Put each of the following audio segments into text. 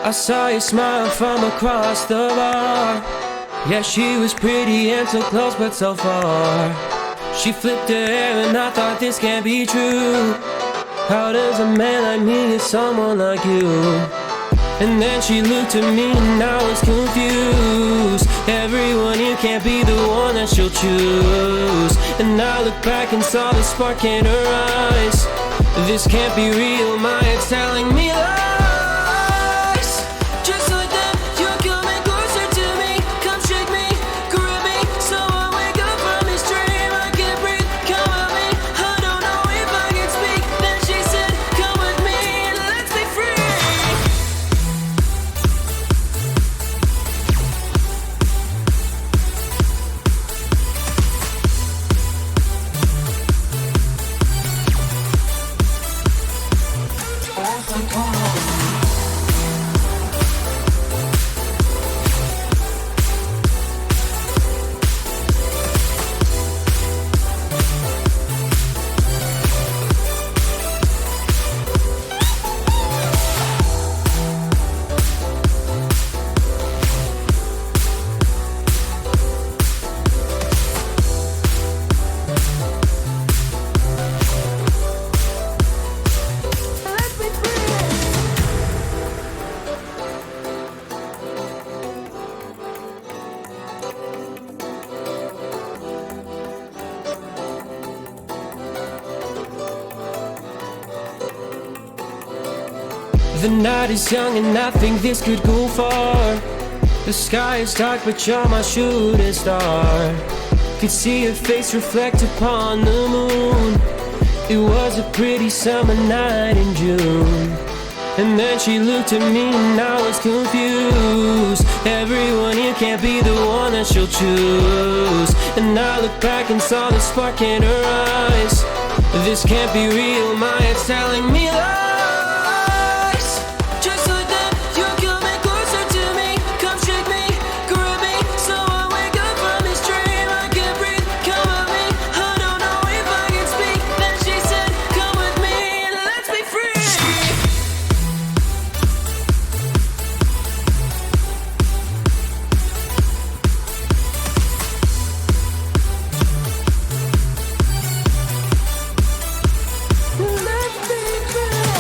I saw you smile from across the bar. Yeah, she was pretty and so close but so far. She flipped her hair and I thought this can't be true. How does a man like me get someone like you? And then she looked at me and I was confused. Everyone here can't be the one that she'll choose. And I looked back and saw the spark in her eyes. This can't be real, my head's telling me lies. Just like that, you're coming closer to me. Come shake me, grab me, so I wake up from this dream. I can't breathe, come at me. I don't know if I can speak. Then she said, come with me and let's be free. The night is young and I think this could go far. The sky is dark but you're my shooting star. Could see your face reflect upon the moon. It was a pretty summer night in June. And then she looked at me and I was confused. Everyone here can't be the one that she'll choose. And I looked back and saw the spark in her eyes. This can't be real, my head's telling me lies. Just like that, you're coming closer to me. Come shake me, grab me, so I wake up from this dream. I can't breathe, come at me. I don't know if I can speak. Then she said, come with me and let's be free. Let's be free.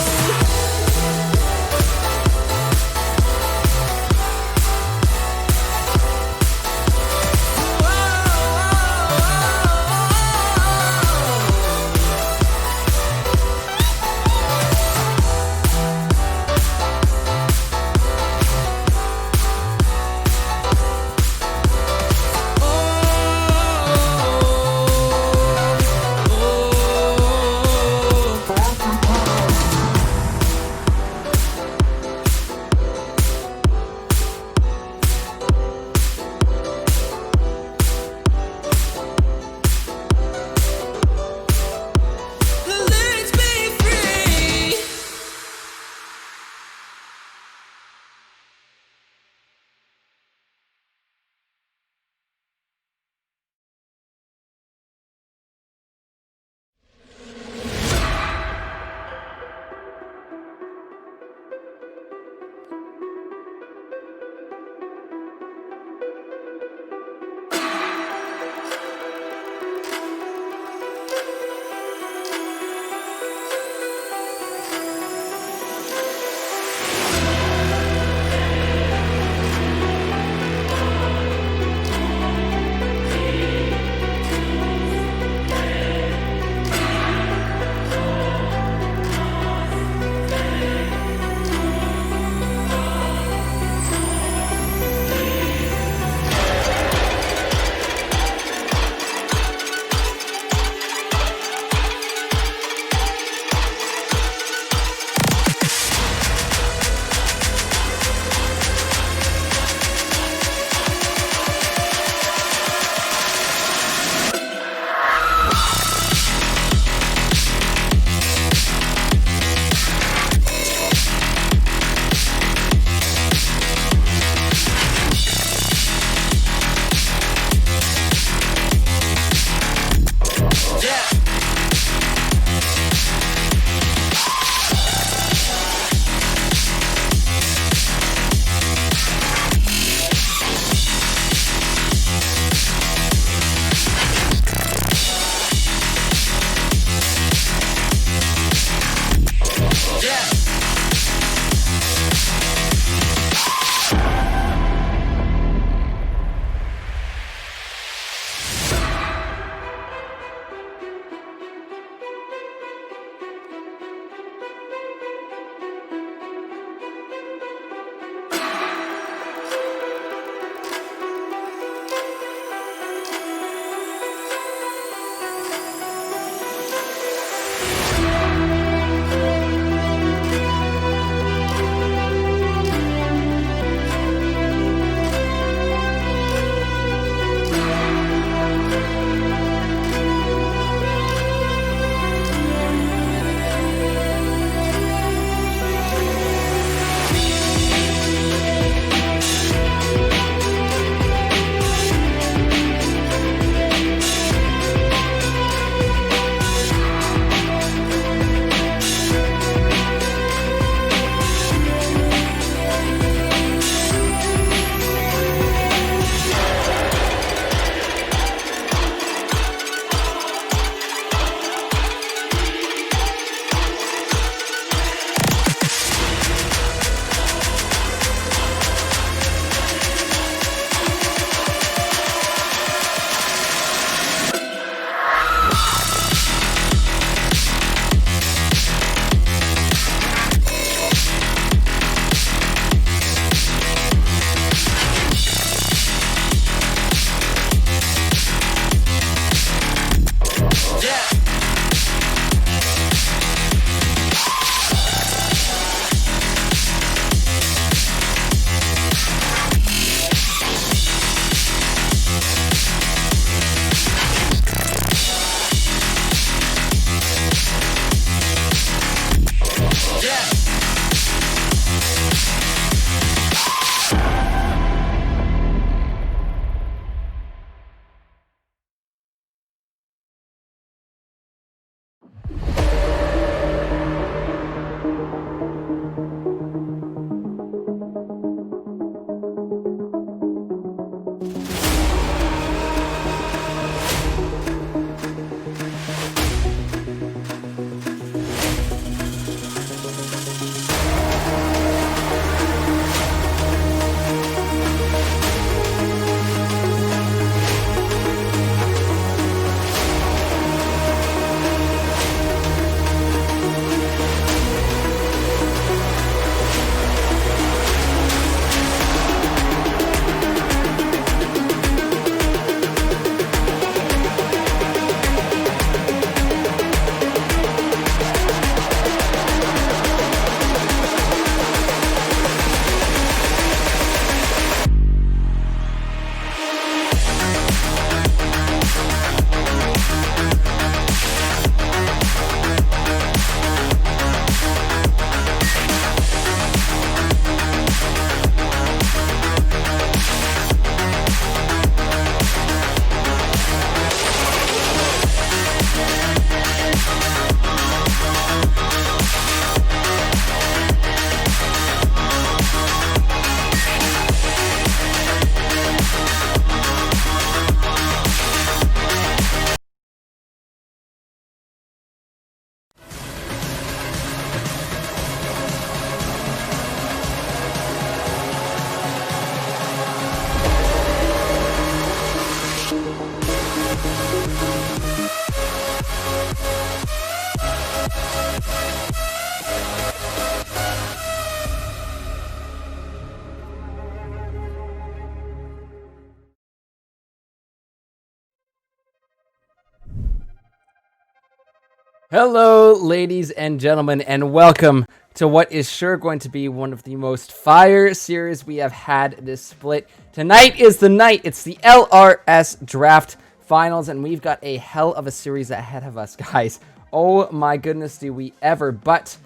Hello, ladies and gentlemen, and welcome to what is sure going to be one of the most fire series we have had this split. Tonight is the night. It's the LRS Draft Finals, and we've got a hell of a series ahead of us, guys. Oh my goodness, do we ever. But,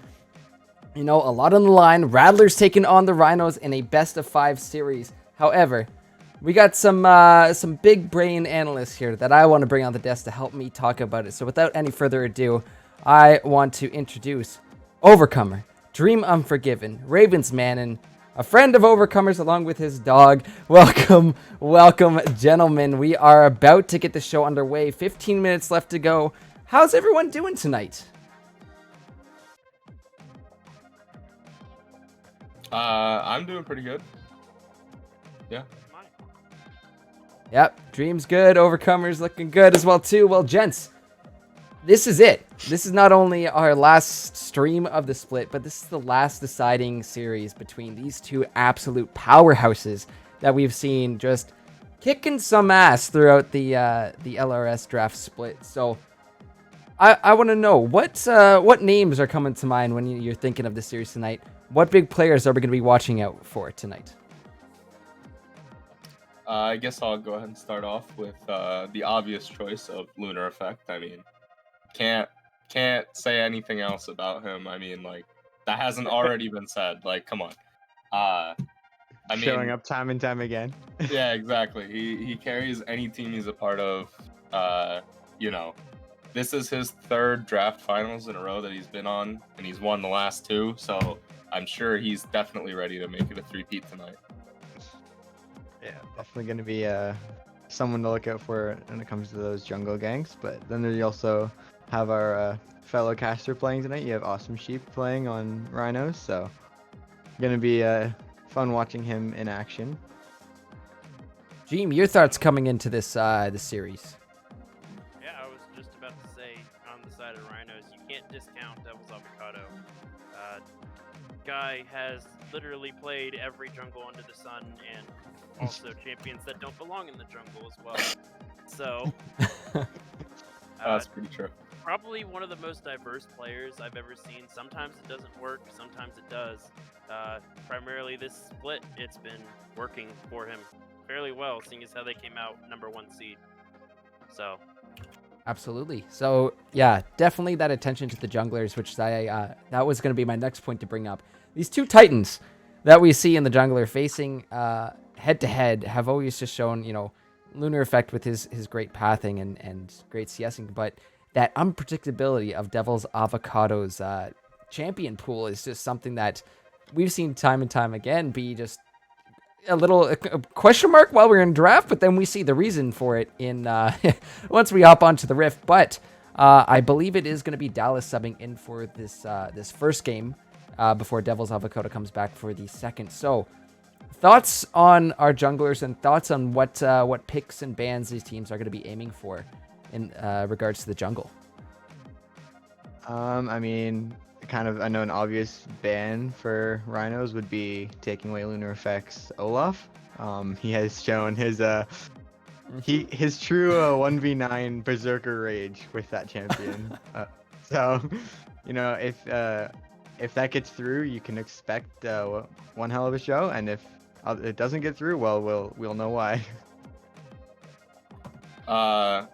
you know, a lot on the line. Rattlers taking on the Rhinos in a best-of-5 series. However, we got some big brain analysts here that I want to bring on the desk to help me talk about it. So without any further ado, I want to introduce Overcomer, Dream Unforgiven, Ravens Man, and a friend of Overcomer's along with his dog. Welcome, gentlemen. We are about to get the show underway. 15 minutes left to go. How's everyone doing tonight? I'm doing pretty good. Yeah. Yep, Dream's good. Overcomer's looking good as well too. Well, gents, this is it. This is not only our last stream of the split, but this is the last deciding series between these two absolute powerhouses that we've seen just kicking some ass throughout the LRS draft split. So I want to know what names are coming to mind when you're thinking of this series tonight. What big players are we going to be watching out for tonight? I guess I'll go ahead and start off with the obvious choice of Lunar Effect. I mean, can't say anything else about him. I mean, like, that hasn't already been said. Like, come on. I mean, showing up time and time again. Yeah, exactly. He carries any team he's a part of. You know, this is his third draft finals in a row that he's been on, and he's won the last two. So I'm sure he's definitely ready to make it a three-peat tonight. Yeah, definitely going to be someone to look out for when it comes to those jungle gangs. But then you also have our fellow caster playing tonight. You have Awesome Sheep playing on Rhinos, so going to be fun watching him in action. Jeem, your thoughts coming into this series? Yeah, I was just about to say, on the side of Rhinos, you can't discount Devil's Avocado. Guy has literally played every jungle under the sun, and also champions that don't belong in the jungle as well. So, That's pretty true. Probably one of the most diverse players I've ever seen. Sometimes it doesn't work, sometimes it does. Primarily this split, it's been working for him fairly well, seeing as how they came out #1 seed. So, absolutely. So yeah, definitely that attention to the junglers, which that was going to be my next point to bring up. These two titans that we see in the jungler facing head to head have always just shown, you know, Lunar Effect with his great pathing and great CSing, but that unpredictability of Devil's Avocado's champion pool is just something that we've seen time and time again be just a little question mark while we're in draft, but then we see the reason for it in once we hop onto the Rift. But I believe it is going to be Dallas subbing in for this first game before Devil's Avocado comes back for the second. So thoughts on our junglers and thoughts on what picks and bans these teams are going to be aiming for in regards to the jungle. I mean, I know an obvious ban for Rhinos would be taking away Lunar Effect's Olaf. He has shown his true 1v9 berserker rage with that champion. So, you know, if that gets through, you can expect one hell of a show, and if it doesn't get through, well, we'll know why. I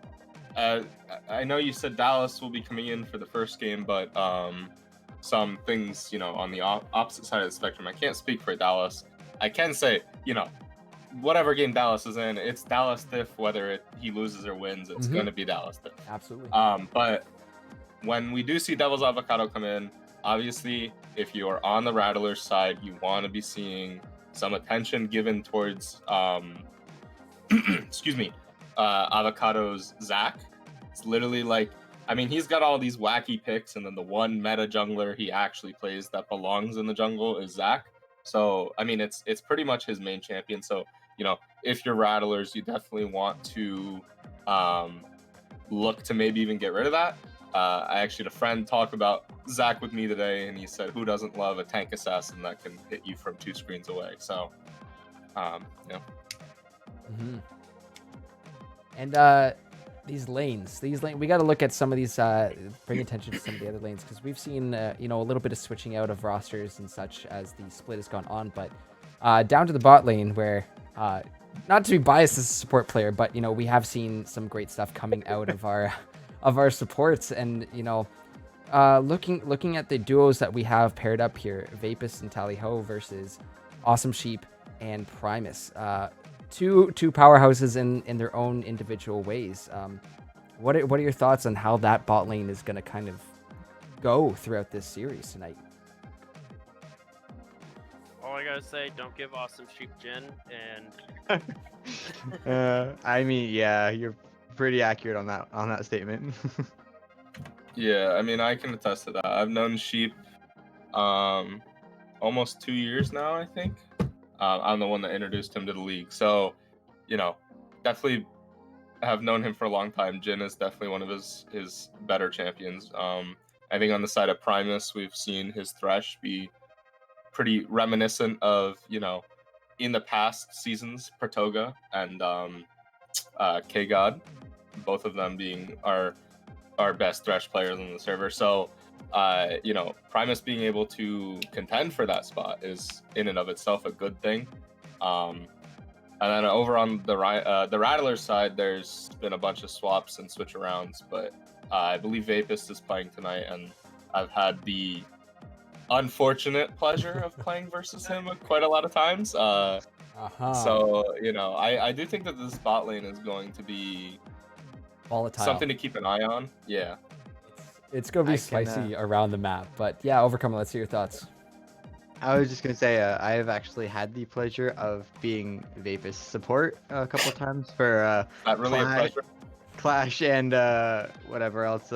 know you said Dallas will be coming in for the first game, but some things, you know, on the opposite side of the spectrum. I can't speak for Dallas. I can say, you know, whatever game Dallas is in, it's Dallas diff, whether he loses or wins, it's going to be Dallas diff. Absolutely. But when we do see Devil's Avocado come in, obviously, if you are on the Rattler's side, you want to be seeing some attention given towards, excuse me, Avocado's Zac. It's literally like, I mean, he's got all these wacky picks, and then the one meta jungler he actually plays that belongs in the jungle is Zac. So, I mean, it's pretty much his main champion. So, you know, if you're Rattlers, you definitely want to look to maybe even get rid of that. I actually had a friend talk about Zac with me today, and he said, who doesn't love a tank assassin that can hit you from 2 screens away? So, yeah. And these lanes, we got to look at some of these, bring attention to some of the other lanes, because we've seen, you know, a little bit of switching out of rosters and such as the split has gone on. But down to the bot lane, where not to be biased as a support player, but you know, we have seen some great stuff coming out of our supports, and you know, looking at the duos that we have paired up here, Vapus and Tally Ho versus Awesome Sheep and Primus. Two powerhouses in their own individual ways. What are your thoughts on how that bot lane is going to kind of go throughout this series tonight? All I gotta say, don't give Awesome Sheep Jin, and I mean, yeah, you're pretty accurate on that statement. Yeah, I mean, I can attest to that. I've known Sheep almost 2 years now, I think. I'm the one that introduced him to the league. So, you know, definitely have known him for a long time. Jin is definitely one of his better champions. I think on the side of Primus, we've seen his Thresh be pretty reminiscent of, you know, in the past seasons, Pratoga and K-God, both of them being our best Thresh players on the server. So, you know, Primus being able to contend for that spot is in and of itself a good thing. And then over on the Rattler side, there's been a bunch of swaps and switch arounds, but I believe Vapus is playing tonight, and I've had the unfortunate pleasure of playing versus him quite a lot of times. So, you know, I do think that this bot lane is going to be Volatile. something to keep an eye on. Yeah. It's going to be spicy around the map. But yeah, Overcomer, let's hear your thoughts. I was just gonna say, I have actually had the pleasure of being Vapus support a couple times for Not really a pleasure. Clash and whatever else.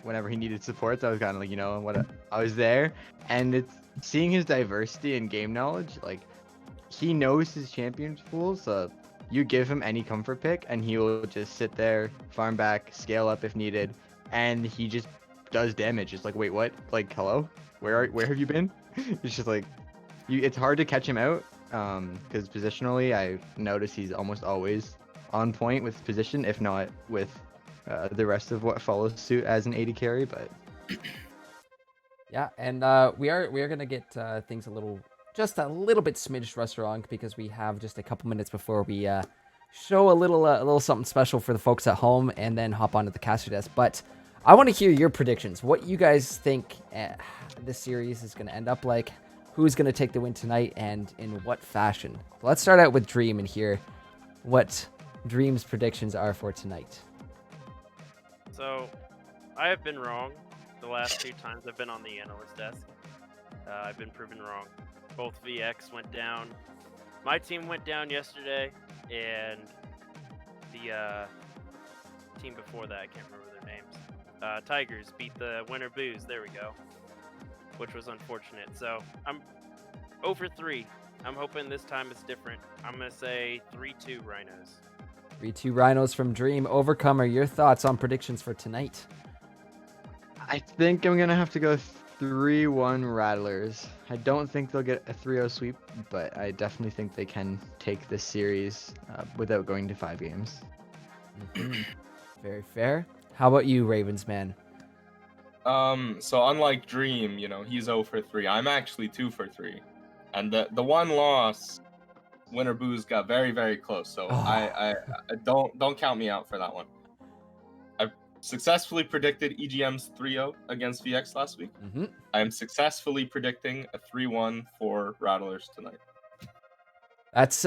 Whenever he needed support, so I was kind of like, you know, I was there, and it's seeing his diversity and game knowledge. Like, he knows his champions pools. So you give him any comfort pick, and he will just sit there, farm back, scale up if needed, and he just does damage. It's like, wait, what? Like, hello, where have you been? It's just like, it's hard to catch him out, because positionally, I notice he's almost always on point with position, if not with the rest of what follows suit as an AD carry. But yeah, and we are gonna get things just a little bit smidged restaurant, because we have just a couple minutes before we show a little something special for the folks at home, and then hop onto the caster desk. But I want to hear your predictions. What you guys think this series is going to end up like? Who's going to take the win tonight, and in what fashion? Let's start out with Dream and hear what Dream's predictions are for tonight. So, I have been wrong the last 2 times I've been on the analyst desk. I've been proven wrong. Both VX went down. My team went down yesterday, and the team before that, I can't remember their names. Tigers beat the Winter Booze. There we go. Which was unfortunate. So, I'm 0-3. I'm hoping this time it's different. I'm going to say 3-2 Rhinos. 3-2 Rhinos from Dream. Overcomer, your thoughts on predictions for tonight? I think I'm gonna have to go 3-1 Rattlers. I don't think they'll get a 3-0 sweep, but I definitely think they can take this series without going to 5 games. Very fair. How about you, Ravens man? So unlike Dream, you know, he's 0-3. I'm actually 2-3. And the one loss, Winter Booze got very, very close. So I don't count me out for that one. I successfully predicted EGM's 3-0 against VX last week. I am successfully predicting a 3-1 for Rattlers tonight. That's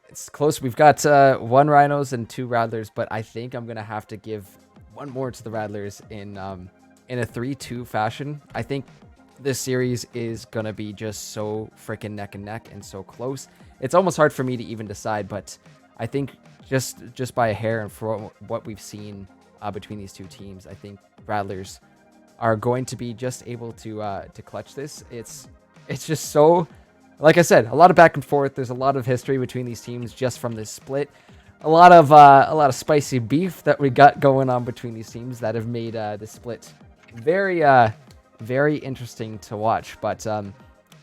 it's close. We've got 1 Rhinos and 2 Rattlers, but I think I'm gonna have to give one more to the Rattlers in a 3-2 fashion. I think this series is gonna be just so freaking neck and neck and so close. It's almost hard for me to even decide, but I think just by a hair, and for what we've seen between these 2 teams, I think Rattlers are going to be just able to clutch this. It's just so, like I said, a lot of back and forth. There's a lot of history between these teams just from this split. A lot of spicy beef that we got going on between these teams that have made the split very very interesting to watch. But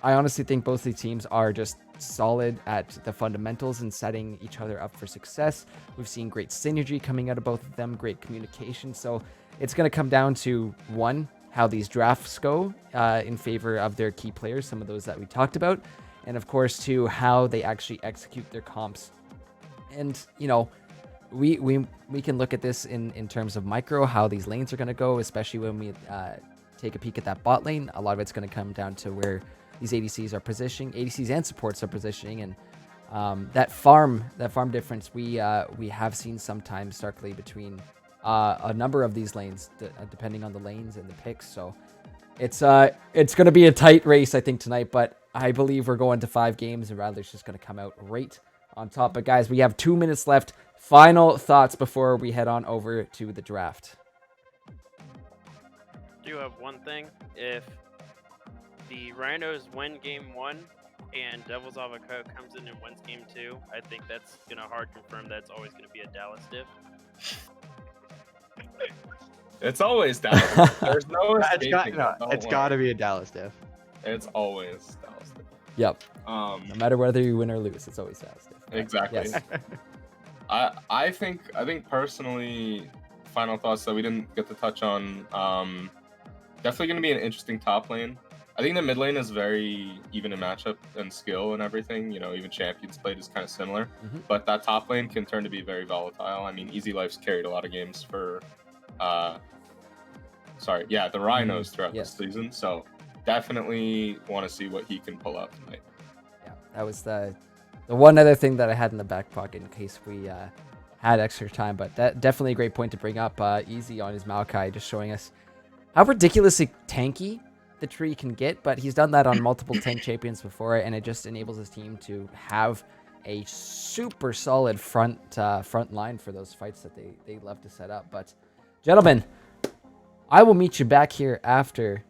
I honestly think both these teams are just solid at the fundamentals and setting each other up for success. We've seen great synergy coming out of both of them, great communication. So it's going to come down to, one, how these drafts go in favor of their key players, some of those that we talked about, and of course, two, how they actually execute their comps. And, you know, we can look at this in terms of micro, how these lanes are going to go, especially when we take a peek at that bot lane. A lot of it's going to come down to where these ADCs are positioning, ADCs and supports are positioning, and that farm difference we have seen sometimes starkly between a number of these lanes, depending on the lanes and the picks. So it's going to be a tight race, I think, tonight, but I believe we're going to 5 games, and Radler's just going to come out right on top. But guys, we have 2 minutes left. Final thoughts before we head on over to the draft. Do have one thing. If the Rhinos win game 1 and Devil's Avocado comes in and wins game 2, I think that's going to hard confirm that it's always going to be a Dallas div. It's always Dallas. There's no It's escaping it. it's got to be a Dallas diff. It's always Dallas. Yep. No matter whether you win or lose, it's always Dallas. Exactly. Yes. I think personally, final thoughts that we didn't get to touch on. Definitely going to be an interesting top lane. I think the mid lane is very even in matchup and skill and everything. You know, even Champions played is kind of similar. Mm-hmm. But that top lane can turn to be very volatile. I mean, Easy Life's carried a lot of games for, the Rhinos throughout the season. So definitely want to see what he can pull out tonight. Yeah, that was the one other thing that I had in the back pocket in case we had extra time. But that definitely a great point to bring up. Easy on his Maokai, just showing us how ridiculously tanky the tree can get, but he's done that on multiple tank champions before, and it just enables his team to have a super solid front line for those fights that they love to set up. But gentlemen, I will meet you back here after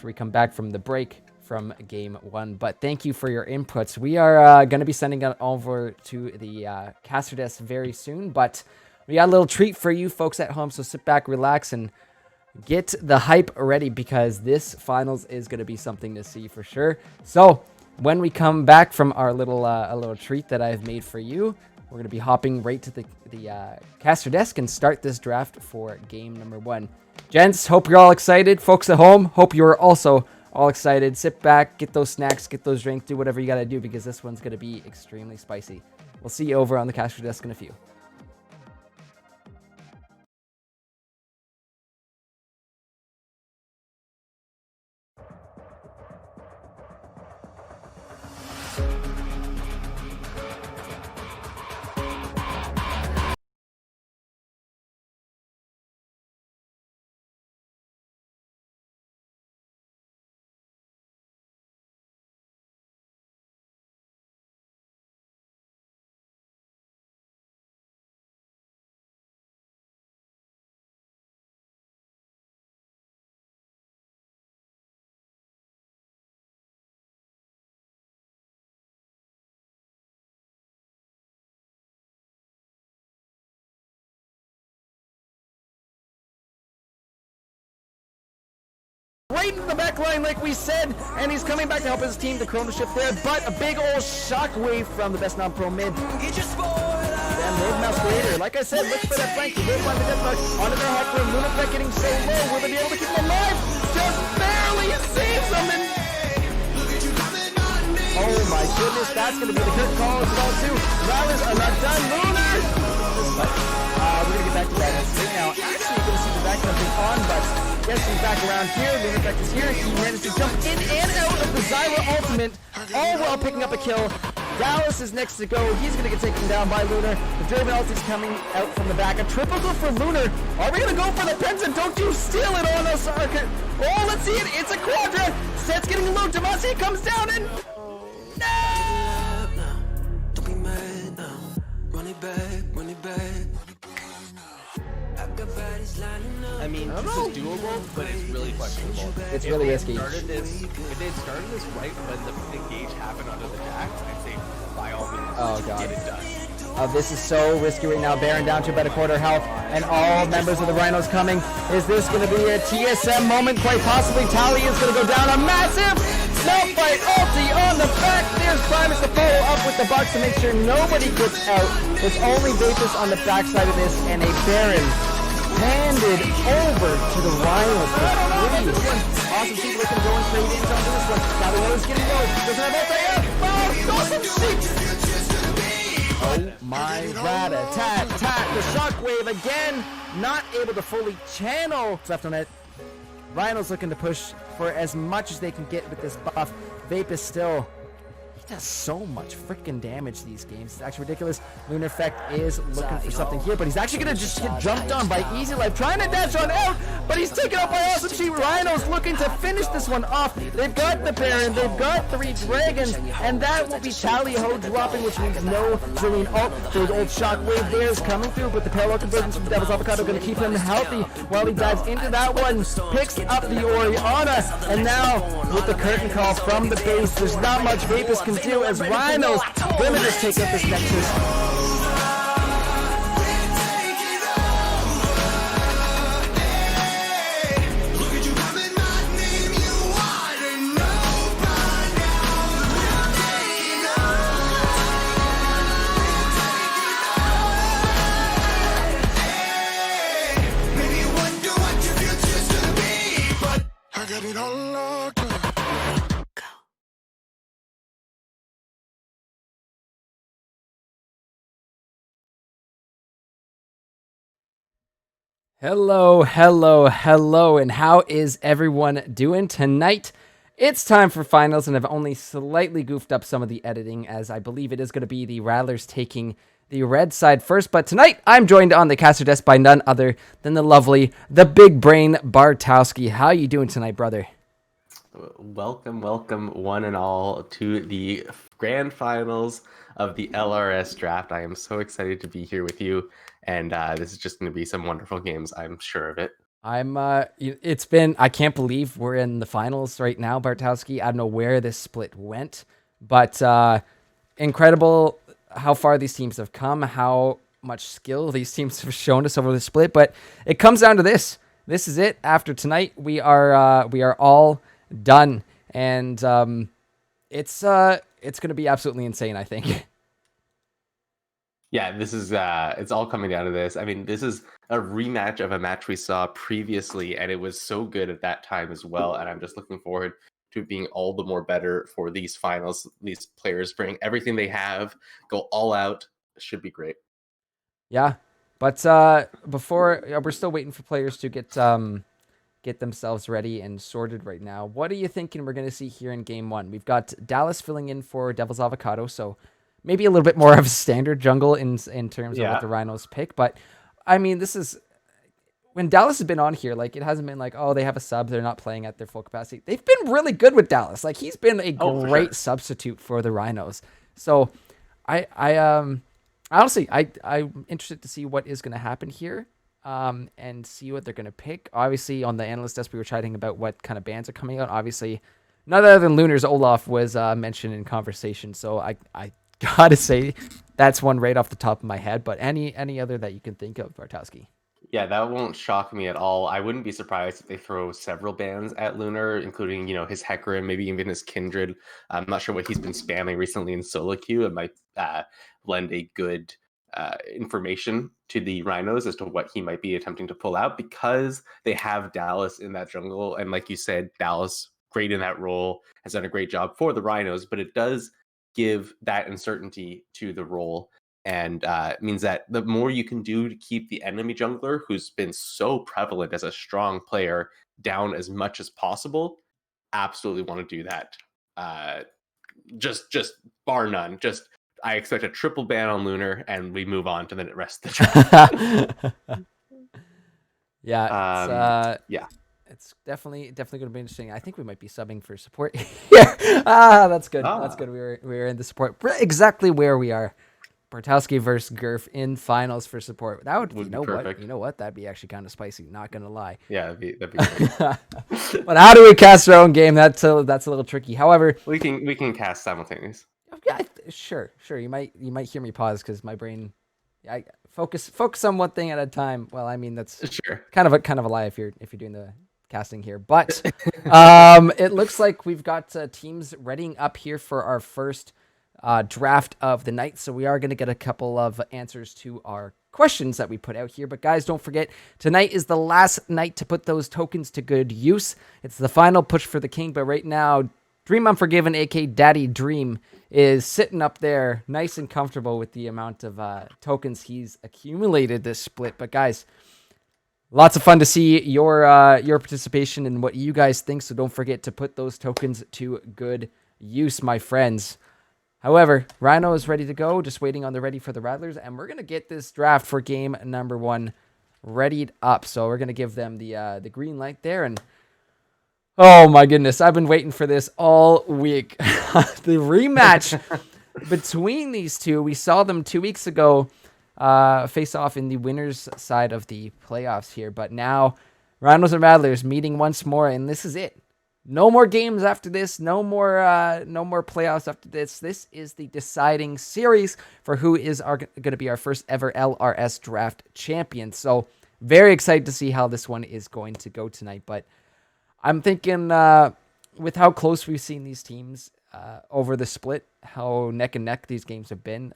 we come back from the break from game 1. But thank you for your inputs. We are going to be sending it over to the caster desk very soon, but we got a little treat for you folks at home, so sit back, relax, and get the hype ready, because this finals is going to be something to see for sure. So when we come back from our little treat that I've made for you, we're going to be hopping right to the caster desk and start this draft for game number 1. Gents, hope you're all excited. Folks at home, hope you're also all excited. Sit back, get those snacks, get those drinks, do whatever you got to do, because this one's going to be extremely spicy. We'll see you over on the caster desk in a few. Right in the back line, like we said, and he's coming back to help his team. The chrono shift there, but a big old shockwave from the best non-pro mid. And Road Mouse Creator, like I said, look for that flank. He goes by the death mark onto their heck room. Lunafect getting so low. Will they be able to keep him alive? Just barely saves him. And oh my goodness, that's going to be the good call as well too. Rilers are not done. Lunar. But we're going to get back to that right now. Actually, you're going to see the back jumping on, but yes, he's back around here. Lunafect is here. He managed to jump in and out of the Zyra ultimate, all while picking up a kill. Dallas is next to go. He's going to get taken down by Lunar. The Draven ult is coming out from the back. A triple kill for Lunar. Are we going to go for the Penta? Don't you steal it on us, Arca. Oh, let's see it. It's a Quadra. Set's getting low. Demasi comes down and... No! Don't be mad now. Run it back, run it back. I mean, this is doable, but it's really questionable. It's really risky. If they had started this right when the engage happened under the Jax, I'd say by all means, get it done. This is so risky right now. Baron down to about a quarter health, and all members of the Rhinos coming. Is this going to be a TSM moment? Quite possibly. Tally is going to go down. A massive Malphite ulti on the back. There's Primus to follow up with the Bucks to make sure nobody gets out. There's only Vapus on the backside of this, and a Baron handed over to the Rhinos for 3. Awesome Sheep looking to go and trade in onto this one. Gavilo's getting low. Doesn't have ulti. Oh, Awesome Sheep. Oh my rat-a-tat-tat. The Shockwave again, not able to fully channel left on it. Rhino's looking to push for as much as they can get with this buff. Vape is still, he does so much freaking damage these games. It's actually ridiculous. Lunar Effect is looking for something here, but he's actually going to just get jumped on by Easy Life, trying to dash on out, but he's taken out by Awesome Sheep. Rhino's looking to finish this one off. They've got the Baron, they've got 3 Dragons, and that will be Tally-Ho dropping, which means no Zillion ult. Those old Shockwave there is coming through, but the parallel conversions from Devil's Avocado going to keep him healthy while he dives into that one, picks up the Orianna, and now with the curtain call from the base, there's not much Vapus can do as Rhinos gonna just take up this Nexus. Hello, and how is everyone doing tonight? It's time for finals, and I've only slightly goofed up some of the editing, as I believe it is going to be the Rattlers taking the red side first. But tonight, I'm joined on the caster desk by none other than the lovely, the big brain, Bartowski. How you doing tonight, brother? Welcome, one and all, to the grand finals of the LRS draft. I am so excited to be here with you, and this is just going to be some wonderful games. I'm sure of it. I can't believe we're in the finals right now, Bartowski. I don't know where this split went, but incredible how far these teams have come, how much skill these teams have shown us over the split. But it comes down to this. This is it. After tonight, we are all done, and it's going to be absolutely insane, I think. Yeah, this is it's all coming down to this. I mean, this is a rematch of a match we saw previously, and it was so good at that time as well. And I'm just looking forward to it being all the more better for these finals. These players bring everything they have, go all out. It should be great. Yeah, but before we're still waiting for players to get themselves ready and sorted right now. What are you thinking we're going to see here in game 1? We've got Dallas filling in for Devil's Avocado, so maybe a little bit more of a standard jungle in terms of what the Rhinos pick. But, I mean, this is... When Dallas has been on here, like, it hasn't been like, oh, they have a sub, they're not playing at their full capacity. They've been really good with Dallas. Like, he's been a great substitute for the Rhinos. So, honestly, I'm interested to see what is going to happen here. And see what they're going to pick. Obviously, on the analyst desk, we were chatting about what kind of bands are coming out. Obviously, none other than Lunar's Olaf was mentioned in conversation. So I gotta say that's one right off the top of my head. But any other that you can think of, Bartowski? Yeah, that won't shock me at all. I wouldn't be surprised if they throw several bans at Lunar, including, his Hecarim, maybe even his Kindred. I'm not sure what he's been spamming recently in solo queue. It might lend a good information to the Rhinos as to what he might be attempting to pull out, because they have Dallas in that jungle. And like you said, Dallas, great in that role, has done a great job for the Rhinos, but it does give that uncertainty to the role. And means that the more you can do to keep the enemy jungler, who's been so prevalent as a strong player, down as much as possible, absolutely want to do that. Just bar none. I expect a triple ban on Lunar, and we move on to the rest of the draft. It's definitely going to be interesting. I think we might be subbing for support here. That's good. That's good. We were in the support exactly where we are. Bartowski versus Gurf in finals for support. That would be perfect. You know what? That'd be actually kind of spicy. Not gonna lie. Yeah, that'd be great. But how do we cast our own game? That's a little tricky. However, we can cast simultaneous. Yeah, sure. You might hear me pause because my brain. I focus on one thing at a time. Well, I mean that's sure kind of a lie if you're doing the casting here. But it looks like we've got teams readying up here for our first draft of the night. So we are going to get a couple of answers to our questions that we put out here. But guys, don't forget, tonight is the last night to put those tokens to good use. It's the final push for the king. But right now, Dream Unforgiven, aka Daddy Dream, is sitting up there nice and comfortable with the amount of tokens he's accumulated this split. But guys, lots of fun to see your participation and what you guys think. So don't forget to put those tokens to good use, my friends. However, Rhino is ready to go, just waiting on the ready for the Rattlers, and we're going to get this draft for game number 1 readied up. So we're going to give them the green light there, and oh my goodness, I've been waiting for this all week. The rematch between these two, we saw them 2 weeks ago face off in the winner's side of the playoffs here, but now Rhinos and Rattlers meeting once more, and this is it. No more games after this. No more playoffs after this. This is the deciding series for who is going to be our first ever LRS draft champion. So very excited to see how this one is going to go tonight. But I'm thinking with how close we've seen these teams over the split, how neck and neck these games have been,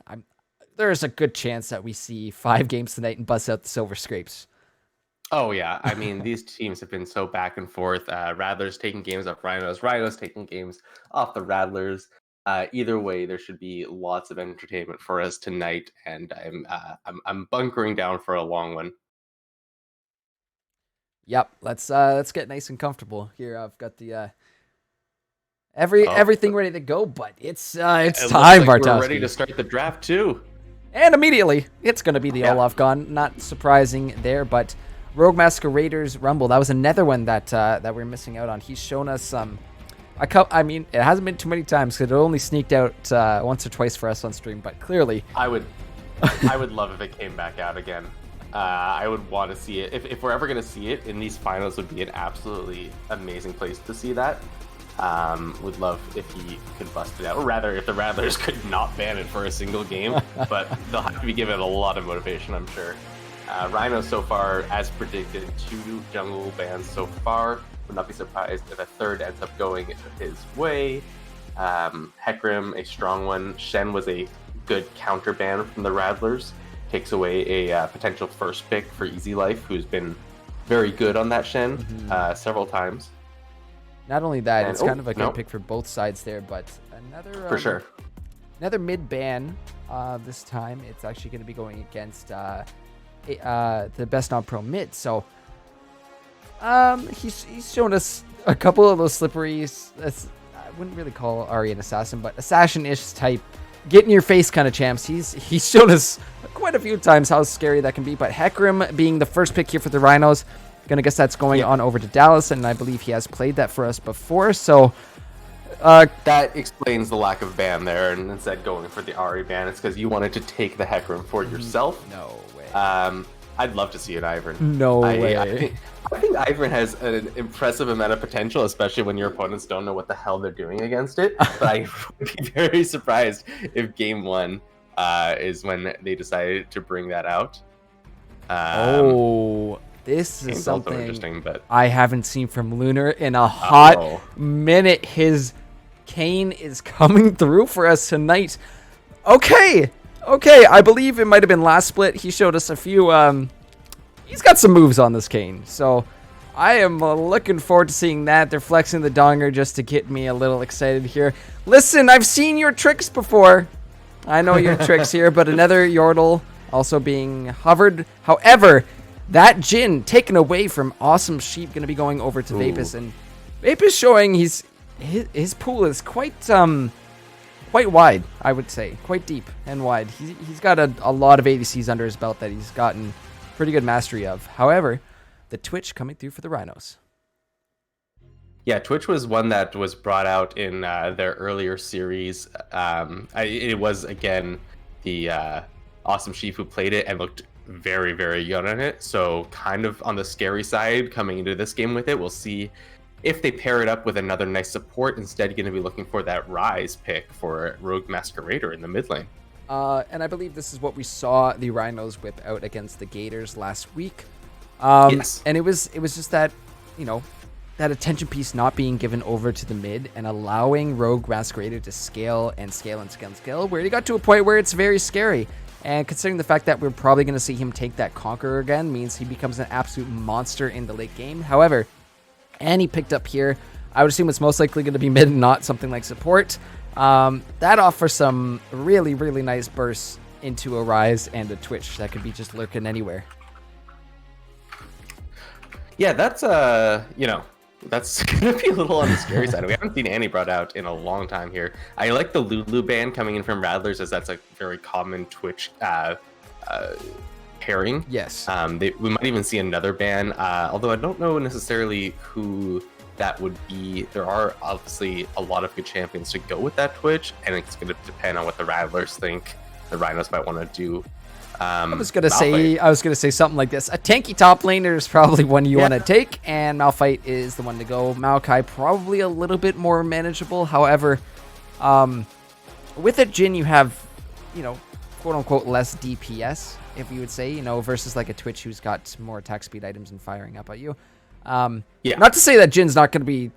there's a good chance that we see 5 games tonight and bust out the silver scrapes. Oh yeah, I mean these teams have been so back and forth. Rattlers taking games off Rhinos, Rhinos taking games off the Rattlers. Either way, there should be lots of entertainment for us tonight, and I'm bunkering down for a long one. Yep, let's get nice and comfortable here. I've got the everything ready to go, but it's time, Bartowski. We're ready to start the draft too, and immediately it's going to be the Olaf Gun. Not surprising there, but Rogue Masquerader's Rumble. That was another one that we're missing out on. He's shown us I mean, it hasn't been too many times because it only sneaked out once or twice for us on stream. But clearly, I would love if it came back out again. I would want to see it. If we're ever going to see it in these finals, would be an absolutely amazing place to see that. Would love if he could bust it out, or rather, if the Rattlers could not ban it for a single game. But they'll have to be given a lot of motivation, I'm sure. Rhino so far, as predicted, 2 jungle bans so far. Would not be surprised if a third ends up going his way. Hecarim, a strong one. Shen was a good counter ban from the Rattlers. Takes away a potential first pick for Easy Life, who's been very good on that Shen several times. Not only that, it's kind of a good pick for both sides there, but another for sure. Another mid ban. This time, it's actually going to be going against the best non-pro mid. So he's shown us a couple of those slipperies. I wouldn't really call Ari an assassin, but assassin-ish type, get in your face kind of champs. He's shown us quite a few times how scary that can be. But Hecarim being the first pick here for the Rhinos, gonna guess that's going on over to Dallas, and I believe he has played that for us before. So that explains the lack of ban there, and instead going for the Ari ban. It's because you wanted to take the Hecarim for yourself. No way. I'd love to see an Ivern. No way. I think Ivern has an impressive amount of potential, especially when your opponents don't know what the hell they're doing against it. But I would be very surprised if game 1 is when they decided to bring that out. This is something interesting, but I haven't seen from Lunar in a hot minute. His Kayn is coming through for us tonight. Okay, I believe it might have been last split. He showed us a few. He's got some moves on this Kayn, so I am looking forward to seeing that. They're flexing the donger just to get me a little excited here. Listen, I've seen your tricks before. I know your tricks here, but another Yordle also being hovered. However, that Jhin taken away from Awesome Sheep, going to be going over to Vapus, and Vapus showing his pool is quite wide, I would say, quite deep and wide. He's got a lot of ADCs under his belt that he's gotten pretty good mastery of. However, the Twitch coming through for the Rhinos. Yeah, Twitch was one that was brought out in their earlier series. It was, again, the Awesome Sheep who played it and looked very, very good on it. So kind of on the scary side coming into this game with it. We'll see if they pair it up with another nice support. Instead, going to be looking for that Rise pick for Rogue Masquerader in the mid lane. And I believe this is what we saw the Rhinos whip out against the Gators last week. Yes. And it was just that, that attention piece not being given over to the mid and allowing Rogue Masquerader to scale and scale and scale and scale, where he got to a point where it's very scary. And considering the fact that we're probably going to see him take that Conqueror again, means he becomes an absolute monster in the late game. However, and he picked up here, I would assume it's most likely going to be mid and not something like support. That offers some really, really nice bursts into a Rise and a Twitch that could be just lurking anywhere. Yeah, that's that's gonna be a little on the scary side. We haven't seen Annie brought out in a long time here. I like the Lulu ban coming in from Rattlers, as that's a very common Twitch pairing. Yes. We might even see another ban, although I don't know necessarily who that would be. There are obviously a lot of good champions to go with that Twitch, and it's going to depend on what the Rattlers think the Rhinos might want to do. I was gonna say something like this. A tanky top laner is probably one you want to take, and Malphite is the one to go. Maokai probably a little bit more manageable. However, with a Jhin you have, quote unquote less DPS, if you would say, versus like a Twitch who's got more attack speed items and firing up at you. Not to say that Jin's not going to be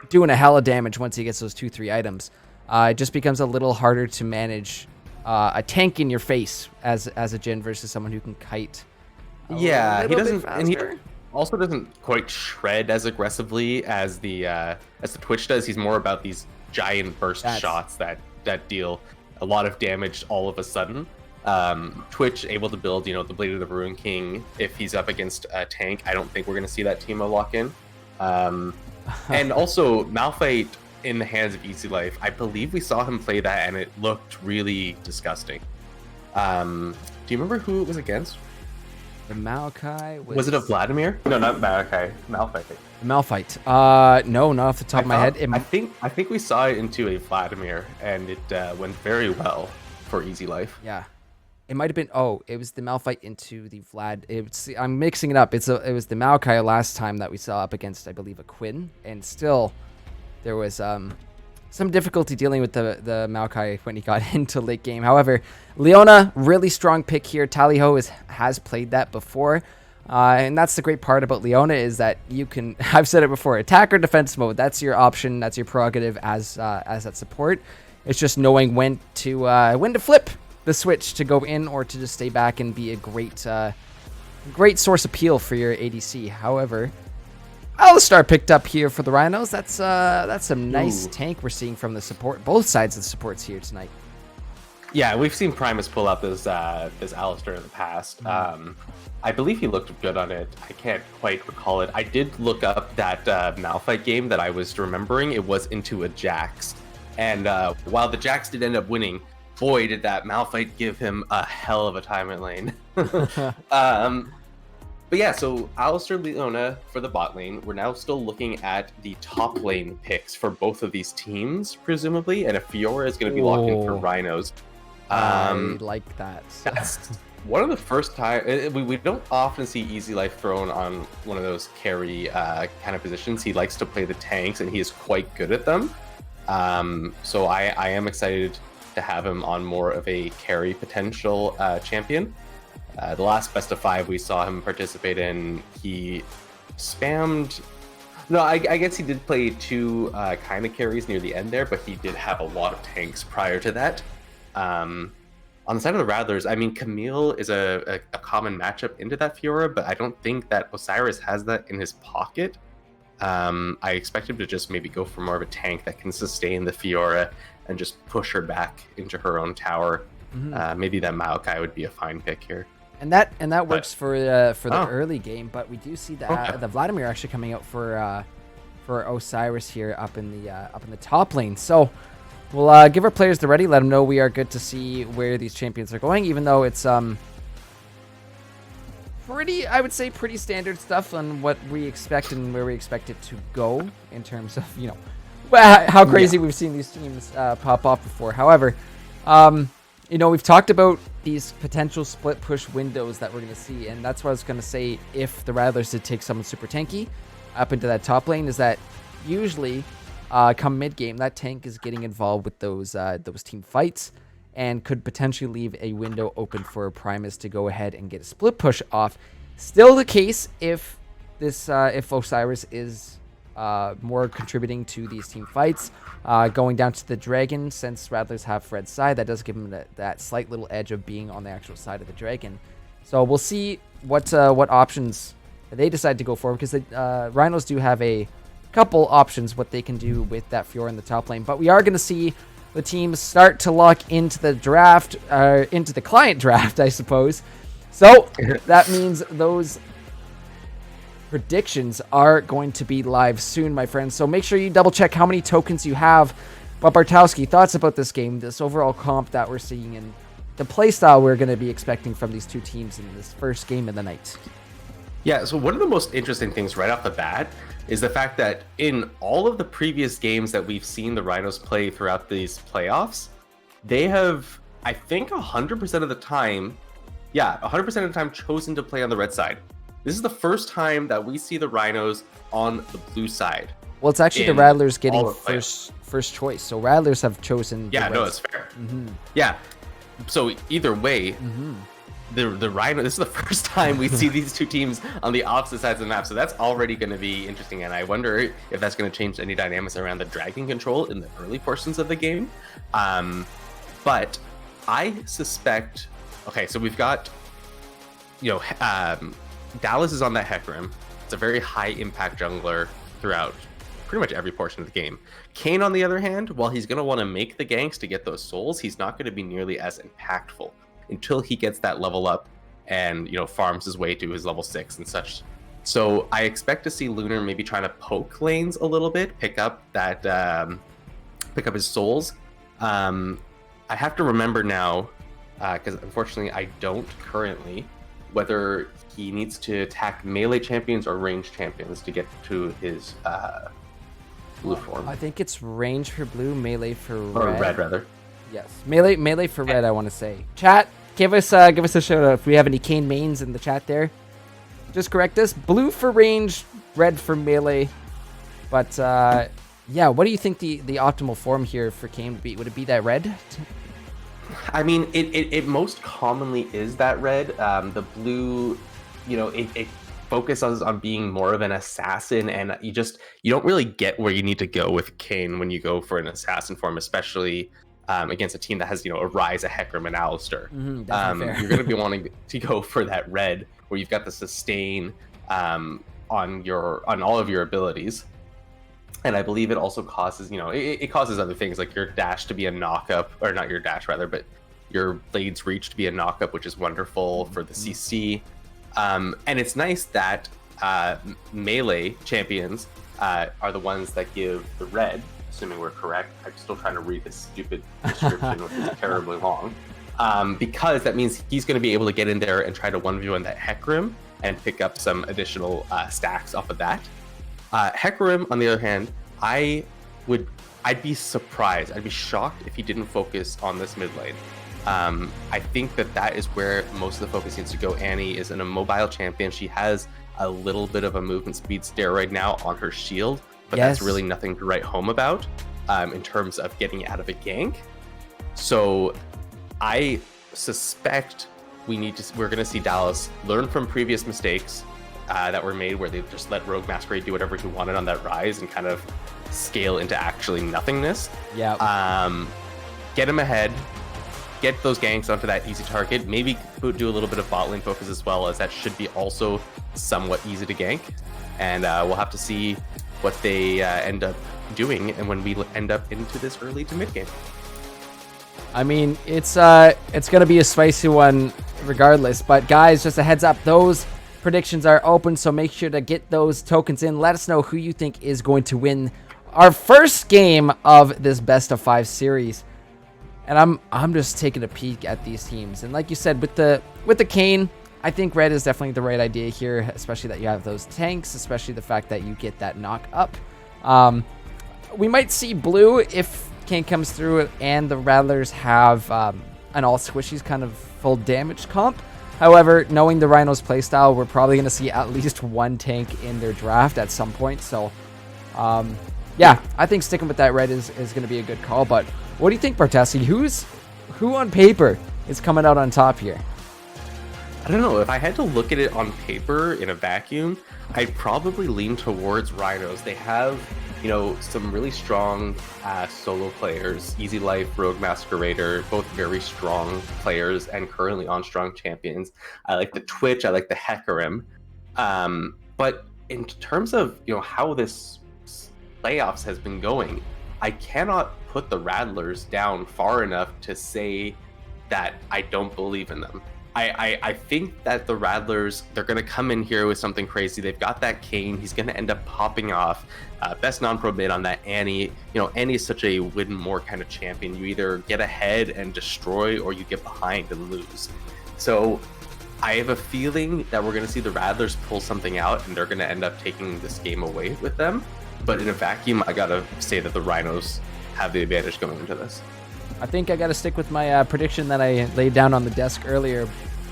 doing a hella damage once he gets those 2-3 items. It just becomes a little harder to manage a tank in your face as a Jhin versus someone who can kite. Yeah, he doesn't, and he also doesn't quite shred as aggressively as the Twitch does. He's more about these giant burst shots that deal a lot of damage all of a sudden. Twitch able to build, the Blade of the Ruin King if he's up against a tank. I don't think we're going to see that Teemo lock in. And also Malphite in the hands of Easy Life, I believe we saw him play that and it looked really disgusting. Do you remember who it was against? The Maokai was it a Vladimir? No, not Maokai. Malphite. Malphite. No, not off the top of my head. I think we saw it into a Vladimir, and it went very well for Easy Life. Yeah, it might have been. Oh, it was the Malphite into the Vlad. I'm mixing it up. It was the Maokai last time that we saw up against, I believe, a Quinn, and still there was some difficulty dealing with the Maokai when he got into late game. However, Leona, really strong pick here. Tally-Ho has played that before. And that's the great part about Leona is that you can, I've said it before, attack or defense mode. That's your option. That's your prerogative as that support. It's just knowing when to flip the switch to go in or to just stay back and be a great source appeal for your ADC. However, Alistar picked up here for the Rhinos. That's some nice tank we're seeing from the support. Both sides of the supports here tonight. Yeah, we've seen Primus pull out this Alistar in the past. I believe he looked good on it. I can't quite recall it. I did look up that Malphite game that I was remembering. It was into a Jax. And while the Jax did end up winning, boy, did that Malphite give him a hell of a time in lane. But yeah, so Alistar, Leona for the bot lane. We're now still looking at the top lane picks for both of these teams, presumably. And a Fiora is going to be locked in for Rhinos. I like that. That's one of the first time we don't often see Easy Life thrown on one of those carry kind of positions. He likes to play the tanks, and he is quite good at them. So I am excited to have him on more of a carry potential champion. The last best of 5 we saw him participate in, he spammed. No, I guess he did play 2 kind of carries near the end there, but he did have a lot of tanks prior to that. On the side of the Rattlers, I mean, Camille is a common matchup into that Fiora, but I don't think that Osiris has that in his pocket. I expect him to just maybe go for more of a tank that can sustain the Fiora and just push her back into her own tower. Maybe that Maokai would be a fine pick here. And that works for the early game, but we do see that the Vladimir actually coming out for Osiris here up in the top lane. So we'll give our players the ready, let them know we are good to see where these champions are going, even though it's pretty standard stuff on what we expect and where we expect it to go in terms of how crazy we've seen these teams pop off before. However, we've talked about these potential split push windows that we're going to see, and that's what I was going to say. If the Rattlers did take someone super tanky up into that top lane, is that usually come mid game that tank is getting involved with those team fights and could potentially leave a window open for Primus to go ahead and get a split push off. Still the case if Osiris is more contributing to these team fights. Going down to the Dragon, since Rattlers have Fred's side, that does give them that slight little edge of being on the actual side of the Dragon. So we'll see what options they decide to go for, because the Rhinos do have a couple options what they can do with that Fiora in the top lane. But we are going to see the teams start to lock into the draft, into the client draft, I suppose. So that means those predictions are going to be live soon, my friends. So make sure you double check how many tokens you have. But Bartowski, thoughts about this game, this overall comp that we're seeing, and the playstyle we're going to be expecting from these two teams in this first game of the night? Yeah, so one of the most interesting things right off the bat is the fact that in all of the previous games that we've seen the Rhinos play throughout these playoffs, they have, I think 100% of the time, 100% of the time chosen to play on the red side. This is the first time that we see the Rhinos on the blue side. Well, it's actually the Rattlers getting first choice. So Rattlers have chosen. Yeah, no, it's fair. Yeah. So either way, the Rhino. This is the first time we see these two teams on the opposite sides of the map. So that's already going to be interesting, and I wonder if that's going to change any dynamics around the dragon control in the early portions of the game. But I suspect. Okay, so we've got, Dallas is on that Hecarim. It's a very high impact jungler throughout pretty much every portion of the game. Kayn, on the other hand, while he's going to want to make the ganks to get those souls, he's not going to be nearly as impactful until he gets that level up and, farms his way to his level 6 and such. So I expect to see Lunar maybe trying to poke lanes a little bit, pick up his souls. I have to remember now, because unfortunately I don't currently, whether he needs to attack melee champions or range champions to get to his blue form. I think it's range for blue, melee for or red rather. Yes, melee for red. I want to say. Chat, give us a shout out if we have any Kayn mains in the chat there. Just correct us. Blue for range, red for melee. But yeah, what do you think the optimal form here for Kayn would be? Would it be that red? I mean, it most commonly is that red. The blue, it focuses on being more of an assassin, and you don't really get where you need to go with Kayn when you go for an assassin form, especially against a team that has, a Ryze, a Hecarim, and Alistar. You're going to be wanting to go for that red, where you've got the sustain on all of your abilities. And I believe it also causes, it causes other things like your dash to be a knock-up, or not your dash rather, but your Blade's Reach to be a knock-up, which is wonderful for the CC. And it's nice that melee champions are the ones that give the red, assuming we're correct. I'm still trying to read this stupid description, which is terribly long. Because that means he's going to be able to get in there and try to 1v1 that Hecarim and pick up some additional stacks off of that. Hecarim, on the other hand, I'd be surprised, I'd be shocked if he didn't focus on this mid lane. I think that is where most of the focus needs to go. Annie is an immobile champion. She has a little bit of a movement speed steroid now on her shield, but that's really nothing to write home about in terms of getting out of a gank. So I suspect we're going to see Dallas learn from previous mistakes that were made, where they just let Rogue Masquerade do whatever he wanted on that Ryze and kind of scale into actually nothingness. Yeah. Get him ahead, get those ganks onto that easy target, maybe do a little bit of bot lane focus as well, as that should be also somewhat easy to gank. And we'll have to see what they end up doing and when we end up into this early to mid game. I mean, it's going to be a spicy one regardless, but guys, just a heads up, those predictions are open, so make sure to get those tokens in. Let us know who you think is going to win our first game of this best of 5 series. And I'm just taking a peek at these teams, and like you said, with the Kayn, I think red is definitely the right idea here, especially that you have those tanks, especially the fact that you get that knock up. We might see blue if Kayn comes through and the Rattlers have an all squishies kind of full damage comp. However, knowing the Rhinos playstyle, we're probably going to see at least one tank in their draft at some point. So, yeah, I think sticking with that red is going to be a good call. But what do you think, Bartowski? Who on paper is coming out on top here? I don't know, if I had to look at it on paper in a vacuum, I'd probably lean towards Rhinos. They have, you know, some really strong solo players. Easy Life, Rogue Masquerader, both very strong players and currently on strong champions. I like the Twitch, I like the Hecarim. But in terms of, you know, how this playoffs has been going, I cannot put the Rattlers down far enough to say that I don't believe in them. I think that the Rattlers, they're going to come in here with something crazy. They've got that Kane. He's going to end up popping off. Best non-pro mid on that Annie. You know, Annie is such a win more kind of champion. You either get ahead and destroy, or you get behind and lose. So I have a feeling that we're going to see the Rattlers pull something out, and they're going to end up taking this game away with them. But in a vacuum, I got to say that the Rhinos have the advantage going into this. I think I got to stick with my prediction that I laid down on the desk earlier.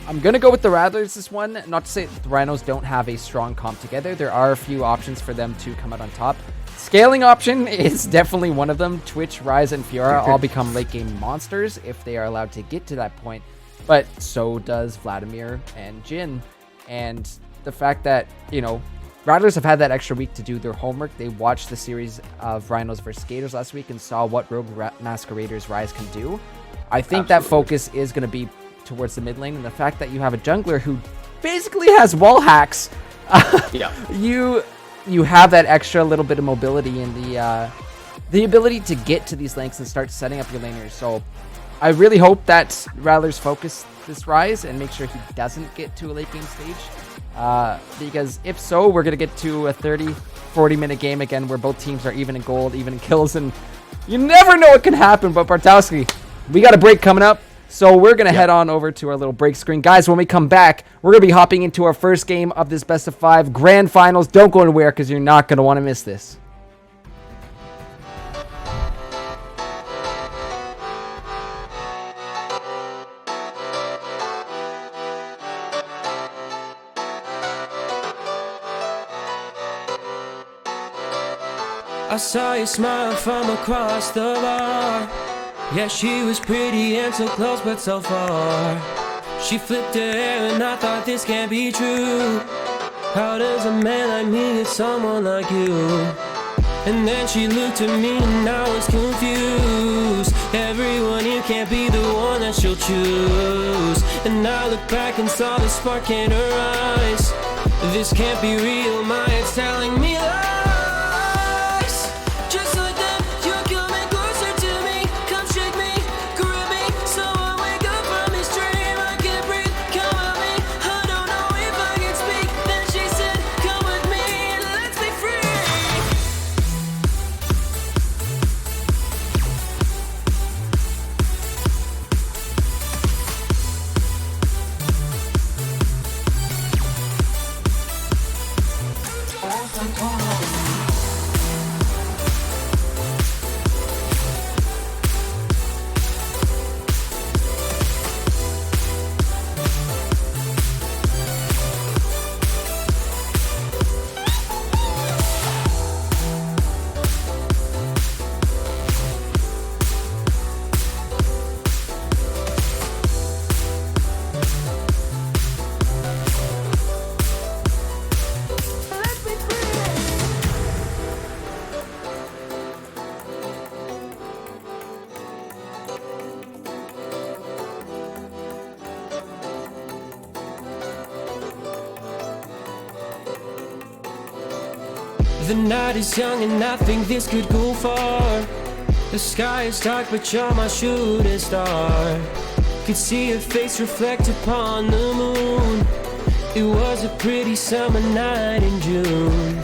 I'm going to go with the Rattlers this one. Not to say that the Rhinos don't have a strong comp together. There are a few options for them to come out on top. Scaling option is definitely one of them. Twitch, Ryze, and Fiora all become late game monsters if they are allowed to get to that point. But so does Vladimir and Jhin. And the fact that, you know, Rattlers have had that extra week to do their homework. They watched the series of Rhinos versus Gators last week and saw what Rogue Masqueraders Ryze can do. I think that focus is going to be towards the mid lane, and the fact that you have a jungler who basically has wall hacks, you have that extra little bit of mobility and the ability to get to these lanes and start setting up your laners. So I really hope that Rattlers focus this Ryze and make sure he doesn't get to a late game stage. Because if so, we're going to get to a 30-40 minute game again where both teams are even in gold, even in kills, and you never know what can happen. But Bartowski, we got a break coming up, so we're going to head on over to our little break screen. Guys, when we come back, we're going to be hopping into our first game of this best of 5 grand finals. Don't go anywhere because you're not going to want to miss this. I saw you smile from across the bar. Yeah, she was pretty and so close but so far. She flipped her hair and I thought this can't be true. How does a man like me get someone like you? And then she looked at me and I was confused. Everyone here can't be the one that she'll choose. And I looked back and saw the spark in her eyes. This can't be real, my head's telling me lies. The night is young and I think this could go far. The sky is dark but you're my shooting star. Could see your face reflect upon the moon. It was a pretty summer night in June.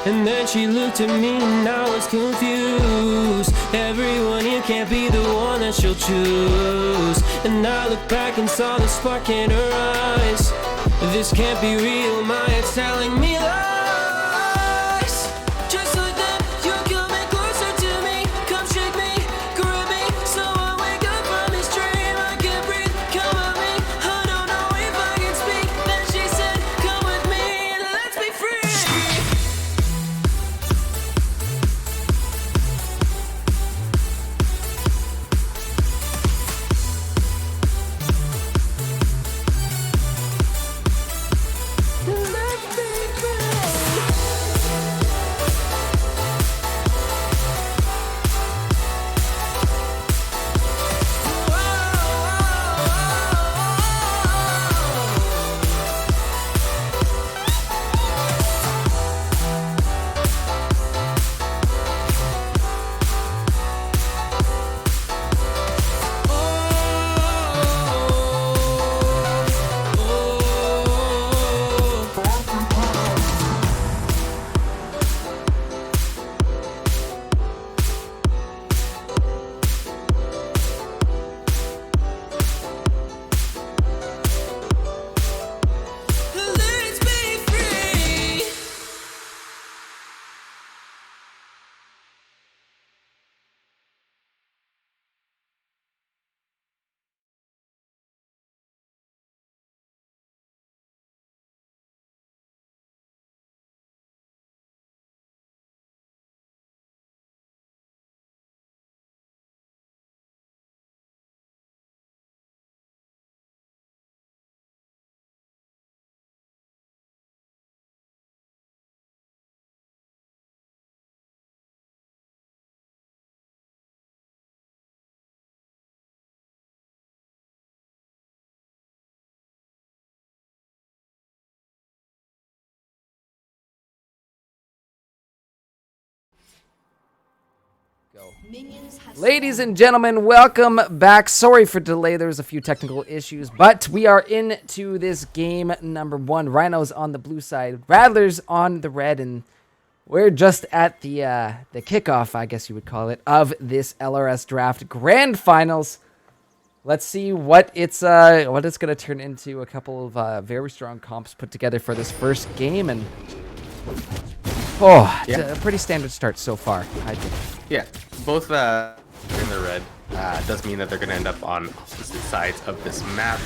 And then she looked at me and I was confused. Everyone here can't be the one that she'll choose. And I looked back and saw the spark in her eyes. This can't be real, my head's telling me lies. go. Ladies and gentlemen, welcome back. Sorry for delay. There was a few technical issues, but we are into this game number 1. Rhinos on the blue side, Rattlers on the red, and we're just at the kickoff, I guess you would call it, of this LRS draft grand finals. Let's see what it's going to turn into. A couple of very strong comps put together for this first game, and a pretty standard start so far, I think. Yeah, both in the red does mean that they're going to end up on opposite sides of this map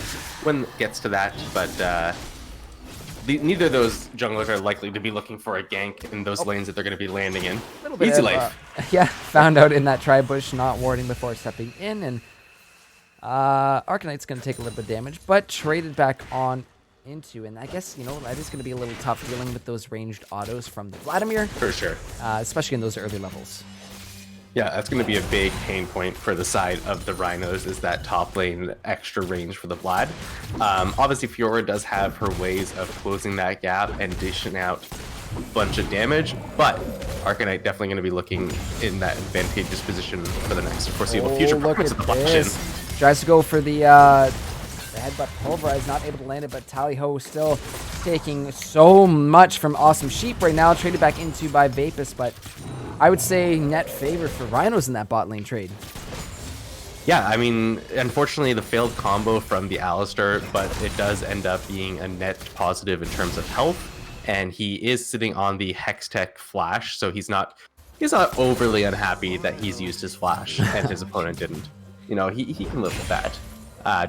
when it gets to that, but neither of those junglers are likely to be looking for a gank in those lanes that they're going to be landing in. Easy life. Found out in that tri-bush, not warding before stepping in, and Arcanite's going to take a little bit of damage, but traded back on into, and I guess, that is going to be a little tough dealing with those ranged autos from the Vladimir. For sure. Especially in those early levels. Yeah, that's going to be a big pain point for the side of the Rhinos, is that top lane extra range for the Vlad. Obviously, Fiora does have her ways of closing that gap and dishing out a bunch of damage, but Arcanite definitely going to be looking in that advantageous position for the next foreseeable future. Look at this. Tries to go for the headbutt pulverize, not able to land it, but Tally Ho still taking so much from Awesome Sheep right now, traded back into by Vapus, but I would say net favor for Rhinos in that bot lane trade. Yeah, I mean, unfortunately the failed combo from the Alistar, but it does end up being a net positive in terms of health, and he is sitting on the Hextech Flash, so he's not overly unhappy that he's used his Flash and his opponent didn't. He can live with that.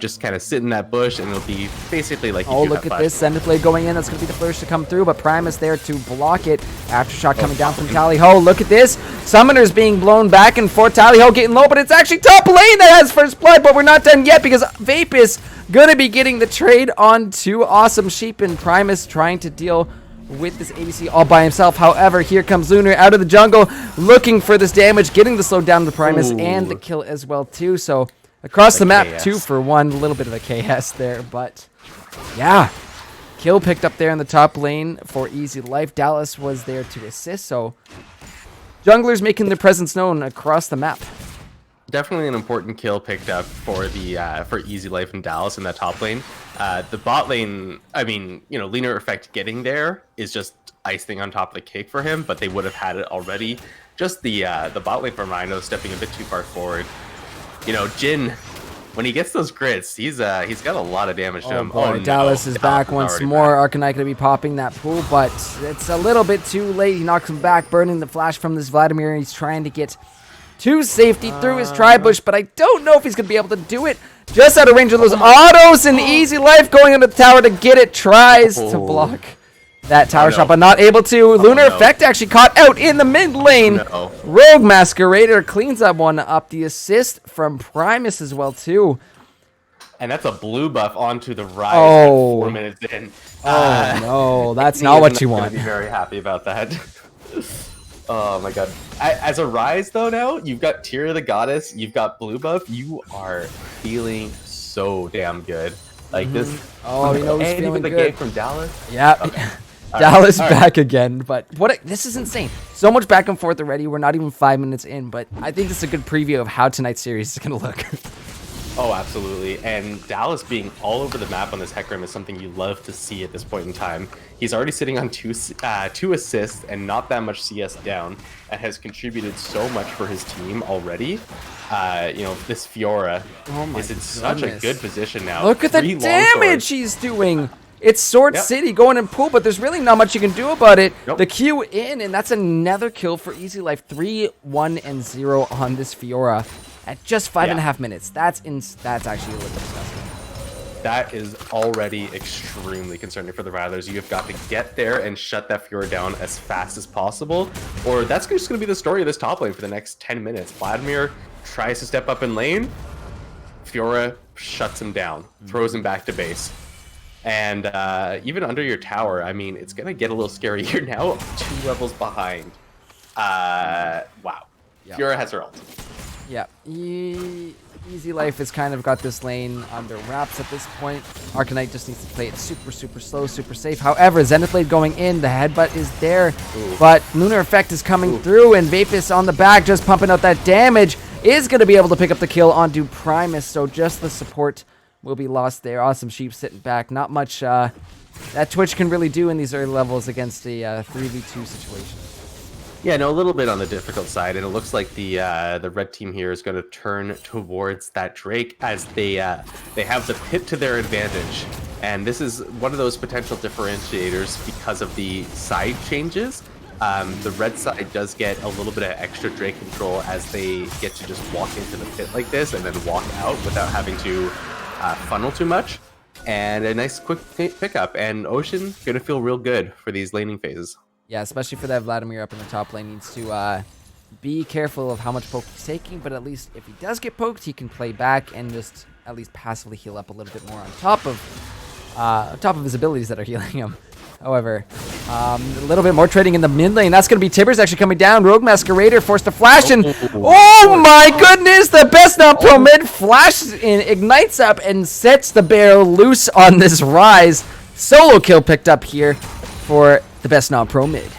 Just kind of sit in that bush, and it'll be basically like. Oh, look at this Sender Blade going in. That's going to be the first to come through, but Primus there to block it. Aftershock coming down from Tally Ho. Look at this. Summoners being blown back and forth. Tally Ho getting low, but it's actually top lane that has first blood, but we're not done yet because Vapus going to be getting the trade on to Awesome Sheep, and Primus trying to deal with this ADC all by himself. However, here comes Lunar out of the jungle, looking for this damage, getting the slow down to Primus and the kill as well too. So across the map, KS. 2 for 1, a little bit of a KS there, but yeah, kill picked up there in the top lane for Easy Life. Dallas was there to assist, so junglers making their presence known across the map. Definitely an important kill picked up for the for Easy Life and Dallas in that top lane. The bot lane, I mean, Lunar Effect getting there is just icing on top of the cake for him, but they would have had it already. Just the bot lane from Rhino stepping a bit too far forward. Jin, when he gets those grits, he's got a lot of damage to him. Boy, Dallas is back once more. Arcanite going to be popping that pool, but it's a little bit too late. He knocks him back, burning the flash from this Vladimir. He's trying to get to safety through his tri-bush, but I don't know if he's going to be able to do it. Just out of range of those autos, and Easy Life going into the tower to get it. Tries to block that tower shot, but not able to. Lunar Effect actually caught out in the mid lane. Rogue Masquerader cleans that one up. The assist from Primus as well too. And that's a blue buff onto the Rise at 4 minutes in. No, that's not what you want. I'm going to be very happy about that. Oh my god. As a Rise though now, you've got Tear of the Goddess, you've got blue buff, you are feeling so damn good. Like this. Oh, he's feeling even the good. game from Dallas. Yeah. Okay. Dallas back again, but this is insane. So much back and forth already. We're not even 5 minutes in, but I think this is a good preview of how tonight's series is going to look. Oh, absolutely. And Dallas being all over the map on this Hecarim is something you love to see at this point in time. He's already sitting on two assists and not that much CS down, and has contributed so much for his team already. This Fiora is in such a good position now. Look at the damage he's doing. It's Sword City going in pool, but there's really not much you can do about it. The Q in, and that's another kill for Easy Life. 3-1-0 on this Fiora at just 5.5 minutes. That's actually a little disgusting. That is already extremely concerning for the Rattlers. You have got to get there and shut that Fiora down as fast as possible, or that's just going to be the story of this top lane for the next 10 minutes. Vladimir tries to step up in lane. Fiora shuts him down, throws him back to base. And even under your tower, I mean, it's going to get a little scary. You're now 2 levels behind. Wow. Fiora has her ult. Yeah. Easy Life has kind of got this lane under wraps at this point. Arcanite just needs to play it super, super slow, super safe. However, Zenith Blade going in, the headbutt is there, but Lunar Effect is coming through, and Vapus on the back just pumping out that damage is going to be able to pick up the kill onto Primus, so just the support will be lost there. Awesome Sheep sitting back. Not much that Twitch can really do in these early levels against a 3v2 situation. Yeah, no, a little bit on the difficult side, and it looks like the red team here is going to turn towards that Drake as they have the pit to their advantage, and this is one of those potential differentiators because of the side changes. The red side does get a little bit of extra Drake control as they get to just walk into the pit like this and then walk out without having to funnel too much, and a nice quick pickup. And Ocean gonna feel real good for these laning phases. Yeah, especially for that Vladimir up in the top lane. Needs to be careful of how much poke he's taking, but at least if he does get poked, he can play back and just at least passively heal up a little bit more on top of his abilities that are healing him. However, a little bit more trading in the mid lane. That's going to be Tibbers actually coming down. Rogue Masquerader forced to flash in. Oh my goodness! The best non-pro mid flashes in, ignites up, and sets the bear loose on this rise. Solo kill picked up here for the best non-pro mid.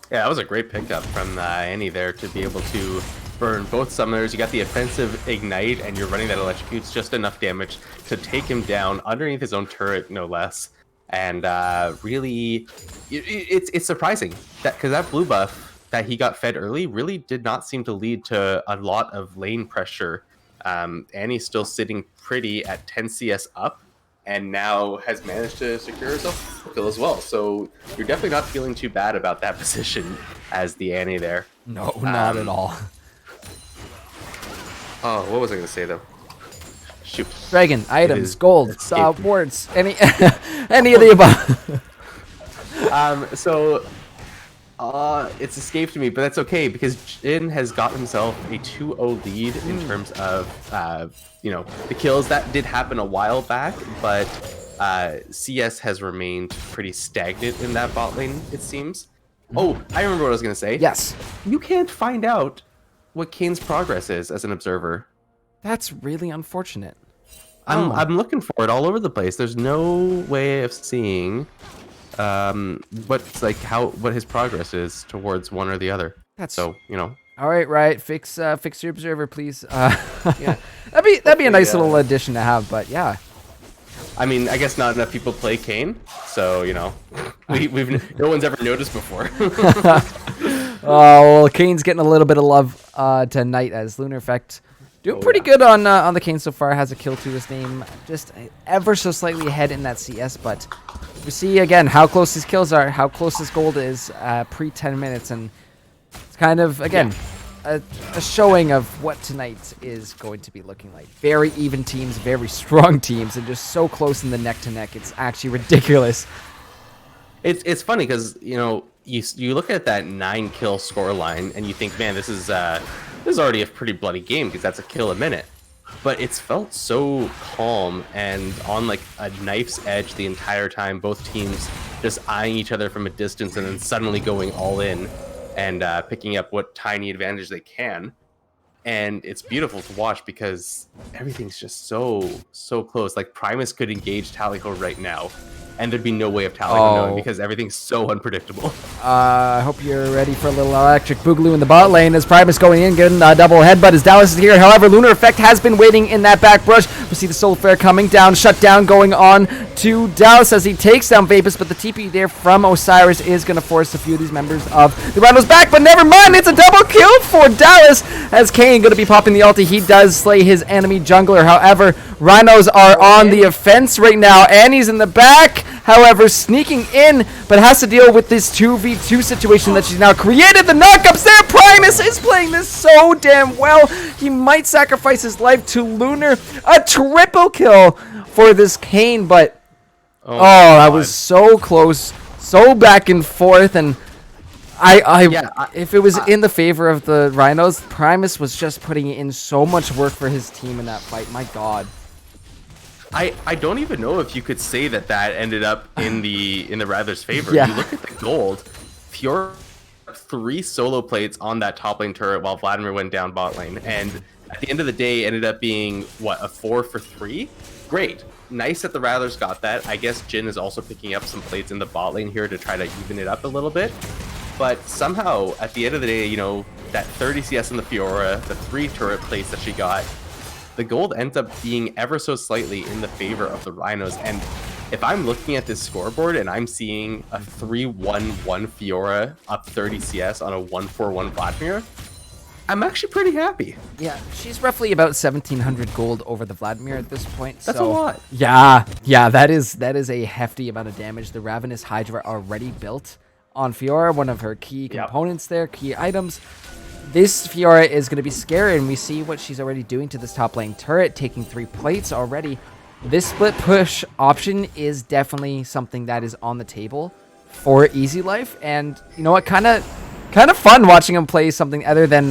Yeah, that was a great pickup from Annie there to be able to burn both summoners. You got the offensive ignite, and you're running that electrocutes just enough damage to take him down underneath his own turret, no less. And really, it's surprising that because that blue buff that he got fed early really did not seem to lead to a lot of lane pressure. Annie's still sitting pretty at 10 CS up, and now has managed to secure herself a kill as well. So you're definitely not feeling too bad about that position as the Annie there. No, not at all. Oh, what was I going to say though? Shoot. Dragon, items, gold, wards, any any of the above. It's escaped me, but that's okay because Jin has got himself a 2-0 lead in terms of the kills. That did happen a while back, but CS has remained pretty stagnant in that bot lane, it seems. Oh, I remember what I was gonna say. Yes. You can't find out what Kane's progress is as an observer. That's really unfortunate. I'm looking for it all over the place. There's no way of seeing what his progress is towards one or the other. That's so all right. Fix your observer, please. Yeah, that'd be a nice little addition to have. But yeah, I mean, I guess not enough people play Kane, so we've no one's ever noticed before. Oh well, Kane's getting a little bit of love tonight as Lunar Effect. Doing pretty good on the Kane so far. Has a kill to his name, just ever so slightly ahead in that CS. But we see again how close his kills are, how close his gold is pre 10 minutes, and it's kind of again a showing of what tonight is going to be looking like. Very even teams, very strong teams, and just so close in the neck to neck. It's actually ridiculous. It's funny because you look at that 9-kill score line and you think, man, this is already a pretty bloody game because that's a kill a minute. But it's felt so calm and on like a knife's edge the entire time. Both teams just eyeing each other from a distance and then suddenly going all in and picking up what tiny advantage they can. And it's beautiful to watch because everything's just so close. Like Primus could engage Tallyho right now, and there'd be no way of Tallyho knowing because everything's so unpredictable. I hope you're ready for a little electric boogaloo in the bot lane as Primus going in, getting a double headbutt as Dallas is here. However, Lunar Effect has been waiting in that back brush. We see the Soul Flare coming down, shut down going on to Dallas as he takes down Vapus, but the TP there from Osiris is going to force a few of these members of the Rhinos back, but never mind, it's a double kill for Dallas as Kane going to be popping the ulti. He does slay his enemy jungler. However, Rhinos are on the offense right now. Annie's in the back, however, sneaking in, but has to deal with this 2v2 situation that she's now created. The knockups there. Primus is playing this so damn well. He might sacrifice his life to Lunar. A triple kill for this Kane, but that was so close, so back and forth, and if it was in the favor of the Rhinos, Primus was just putting in so much work for his team in that fight. My God. I don't even know if you could say that ended up in the Rather's favor. Yeah. You look at the gold, Fiora 3 solo plates on that top lane turret while Vladimir went down bot lane, and at the end of the day, ended up being, what, a 4 for 3? Great. Nice that the Rattlers got that. I guess Jin is also picking up some plates in the bot lane here to try to even it up a little bit. But somehow, at the end of the day, you know, that 30 CS in the Fiora, the 3 turret plates that she got, the gold ends up being ever so slightly in the favor of the Rhinos. And if I'm looking at this scoreboard and I'm seeing a 3-1-1 Fiora up 30 CS on a 1-4-1 Vladimir, I'm actually pretty happy. Yeah, she's roughly about 1,700 gold over the Vladimir at this point. That's so, a lot. Yeah, that is a hefty amount of damage. The Ravenous Hydra already built on Fiora, one of her key components there, key items. This Fiora is going to be scary, and we see what she's already doing to this top lane turret, taking 3 plates already. This split push option is definitely something that is on the table for Easy Life, and you know what, kind of fun watching him play something other than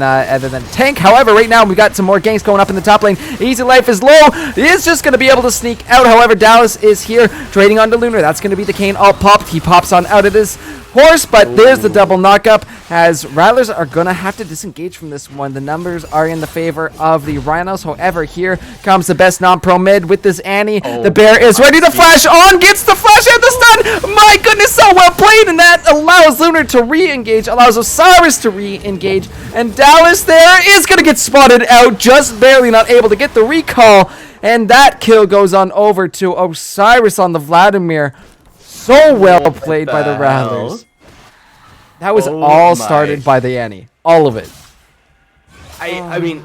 tank. However, right now we got some more ganks going up in the top lane. Easy Life is low. He is just going to be able to sneak out. However, Dallas is here trading onto Lunar. That's going to be the Kane all popped. He pops on out of his horse, but there's the double knockup as Rattlers are going to have to disengage from this one. The numbers are in the favor of the Rhinos. However, here comes the best non-pro mid with this Annie. The bear is ready to flash on, gets the flash and the stun. My goodness, so well played, and that allows Lunar to re-engage, allows Osiris to re-engage, and Dallas there is going to get spotted out, just barely not able to get the recall, and that kill goes on over to Osiris on the Vladimir. So well played by the Rattlers. That was all started by the Annie. All of it. I mean,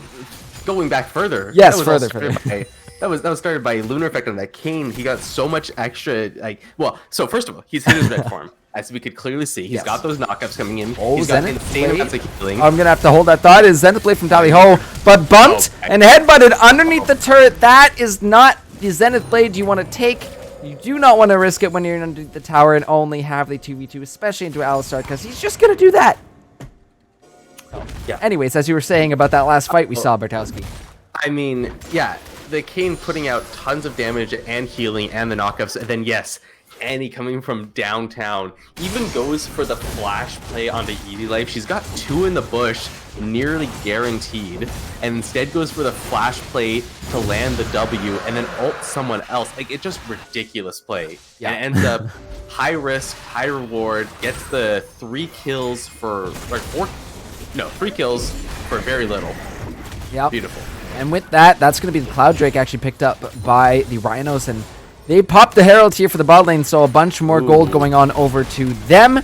going back further. Yes, that was further. That was started by Lunar Effect on that Kane. He got so much extra, well, so first of all, he's hit his red form. As we could clearly see, he's got those knockups coming in. He's got insane amounts of healing. I'm going to have to hold that thought. Is Zenith Blade from Tally Ho, but bumped and headbutted underneath the turret. That is not the Zenith Blade you want to take. You do not want to risk it when you're under the tower and only have the 2v2, especially into Alistar, because he's just going to do that. Yeah. Anyways, as you were saying about that last fight we saw, Bartowski. I mean, yeah, the Kane putting out tons of damage and healing and the knockups, and then yes, Annie coming from downtown even goes for the flash play onto Easy Life. She's got 2 in the bush, nearly guaranteed, and instead goes for the flash play to land the W and then ult someone else. Like, it's just ridiculous play. Yeah. And ends up high risk, high reward, gets the 3 kills for, like 3 kills for very little. Yep. Beautiful. And with that, that's going to be the Cloud Drake actually picked up by the Rhinos, and they popped the Herald here for the bot lane, so a bunch more gold going on over to them.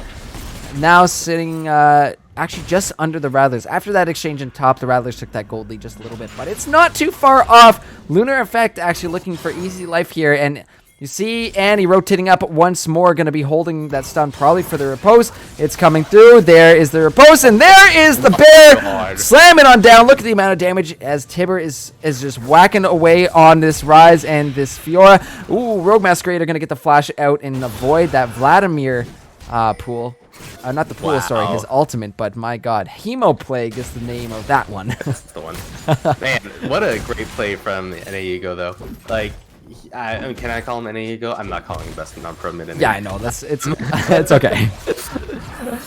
Now sitting actually just under the Rattlers. After that exchange in top, the Rattlers took that gold lead just a little bit, but it's not too far off. Lunar Effect actually looking for Easy Life here, and you see Annie rotating up once more, going to be holding that stun probably for the repose. It's coming through. There is the repose, and there is the bear slamming on down. Look at the amount of damage as Tibber is just whacking away on this Rise and this Fiora. Ooh, Rogue Masquerade are going to get the flash out and avoid that Vladimir pool. Not the pool, sorry, his ultimate, but my god, Hemo Plague is the name of that one. That's the one. Man, what a great play from Eneigo, though. Like, I mean, can I call him Eneigo? I'm not calling him best non-pro mid. Yeah, I know. It's it's okay.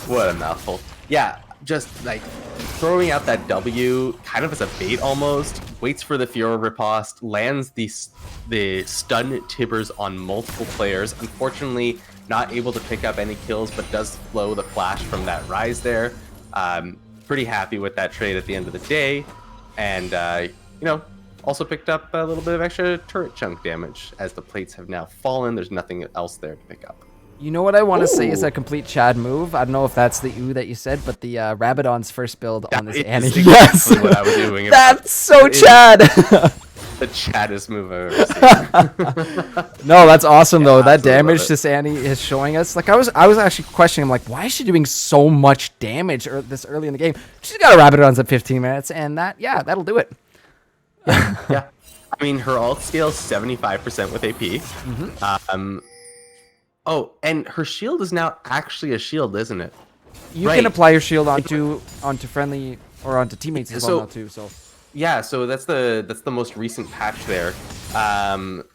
What a mouthful. Yeah, just like throwing out that W kind of as a bait almost. Waits for the Fiora riposte, lands the stun Tibbers on multiple players. Unfortunately, not able to pick up any kills, but does flow the flash from that Rise there. Pretty happy with that trade at the end of the day, and you know. Also picked up a little bit of extra turret chunk damage as the plates have now fallen. There's nothing else there to pick up. You know what I want to say is a complete Chad move. I don't know if that's the ooh that you said, but the Rabadon's first build on this Annie. Yes, what I was doing. That's so Chad. The Chaddest move I've ever seen. No, that's awesome though. That damage this Annie is showing us. Like I was actually questioning, like, why is she doing so much damage this early in the game? She's got a Rabadon's at 15 minutes, and that'll do it. Yeah, I mean, her ult scales 75% with AP. Oh, and her shield is now actually a shield, isn't it? You can apply your shield onto friendly or onto teammates as well now too. So yeah, so that's the most recent patch there. That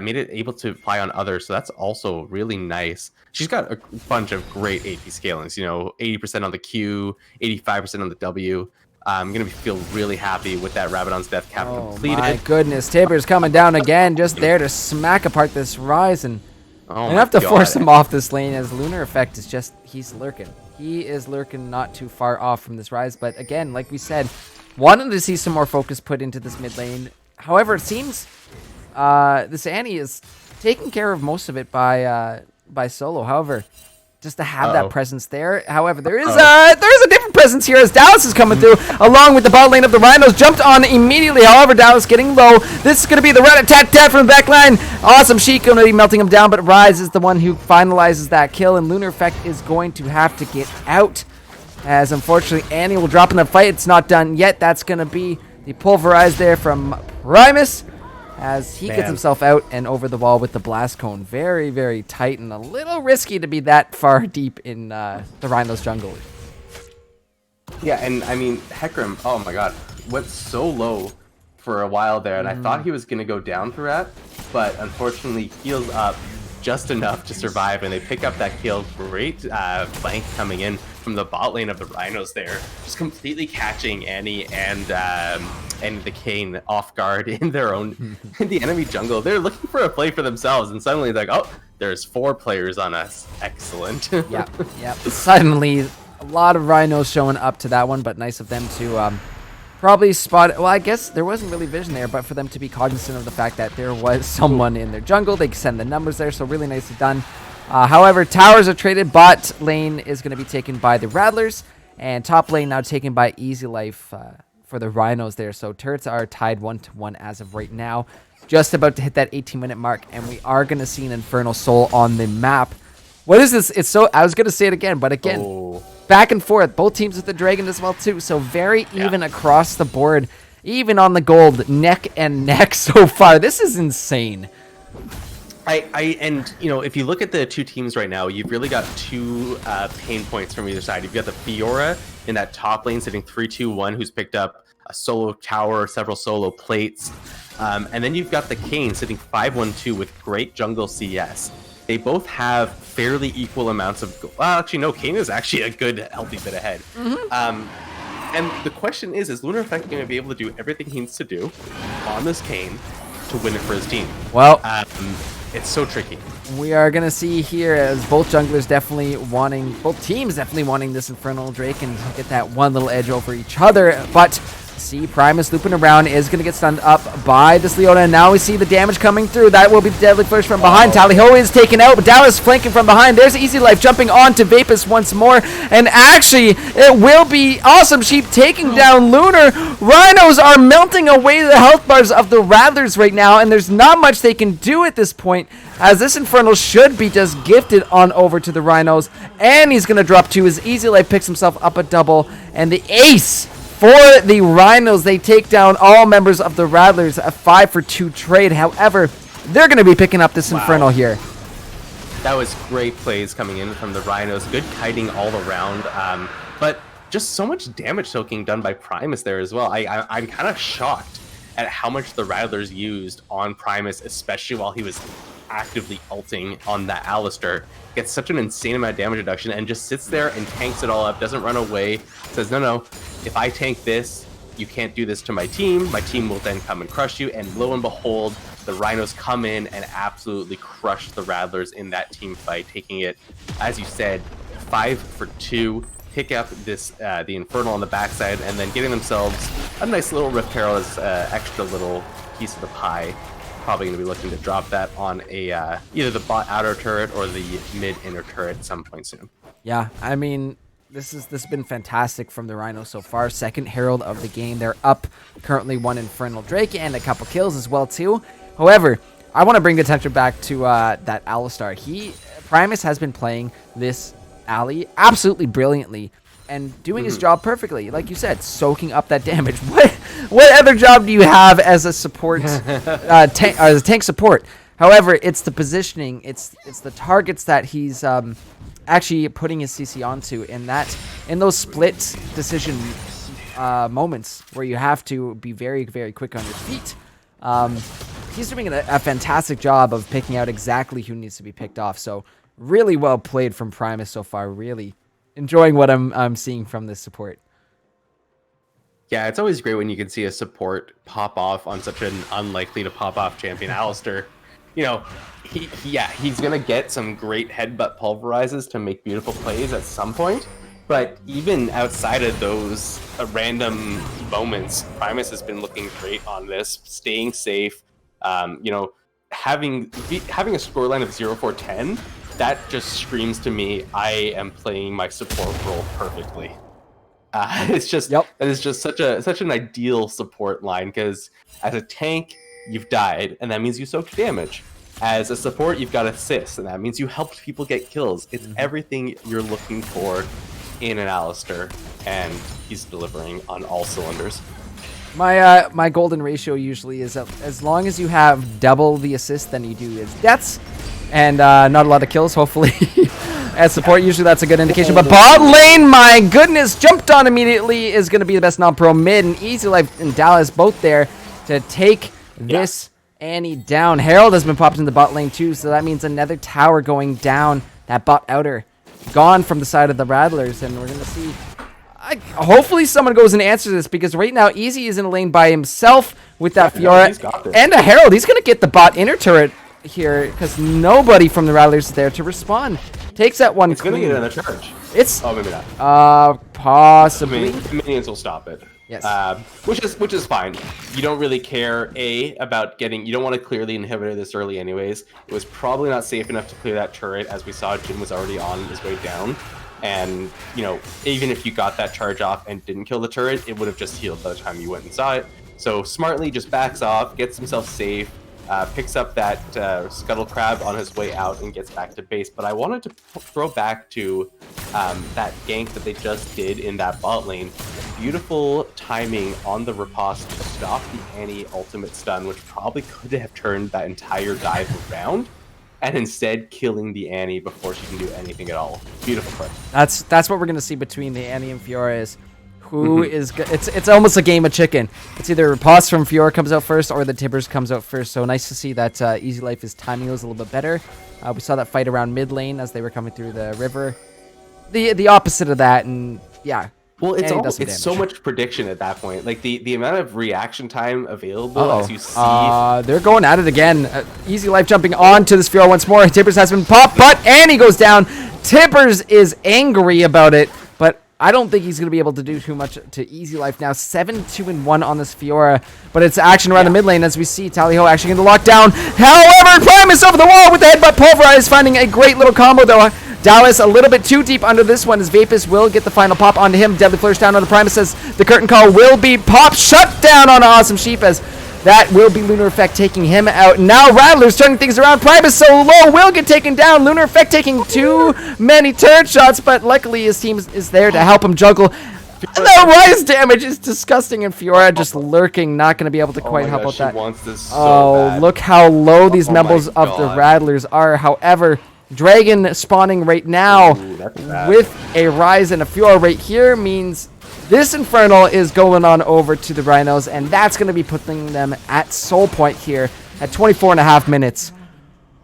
made it able to apply on others. So that's also really nice. She's got a bunch of great AP scalings. You know, 80% on the Q, 85% on the W. I'm going to feel really happy with that Rabadon's Death Cap completed. My goodness, Tabor's coming down again, just there to smack apart this Rise, and Oh I my have to God. force him off this lane as Lunar Effect is just, he's lurking. He is lurking not too far off from this Rise, but again, like we said, wanted to see some more focus put into this mid lane. However, it seems this Annie is taking care of most of it by solo. However, just to have that presence there. However, there is a different presence here as Dallas is coming through along with the bot lane of the Rhinos. Jumped on immediately. However, Dallas getting low. This is going to be the rat-a-tat-tat from the back line. Awesome Sheik going to be melting him down, but Rise is the one who finalizes that kill, and Lunar Effect is going to have to get out as unfortunately Annie will drop in the fight. It's not done yet. That's going to be the pulverize there from Primus as he gets himself out and over the wall with the blast cone. Very, very tight and a little risky to be that far deep in the Rhino's jungle. Yeah, and I mean, Hecarim, oh my god, went so low for a while there, and I thought he was going to go down for that, but unfortunately heals up just enough to survive, and they pick up that kill. Great flank coming in from the bot lane of the Rhinos there, just completely catching Annie and the Kane off guard in their own in the enemy jungle. They're looking for a play for themselves, and suddenly like, oh, there's 4 players on us. Excellent. Yep. Suddenly, a lot of Rhinos showing up to that one, but nice of them to probably spot. Well, I guess there wasn't really vision there, but for them to be cognizant of the fact that there was someone in their jungle, they send the numbers there, so really nicely done. However, towers are traded. Bot lane is going to be taken by the Rattlers, and top lane now taken by Easy Life for the Rhinos there. So turrets are tied 1-1 as of right now. Just about to hit that 18-minute mark, and we are going to see an Infernal Soul on the map. What is this? It's so, I was going to say it again, but again, back and forth. Both teams with the Dragon as well, too. So very even across the board. Even on the gold, neck and neck so far. This is insane. And you know, if you look at the two teams right now, you've really got 2 pain points from either side. You've got the Fiora in that top lane sitting 3-2-1, who's picked up a solo tower, several solo plates. And then you've got the Kane sitting 5-1-2 with great jungle CS. They both have fairly equal amounts of... Well, actually, no, Kane is actually a good, healthy bit ahead. And the question is Lunar Effect going to be able to do everything he needs to do on this Kane to win it for his team? Well, it's so tricky. We are going to see here as both junglers definitely wanting... Both teams definitely wanting this Infernal Drake and get that one little edge over each other, but... See, Primus looping around is going to get stunned up by this Leona, and now we see the damage coming through. That will be the deadly push from behind. Tally-Ho is taken out, but Dallas flanking from behind. There's Easy Life jumping on to Vapus once more, and actually, it will be Awesome Sheep taking down Lunar. Rhinos are melting away the health bars of the Rattlers right now, and there's not much they can do at this point, as this Infernal should be just gifted on over to the Rhinos, and he's going to drop 2 as Easy Life picks himself up a double, and the ace for the Rhinos. They take down all members of the Rattlers, a 5-for-2 trade. However, they're going to be picking up this Infernal here. That was great plays coming in from the Rhinos. Good kiting all around. But just so much damage soaking done by Primus there as well. I'm kind of shocked at how much the Rattlers used on Primus, especially while he was actively ulting on that Alistar. Gets such an insane amount of damage reduction and just sits there and tanks it all up, doesn't run away, says, no, if I tank this, you can't do this to my team will then come and crush you, and lo and behold, the Rhinos come in and absolutely crush the Rattlers in that team fight, taking it, as you said, 5-for-2, pick up this the Infernal on the backside, and then getting themselves a nice little Rift Herald as extra little piece of the pie. Probably going to be looking to drop that on a either the bot outer turret or the mid inner turret at some point soon. Yeah, I mean, this has been fantastic from the Rhino so far. Second Herald of the game. They're up currently 1 Infernal Drake and a couple kills as well too. However, I want to bring the attention back to that Alistar. Primus has been playing this alley absolutely brilliantly and doing his job perfectly. Like you said, soaking up that damage. What other job do you have as a support tank, as a tank support? However, it's the positioning, it's the targets that he's actually putting his CC onto, in those split decision moments where you have to be very, very quick on your feet. He's doing a fantastic job of picking out exactly who needs to be picked off. So really well played from Primus so far. Really enjoying what I'm seeing from this support. Yeah, it's always great when you can see a support pop off on such an unlikely to pop off champion. Alistair, you know, he's gonna get some great headbutt pulverizes to make beautiful plays at some point. But even outside of those random moments, Primus has been looking great on this, staying safe. You know, having a scoreline of 0-4-10, that just screams to me, I am playing my support role perfectly. It's just that is just such an ideal support line, because as a tank you've died and that means you soaked damage. As a support you've got assists and that means you helped people get kills. It's everything you're looking for in an Alistair, and he's delivering on all cylinders. My golden ratio usually is as long as you have double the assist than you do is deaths and not a lot of kills, hopefully. As support, usually that's a good indication. But bot lane, my goodness, jumped on immediately, is going to be the best non-pro mid. And Easy Life and Dallas both there to take this Annie down. Herald has been popped in the bot lane too, so that means another tower going down. That bot outer gone from the side of the Rattlers, and we're going to see... hopefully someone goes and answers this, because right now Easy is in a lane by himself with that Fiora and a Herald. He's going to get the bot inner turret here, because nobody from the Rattlers is there to respond. Takes that one. It's going to get another charge. It's maybe not. Possibly. The minions will stop it. Yes. Which is fine. You don't really care about getting. You don't want to clear the inhibitor this early, anyways. It was probably not safe enough to clear that turret, as we saw Jin was already on his way down. And you know, even if you got that charge off and didn't kill the turret, it would have just healed by the time you went and saw it. So smartly, just backs off, gets himself safe. Picks up that Scuttle Crab on his way out and gets back to base. But I wanted to throw back to that gank that they just did in that bot lane. Beautiful timing on the riposte to stop the Annie ultimate stun, which probably could have turned that entire dive around, and instead killing the Annie before she can do anything at all. Beautiful play. That's what we're gonna see between the Annie and Fiora is who is it's almost a game of chicken. It's either riposte from Fiora comes out first or the Tibbers comes out first. So nice to see that Easy Life is timing those a little bit better. We saw that fight around mid lane as they were coming through the river. The opposite of that, and yeah. Well, it's so much prediction at that point. Like the amount of reaction time available as you see. They're going at it again. Easy Life jumping onto this Fiora once more. Tibbers has been popped, but Annie goes down. Tibbers is angry about it, but I don't think he's going to be able to do too much to Easy Life now. 7-2-1 on this Fiora, but it's action around the mid lane as we see Tally-Ho actually going to lock down. However, Primus over the wall with the headbutt pulverize, finding a great little combo though. Dallas a little bit too deep under this one as Vapus will get the final pop onto him. Deadly Flourish down on the Primus as the curtain call will be popped. Shut down on Awesome Sheep as that will be Lunar Effect taking him out. Now Rattlers turning things around. Primus so low will get taken down. Lunar Effect taking too many turret shots, but luckily his team is there to help him juggle. And the rise damage is disgusting, and Fiora just lurking, not going to be able to quite help out that. Wants this so bad. Look how low these members of the Rattlers are. However, Dragon spawning right now with a rise and a Fiora right here means this Infernal is going on over to the Rhinos, and that's going to be putting them at soul point here at 24.5 minutes.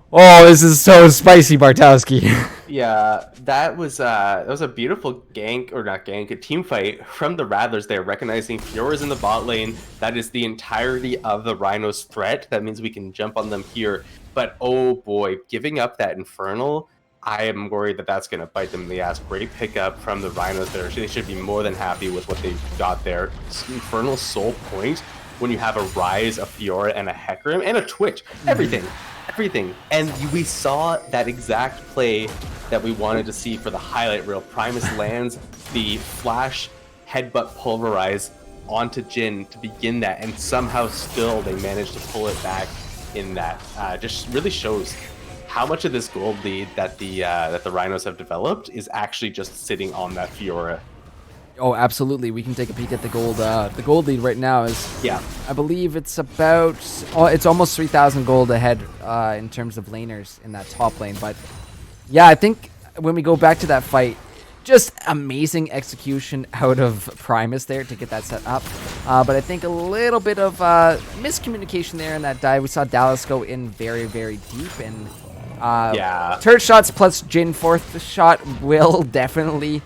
Oh, this is so spicy, Bartowski. Yeah, that was a beautiful gank, or not gank, a team fight from the Rattlers there, recognizing Fiora's in the bot lane. That is the entirety of the Rhinos' threat. That means we can jump on them here. But oh boy, giving up that Infernal, I am worried that that's going to bite them in the ass. Great pickup from the Rhinos there. They should be more than happy with what they've got there. Infernal soul point when you have a Rise, a Fiora, and a Hecarim, and a Twitch. Everything. And we saw that exact play that we wanted to see for the highlight reel. Primus lands the flash headbutt pulverize onto Jin to begin that, and somehow still they managed to pull it back in that. Just really shows how much of this gold lead that the Rhinos have developed is actually just sitting on that Fiora. Oh, absolutely. We can take a peek at the gold lead right now. I believe it's about it's almost 3,000 gold ahead in terms of laners in that top lane. But yeah, I think when we go back to that fight, just amazing execution out of Primus there to get that set up. But I think a little bit of miscommunication there in that dive. We saw Dallas go in very, very deep, and turret shots plus Jin fourth shot will definitely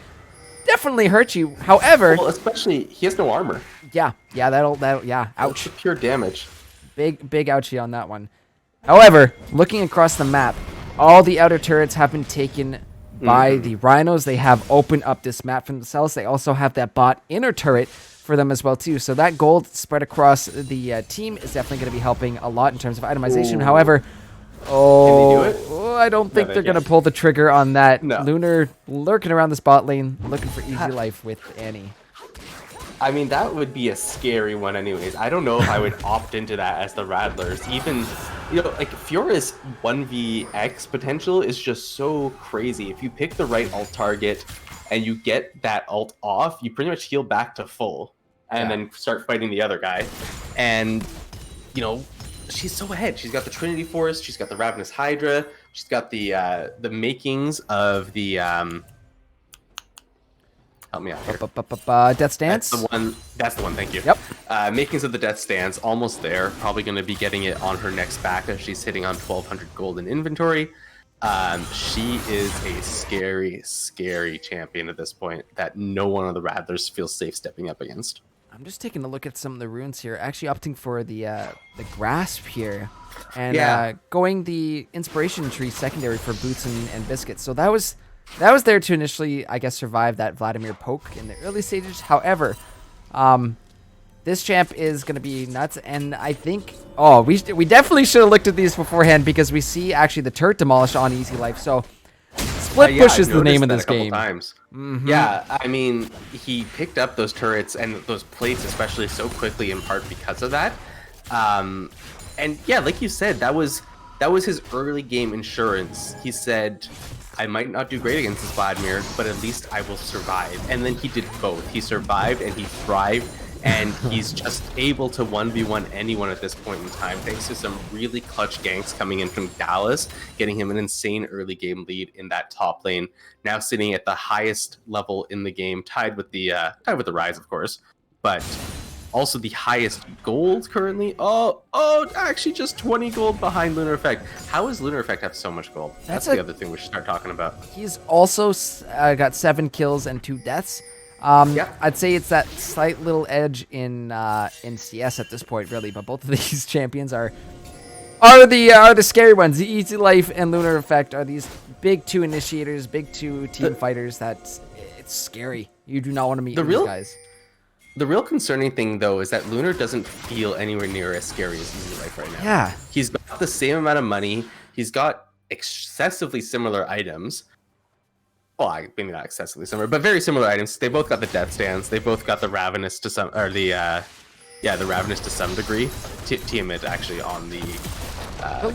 definitely hurt you. However, Well, especially he has no armor. yeah, that'll yeah, ouch. That's pure damage. Big ouchie on that one. However, looking across the map, all the outer turrets have been taken by the Rhinos. They have opened up this map for themselves. They also have that bot inner turret for them as well too. So that gold spread across the team is definitely going to be helping a lot in terms of itemization. Ooh. However, Can they do it? I don't think they they're going to can't. pull the trigger on that. No. Lunar lurking around the spot lane, looking for easy life with Annie. I mean, that would be a scary one anyways. I don't know if I would opt into that as the Rattlers. Even, like, Fiora's 1vx potential is just so crazy. If you pick the right ult target and you get that ult off, you pretty much heal back to full and then start fighting the other guy. And, she's so ahead. She's got the Trinity Force, she's got the Ravenous Hydra, she's got the makings of the... Help me out here. Death Stance? That's the one, thank you. Yep. Makings of the Death Stance, almost there. Probably going to be getting it on her next back as she's hitting on 1,200 gold in inventory. She is a scary, scary champion at this point that no one of the Rattlers feels safe stepping up against. I'm just taking a look at some of the runes here. Actually opting for the Grasp here. And going the Inspiration Tree secondary for Boots and Biscuits. So that was there to initially, I guess, survive that Vladimir poke in the early stages. However, this champ is going to be nuts. And I think... Oh, we definitely should have looked at these beforehand because we see actually the turret demolish on Easy Life. So split push is the name of this game. Times. Yeah, I mean, he picked up those turrets and those plates especially so quickly in part because of that. And yeah, like you said, that was his early game insurance. He said, I might not do great against this Vladimir, but at least I will survive. And then he did both. He survived and he thrived, and he's just able to 1v1 anyone at this point in time, thanks to some really clutch ganks coming in from Dallas, getting him an insane early game lead in that top lane. Now sitting at the highest level in the game, tied with the Rise, of course, but also the highest gold currently. Oh, actually just 20 gold behind Lunar Effect. How does Lunar Effect have so much gold? That's the other thing we should start talking about. He's also got 7 kills and 2 deaths. I'd say it's that slight little edge in CS at this point, really. But both of these champions are the scary ones. The Easy Life and Lunar Effect are these big 2 initiators, big 2 team fighters. It's scary. You do not want to meet these guys. The real concerning thing, though, is that Lunar doesn't feel anywhere near as scary as Easy Life right now. Yeah. He's got the same amount of money. He's got excessively similar items. Well, maybe not excessively similar, but very similar items. They both got the Death Stance. They both got the Ravenous to some, or the Ravenous to some degree. Tiamat actually on the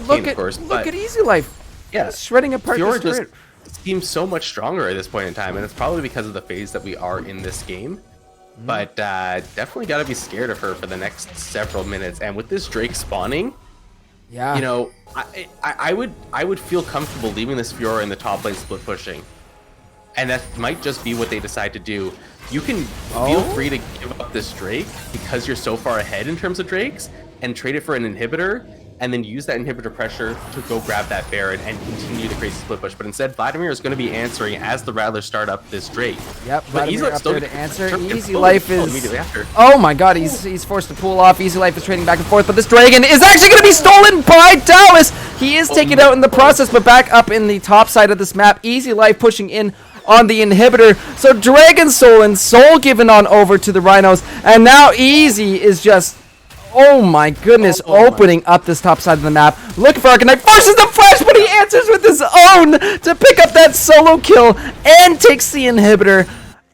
look at Easy Life. Yeah, shredding apart Fiora this turret. just seems so much stronger at this point in time, and it's probably because of the phase that we are in this game. But definitely got to be scared of her for the next several minutes. And with this Drake spawning, I would feel comfortable leaving this Fiora in the top lane split pushing. And that might just be what they decide to do. You can feel free to give up this Drake because you're so far ahead in terms of Drakes and trade it for an inhibitor and then use that inhibitor pressure to go grab that Baron and continue the crazy split push. But instead, Vladimir is going to be answering as the Rattlers start up this Drake. Yep, but Vladimir up there to answer. Easy Life is... immediately after. Oh my god, he's forced to pull off. Easy Life is trading back and forth, but this Dragon is actually going to be stolen by Dallas. He is taken out in the process, but back up in the top side of this map. Easy Life pushing in on the inhibitor. So Dragon stolen, Soul given on over to the Rhinos, and now Easy is just... Oh my goodness, opening up this top side of the map. Looking for Arcanite, forces the flash, but he answers with his own to pick up that solo kill and takes the inhibitor.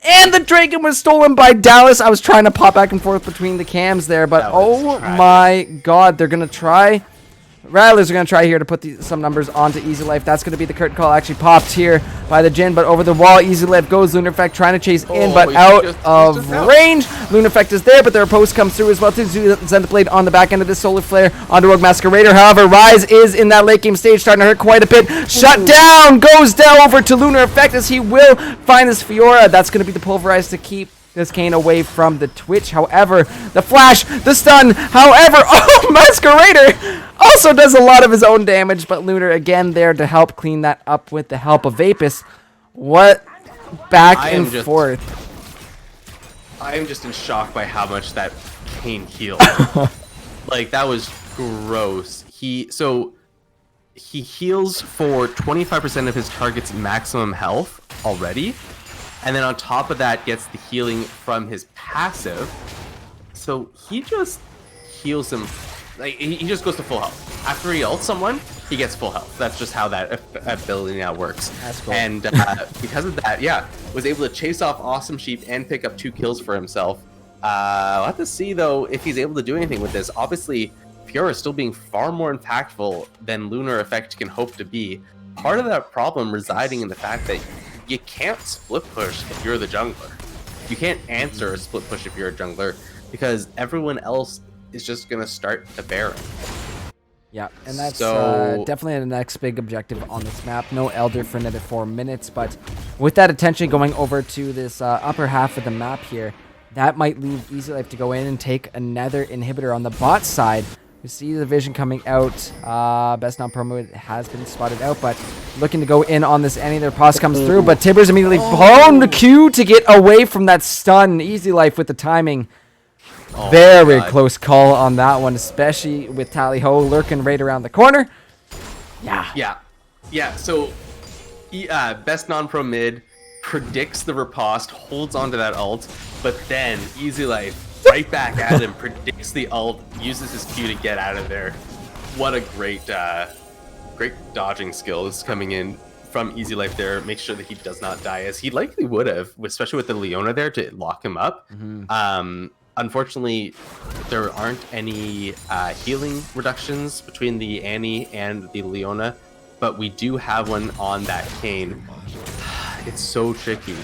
And the Dragon was stolen by Dallas. I was trying to pop back and forth between the cams there, but oh my god, they're going to try. Rattlers are going to try here to put some numbers onto Easy Life. That's going to be the curtain call. Actually popped here by the Jhin, but over the wall, Easy Life goes. Lunar Effect trying to chase in, but out of range. Lunar Effect is there, but their post comes through as well too. Zenithblade on the back end of this Solar Flare onto Rogue Masquerader. However, Rise is in that late game stage, starting to hurt quite a bit. Shut down, goes down over to Lunar Effect as he will find this Fiora. That's going to be the Pulverize to keep this Kane away from the Twitch. However, the flash, the stun, however, Masquerader also does a lot of his own damage, but Lunar again there to help clean that up with the help of Apis. What back I and am just- forth. I am just in shock by how much that Kane healed. Like, that was gross. He heals for 25% of his target's maximum health already, and then on top of that gets the healing from his passive. So he just heals him, like he just goes to full health. After he ults someone, he gets full health. That's just how that ability now works. That's cool. And because of that, was able to chase off Awesome Sheep and pick up 2 kills for himself. We'll have to see though if he's able to do anything with this. Obviously, Fiora is still being far more impactful than Lunar Effect can hope to be. Part of that problem residing in the fact that you can't split push if you're the jungler. You can't answer a split push if you're a jungler because everyone else is just going to start the Baron. Yeah, and that's So- definitely the next big objective on this map. No Elder for another 4 minutes, but with that attention going over to this upper half of the map here, that might leave Easy Life to go in and take another inhibitor on the bot side. We see the vision coming out. Best non-promo has been spotted out, but looking to go in on this Annie. Their pause comes through, but Tibbers immediately on the Q to get away from that stun. Easy Life with the timing. Oh Very my God. close call on that one, especially with Tally Ho lurking right around the corner. Yeah. So, best non-pro mid predicts the riposte, holds onto that ult, but then Easy Life right back at him, predicts the ult, uses his Q to get out of there. What a great dodging skill is coming in from Easy Life there. Make sure that he does not die, as he likely would have, especially with the Leona there to lock him up. Unfortunately, there aren't any healing reductions between the Annie and the Leona, but we do have one on that Kane. It's so tricky.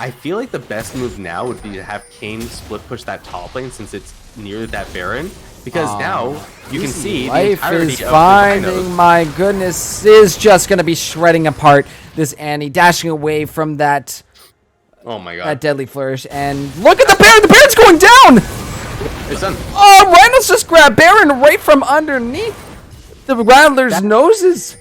I feel like the best move now would be to have Kane split push that top lane since it's near that Baron, because now you can see the Life entirety is of the finding, Rhinos. my goodness, is just going to be shredding apart this Annie, dashing away from that Oh my god. deadly flourish. And look at the Baron! The Baron's going down! It's done. Oh, Reynolds just grabbed Baron right from underneath the Rattler's noses.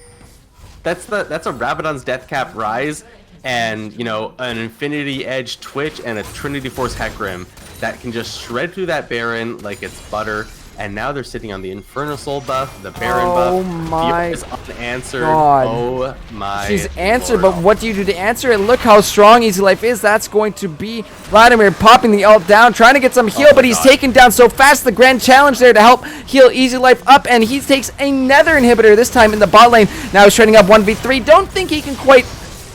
That's a Rabadon's Death Cap Rise, and an Infinity Edge Twitch and a Trinity Force Hecarim that can just shred through that Baron like it's butter. And now they're sitting on the Infernal Soul buff, the Baron buff. Oh my Fiora's unanswered. God. Oh my. She's answered, Lord. but what do you do to answer it? Look how strong Easy Life is. That's going to be Vladimir popping the ult down, trying to get some heal, my but he's God. taken down so fast. The grand challenge there to help heal Easy Life up, and he takes another inhibitor, this time in the bot lane. Now he's trading up 1v3. Don't think he can quite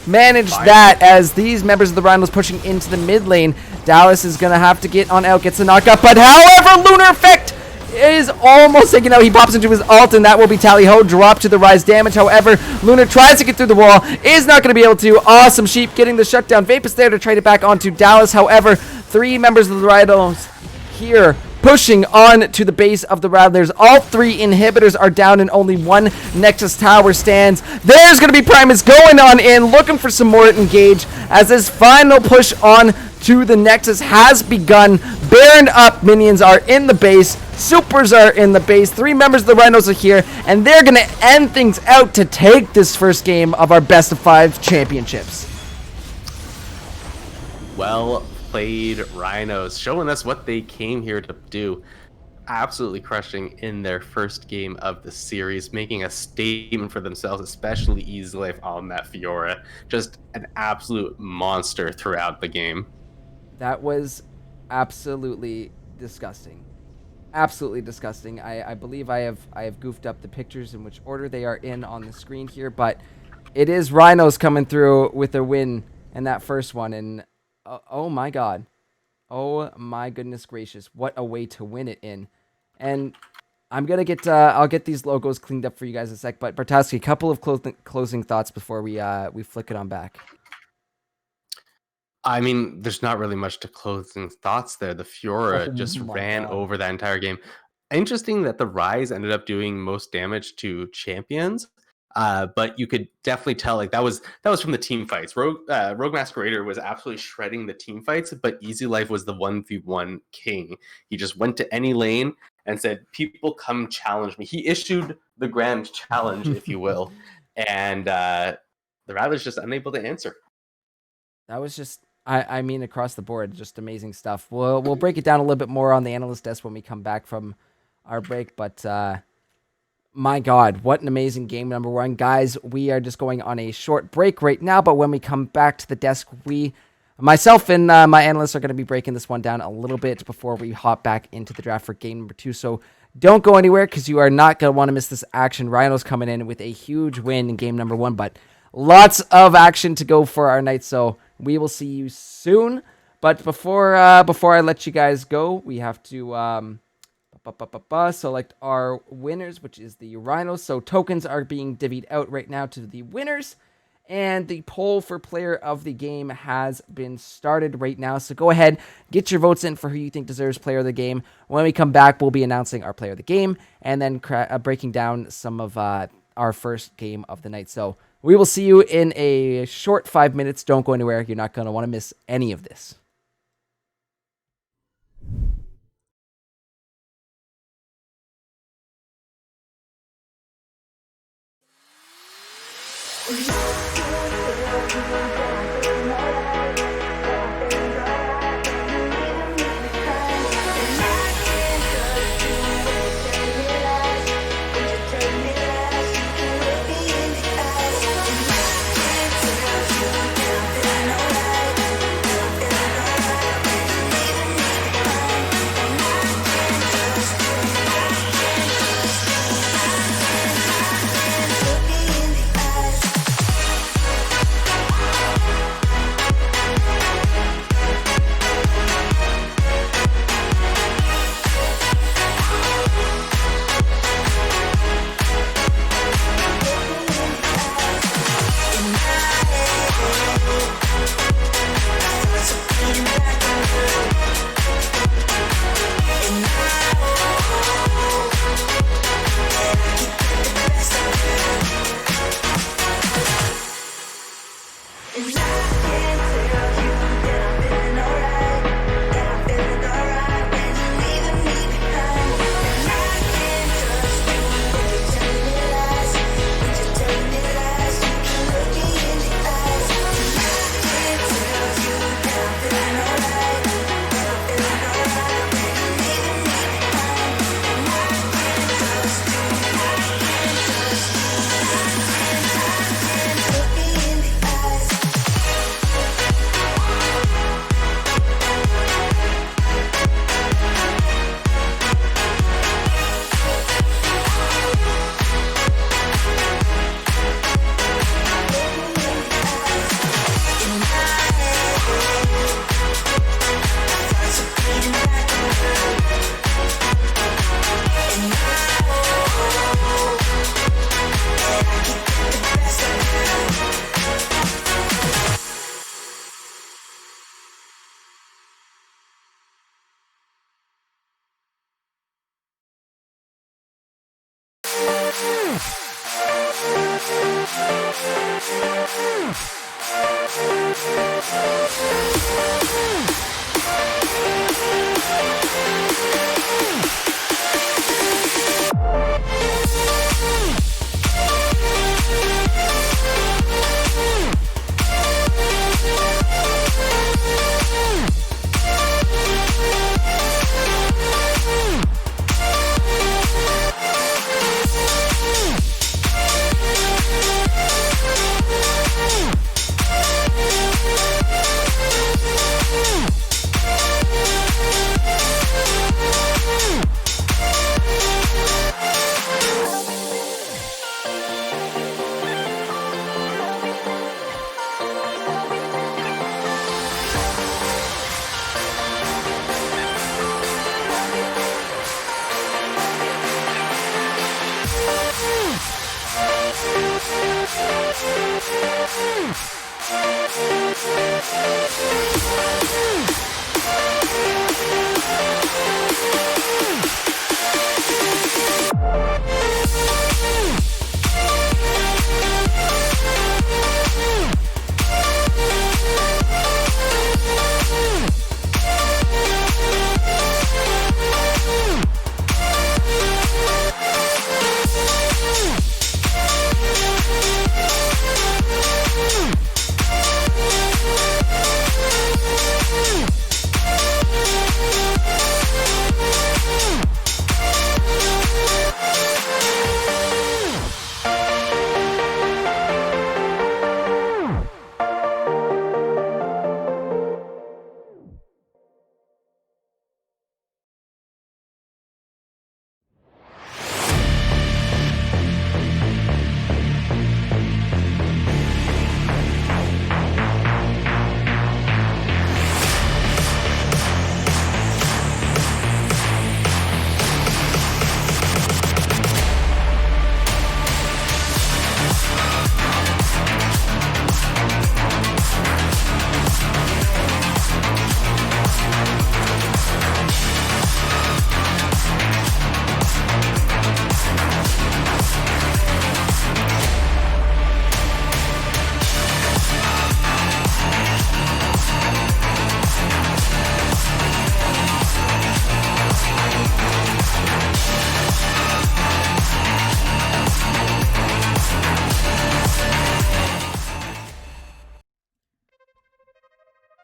manage that, as these members of the Rhinos pushing into the mid lane. Dallas is going to have to get on out, gets the knockup, but however, Lunar Effect is almost taken out. He pops into his ult, and that will be Tally Ho drop to the rise damage. However, Lunar tries to get through the wall, is not going to be able to. Awesome Sheep getting the shutdown. Vapus there to trade it back onto Dallas. However, 3 members of the Rhinos here pushing on to the base of the Rattlers. All 3 inhibitors are down and only 1 Nexus tower stands. There's going to be Primus going on in, looking for some more engage, as this final push on to the Nexus has begun. Baron up minions are in the base. Supers are in the base. 3 members of the Rhinos are here, and they're going to end things out to take this first game of our best of 5 championships. Well played, Rhinos, showing us what they came here to do. Absolutely crushing in their first game of the series, making a statement for themselves, especially Easy Life on that Fiora. Just an absolute monster throughout the game. That was absolutely disgusting. Absolutely disgusting. I believe I have goofed up the pictures in which order they are in on the screen here, but it is Rhinos coming through with a win in that first one, and oh my god. Oh my goodness gracious. What a way to win it in. And I'm going to get I'll get these logos cleaned up for you guys in a sec, but Bartowski, a couple of closing thoughts before we flick it on back. I mean, there's not really much to closing thoughts there. The Fiora just my ran God. over that entire game. Interesting that the Rise ended up doing most damage to champions, but you could definitely tell like that was from the team fights. Rogue Masquerader was absolutely shredding the team fights, but Easy Life was the 1v1 king. He just went to any lane and said, "People come challenge me." He issued the grand challenge, if you will, and the Rattlers just unable to answer. That was just, I mean, across the board, just amazing stuff. We'll break it down a little bit more on the analyst desk when we come back from our break. But my God, what an amazing game, number one. Guys, we are just going on a short break right now. But when we come back to the desk, myself and my analysts are going to be breaking this one down a little bit before we hop back into the draft for game number 2. So don't go anywhere because you are not going to want to miss this action. Rhino's coming in with a huge win in game number 1, but lots of action to go for our night. So we will see you soon. But before I let you guys go, we have to select our winners, which is the Rhinos. So tokens are being divvied out right now to the winners. And the poll for player of the game has been started right now. So go ahead, get your votes in for who you think deserves player of the game. When we come back, we'll be announcing our player of the game and then breaking down some of our first game of the night. So we will see you in a short 5 minutes. Don't go anywhere. You're not going to want to miss any of this.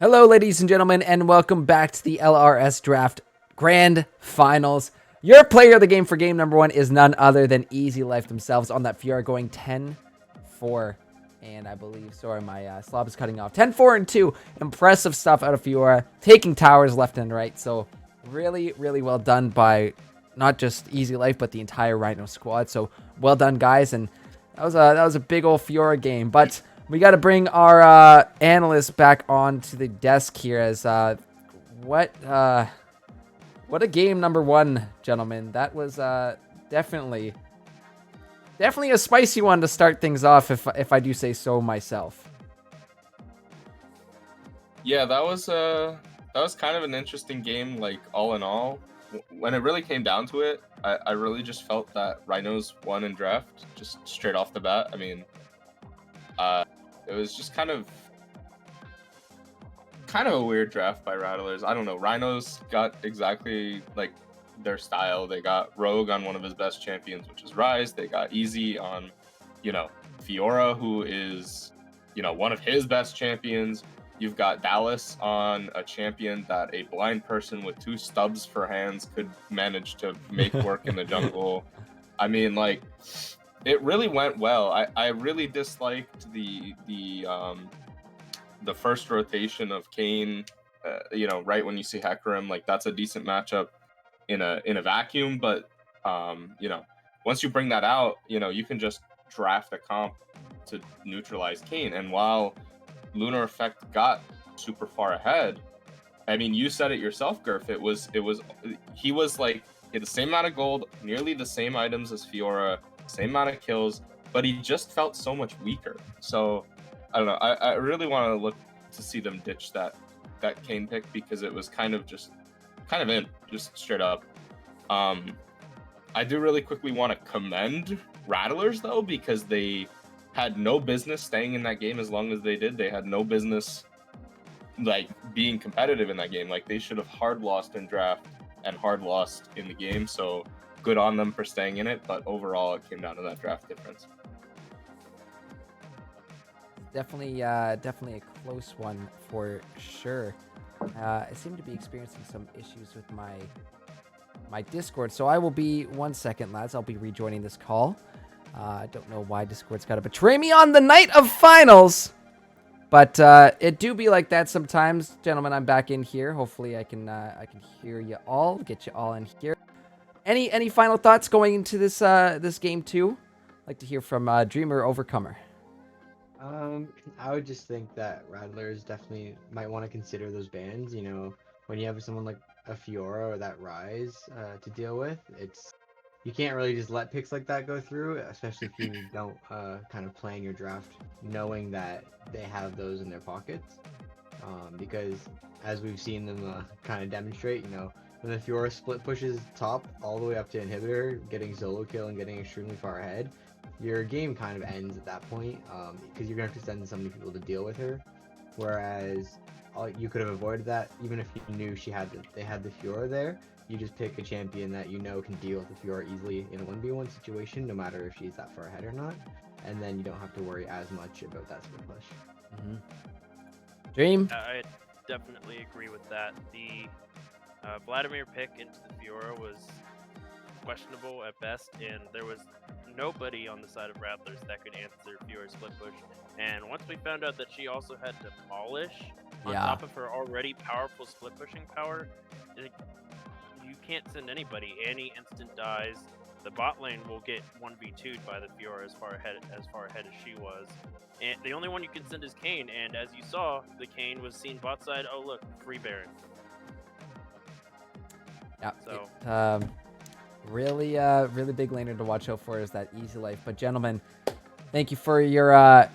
Hello, ladies and gentlemen, and welcome back to the LRS Draft Grand Finals. Your player of the game for game number 1 is none other than Easy Life themselves on that Fiora, going 10-4. And I believe, sorry, my slob is cutting off. 10-4-2. Impressive stuff out of Fiora, taking towers left and right. So really, really well done by not just Easy Life, but the entire Rhino squad. So well done, guys. And that was a big old Fiora game. But we got to bring our analyst back onto the desk here. As what a game number 1, gentlemen. That was definitely a spicy one to start things off, if I do say so myself. Yeah, that was kind of an interesting game. Like, all in all, when it really came down to it, I really just felt that Rhinos won in draft just straight off the bat. I mean, it was just kind of a weird draft by Rattlers. I don't know. Rhinos got exactly like their style. They got Rogue on one of his best champions, which is Rise. They got Easy on, Fiora, who is, one of his best champions. You've got Dallas on a champion that a blind person with 2 stubs for hands could manage to make work in the jungle. I mean, like, it really went well. I really disliked the first rotation of Kayn. Right when you see Hecarim, like, that's a decent matchup in a vacuum. But once you bring that out, you can just draft a comp to neutralize Kayn. And while Lunar Effect got super far ahead, I mean, you said it yourself, Gurf. He was like, he had the same amount of gold, nearly the same items as Fiora, same amount of kills, but he just felt so much weaker. So I don't know. I really want to look to see them ditch that Kayn pick, because it was kind of straight up. I do really quickly want to commend Rattlers though, because they had no business staying in that game as long as they did. They had no business like being competitive in that game. Like, they should have hard lost in draft and hard lost in the game. So good on them for staying in it. But overall, it came down to that draft difference. Definitely a close one for sure. I seem to be experiencing some issues with my Discord, so I will be 1 second, lads. I'll be rejoining this call. I don't know why Discord's got to betray me on the night of finals, but it do be like that sometimes, gentlemen. I'm back in here. Hopefully, I can hear you all, get you all in here. Any final thoughts going into this this game 2? I'd like to hear from Dreamer Overcomer. I would just think that Rattlers definitely might want to consider those bans. When you have someone like a Fiora or that Rise to deal with, you can't really just let picks like that go through, especially if you don't kind of plan your draft knowing that they have those in their pockets. Because as we've seen them kind of demonstrate, when the Fiora split pushes top all the way up to inhibitor, getting solo kill and getting extremely far ahead, your game kind of ends at that point, because you're going to have to send so many people to deal with her. Whereas you could have avoided that even if you knew they had the Fiora there. You just pick a champion that can deal with the Fiora easily in a 1v1 situation, no matter if she's that far ahead or not. And then you don't have to worry as much about that split push. Mm-hmm. Dream? I definitely agree with that. The Vladimir pick into the Fiora was questionable at best, and there was nobody on the side of Rattlers that could answer Fiora's split push. And once we found out that she also had Demolish on top of her already powerful split pushing power, you can't send anybody. Annie instant dies. The bot lane will get 1v2'd by the Fiora as far ahead as she was. And the only one you can send is Kayn, and as you saw, the Kayn was seen bot side. Oh look, free Baron. Yeah. So really big laner to watch out for is that Easy Life. But gentlemen, thank you for your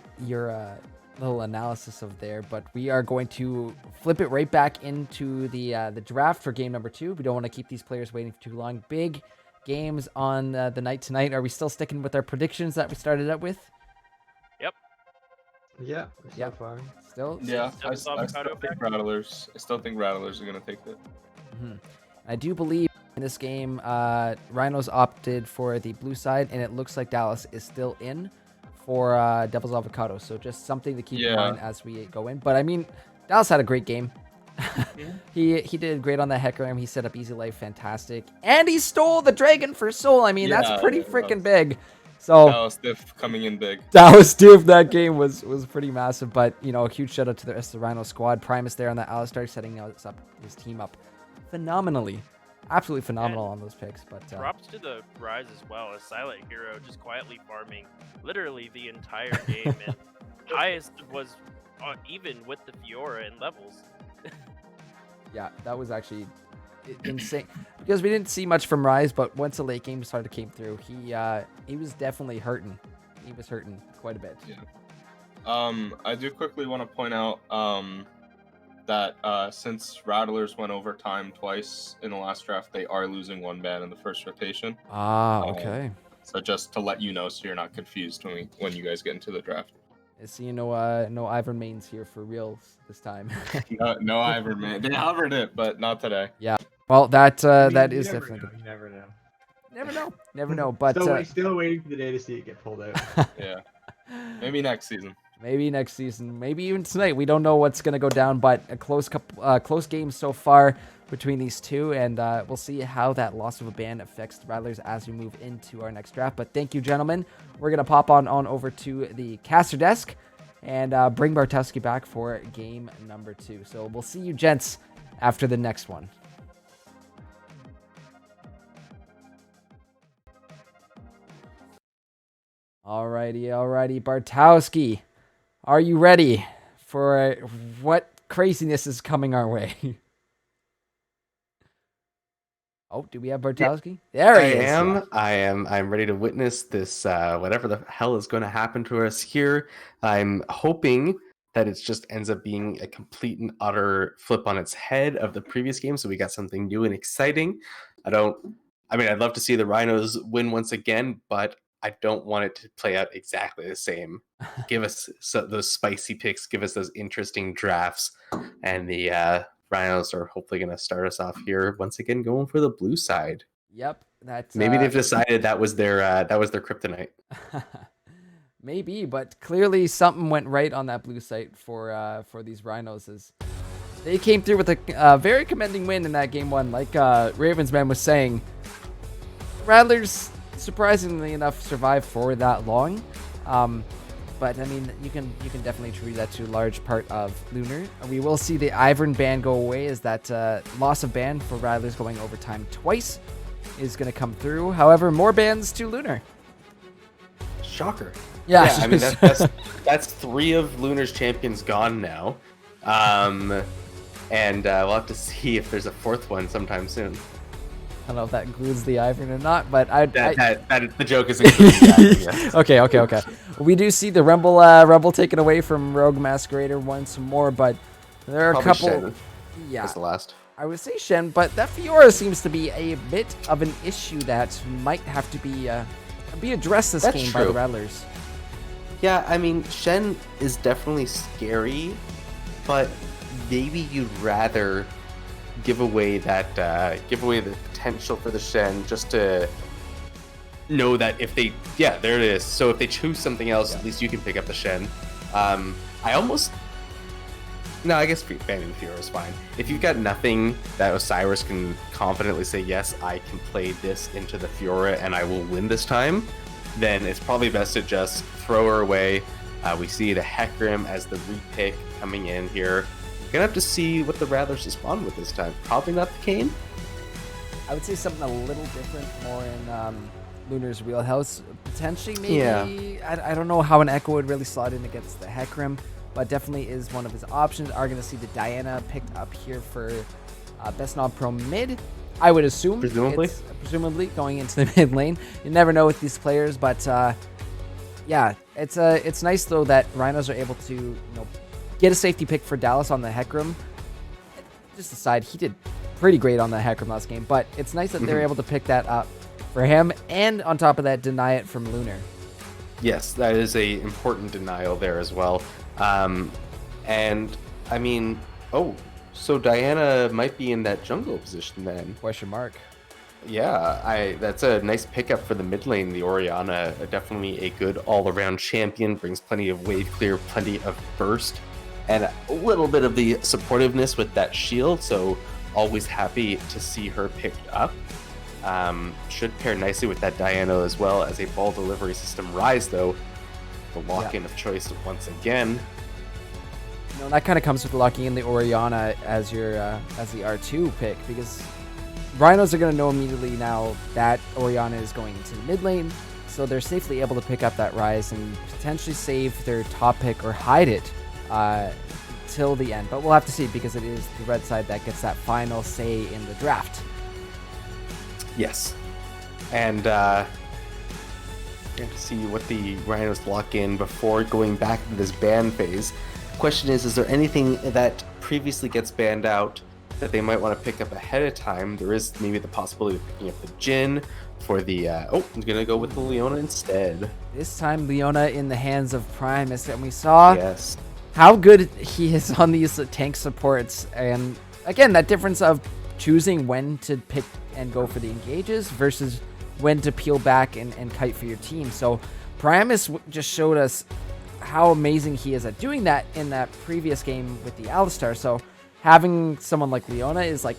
little analysis of there. But we are going to flip it right back into the draft for game number 2. We don't want to keep these players waiting for too long. Big games on the night tonight. Are we still sticking with our predictions that we started out with? Yep. Yeah. So far. Still. Yeah. I still think Rattlers. I still think Rattlers are gonna take it. Mm-hmm. I do believe in this game, Rhinos opted for the blue side, and it looks like Dallas is still in for Devil's Avocado. So just something to keep in mind as we go in. But I mean, Dallas had a great game. He did great on the Hecarim. He set up Easy Life, fantastic, and he stole the Dragon for Soul. I mean, that's pretty freaking big. So Dallas Diff coming in big. Dallas Div, that game was pretty massive. But you know, a huge shout out to the rest of the Rhino squad. Primus there on that Alistar, setting his team up phenomenally, absolutely phenomenal on those picks. But props to the Rise as well. A silent hero just quietly farming literally the entire game, and highest was even with the Fiora in levels. yeah, that was actually insane because we didn't see much from Rise, but once the late game came through, he was definitely hurting. He was hurting quite a bit. Yeah. I do quickly want to point out that since Rattlers went overtime twice in the last draft, they are losing one ban in the first rotation. Okay. So just to let you know, so you're not confused when you guys get into the draft. So no Ivan mains here for real this time. No Ivan man. They hovered it, but not today. Yeah. Well, that I mean, that you is never definitely know, you never know. never know. But Still waiting for the day to see it get pulled out. Yeah. Maybe next season. maybe next season, maybe even tonight. We don't know what's gonna go down, but a close game so far between these two, and we'll see how that loss of a ban affects the Rattlers as we move into our next draft. But thank you, gentlemen. We're gonna pop on over to the caster desk and bring Bartowski back for game number 2. So we'll see you, gents, after the next one. Alrighty, Bartowski, are you ready for what craziness is coming our way? Oh, do we have Bartowski? There he is. I am. I'm ready to witness this. Whatever the hell is going to happen to us here. I'm hoping that it just ends up being a complete and utter flip on its head of the previous game. So we got something new and exciting. I'd love to see the Rhinos win once again, but I don't want it to play out exactly the same. Give us those spicy picks. Give us those interesting drafts, and the Rhinos are hopefully going to start us off here once again, going for the blue side. Yep, that's maybe they've decided that was their kryptonite. Maybe, but clearly something went right on that blue site for these Rhinos. As they came through with a very commending win in that game 1. Like Ravensman was saying, Rattlers surprisingly enough survived for that long. But I mean, you can definitely attribute that to a large part of Lunar. We will see the Ivern ban go away, as that loss of ban for Rattlers going overtime twice is going to come through. However, more bans to Lunar. Shocker. Yeah, I mean that's 3 of Lunar's champions gone now, and we'll have to see if there's a 4th one sometime soon. I don't know if that includes the Ivern or not, but the joke is including the Ivern, yes. Okay. We do see the Rumble taken away from Rogue Masquerader once more, but there are Probably a couple. Shen Yeah, was the last. I would say Shen, but that Fiora seems to be a bit of an issue that might have to be addressed this That's game by the true. Rattlers. Yeah, I mean, Shen is definitely scary, but maybe you'd rather give away the potential for the Shen just to know that if they, there it is. So if they choose something else, at least you can pick up the Shen. I guess banning the Fiora is fine. If you've got nothing that Osiris can confidently say, yes, I can play this into the Fiora and I will win this time, then it's probably best to just throw her away. We see the Hecarim as the repick coming in here. We're gonna have to see what the Rattlers respond with this time. Probably not the Kayn. I would say something a little different, more in Lunar's wheelhouse. Potentially, maybe. Yeah. I don't know how an Echo would really slot in against the Hecarim, but definitely is one of his options. Are going to see the Diana picked up here for best non-pro mid. I would assume. Presumably going into the mid lane. You never know with these players, but it's nice though that Rhinos are able to get a safety pick for Dallas on the Hecarim. Just aside, he did pretty great on the Hecarim last game, but it's nice that they're able to pick that up for him, and on top of that, deny it from Lunar. Yes, that is a important denial there as well. And I mean, so Diana might be in that jungle position then. Question mark. Yeah, that's a nice pickup for the mid lane. The Orianna, definitely a good all-around champion, brings plenty of wave clear, plenty of burst. and a little bit of the supportiveness with that shield. So always happy to see her picked up. Should pair nicely with that Diana as well as a ball delivery system. Rise, though, the lock-in of choice once again. No, that kind of comes with locking in the Orianna as your as the R2 pick, because Rhinos are going to know immediately now that Orianna is going into the mid lane, so they're safely able to pick up that Rise and potentially save their top pick or hide it till the end. But we'll have to see, because it is the red side that gets that final say in the draft. Yes. And going to see what the Rhinos lock in before going back into this ban phase. Question is there anything that previously gets banned out that they might want to pick up ahead of time? There is maybe the possibility of picking up the Jhin for the... I'm going to go with the Leona instead. This time, Leona in the hands of Primus, and we saw Yes. how good he is on these tank supports. And again, that difference of choosing when to pick and go for the engages versus when to peel back and kite for your team. So Primus just showed us how amazing he is at doing that in that previous game with the Alistar. So having someone like Leona is like,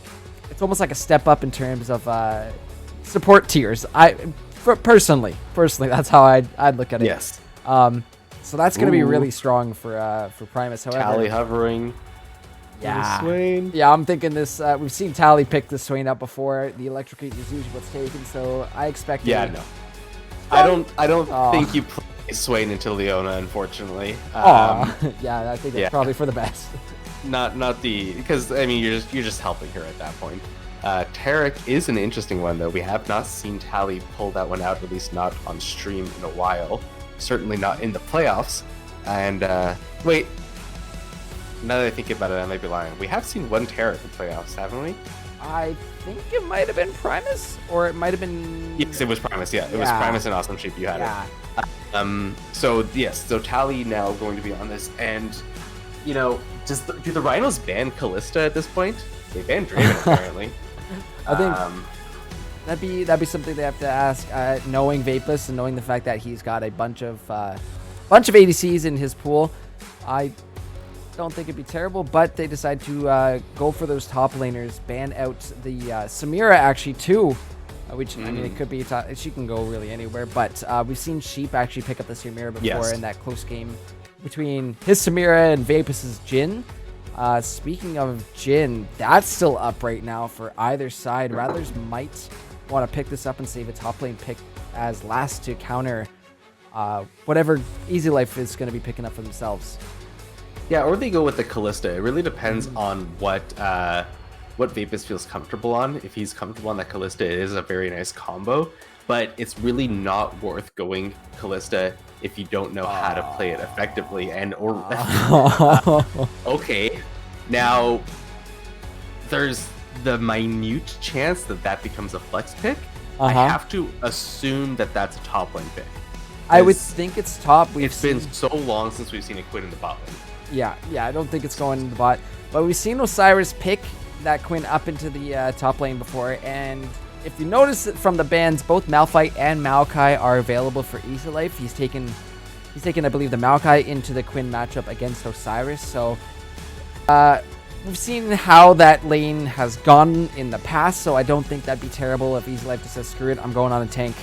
it's almost like a step up in terms of support tiers. Personally, that's how I'd look at it. Yes. So that's going to be really strong for Primus. However, Tally hovering. yeah, Swain. yeah, I'm thinking this. We've seen Tally pick the Swain up before. The Electrocute is usually what's taken, so I expect. Yeah, no. I don't think you play Swain into Leona, unfortunately. Yeah, I think that's probably for the best. Not the, because I mean you're just helping her at that point. Tarek is an interesting one, though. We have not seen Tally pull that one out, at least not on stream in a while. Certainly not in the playoffs. And wait, now that I think about it, I might be lying. We have seen one Tarek in playoffs, haven't we? I think it might have been Primus, or it might have been. Yes, it was Primus. Yeah, it was Primus and Awesome Sheep. You had it. So yes, so Tally now going to be on this, and you know, do the Rhinos ban Callista at this point? They banned Draven apparently. I think that'd be something they have to ask. Knowing Vapus and knowing the fact that he's got a bunch of ADCs in his pool, I don't think it'd be terrible. But they decide to go for those top laners, ban out the Samira actually too. Which, I mean, it could be, she can go really anywhere, but we've seen Sheep actually pick up the Samira before in that close game between his Samira and Vapus's Jhin. Speaking of Jhin, that's still up right now for either side. Rattlers might want to pick this up and save a top lane pick as last to counter whatever Easy Life is going to be picking up for themselves. Yeah, or they go with the Callista. It really depends on what Vapus feels comfortable on. If he's comfortable on that Callista, it is a very nice combo, but it's really not worth going Callista if you don't know how to play it effectively. Okay, now there's the minute chance that becomes a flex pick. I have to assume that that's a top lane pick. I would think it's top. It's been so long since we've seen it quit in the bot lane. Yeah, I don't think it's going in the bot, but we've seen Osiris pick that Quinn up into the top lane before, and if you notice from the bans, both Malphite and Maokai are available for Easy Life. He's taken, I believe, the Maokai into the Quinn matchup against Osiris. So we've seen how that lane has gone in the past, so I don't think that'd be terrible if Easy Life just says, screw it, I'm going on a tank.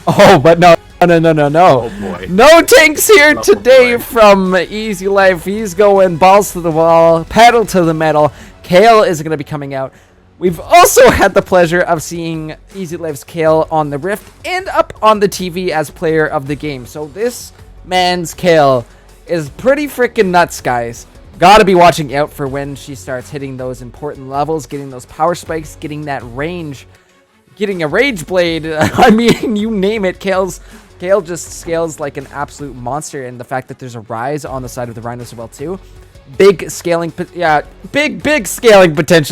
Oh, but no. Oh boy. No tanks here today from Easy Life. He's going balls to the wall, pedal to the metal. Kale is going to be coming out. We've also had the pleasure of seeing Easy Life's Kale on the Rift and up on the TV as player of the game. So this man's Kale is pretty freaking nuts, guys. Gotta be watching out for when she starts hitting those important levels, getting those power spikes, getting that range, getting a Rage Blade. I mean, you name it. Kale just scales like an absolute monster, and the fact that there's a Rise on the side of the Rhinos as well too. Big scaling potential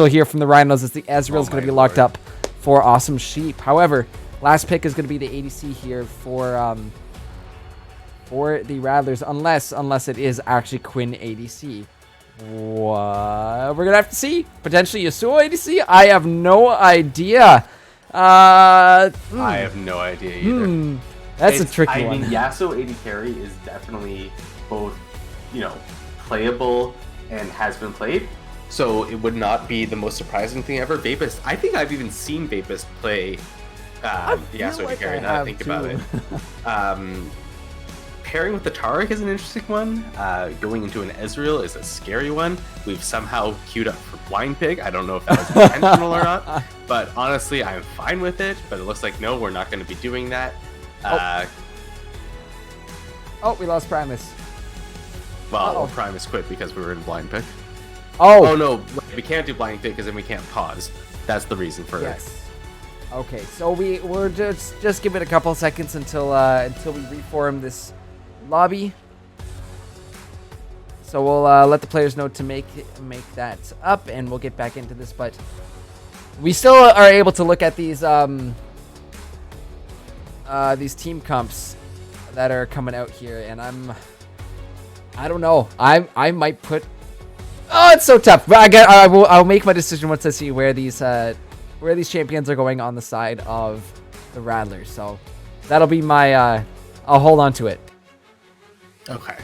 here from the Rhinos as the Ezreal's going to be locked up for Awesome Sheep. However, last pick is going to be the ADC here for the Rattlers, unless it is actually Quinn ADC. What? We're going to have to see. Potentially Yasuo ADC? I have no idea. I have no idea either. That's a tricky one. I mean, Yasuo AD carry is definitely both, playable and has been played. So it would not be the most surprising thing ever. Vapus, I think I've even seen Vapus play Yasuo to carry, now that I think about it. Pairing with the Taric is an interesting one. Going into an Ezreal is a scary one. We've somehow queued up for Blind Pig. I don't know if that was intentional or not, but honestly, I'm fine with it. But it looks like, no, we're not going to be doing that. Oh, we lost Primus. Well, Primus quit because we were in Blind Pig. Oh no, we can't do Blind Pig because then we can't pause. That's the reason for it. Okay, so we're just give it a couple seconds until we reform this lobby. So we'll let the players know to make that up, and we'll get back into this. But we still are able to look at these team comps that are coming out here, and I don't know. I might put. Oh, it's so tough. But I'll make my decision once I see where these champions are going on the side of the Rattlers. So that'll be my. I'll hold on to it. Okay.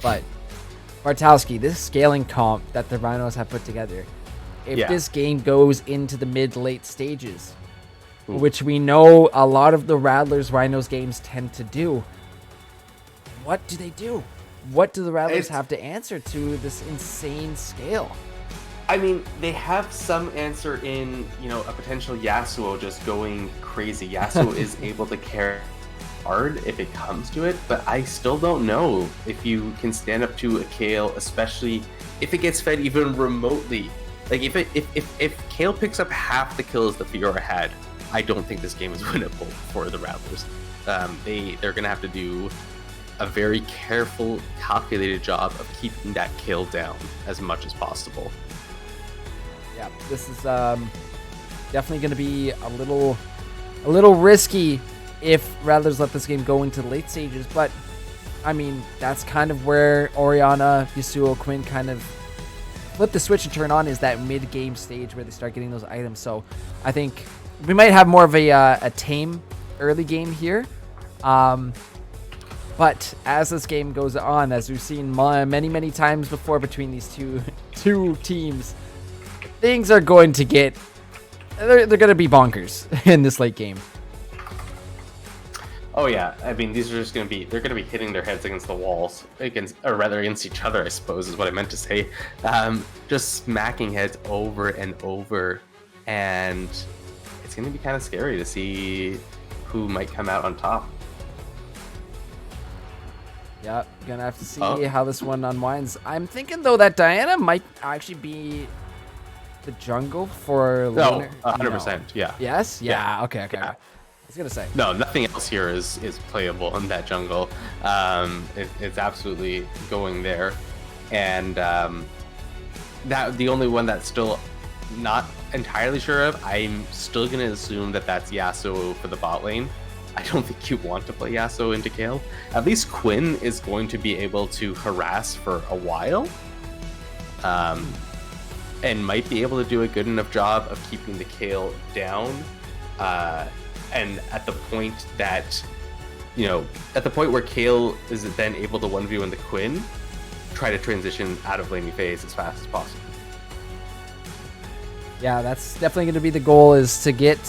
But Bartowski, this scaling comp that the Rhinos have put together, if this game goes into the mid-late stages, which we know a lot of the Rattlers Rhinos games tend to do, what do they do? What do the Rattlers have to answer to this insane scale? I mean, they have some answer in, a potential Yasuo just going crazy. Yasuo is able to carry hard if it comes to it, but I still don't know if you can stand up to a Kale, especially if it gets fed even remotely. Like, if Kale picks up half the kills the Fiora had, I don't think this game is winnable for the Rattlers. They're going to have to do a very careful, calculated job of keeping that Kale down as much as possible. Yeah, this is definitely going to be a little risky if Rattlers let this game go into the late stages. But I mean, that's kind of where Orianna, Yasuo, Quinn kind of flip the switch and turn on, is that mid-game stage where they start getting those items. So I think we might have more of a tame early game here. But as this game goes on, as we've seen many times before between these two teams, things are going to get... They're going to be bonkers in this late game. Oh yeah, I mean, these are just going to be... They're going to be hitting their heads against the walls. Against each other, I suppose, is what I meant to say. Just smacking heads over and over. And it's going to be kind of scary to see who might come out on top. Yep, gonna have to see how this one unwinds. I'm thinking, though, that Diana might actually be the jungle for Lunar. 100%, yeah. Yes? Yeah, okay. I was gonna say. No, nothing else here is playable in that jungle. It's absolutely going there. And that the only one that's still not entirely sure of, I'm still going to assume that that's Yasuo for the bot lane. I don't think you want to play Yasuo into Kale. At least Quinn is going to be able to harass for a while. And might be able to do a good enough job of keeping the Kale down. And at the point that, at the point where Kale is then able to 1v1 the Quinn, try to transition out of laning phase as fast as possible. Yeah, that's definitely going to be the goal, is to get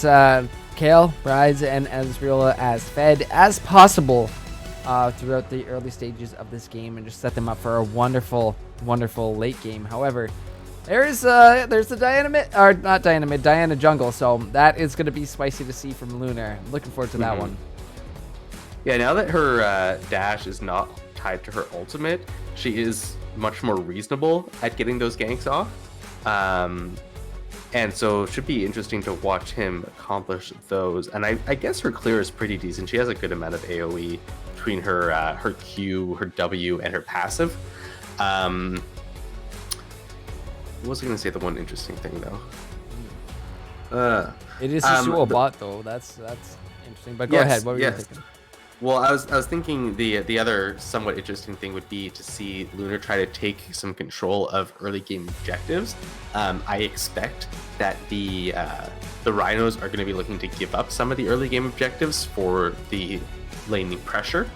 Kale, Brides, and Ezreal as fed as possible throughout the early stages of this game, and just set them up for a wonderful late game. However, there's the Diana jungle, so that is going to be spicy to see from Lunar. I'm looking forward to that one. Yeah, now that her dash is not tied to her ultimate, she is much more reasonable at getting those ganks off. And so it should be interesting to watch him accomplish those. And I guess her clear is pretty decent. She has a good amount of AoE between her her Q, her W, and her passive. What was I going to say? The one interesting thing, though. It is Yasuo bot, though. That's interesting. But go ahead. What were you thinking? Well, I was thinking the other somewhat interesting thing would be to see Lunar try to take some control of early game objectives. I expect that the Rhinos are going to be looking to give up some of the early game objectives for the laning pressure.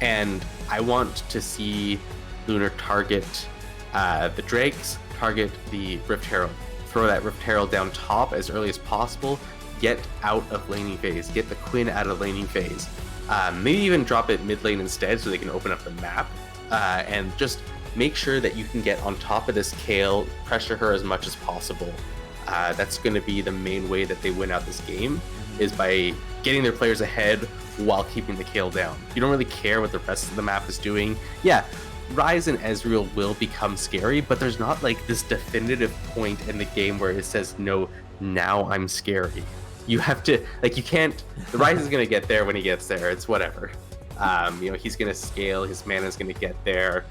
And I want to see Lunar target the Drakes, target the Rift Herald, throw that Rift Herald down top as early as possible, get out of laning phase, get the Quinn out of laning phase, maybe even drop it mid lane instead so they can open up the map, and just make sure that you can get on top of this Kayle, pressure her as much as possible. That's going to be the main way that they win out this game, is by getting their players ahead while keeping the Kayle down. You don't really care what the rest of the map is doing. Yeah, Ryze and Ezreal will become scary, but there's not like this definitive point in the game where it says, no, now I'm scary. You have to, like, you can't, the Ryze is going to get there when he gets there. It's whatever. He's going to scale, his mana is going to get there.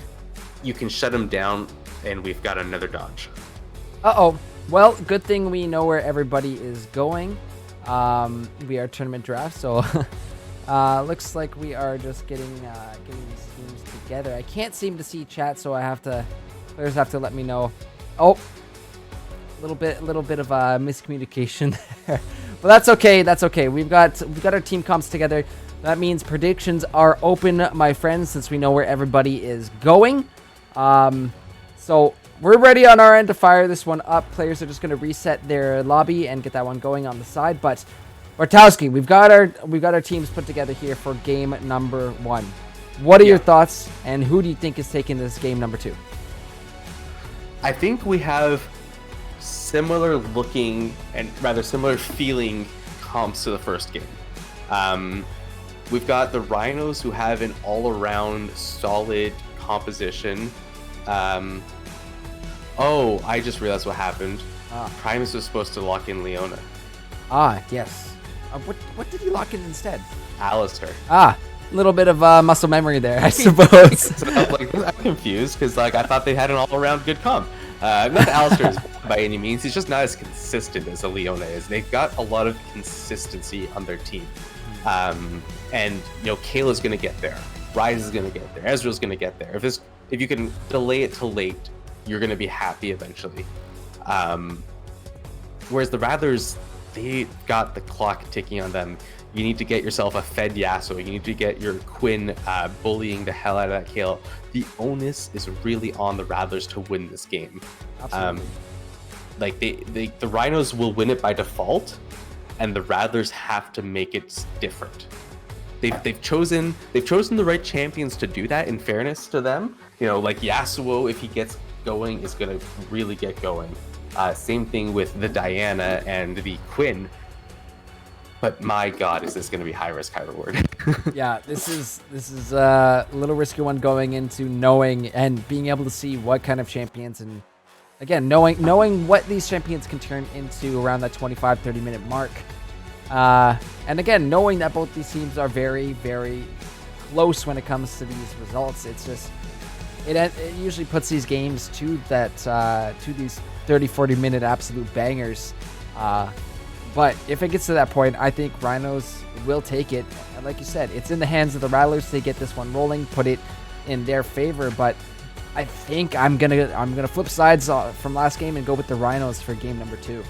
You can shut him down, and we've got another dodge. Uh-oh. Well, good thing we know where everybody is going. We are tournament draft, so looks like we are just getting these teams together. I can't seem to see chat, so players have to let me know. Oh, a little bit of miscommunication there, but that's okay. That's okay. We've got our team comps together. That means predictions are open, my friends, since we know where everybody is going. So we're ready on our end to fire this one up. Players are just going to reset their lobby and get that one going on the side. But Bartowski, we've got our teams put together here for game number 1. What are your thoughts, and who do you think is taking this game number 2? I think we have similar looking and rather similar feeling comps to the first game. We've got the Rhinos, who have an all-around solid composition. Oh, I just realized what happened. Primus was supposed to lock in Leona. Yes. What did he lock in instead? Alistair. A little bit of muscle memory there, I suppose. So I'm confused because I thought they had an all-around good comp. Not that Alistair is by any means. He's just not as consistent as a Leona is. They've got a lot of consistency on their team. And Kayla's going to get there. Ryze is going to get there. Ezreal's going to get there. If you can delay it till late, you're going to be happy eventually. Whereas the Rattlers, they got the clock ticking on them. You need to get yourself a fed Yasuo. You need to get your Quinn bullying the hell out of that Kayle. The onus is really on the Rattlers to win this game. Absolutely. The Rhinos will win it by default, and the Rattlers have to make it different. They've chosen the right champions to do that. In fairness to them, like Yasuo, if he gets going, is gonna really get going. Same thing with the Diana and the Quinn. But my God, is this gonna be high risk, high reward? Yeah, this is a little risky one going into knowing and being able to see what kind of champions, and again knowing what these champions can turn into around that 25-30 minute mark. And again, knowing that both these teams are very, very close when it comes to these results, it's just it usually puts these games to these 30-40 minute absolute bangers. But if it gets to that point, I think Rhinos will take it. And like you said, it's in the hands of the Rattlers to get this one rolling, put it in their favor. But I think I'm gonna flip sides from last game and go with the Rhinos for game number 2.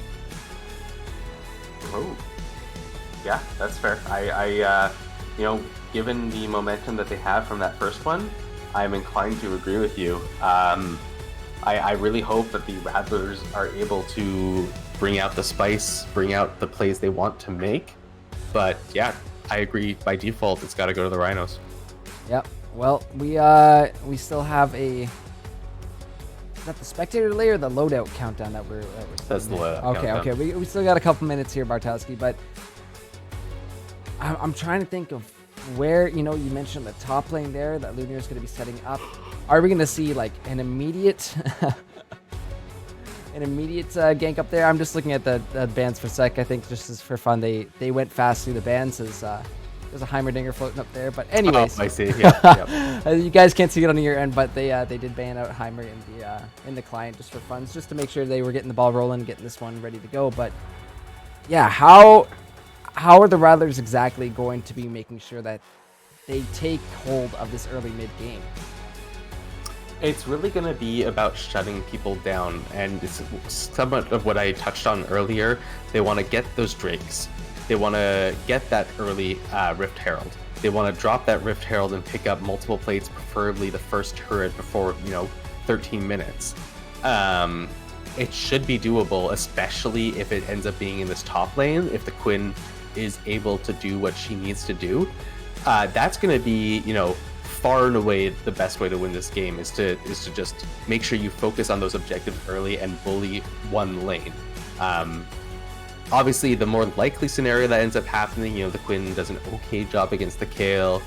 Oh. Yeah, that's fair. Given the momentum that they have from that first one, I'm inclined to agree with you. I really hope that the Rattlers are able to bring out the spice, bring out the plays they want to make. But yeah, I agree. By default, it's got to go to the Rhinos. Yep. Well, we still have a. Is that the spectator delay or the loadout countdown that we're That's the loadout. Okay. We still got a couple minutes here, Bartowski, but I'm trying to think of where, you mentioned the top lane there that Lunar is going to be setting up. Are we going to see like an immediate gank up there? I'm just looking at the bans for a sec. I think just as for fun, they went fast through the bans as there's a Heimerdinger floating up there. But anyways, I see. Yeah. You guys can't see it on your end, but they did ban out Heimer in the client just for fun, just to make sure they were getting the ball rolling, getting this one ready to go. But yeah, how are the Rattlers exactly going to be making sure that they take hold of this early mid game? It's really going to be about shutting people down, and it's somewhat of what I touched on earlier. They want to get those Drakes. They want to get that early Rift Herald. they want to drop that Rift Herald and pick up multiple plates, preferably the first turret before 13 minutes. It should be doable, especially if it ends up being in this top lane. If the Quinn is able to do what she needs to do, that's going to be, far and away the best way to win this game is to just make sure you focus on those objectives early and bully one lane. Obviously, the more likely scenario that ends up happening, the Quinn does an okay job against the Kayle.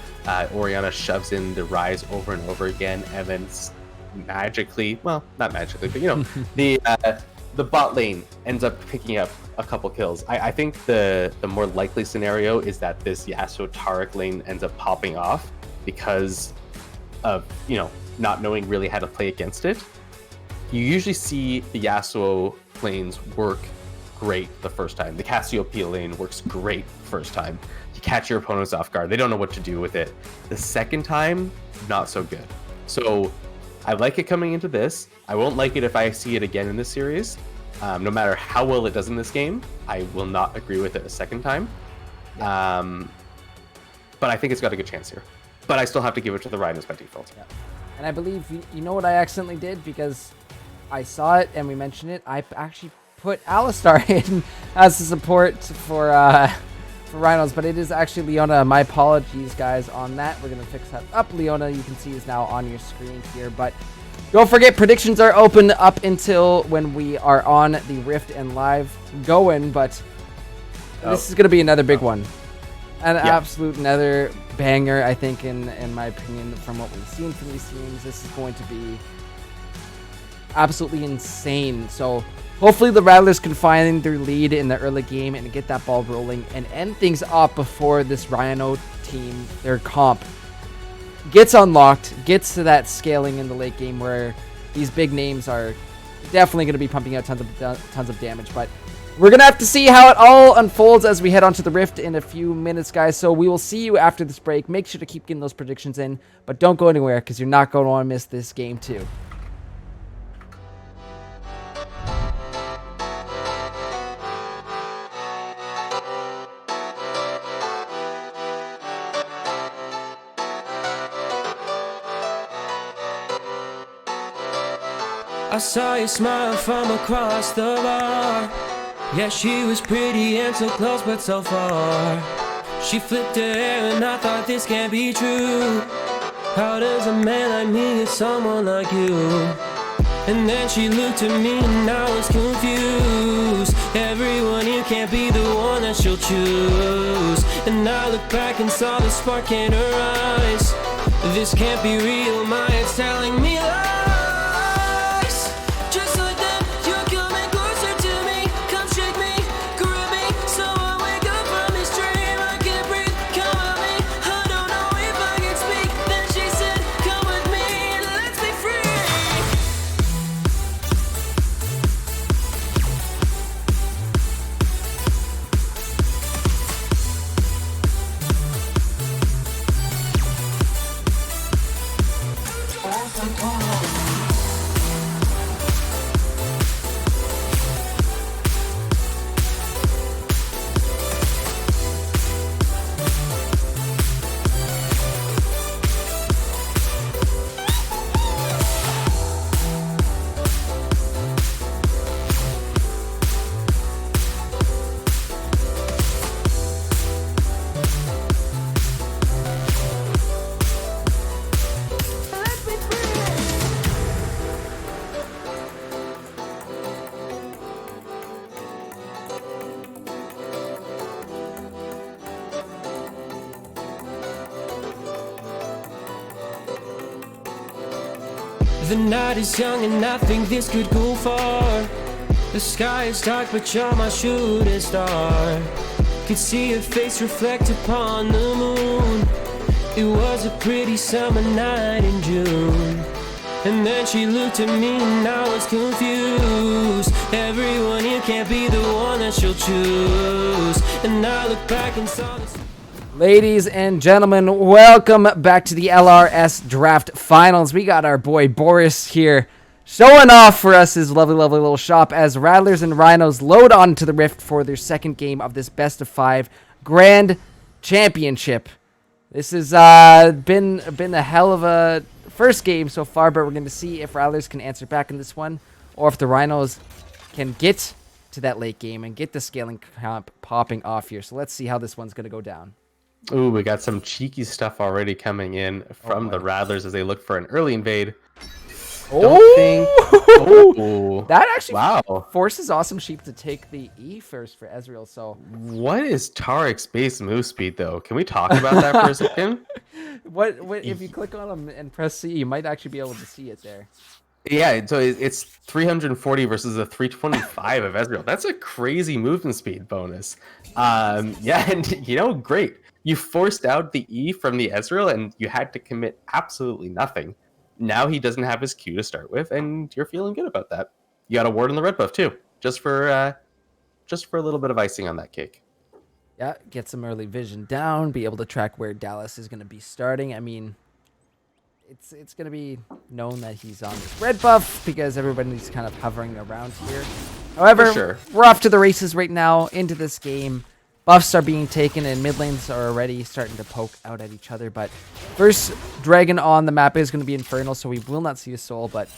Orianna shoves in the Rise over and over again, and then magically, well, not magically, but the bot lane ends up picking up a couple kills. I think the more likely scenario is that this Yasuo Taric lane ends up popping off because of not knowing really how to play against it. You usually see the Yasuo lanes work great the first time. The Cassiopeia lane works great the first time. You catch your opponents off guard. They don't know what to do with it. The second time, not so good. So I like it coming into this. I won't like it if I see it again in this series. No matter how well it does in this game, I will not agree with it a second time. But I think it's got a good chance here. But I still have to give it to the Rhinos by default. Yeah. And I believe, you know what I accidentally did? Because I saw it and we mentioned it. I actually put Alistar in as a support for Rhinos, but it is actually Leona. My apologies, guys, on that. We're going to fix that up. Leona, you can see, is now on your screen here. But don't forget, predictions are open up until when we are on the Rift and live going. But this is going to be another big one. An absolute another banger, I think, in my opinion, from what we've seen from these teams. This is going to be absolutely insane. So hopefully the Rattlers can find their lead in the early game and get that ball rolling and end things off before this RNO team, their comp, gets unlocked, gets to that scaling in the late game where these big names are definitely going to be pumping out tons of damage. But we're going to have to see how it all unfolds as we head onto the Rift in a few minutes, guys. So we will see you after this break. Make sure to keep getting those predictions in, but don't go anywhere because you're not going to want to miss this game too. I saw you smile from across the bar. Yeah, she was pretty and so close but so far. She flipped her hair and I thought this can't be true. How does a man like me get someone like you? And then she looked at me and I was confused. Everyone here can't be the one that she'll choose. And I looked back and saw the spark in her eyes. This can't be real, my head's telling me lies. Just like that, you're coming closer to me. Come shake me, grab me, so I wake up from this dream. I can't breathe, come at me. I don't know if I can speak. Then she said, come with me and let's be free. The night is young and I think this could go far. The sky is dark but you're my shooting star. Could see your face reflect upon the moon. It was a pretty summer night in June. And then she looked at me and I was confused. Everyone here can't be the one that she'll choose. And I looked back and saw this. Ladies and gentlemen, welcome back to the LRS Draft Finals. We got our boy Boris here showing off for us his lovely, lovely little shop as Rattlers and Rhinos load on to the Rift for their second game of this best of 5 Grand Championship. This has been a hell of a first game so far, but we're going to see if Rattlers can answer back in this one, or if the Rhinos can get to that late game and get the scaling comp popping off here. So let's see how this one's going to go down. Ooh, we got some cheeky stuff already coming in from the Rattlers as they look for an early invade. Oh, that actually wow. forces Awesome Sheep to take the E first for Ezreal. So what is Tarek's base move speed though? Can we talk about that for a second? What if you click on him and press C, you might actually be able to see it there. Yeah, so it's 340 versus a 325 of Ezreal. That's a crazy movement speed bonus. Yeah, and great. You forced out the E from the Ezreal and you had to commit absolutely nothing. Now he doesn't have his Q to start with, and you're feeling good about that. You got a ward on the red buff too, just for a little bit of icing on that cake. Yeah, get some early vision down, be able to track where Dallas is going to be starting. I mean, it's going to be known that he's on this red buff because everybody's kind of hovering around here. However, we're off to the races right now into this game. Buffs are being taken and mid lanes are already starting to poke out at each other. But first dragon on the map is going to be Infernal, so we will not see a soul. But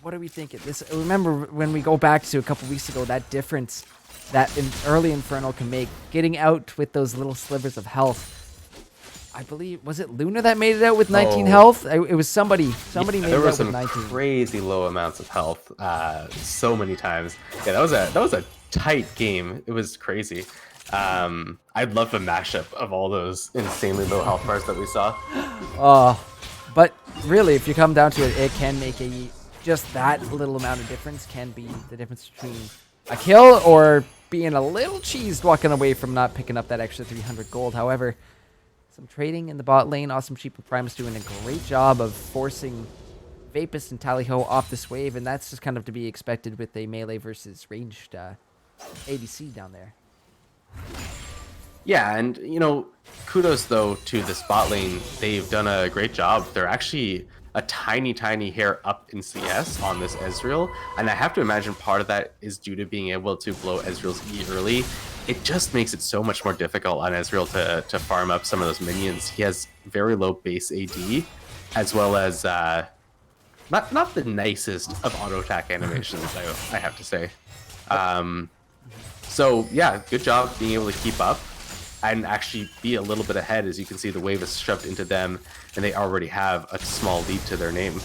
what are we thinking? Remember when we go back to a couple weeks ago, that difference that early Infernal can make, getting out with those little slivers of health. I believe, was it Luna that made it out with 19 health? It was somebody made it out with 19. There were some crazy low amounts of health so many times. Yeah, that was a tight game. It was crazy. I'd love a mashup of all those insanely low health bars that we saw. But really, if you come down to it, it can make just that little amount of difference can be the difference between a kill or being a little cheesed walking away from not picking up that extra 300 gold. However, some trading in the bot lane. Awesome Sheep and Primus doing a great job of forcing Vapus and Tally-Ho off this wave, and that's just kind of to be expected with a melee versus ranged ADC down there. Yeah, and kudos though to the bot lane. They've done a great job. They're actually a tiny hair up in CS on this Ezreal, and I have to imagine part of that is due to being able to blow Ezreal's E early. It just makes it so much more difficult on Ezreal to farm up some of those minions. He has very low base AD, as well as not the nicest of auto attack animations, I have to say. So yeah, good job being able to keep up and actually be a little bit ahead. As you can see, the wave is shoved into them, and they already have a small lead to their name.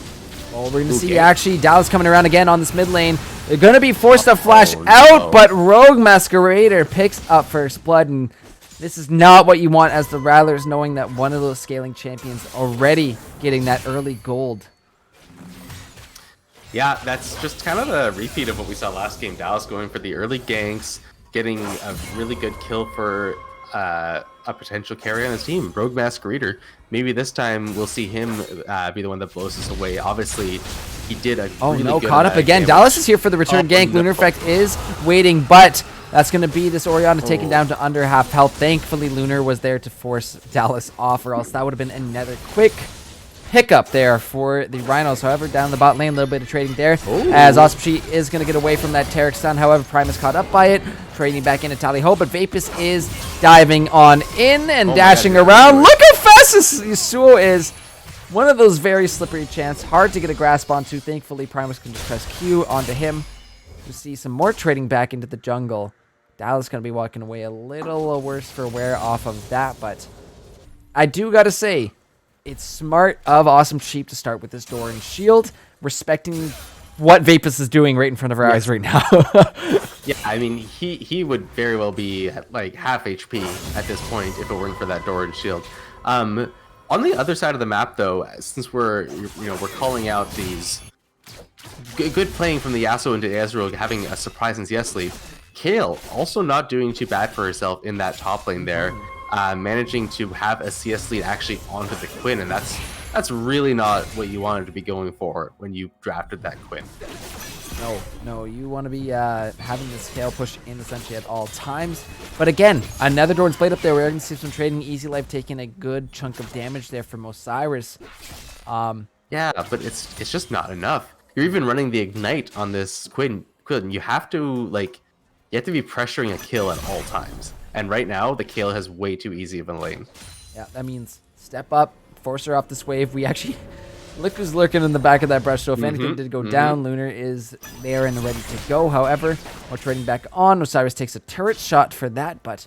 Well, we're going to see actually Dallas coming around again on this mid lane. They're going to be forced to flash out, but Rogue Masquerader picks up first blood, and this is not what you want as the Rattlers, knowing that one of those scaling champions already getting that early gold. Yeah, that's just kind of a repeat of what we saw last game. Dallas going for the early ganks, getting a really good kill for a potential carry on his team, Rogue Masquerader. Maybe this time we'll see him be the one that blows us away. Obviously, he did a really good caught up again. damage. Dallas is here for the return gank. Lunar Effect is waiting, but that's going to be this Orianna taken down to under half health. Thankfully, Lunar was there to force Dallas off, or else that would have been another quick pickup there for the Rhinos. However, down the bot lane, a little bit of trading there. As Awesome Sheep is going to get away from that Taric stun. However, Primus caught up by it. Trading back into Tally-Ho, but Vapus is diving on in and dashing around. Look how fast this Yasuo is. One of those very slippery chants. Hard to get a grasp onto. Thankfully, Primus can just press Q onto him. We see some more trading back into the jungle. Dallas going to be walking away a little worse for wear off of that, but I do got to say, it's smart of Awesome Sheep to start with this door and shield, respecting what Vapus is doing right in front of our eyes right now. Yeah, I mean, he would very well be at like half HP at this point if it weren't for that door and shield. On the other side of the map, though, since we're calling out these good playing from the Yasuo into Ezreal, having a surprise in CS lead, Kayle also not doing too bad for herself in that top lane there. Managing to have a CS lead actually onto the Quinn, and that's really not what you wanted to be going for when you drafted that Quinn. No, you want to be having this Kayle push in essentially at all times. But again, another Doran's Blade up there. We're going to see some trading. Easy Life taking a good chunk of damage there from Osiris. Yeah, but it's just not enough. You're even running the Ignite on this Quinn. You have to be pressuring a kill at all times. And right now, the Kale has way too easy of a lane. Yeah, that means step up, force her off this wave. We actually look who's lurking in the back of that brush. So if anything did go down, Lunar is there and ready to go. However, we're trading back on. Osiris takes a turret shot for that, but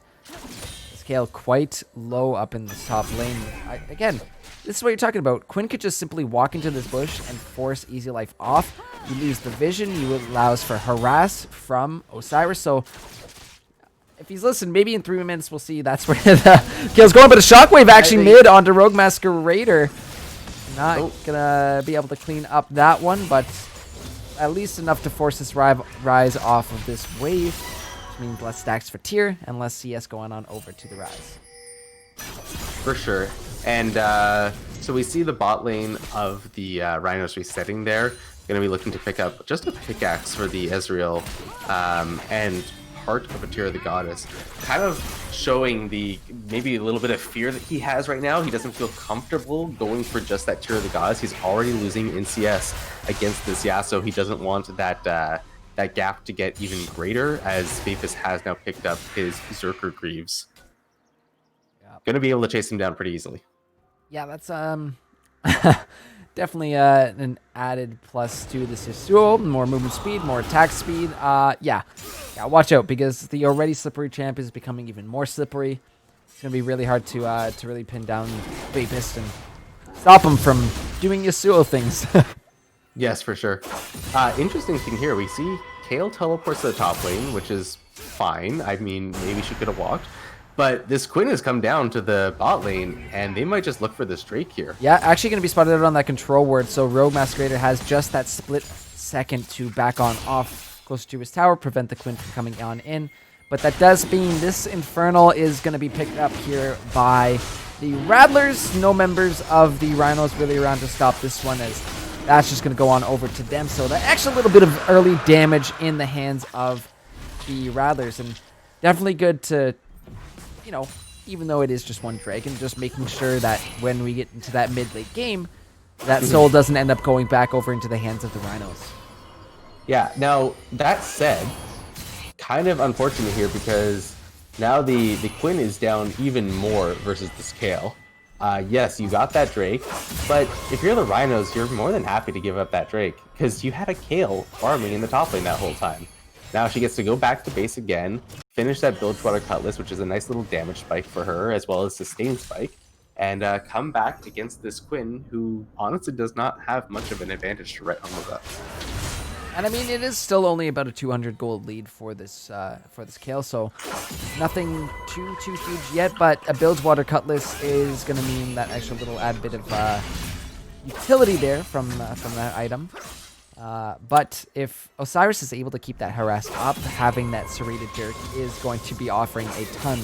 Scale quite low up in the top lane. Again, this is what you're talking about. Quinn could just simply walk into this bush and force Easy Life off. You lose the vision. You allows for harass from Osiris. So if he's listening, maybe in 3 minutes we'll see that's where the kill's going. But a shockwave actually mid onto Rogue Masquerader. Not gonna be able to clean up that one, but at least enough to force this Rise off of this wave, which means less stacks for tier and less CS going on over to the Rise. For sure. And so we see the bot lane of the Rhinos resetting there. Going to be looking to pick up just a pickaxe for the Ezreal and Heart of a Tear of the Goddess. Kind of showing the maybe a little bit of fear that he has right now. He doesn't feel comfortable going for just that Tear of the Goddess. He's already losing in CS against this Yasuo. He doesn't want that that gap to get even greater, as Vapus has now picked up his Zerker Greaves. Going to be able to chase him down pretty easily. Yeah, that's definitely an added plus to this Yasuo. More movement speed, more attack speed. Yeah, watch out, because the already slippery champ is becoming even more slippery. It's going to be really hard to really pin down Vapist and stop him from doing Yasuo things. Yes, for sure. Interesting thing here, we see Kale teleports to the top lane, which is fine. I mean, maybe she could have walked. But this Quinn has come down to the bot lane, and they might just look for this Drake here. Yeah, actually going to be spotted out on that control ward, so Rogue Masquerader has just that split second to back on off closer to his tower, prevent the Quinn from coming on in. But that does mean this Infernal is going to be picked up here by the Rattlers. No members of the Rhinos really around to stop this one, as that's just going to go on over to them. So that actually a little bit of early damage in the hands of the Rattlers, and definitely good to, you know, even though it is just one dragon, just making sure that when we get into that mid-late game, that soul doesn't end up going back over into the hands of the Rhinos. Yeah, now, that said, kind of unfortunate here, because now the Quinn is down even more versus the Scale. Yes, you got that Drake, but if you're the Rhinos, you're more than happy to give up that Drake, because you had a Kale farming in the top lane that whole time. Now she gets to go back to base again, finish that Bilgewater Cutlass, which is a nice little damage spike for her, as well as sustain spike, and come back against this Quinn, who honestly does not have much of an advantage to right on up. And I mean, it is still only about a 200 gold lead for this Kale, so nothing too huge yet. But a Bilgewater Cutlass is going to mean that extra little add bit of utility there from that item. But if Osiris is able to keep that harass up, having that serrated jerk is going to be offering a ton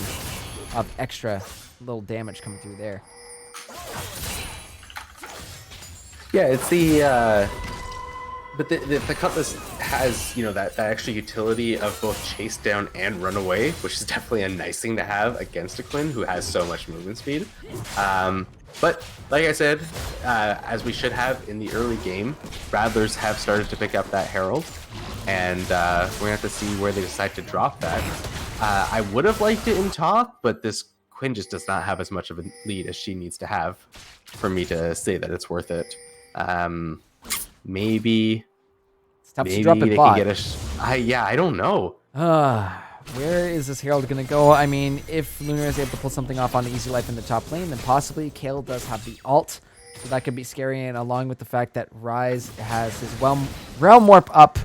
of extra little damage coming through there. Yeah, it's the but the Cutlass has, you know, that extra utility of both chase down and run away, which is definitely a nice thing to have against a Quinn who has so much movement speed. But like I said, as we should have in the early game, Rattlers have started to pick up that Herald, and we're gonna have to see where they decide to drop that. I would have liked it in top, but this Quinn just does not have as much of a lead as she needs to have for me to say that it's worth it. Maybe Maybe they can get a. Yeah, I don't know. Where is this Herald going to go? I mean, if Lunar is able to pull something off on the Easy Life in the top lane, then possibly Kale does have the ult. So that could be scary, and along with the fact that Rise has his Realm Warp up,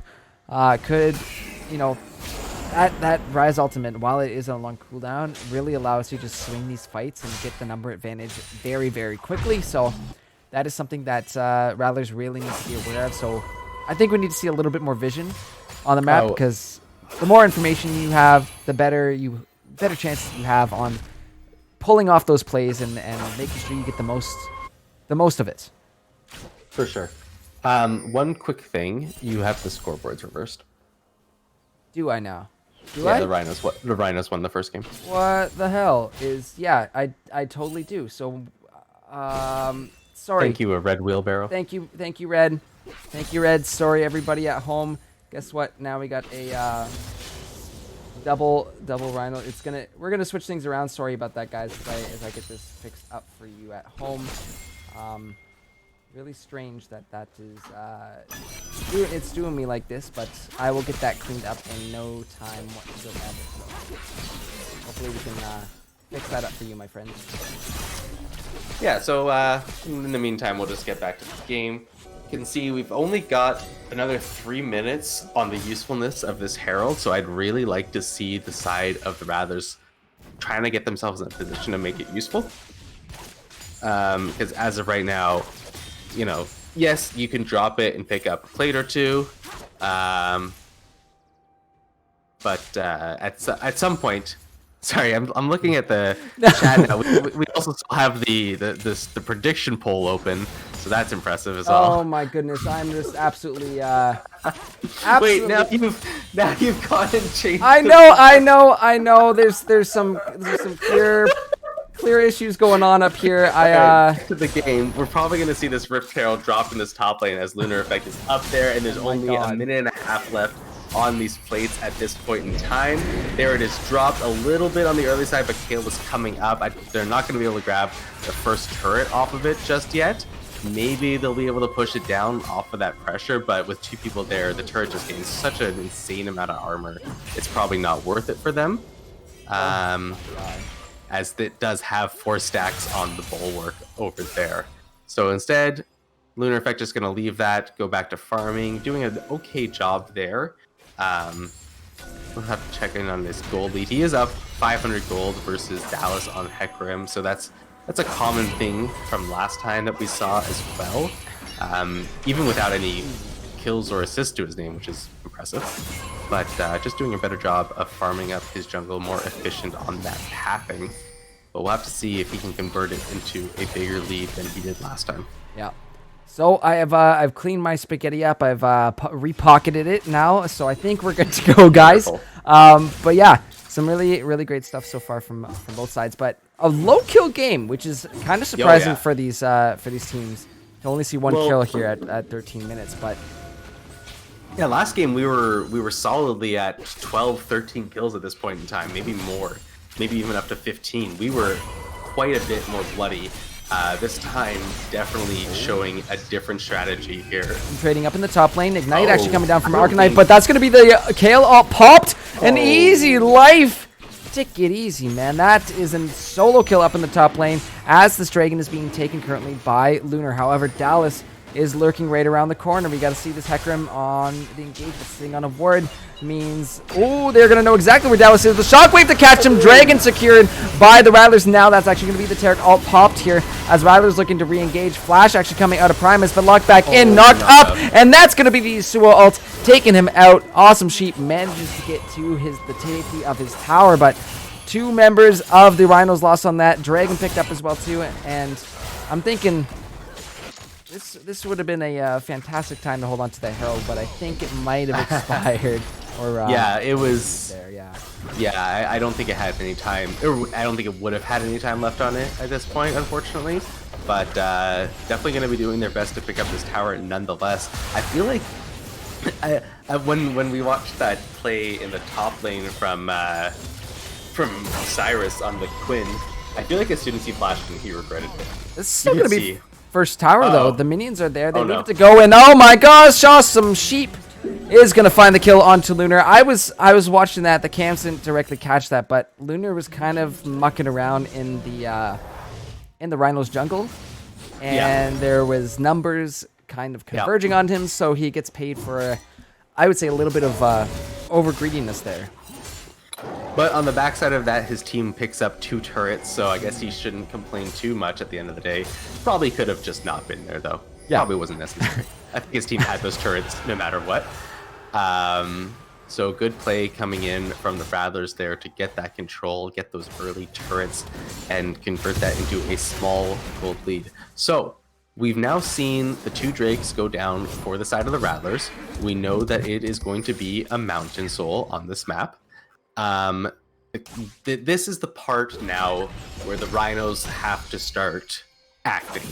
could, you know, that Rise ultimate, while it is on a long cooldown, really allows you to just swing these fights and get the number advantage very, very quickly. So that is something that Rattlers really need to be aware of. So I think we need to see a little bit more vision on the map, because the more information you have, the better chances you have on pulling off those plays and making sure you get the most of it. For sure. One quick thing, you have the scoreboards reversed. Do I now? The Rhinos won the first game. What the hell is? Yeah, I totally do. So, sorry. Thank you, a red wheelbarrow. Thank you, Red. Thank you, Red. Sorry, everybody at home. Guess what? Now we got a double Rhino. We're gonna switch things around. Sorry about that, guys. As I get this fixed up for you at home. Really strange that is it's doing me like this, but I will get that cleaned up in no time whatsoever. So hopefully we can fix that up for you, my friends. Yeah, so in the meantime, we'll just get back to the game. You can see we've only got another 3 minutes on the usefulness of this Herald, so I'd really like to see the side of the Rathers trying to get themselves in a position to make it useful. Because as of right now, you know, yes, you can drop it and pick up a plate or two, but at some point, sorry, I'm looking at the chat now. We also still have the prediction poll open, so that's impressive as well. Oh my goodness, I'm just absolutely Wait, now you've gone and changed. I know. There's some clear issues going on up here. To the game, we're probably going to see this Rift Herald drop in this top lane as Lunar Effect is up there, and there's only a minute and a half left on these plates at this point in time. There it is, dropped a little bit on the early side, but Kale was coming up. They're not going to be able to grab the first turret off of it just yet. Maybe they'll be able to push it down off of that pressure, but with 2 people there, the turret just gains such an insane amount of armor. It's probably not worth it for them. As it does have 4 stacks on the bulwark over there. So instead, Lunar Effect just going to leave that, go back to farming, doing an okay job there. We'll have to check in on this gold lead. He is up 500 gold versus Dallas on Hecarim, so that's a common thing from last time that we saw as well. Even without any kills or assists to his name, which is impressive. But just doing a better job of farming up his jungle, more efficient on that pathing. But we'll have to see if he can convert it into a bigger lead than he did last time. Yeah. So I've cleaned my spaghetti up. I've repocketed it now, so I think we're good to go, guys. But yeah, some really great stuff so far from both sides. But a low kill game, which is kind of surprising for these teams to only see one kill here at 13 minutes. But yeah, last game we were solidly at 12, 13 kills at this point in time, maybe more, maybe even up to 15. We were quite a bit more bloody. This time, definitely showing a different strategy here. Trading up in the top lane. Ignite actually coming down from Arcanite, but that's going to be the Kale popped. An easy life. Take it easy, man. That is a solo kill up in the top lane as this Dragon is being taken currently by Lunar. However, Dallas is lurking right around the corner. We got to see this Hecarim on the engagement. Sitting on a ward means, oh, they're going to know exactly where Dallas is. The shockwave to catch him. Dragon secured by the Rattlers. Now that's actually going to be the Taric ult popped here as Rattlers looking to re-engage. Flash actually coming out of Primus, but locked back in, knocked up, and that's going to be the Yasuo ult taking him out. Awesome Sheep manages to get to the safety of his tower, but 2 members of the Rhinos lost on that. Dragon picked up as well too, and I'm thinking this would have been a fantastic time to hold on to the Herald, but I think it might have expired. Or yeah, it was there. Yeah, I don't think it had any time. I don't think it would have had any time left on it at this point, unfortunately. But definitely going to be doing their best to pick up this tower nonetheless. I feel like when we watched that play in the top lane from Cyrus on the Quinn, I feel like as soon as he flashed him, he regretted it. This is still going to be first tower though. The minions are there. They need to go in. Oh my gosh, awesome Sheep is going to find the kill onto Lunar. I was watching that. The cams didn't directly catch that, but Lunar was kind of mucking around in the Rhino's jungle, and there was numbers kind of converging on him, so he gets paid for, I would say, a little bit of over greediness there. But on the backside of that, his team picks up 2 turrets, so I guess he shouldn't complain too much at the end of the day. Probably could have just not been there, though. Probably wasn't necessary. I think his team had those turrets no matter what. So good play coming in from the Rattlers there to get that control, get those early turrets, and convert that into a small gold lead. So we've now seen the 2 Drakes go down for the side of the Rattlers. We know that it is going to be a Mountain Soul on this map. This is the part now where the Rhinos have to start acting.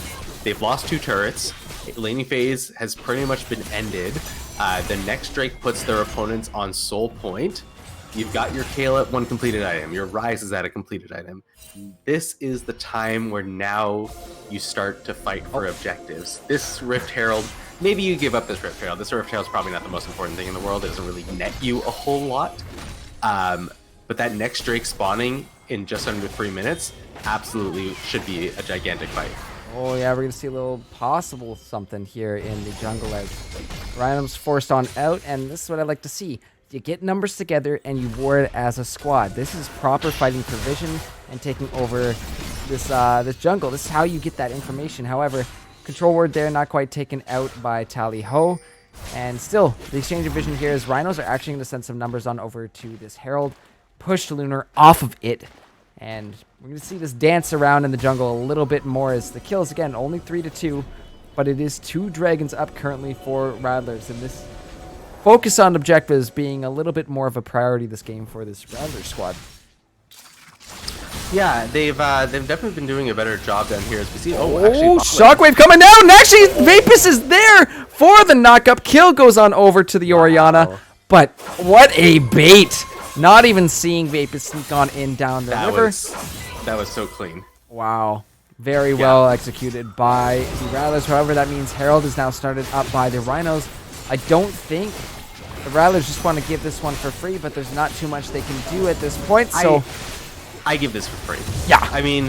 They've lost 2 turrets. Laning phase has pretty much been ended. The next Drake puts their opponents on soul point. You've got your Kale at 1 completed item. Your Rise is at a completed item. This is the time where now you start to fight for objectives. This Rift Herald, maybe you give up this Rift Herald. This Rift Herald is probably not the most important thing in the world. It doesn't really net you a whole lot. But that next Drake spawning in just under 3 minutes absolutely should be a gigantic fight. Oh yeah, we're gonna see a little possible something here in the jungle as Rhinom's forced on out, and this is what I like to see. You get numbers together and you ward as a squad. This is proper fighting for vision and taking over this this jungle. This is how you get that information. However, control ward there not quite taken out by Tally Ho. And still, the exchange of vision here is Rhinos are actually going to send some numbers on over to this Herald, push Lunar off of it, and we're going to see this dance around in the jungle a little bit more as the kills, again, only 3-2, but it is 2 dragons up currently for Rattlers, and this focus on objectives being a little bit more of a priority this game for this Rattler squad. Yeah, they've definitely been doing a better job down here as we see. Oh, actually, Shockwave coming down, and actually Vapus is there for the knock-up. Kill goes on over to the Orianna, but what a bait. Not even seeing Vapus sneak on in down the river. That was so clean. Wow. Very well executed by the Rattlers. However, that means Herald is now started up by the Rhinos. I don't think the Rattlers just want to give this one for free, but there's not too much they can do at this point, so... I give this for free. Yeah. I mean,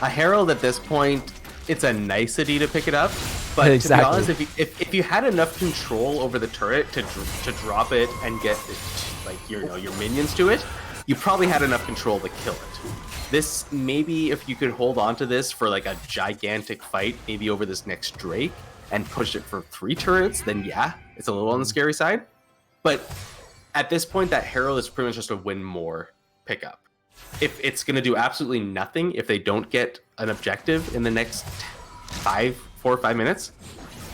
a Herald at this point, it's a nicety to pick it up, but Exactly. to be honest, if you had enough control over the turret to drop it and get like your minions to it, you probably had enough control to kill it. This, maybe if you could hold on to this for like a gigantic fight, maybe over this next Drake, and push it for 3 turrets, then yeah, it's a little on the scary side. But at this point, that Herald is pretty much just a win more pickup. If it's going to do absolutely nothing if they don't get an objective in the next 4 or 5 minutes,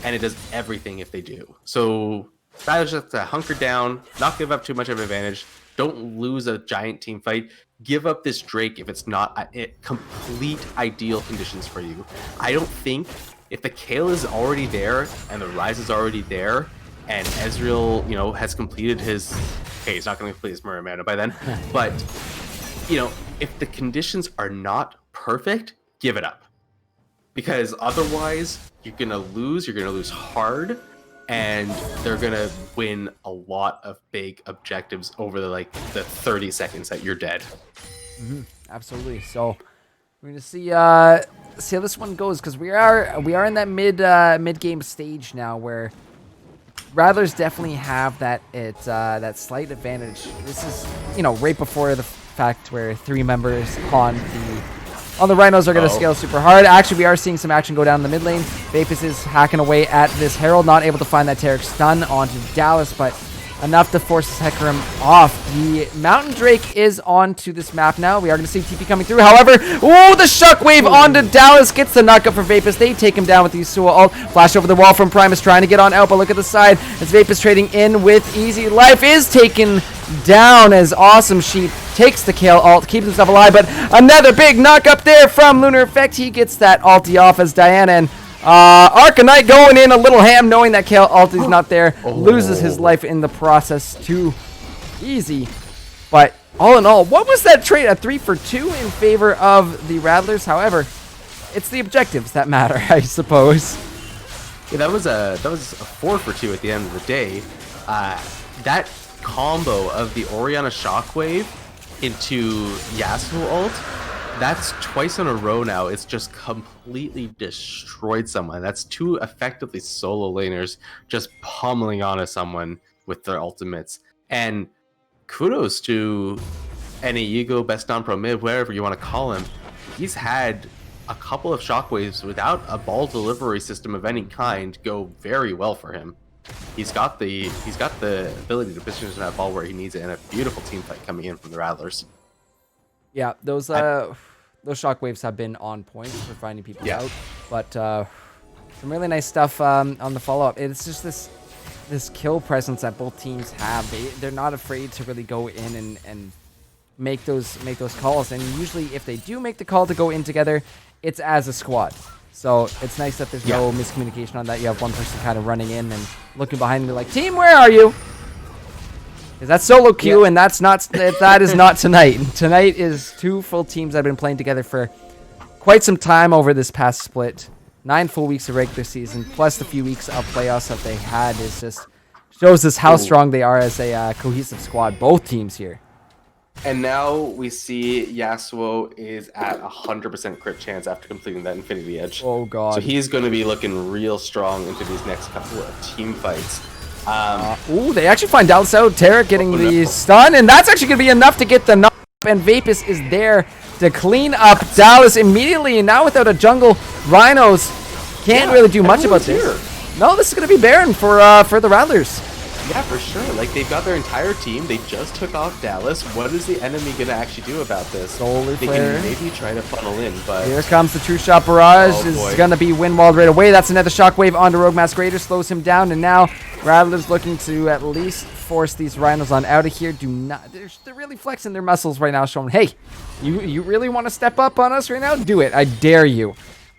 and it does everything if they do. So that is just to hunker down, not give up too much of an advantage, don't lose a giant team fight, give up this Drake if it's not complete ideal conditions for you. I don't think if the Kale is already there and the Rise is already there, and Ezreal, has completed his... Okay, he's not going to complete his Mirror Mana by then, but... if the conditions are not perfect, give it up. Because otherwise, you're going to lose hard, and they're going to win a lot of big objectives over the 30 seconds that you're dead. Absolutely. So we're going to see how this one goes, because we are in that mid-game stage now where Rattlers definitely have that slight advantage. This is, right before the fact where 3 members on the Rhinos are going to scale super hard. Actually, we are seeing some action go down the mid lane. Vapus is hacking away at this Herald, not able to find that Taric stun onto Dallas, but enough to force this Hecarim off. The Mountain Drake is onto this map now. We are going to see TP coming through. However, the Shockwave onto Dallas gets the knockup for Vapus. They take him down with the Yasuo ult. Flash over the wall from Primus trying to get on out, but look at the side as Vapus trading in with Easy Life is taken down as Awesome Sheep takes the Kale ult, keeps himself alive, but another big knock up there from Lunar Effect. He gets that ulti off as Diana and Arcanite going in a little ham knowing that Kale ulti's not there, loses his life in the process. Too easy. But all in all, what was that trade? A 3 for 2 in favor of the Rattlers. However, it's the objectives that matter, I suppose. Yeah, that was a 4 for 2 at the end of the day. That combo of the Orianna Shockwave into Yasuo ult, that's twice in a row now. It's just completely destroyed someone. That's 2 effectively solo laners just pummeling onto someone with their ultimates. And kudos to any Ego, best non-pro mid, whatever you want to call him. He's had a couple of shockwaves without a ball delivery system of any kind go very well for him. He's got the ability to position that ball where he needs it, and a beautiful team fight coming in from the Rattlers. Yeah, those shockwaves have been on point for finding people out, but some really nice stuff on the follow-up. It's just this kill presence that both teams have. They're not afraid to really go in and make those calls, and usually if they do make the call to go in together, it's as a squad. So it's nice that there's no miscommunication on that. You have one person kind of running in and looking behind me like, team, where are you? Because that's solo queue, and that is not tonight. Tonight is 2 full teams that have been playing together for quite some time over this past split. 9 full weeks of regular season, plus the few weeks of playoffs that they had, is just shows us how strong they are as a cohesive squad. Both teams here. And now we see Yasuo is at 100% crit chance after completing that Infinity Edge. Oh god. So he's going to be looking real strong into these next couple of team fights. Ooh, they actually find Dallas out. Tarek getting the stun, and that's actually going to be enough to get the knock. And Vapus is there to clean up Dallas immediately. And now without a jungle, Rhinos can't really do much about this. No, this is going to be Baron for the Rattlers. Yeah, for sure. Like, they've got their entire team. They just took off Dallas. What is the enemy going to actually do about this? Solar They Flare. can maybe try to funnel in, but... Here comes the True Shot Barrage. Oh, Is boy. going to be Windwalled right away. That's another Shockwave onto Rogue Masquerader. Slows him down. And now Rattlers looking to at least force these Rhinos on out of here. Do not... They're really flexing their muscles right now, showing, hey, you really want to step up on us right now? Do it. I dare you.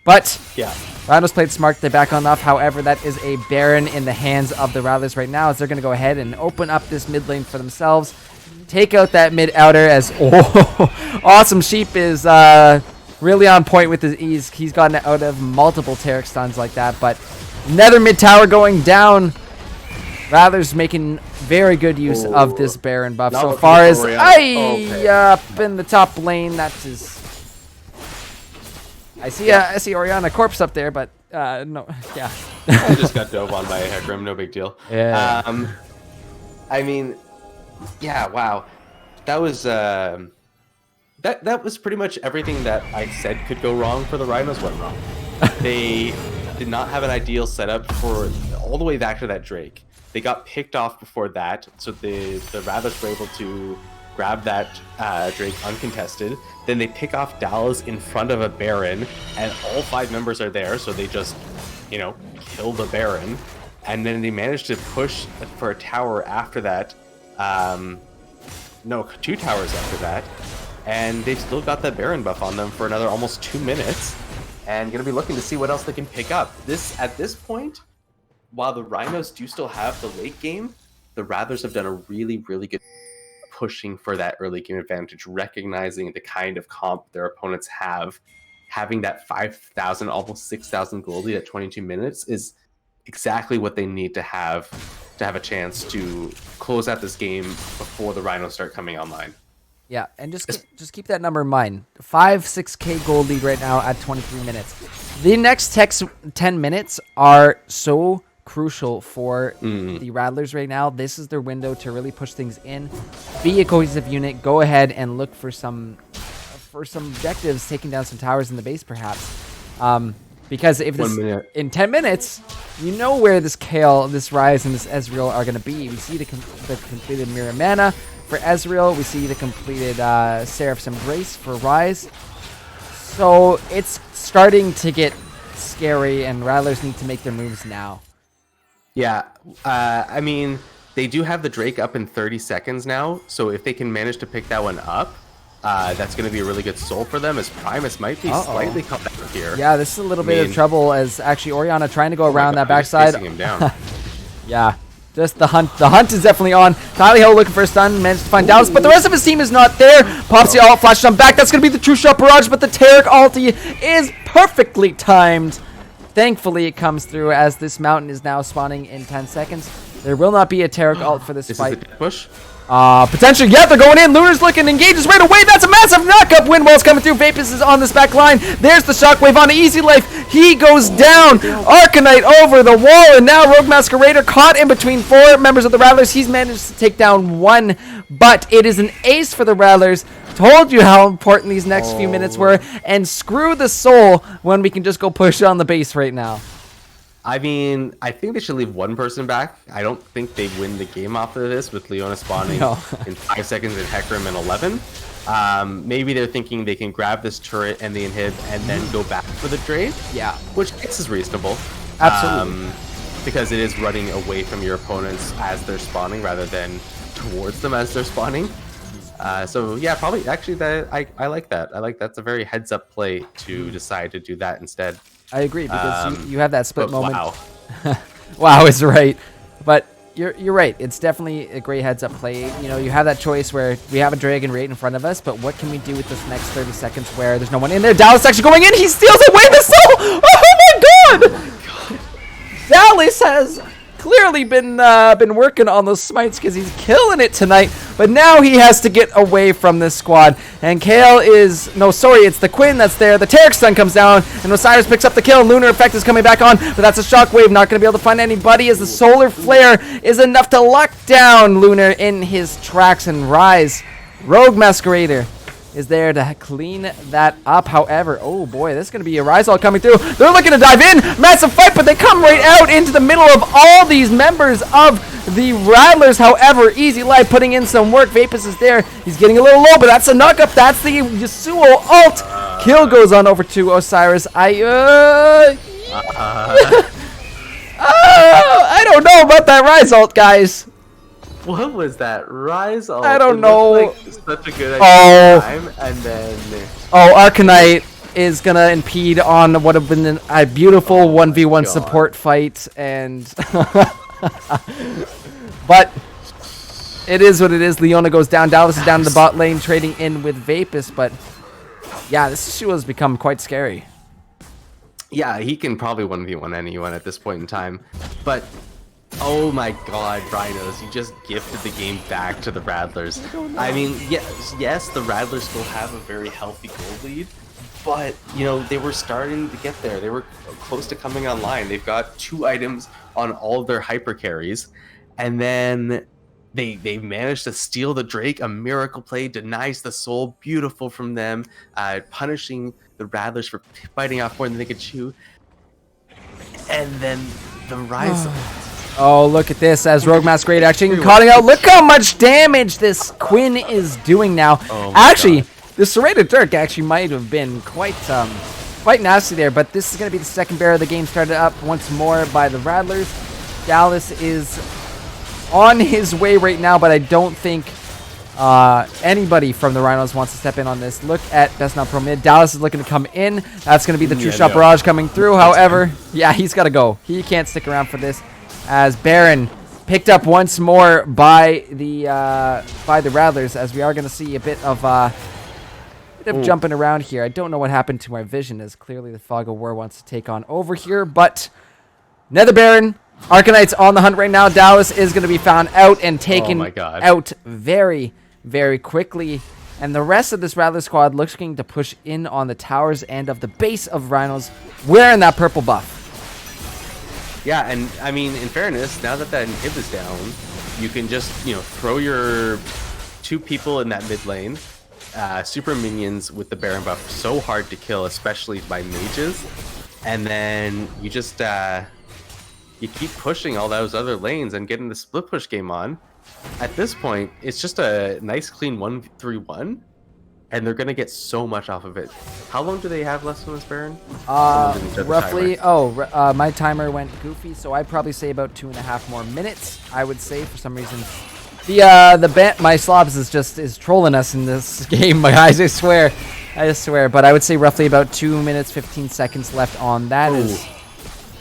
But... yeah. Rhinos played smart. They back on off. However, that is a Baron in the hands of the Rattlers right now, as they're going to go ahead and open up this mid lane for themselves. Take out that mid outer as Awesome Sheep is really on point with his ease. He's gotten out of multiple Tarek stuns like that. But another mid tower going down. Rattlers making very good use of this Baron buff. Not So looking far for as Orianna. up in the top lane, that is... I see Orianna corpse up there, but no, yeah. I just got dove on by a Hecarim, no big deal. Yeah. I mean, yeah, wow. That was that was pretty much everything that I said could go wrong for the Rhinos went wrong. They did not have an ideal setup for all the way back to that Drake. They got picked off before that, so the Rattlers were able to grab that Drake uncontested. Then they pick off Dallas in front of a Baron, and all 5 members are there, so they just, kill the Baron. And then they managed to push for a tower after that. No, 2 towers after that. And they've still got that Baron buff on them for another almost 2 minutes. And gonna be looking to see what else they can pick up. At this point, while the Rhinos do still have the late game, the Rattlers have done a really, really good pushing for that early game advantage, recognizing the kind of comp their opponents have. Having that 5,000, almost 6,000 gold lead at 22 minutes is exactly what they need to have a chance to close out this game before the Rhinos start coming online. Yeah, and just keep that number in mind. 6K gold lead right now at 23 minutes. The next 10 minutes are so crucial for the Rattlers right now. This is their window to really push things in, be a cohesive unit, go ahead and look for some objectives, taking down some towers in the base perhaps. Because if this, in 10 minutes, you know where this Kale, this Ryze, and this Ezreal are going to be. We see the completed Mirror Mana for Ezreal. We see the completed Seraph's Embrace for Ryze. So it's starting to get scary, and Rattlers need to make their moves now. Yeah, I mean, they do have the Drake up in 30 seconds now, so if they can manage to pick that one up, that's going to be a really good soul for them, as Primus might be slightly caught out here. Yeah, this is a little bit of trouble, as actually Orianna trying to go around that backside. Him down. Yeah, just the hunt. The hunt is definitely on. Tyler Hill looking for a stun, managed to find Dallas, but the rest of his team is not there. Pops the ult, flash jump back. That's going to be the True Shot Barrage, but the Tarek ulti is perfectly timed. Thankfully, it comes through, as this mountain is now spawning in 10 seconds. There will not be a Tarek ult for this fight. Is the push? Potentially, yeah, they're going in. Lunar's looking, engages right away. That's a massive knock-up. Windwall's coming through. Vapus is on this back line. There's the Shockwave on Easy Life. He goes down. Arcanite over the wall, and now Rogue Masquerader caught in between 4 members of the Rattlers. He's managed to take down 1, but it is an ace for the Rattlers. Told you how important these next few minutes were, and screw the soul when we can just go push on the base right now. I mean, I think they should leave 1 person back. I don't think they win the game off of this with Leona spawning in 5 seconds and Hecarim in 11. Maybe they're thinking they can grab this turret and the inhib and then go back for the Drake. Yeah. Which is reasonable. Absolutely. Because it is running away from your opponents as they're spawning rather than towards them as they're spawning. So yeah, probably actually I like that. I like that's a very heads up play to decide to do that instead. I agree, because you have that split moment. Wow. Wow is right. But you're right. It's definitely a great heads-up play. You know, you have that choice where we have a Dragon right in front of us, but what can we do with this next 30 seconds where there's no one in there? Dallas actually going in. He steals away the soul. Oh my god! Dallas has clearly been working on those smites because he's killing it tonight, but now he has to get away from this squad. And Kale is it's the Quinn that's there. The Taric stun comes down, and Osiris picks up the kill. Lunar Effect is coming back on, but that's a shockwave. Not going to be able to find anybody as the Solar Flare is enough to lock down Lunar in his tracks. And Rise, Rogue Masquerader, is there to clean that up. However, oh boy, this is going to be a Rise all coming through. They're looking to dive in. Massive fight, but they come right out into the middle of all these members of the Rattlers. However, Easy Life putting in some work. Vapus is there. He's getting a little low, but that's a knock up. That's the Yasuo ult. Kill goes on over to Osiris. I don't know about that Rise ult, guys. What was that? Rise ult? I don't know. Like such a good idea time, and then... Oh, Arcanite is going to impede on what would have been a beautiful 1v1 support fight, and... But it is what it is. Leona goes down. Dallas is down in the bot lane trading in with Vapus, but yeah, this issue has become quite scary. Yeah, he can probably 1v1 anyone at this point in time, but... Oh my god, Rhinos, you just gifted the game back to the Rattlers. I mean, yes, the Rattlers still have a very healthy gold lead, but, you know, they were starting to get there. They were close to coming online. They've got 2 items on all of their hyper carries, and then they managed to steal the Drake. A miracle play, denies the soul. Beautiful from them, punishing the Rattlers for biting off more than they could chew. And then the Rise... Oh, look at this as Rogue Masquerade actually calling out. Look how much damage this Quinn is doing now. Actually, the Serrated Dirk actually might have been quite nasty there, but this is going to be the second bear of the game started up once more by the Rattlers. Dallas is on his way right now, but I don't think anybody from the Rhinos wants to step in on this. Look at Best Now Pro Mid. Dallas is looking to come in. That's going to be the True Shot Barrage coming through. However, yeah, he's got to go. He can't stick around for this. As Baron picked up once more by the Rattlers, as we are going to see a bit of jumping around here. I don't know what happened to my vision, as clearly the Fog of War wants to take on over here, but Nether Baron, Arcanite's on the hunt right now. Dallas is going to be found out and taken out very, very quickly. And the rest of this Rattler squad looking to push in on the towers and of the base of Rhinos, wearing that purple buff. Yeah, and I mean, in fairness, now that inhib is down, you can just, you know, throw your 2 people in that mid lane, super minions with the Baron buff, so hard to kill, especially by mages, and then you just, you keep pushing all those other lanes and getting the split push game on. At this point, it's just a nice clean 1-3-1, and they're gonna get so much off of it. How long do they have left on this Baron? Roughly. My timer went goofy, so I'd probably say about 2.5 more minutes. I would say for some reason. My Slobs is trolling us in this game, my guys. I swear. But I would say roughly about 2 minutes 15 seconds left on that.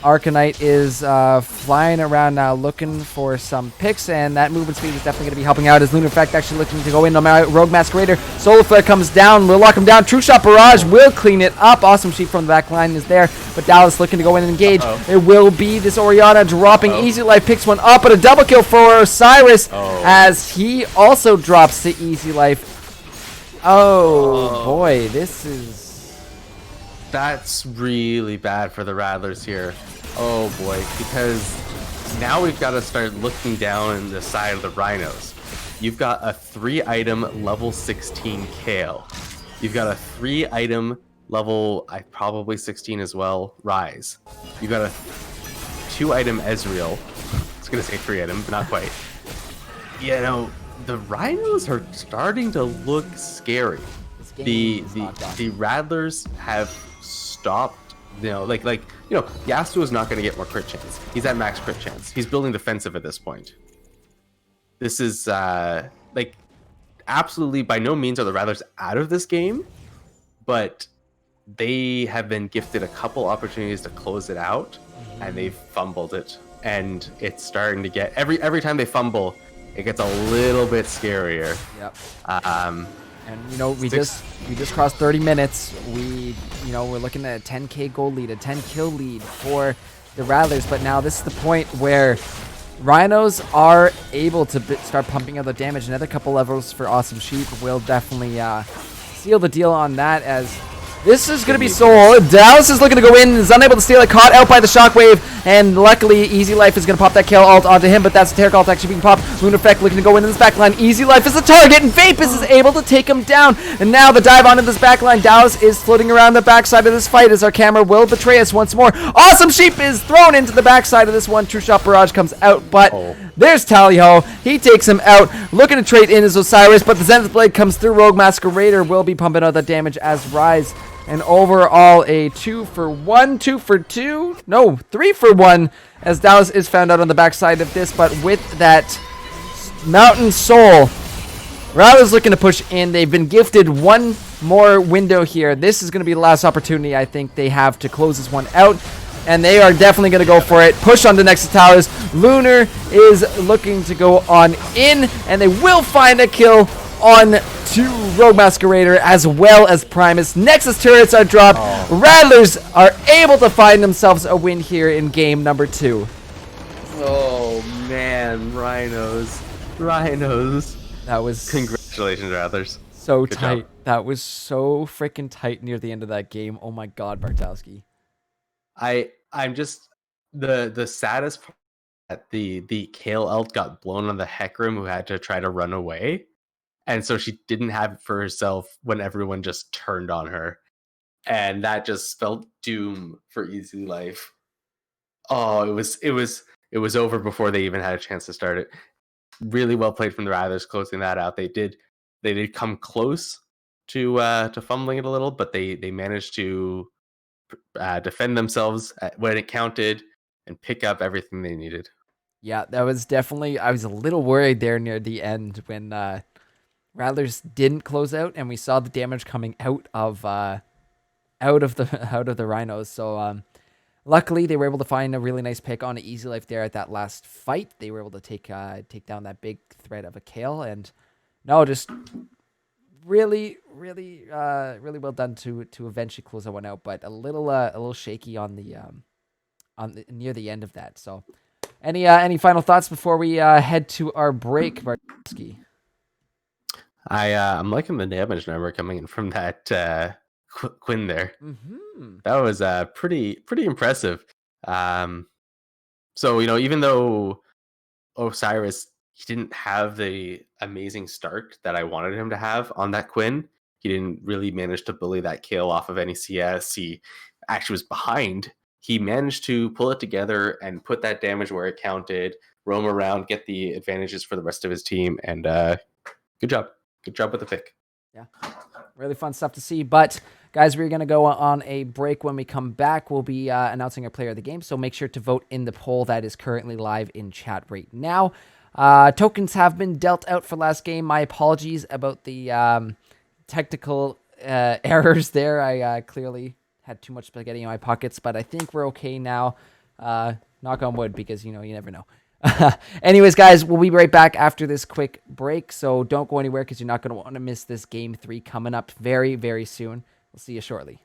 Arcanite is flying around now looking for some picks, and that movement speed is definitely going to be helping out as Lunar Effect actually looking to go in on my Rogue Masquerader. Solar Flare comes down, will lock him down. True Shot Barrage will clean it up. Awesome Sheep from the back line is there, but Dallas looking to go in and engage. It will be this Orianna dropping. Easy Life picks one up, but a double kill for Osiris as he also drops to Easy Life. Boy, this is... That's really bad for the Rattlers here. Oh boy, because now we've got to start looking down the side of the Rhinos. You've got a 3-item level 16 Kale. You've got a 3-item level, probably 16 as well, Rise. You've got a 2-item Ezreal. I was going to say 3-item, but not quite. You know, the Rhinos are starting to look scary. The Rattlers have stopped, Yasuo is not going to get more crit chance. He's at max crit chance. He's building defensive at this point. This is absolutely by no means are the Rattlers out of this game, but they have been gifted a couple opportunities to close it out, and they've fumbled it and it's starting to get every time they fumble, it gets a little bit scarier. Yep. Um, And you know, we Six- just crossed 30 minutes. We're looking at a 10k goal lead, a 10 kill lead for the Rattlers. But now this is the point where Rhinos are able to start pumping out the damage. Another couple levels for Awesome Sheep will definitely seal the deal on that, as this is going to be so... Dallas is looking to go in, is unable to steal it, caught out by the Shockwave, and luckily Easy Life is going to pop that kill ult onto him, but that's a Terror ult actually being popped. Lunar Effect looking to go into this backline. Easy Life is the target, and Vapus is able to take him down. And now the dive onto this backline. Dallas is floating around the backside of this fight as our camera will betray us once more. Awesome Sheep is thrown into the backside of this one. True Shot Barrage comes out, but there's Tallyho. He takes him out, looking to trade in as Osiris, but the Zenith Blade comes through. Rogue Masquerader will be pumping out the damage as Rise. And overall, a 2 for 1, 2 for 2, no, 3 for 1, as Dallas is found out on the backside of this. But with that Mountain Soul, Rattlers looking to push in. They've been gifted one more window here. This is going to be the last opportunity I think they have to close this one out. And they are definitely going to go for it. Push on the Nexus Towers. Lunar is looking to go on in, and they will find a kill on to Rogue Masquerader as well as Primus. Nexus turrets are dropped. Rattlers are able to find themselves a win here in game number 2. oh man, Rhinos. That was Congratulations, Rattlers. so Good tight. job. That was so freaking tight near the end of that game. Oh my god, Bartowski. I'm just the saddest part that the Kale ult got blown on the Hecarim, who had to try to run away. And so she didn't have it for herself when everyone just turned on her. And that just spelled doom for Easy Life. Oh, it was over before they even had a chance to start it. Really well played from the Rattlers closing that out. They did come close to fumbling it a little, but they managed to defend themselves when it counted and pick up everything they needed. Yeah, that was definitely... I was a little worried there near the end when Rattlers didn't close out, and we saw the damage coming out of the Rhinos. So luckily, they were able to find a really nice pick on Easy Life there at that last fight. They were able to take down that big threat of a Kale, and no, just really well done to eventually close that one out. But a little shaky on the near the end of that. So, any final thoughts before we head to our break, Bartowski? I'm liking the damage number coming in from that Quinn there. Mm-hmm. That was pretty impressive. So even though Osiris, he didn't have the amazing start that I wanted him to have on that Quinn, he didn't really manage to bully that kill off of any CS. He actually was behind. He managed to pull it together and put that damage where it counted, roam around, get the advantages for the rest of his team, and good job. Good job with the pick. Yeah, really fun stuff to see. But guys, we're going to go on a break. When we come back, we'll be announcing our player of the game. So make sure to vote in the poll that is currently live in chat right now. Tokens have been dealt out for last game. My apologies about the technical errors there. I clearly had too much spaghetti in my pockets, but I think we're okay now. Knock on wood, because you never know. Anyways, guys, we'll be right back after this quick break, so don't go anywhere because you're not going to want to miss this Game 3 coming up very, very soon. We'll see you shortly.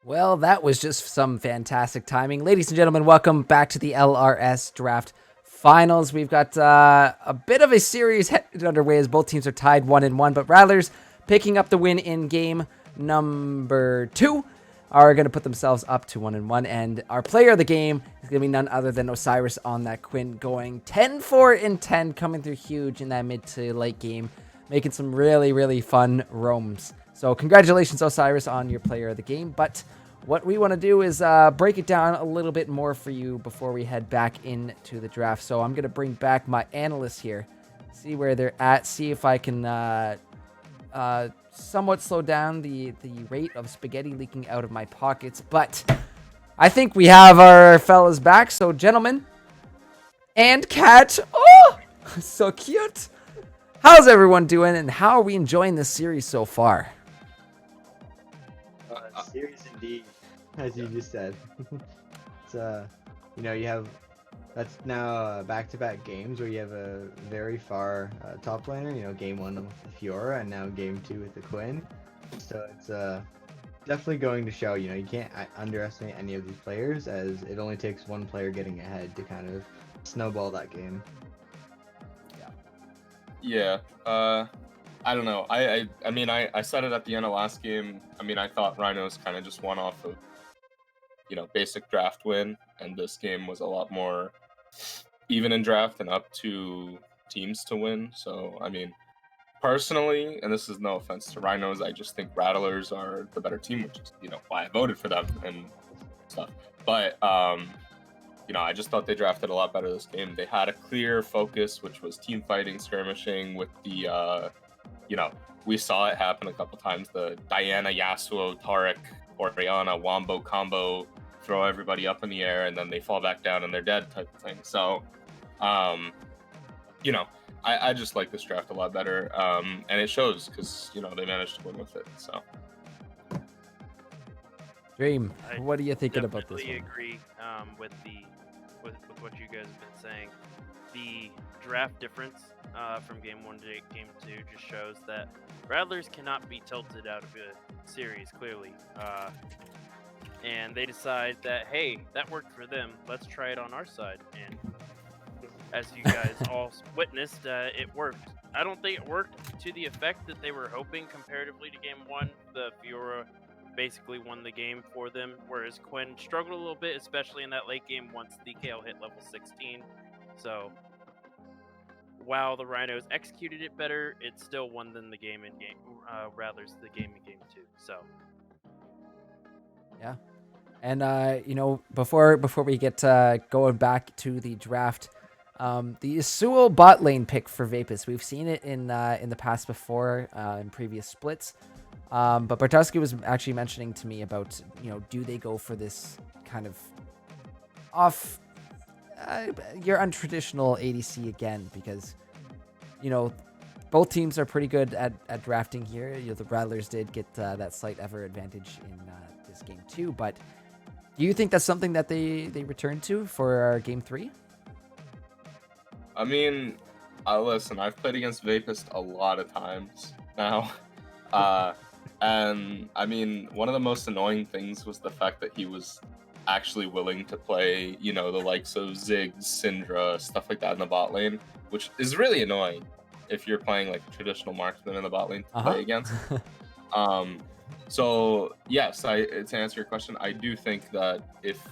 Well, that was just some fantastic timing. Ladies and gentlemen, welcome back to the LRS Draft Finals. We've got a bit of a series underway as both teams are tied 1-1, but Rattlers picking up the win in game number 2 are going to put themselves up to 1-1, and our player of the game is going to be none other than Osiris on that Quinn, going 10-4-10, coming through huge in that mid to late game, making some really, really fun roams. So congratulations, Osiris, on your player of the game. But what we want to do is break it down a little bit more for you before we head back into the draft. So I'm going to bring back my analysts here, see where they're at, see if I can somewhat slow down the rate of spaghetti leaking out of my pockets. But I think we have our fellas back. So gentlemen and Kat, oh, so cute. How's everyone doing, and how are we enjoying this series so far? Series indeed, as you just said. It's you have that's now back-to-back games where you have a very far top laner. Game 1 with the Fiora, and now game 2 with the Quinn. So it's definitely going to show. You can't underestimate any of these players, as it only takes one player getting ahead to kind of snowball that game. Yeah. I don't know. I mean, I said it at the end of last game. I mean, I thought Rhinos kind of just won off of, basic draft win, and this game was a lot more even in draft and up to teams to win. So, I mean, personally, and this is no offense to Rhinos, I just think Rattlers are the better team, which is, why I voted for them and stuff. But, I just thought they drafted a lot better this game. They had a clear focus, which was team fighting, skirmishing with the, we saw it happen a couple times. The Diana, Yasuo, Taric, Oriana, Wombo combo, throw everybody up in the air, and then they fall back down and they're dead type of thing. So, I just like this draft a lot better. And it shows because, they managed to win with it. So. Dream, what are you thinking about this one? I agree with what you guys have been saying. The draft difference from game 1 to game 2 just shows that Rattlers cannot be tilted out of a series, clearly. and they decide that, hey, that worked for them. Let's try it on our side. And as you guys all witnessed, it worked. I don't think it worked to the effect that they were hoping comparatively to game one. The Fiora basically won the game for them, whereas Quinn struggled a little bit, especially in that late game once DKL hit level 16. So while the Rhinos executed it better, it still won them the game in Rattlers the game in game two. So Yeah. And before we get going back to the draft, the Yasuo bot lane pick for Vapus, we've seen it in the past before, in previous splits. But Bartowski was actually mentioning to me about, do they go for this kind of off your untraditional ADC again? Because, both teams are pretty good at drafting here. The Rattlers did get that slight ever advantage in this game too. But do you think that's something that they return to for game 3? I mean, listen, I've played against Vapist a lot of times now. And I mean, one of the most annoying things was the fact that he was actually willing to play, the likes of Ziggs, Syndra, stuff like that in the bot lane, which is really annoying if you're playing like a traditional marksman in the bot lane to play against. So yes, to answer your question, I do think that if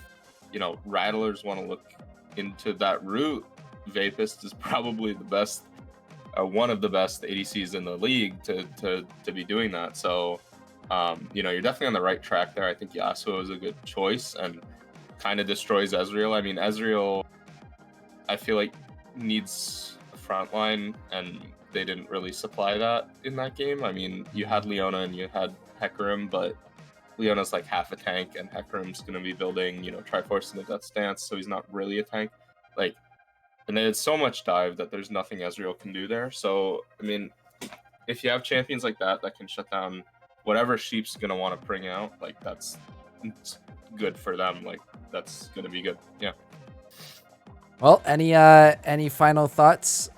Rattlers want to look into that route, Vapist is probably the best, one of the best ADCs in the league to be doing that. So you're definitely on the right track there. I think Yasuo is a good choice and kind of destroys Ezreal. I mean, Ezreal, I feel like, needs a front line, and they didn't really supply that in that game. I mean, you had Leona and you had Hecarim, but Leona's like half a tank, and Hecarim's going to be building, Triforce in the Death Stance, so he's not really a tank. And then it's so much dive that there's nothing Ezreal can do there. So, I mean, if you have champions like that can shut down whatever Sheep's going to want to bring out, that's good for them. That's going to be good. Yeah. Well, any final thoughts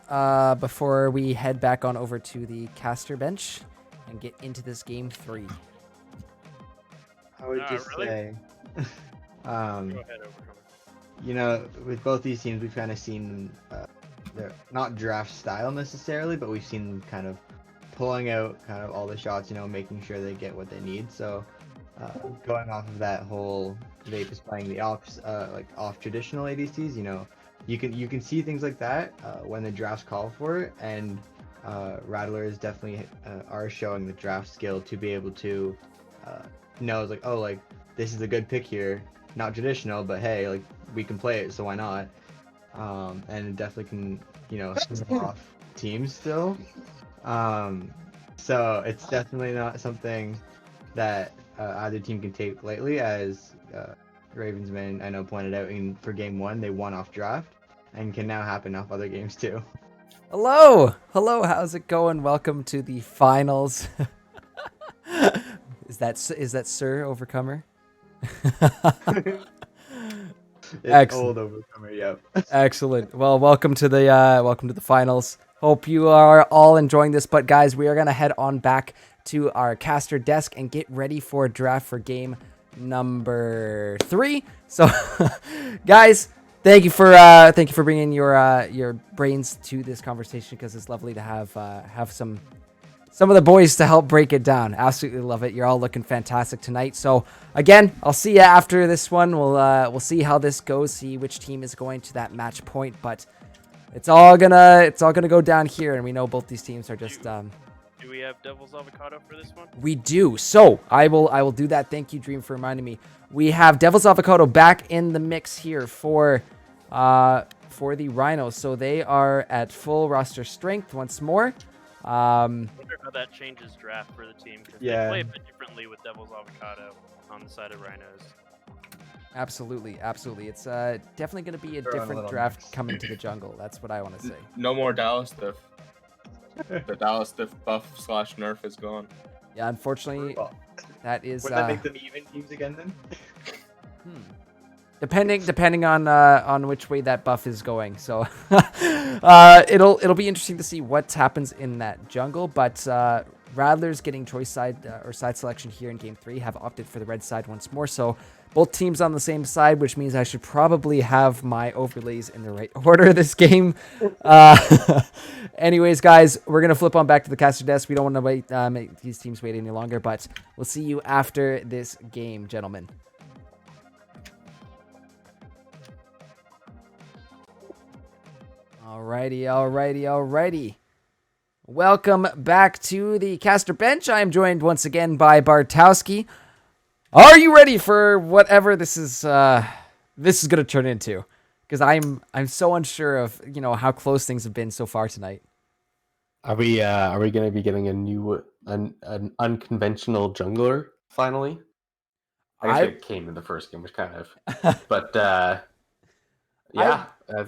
before we head back on over to the caster bench and get into this game 3? I would just really? say, go ahead, Overcomer. with both these teams, we've kind of seen their not draft style necessarily, but we've seen them kind of pulling out kind of all the shots, making sure they get what they need. So going off of that whole Vapus playing the off traditional ADCs, you can see things like that when the drafts call for it, and Rattlers definitely are showing the draft skill to be able to know this is a good pick here, not traditional, but hey, we can play it, so why not? And it definitely can, swing off teams still. So it's definitely not something that either team can take lightly, as Ravensman, I know, pointed out for game 1, they won off draft, and can now happen off other games too. Hello, how's it going? Welcome to the finals. Is that Sir Overcomer? It's old Overcomer, yep. Excellent. Well, welcome to the finals. Hope you are all enjoying this. But guys, we are gonna head on back to our caster desk and get ready for a draft for game number 3. So, guys, thank you for bringing your brains to this conversation, because it's lovely to have some of the boys to help break it down. Absolutely love it. You're all looking fantastic tonight. So again, I'll see you after this one. We'll see how this goes, see which team is going to that match point. But it's all gonna go down here, and we know both these teams are just. Do we have Devil's Avocado for this one? We do. So I will do that. Thank you, Dream, for reminding me. We have Devil's Avocado back in the mix here for the Rhinos. So they are at full roster strength once more. I wonder how that changes draft for the team, because Yeah. they play a bit differently with Devil's Avocado on the side of Rhinos. Absolutely. It's definitely going to be a They're on a different little draft mix. coming to the jungle. That's what I want to say. No more Dallas diff. The Dallas diff buff / nerf is gone. Yeah, unfortunately, Well, that is would that make them even teams again then? depending on which way that buff is going. So it'll be interesting to see what happens in that jungle. But Rattlers getting choice side or side selection here in game 3 have opted for the red side once more. So both teams on the same side, which means I should probably have my overlays in the right order this game. Anyways, guys, we're going to flip on back to the caster desk. We don't want to wait, make these teams wait any longer, but we'll see you after this game, gentlemen. Alrighty. Welcome back to the caster bench. I am joined once again by Bartowski. Are you ready for whatever this is going to turn into? Because I'm so unsure of how close things have been so far tonight. Are we going to be getting an unconventional jungler finally? I guess it came in the first game, which kind of, but this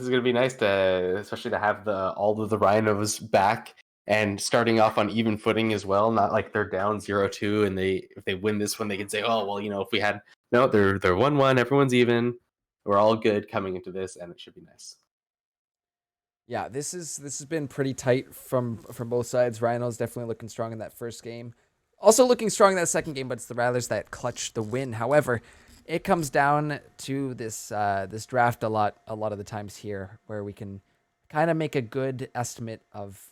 is going to be nice especially to have all of the rhinos back and starting off on even footing as well. Not like they're down 0-2 and if they win this one, they can say, oh well, if we had they're 1-1, everyone's even, we're all good coming into this, and it should be nice. Yeah, this has been pretty tight from both sides. Rhino's definitely looking strong in that first game. Also looking strong in that second game, but it's the Rattlers that clutched the win. However, it comes down to this draft a lot of the times here, where we can kind of make a good estimate of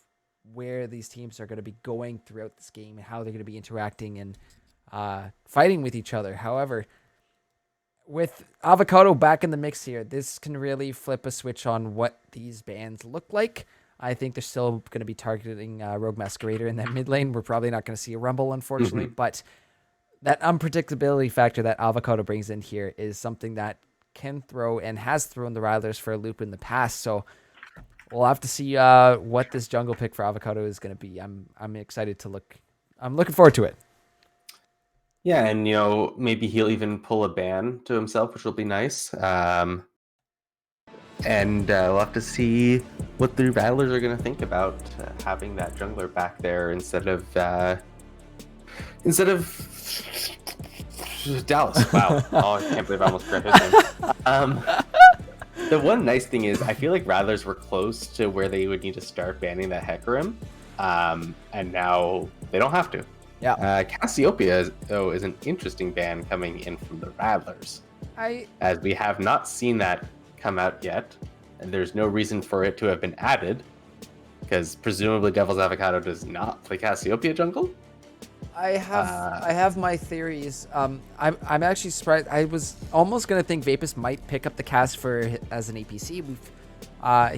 where these teams are going to be going throughout this game and how they're going to be interacting and fighting with each other. However, with Avocado back in the mix here, this can really flip a switch on what these bans look like. I think they're still going to be targeting Rogue Masquerader in that mid lane. We're probably not going to see a Rumble, unfortunately, but that unpredictability factor that Avocado brings in here is something that can throw and has thrown the Rattlers for a loop in the past. So we'll have to see what this jungle pick for Avocado is going to be. I'm excited to look. I'm looking forward to it. Yeah, and maybe he'll even pull a ban to himself, which will be nice. And we'll have to see what the Rattlers are going to think about having that jungler back there instead of Dallas. Wow, I can't believe I almost corrected him. The one nice thing is I feel like Rattlers were close to where they would need to start banning that Hecarim, and now they don't have to. Yeah. Cassiopeia, though, is an interesting ban coming in from the Rattlers. As we have not seen that come out yet, and there's no reason for it to have been added, because presumably Devil's Avocado does not play Cassiopeia jungle. I have my theories. I'm actually surprised. I was almost gonna think Vapus might pick up the cast as an APC.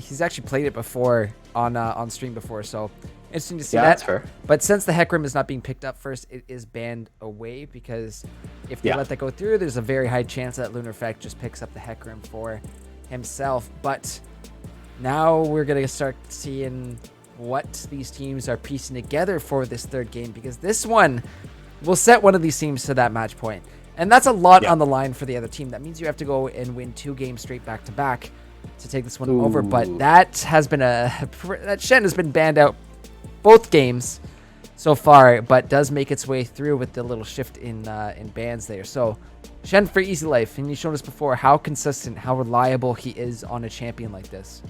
He's actually played it before on stream before, so interesting to see that. That's fair. But since the Hecarim is not being picked up first, it is banned away, because if they let that go through, there's a very high chance that Lunar Effect just picks up the Hecarim for himself. But now we're gonna start seeing what these teams are piecing together for this third game, because this one will set one of these teams to that match point, and that's a lot on the line for the other team. That means you have to go and win 2 games straight back to back to take this one over. But that Shen has been banned out both games so far, but does make its way through with the little shift in bans there. So Shen for easy life, and he's shown us before how consistent, how reliable he is on a champion like this.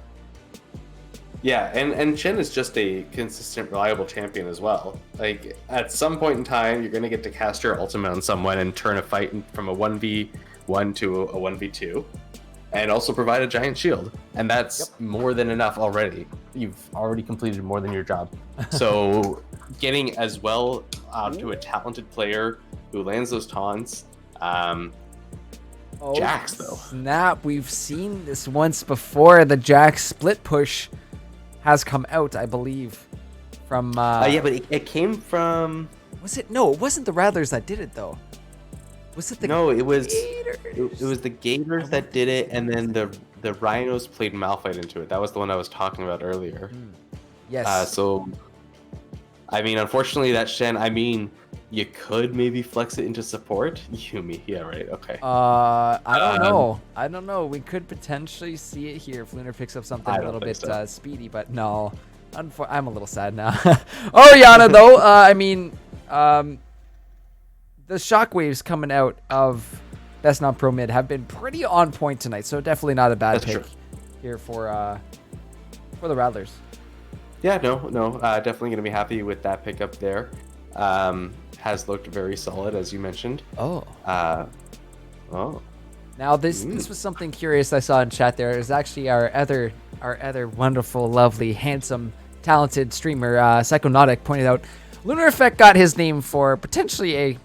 Yeah, and Shen is just a consistent, reliable champion as well. Like, at some point in time, you're going to get to cast your ultimate on someone and turn a fight from a 1v1 to a 1v2, and also provide a giant shield. And that's more than enough already. You've already completed more than your job. So getting as well to a talented player who lands those taunts. Jax, though. Snap, we've seen this once before. The Jax split push has come out, I believe, from... yeah, but it came from... Was it? No, it wasn't the Rattlers that did it, though. Was it the No, it was Gators? it was the Gators that did it, and then the Rhinos played Malphite into it. That was the one I was talking about earlier. Yes. So, I mean, unfortunately, that Shen, you could maybe flex it into support. Yumi, yeah, right, okay. I don't know. We could potentially see it here if Lunar picks up something a little bit speedy, but no. I'm a little sad now. Orianna, though, the shockwaves coming out of Best Non-Pro Mid have been pretty on point tonight, so definitely not a bad pick here for the Rattlers. Yeah, no, definitely going to be happy with that pickup there. Has looked very solid, as you mentioned. Oh. Oh. Now this was something curious I saw in chat. There is actually our other wonderful, lovely, handsome, talented streamer Psychonautic pointed out Lunar Effect got his name for potentially a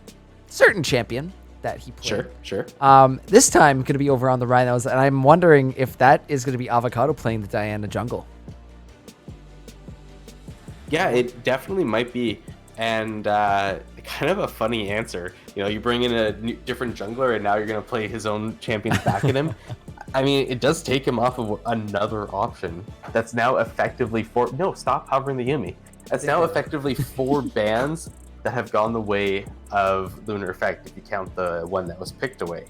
certain champion that he played. Sure. This time going to be over on the Rhinos, and I'm wondering if that is going to be Avocado playing the Diana jungle. Yeah, it definitely might be, and kind of a funny answer. You know, you bring in a different jungler, and now you're going to play his own champions back at him. I mean, it does take him off of another option. That's now effectively No, stop hovering the Yumi. That's now effectively 4 bans that have gone the way of Lunar Effect, if you count the one that was picked away.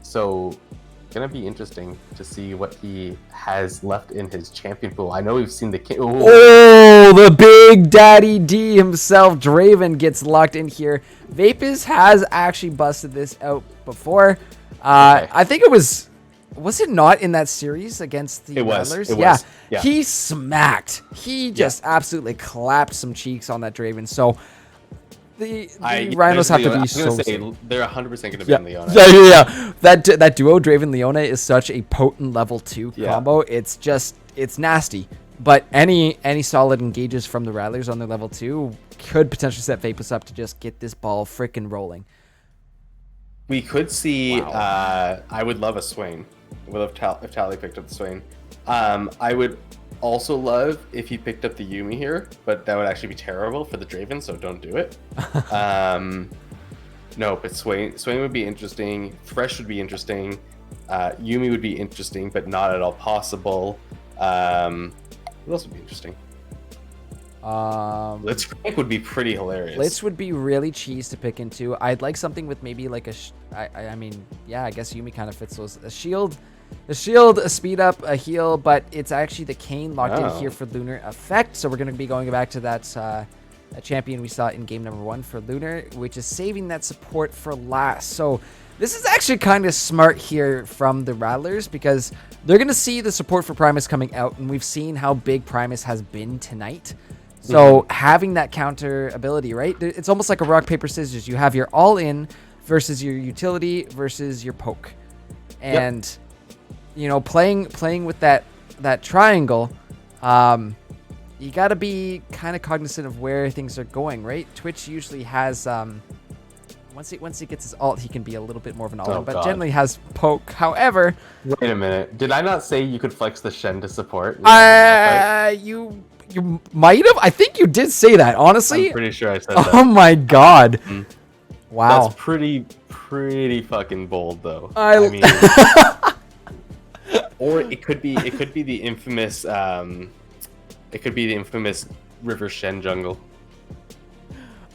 So gonna be interesting to see what he has left in his champion pool. I know we've seen the Oh, the big daddy D himself, Draven, gets locked in here. Vapis has actually busted this out before. Okay. I think it was it not in that series against the Rattlers? It was. Yeah. He smacked. He just absolutely clapped some cheeks on that Draven. So the Rhinos have to be so say they're 100% going to be on Leona. Yeah. That duo Draven Leona is such a potent level 2 combo. It's nasty. But any solid engages from the Rattlers on their level 2 could potentially set Vapus up to just get this ball freaking rolling. We could see. I would love a Swain. I would love if Tally picked up the Swain. I would also love if he picked up the Yumi here, but that would actually be terrible for the Draven, so don't do it. No, but Swain would be interesting. Thresh would be interesting. Yumi would be interesting, but not at all possible. What else would be interesting? Blitzcrank would be pretty hilarious. Blitz would be really cheese to pick into. I'd like something with maybe like I mean, I guess Yumi kind of fits those. A shield, a speed up, a heal, but it's actually the Kayn locked in here for Lunar Effect. So we're going to be going back to that a champion we saw in game number 1 for Lunar, which is saving that support for last. So this is actually kind of smart here from the Rattlers because they're going to see the support for Primus coming out, and we've seen how big Primus has been tonight. So having that counter ability, right? It's almost like a rock, paper, scissors. You have your all-in versus your utility versus your poke. And, you know, playing with that triangle, you got to be kind of cognizant of where things are going, right? Twitch usually has... Once he gets his ult, he can be a little bit more of an all-in, but generally has poke. However... Wait a minute. Did I not say you could flex the Shen to support? You might have. I think you did say that. Honestly, I'm pretty sure I said that. Oh my god! Wow, that's pretty fucking bold, though. I mean, or it could be the infamous River Shen jungle.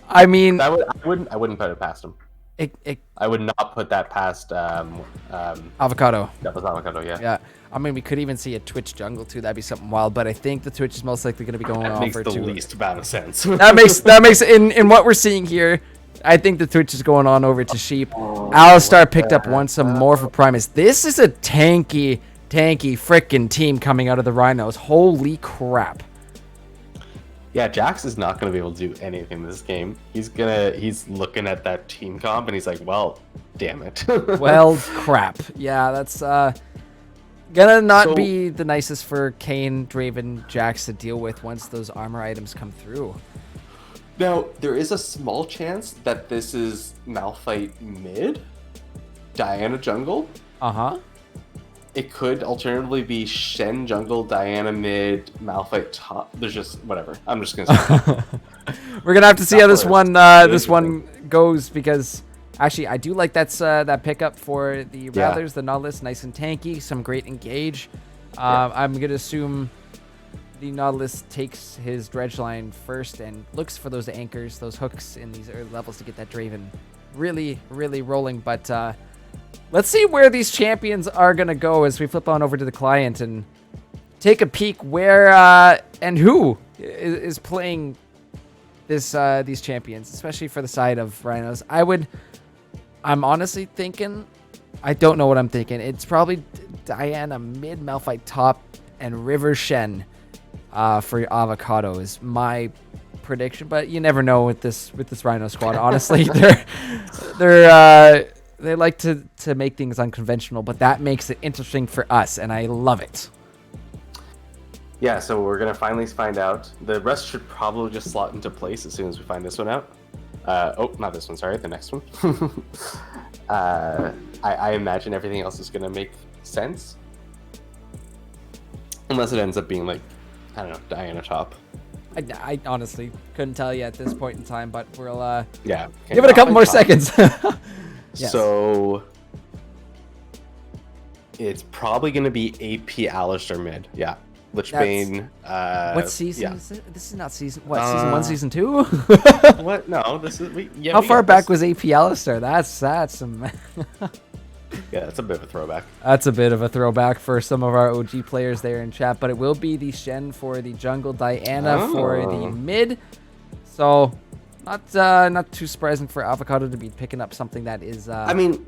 I mean, I wouldn't put it past him. I would not put that past Avocado. That was Avocado, yeah. Yeah. I mean, we could even see a Twitch jungle too. That'd be something wild. But I think the Twitch is most likely going to be going on for the least amount of sense. that makes in what we're seeing here. I think the Twitch is going on over to Sheep. Alistar picked up some more for Primus. This is a tanky freaking team coming out of the Rhinos. Holy crap. Yeah, Jax is not going to be able to do anything in this game. He's looking at that team comp and he's like, well, damn it. Well, crap. Yeah, that's gonna not be the nicest for Kayn, Draven, Jax to deal with once those armor items come through. Now, there is a small chance that this is Malphite mid, Diana jungle. It could alternatively be Shen jungle, Diana mid, Malphite top. There's just whatever. I'm just gonna say. We're gonna have to see how this one goes because actually I do like that pickup for the Rattlers, the Nautilus, nice and tanky, some great engage. I'm gonna assume the Nautilus takes his dredge line first and looks for those anchors, those hooks in these early levels to get that Draven really rolling. But let's see where these champions are going to go as we flip on over to the client and take a peek where and who is playing these champions, especially for the side of Rhinos. I'm honestly thinking, I don't know what I'm thinking. It's probably Diana mid, Malphite top, and River Shen for Avocado is my prediction. But you never know with this Rhino squad. Honestly, they're they like to make things unconventional, but that makes it interesting for us, and I love it. Yeah, so we're gonna finally find out. The rest should probably just slot into place as soon as we find this one out. Oh, not this one. Sorry, the next one. I imagine everything else is gonna make sense, unless it ends up being like, I don't know, Diana top. I honestly couldn't tell you at this point in time, but we'll Yeah. give it a couple more seconds. Yes. So it's probably gonna be AP Alistair mid. Yeah. Lichbane. What season yeah. is it? This is not season. What, season 1, season 2? What? No, this is. How far back was AP Alistair? That's some. Yeah, that's a bit of a throwback. That's a bit of a throwback for some of our OG players there in chat, but it will be the Shen for the jungle, Diana for the mid. So, not too surprising for Avocado to be picking up something that is. I mean,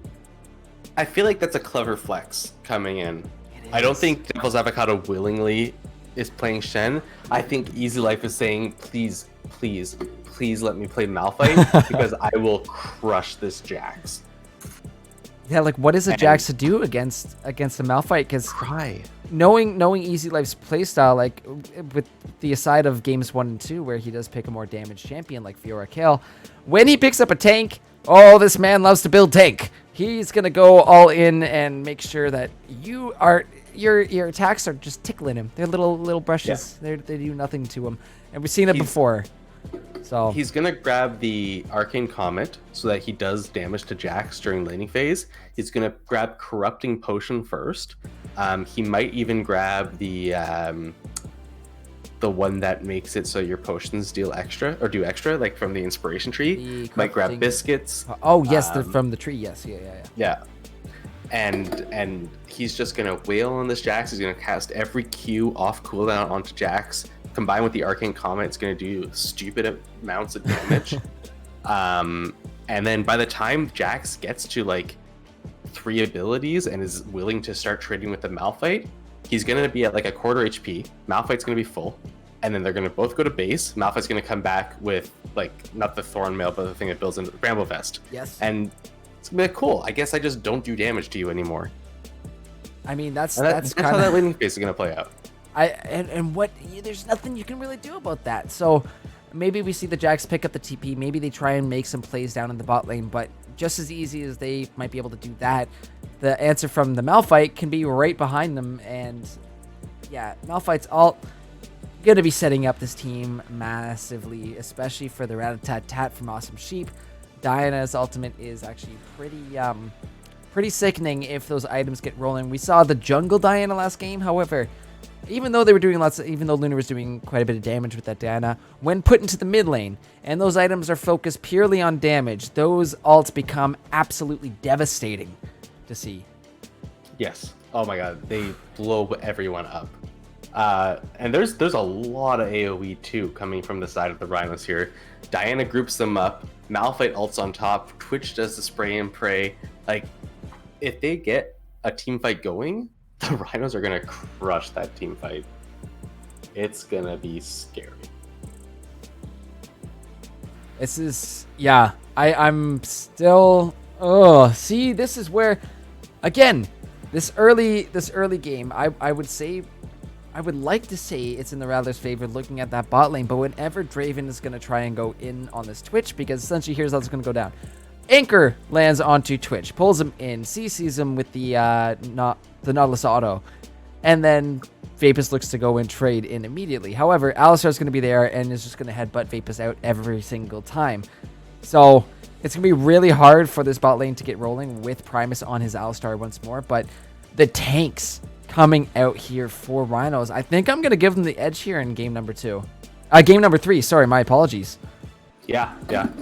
I feel like that's a clever flex coming in. I don't think Devil's Avocado willingly is playing Shen. I think Easy Life is saying, please, please, please let me play Malphite because I will crush this Jax. Yeah, like what is a Jax to do against a Malphite? Because knowing Easy Life's playstyle, like with the aside of games 1 and 2, where he does pick a more damaged champion like Fiora Kale, when he picks up a tank, oh, this man loves to build tank. He's gonna go all in and make sure that your attacks are just tickling him. They're little brushes. Yeah. They do nothing to him, and we've seen it before. So he's gonna grab the Arcane Comet so that he does damage to Jax during laning phase. He's gonna grab Corrupting Potion first. He might even grab the one that makes it so your potions deal extra or do extra, like from the Inspiration Tree. Might grab Biscuits. Oh yes, from the tree. Yes, yeah. And he's just gonna wail on this Jax. He's gonna cast every Q off cooldown onto Jax. Combined with the Arcane Comet, it's going to do stupid amounts of damage. And then by the time Jax gets to like 3 abilities and is willing to start trading with the Malphite, he's going to be at like a quarter HP. Malphite's going to be full. And then they're going to both go to base. Malphite's going to come back with like, not the Thorn Mail, but the thing that builds into the Bramble Vest. Yes. And it's going to be like, cool. I guess I just don't do damage to you anymore. I mean, that's how that laning phase is going to play out. There's nothing you can really do about that. So maybe we see the Jax pick up the TP. Maybe they try and make some plays down in the bot lane. But just as easy as they might be able to do that, the answer from the Malphite can be right behind them. And yeah, Malphite's all going to be setting up this team massively, especially for the Rat-a-tat-tat from Awesome Sheep. Diana's ultimate is actually pretty sickening if those items get rolling. We saw the jungle Diana last game, however, even though Luna was doing quite a bit of damage with that Diana, when put into the mid lane, and those items are focused purely on damage, those ults become absolutely devastating to see. Yes. Oh my god, they blow everyone up. And there's a lot of AoE too coming from the side of the Rhinos here. Diana groups them up, Malphite ults on top, Twitch does the spray and pray. Like, if they get a team fight going, the Rhinos are gonna crush that team fight. It's gonna be scary. This is, yeah, I'm still, see, this is where, again, this early game, I would say, I would like to say it's in the Rattlers' favor looking at that bot lane, but whenever Draven is going to try and go in on this Twitch, because essentially here's how it's going to go down. Anchor lands onto Twitch, pulls him in, CCs him with the Nautilus auto, and then Vapus looks to go and trade in immediately. However, Alistar's going to be there and is just going to headbutt Vapus out every single time. So it's going to be really hard for this bot lane to get rolling with Primus on his Alistar once more, but the tanks coming out here for Rhinos, I think I'm going to give them the edge here in game number 3, sorry, my apologies. Yeah,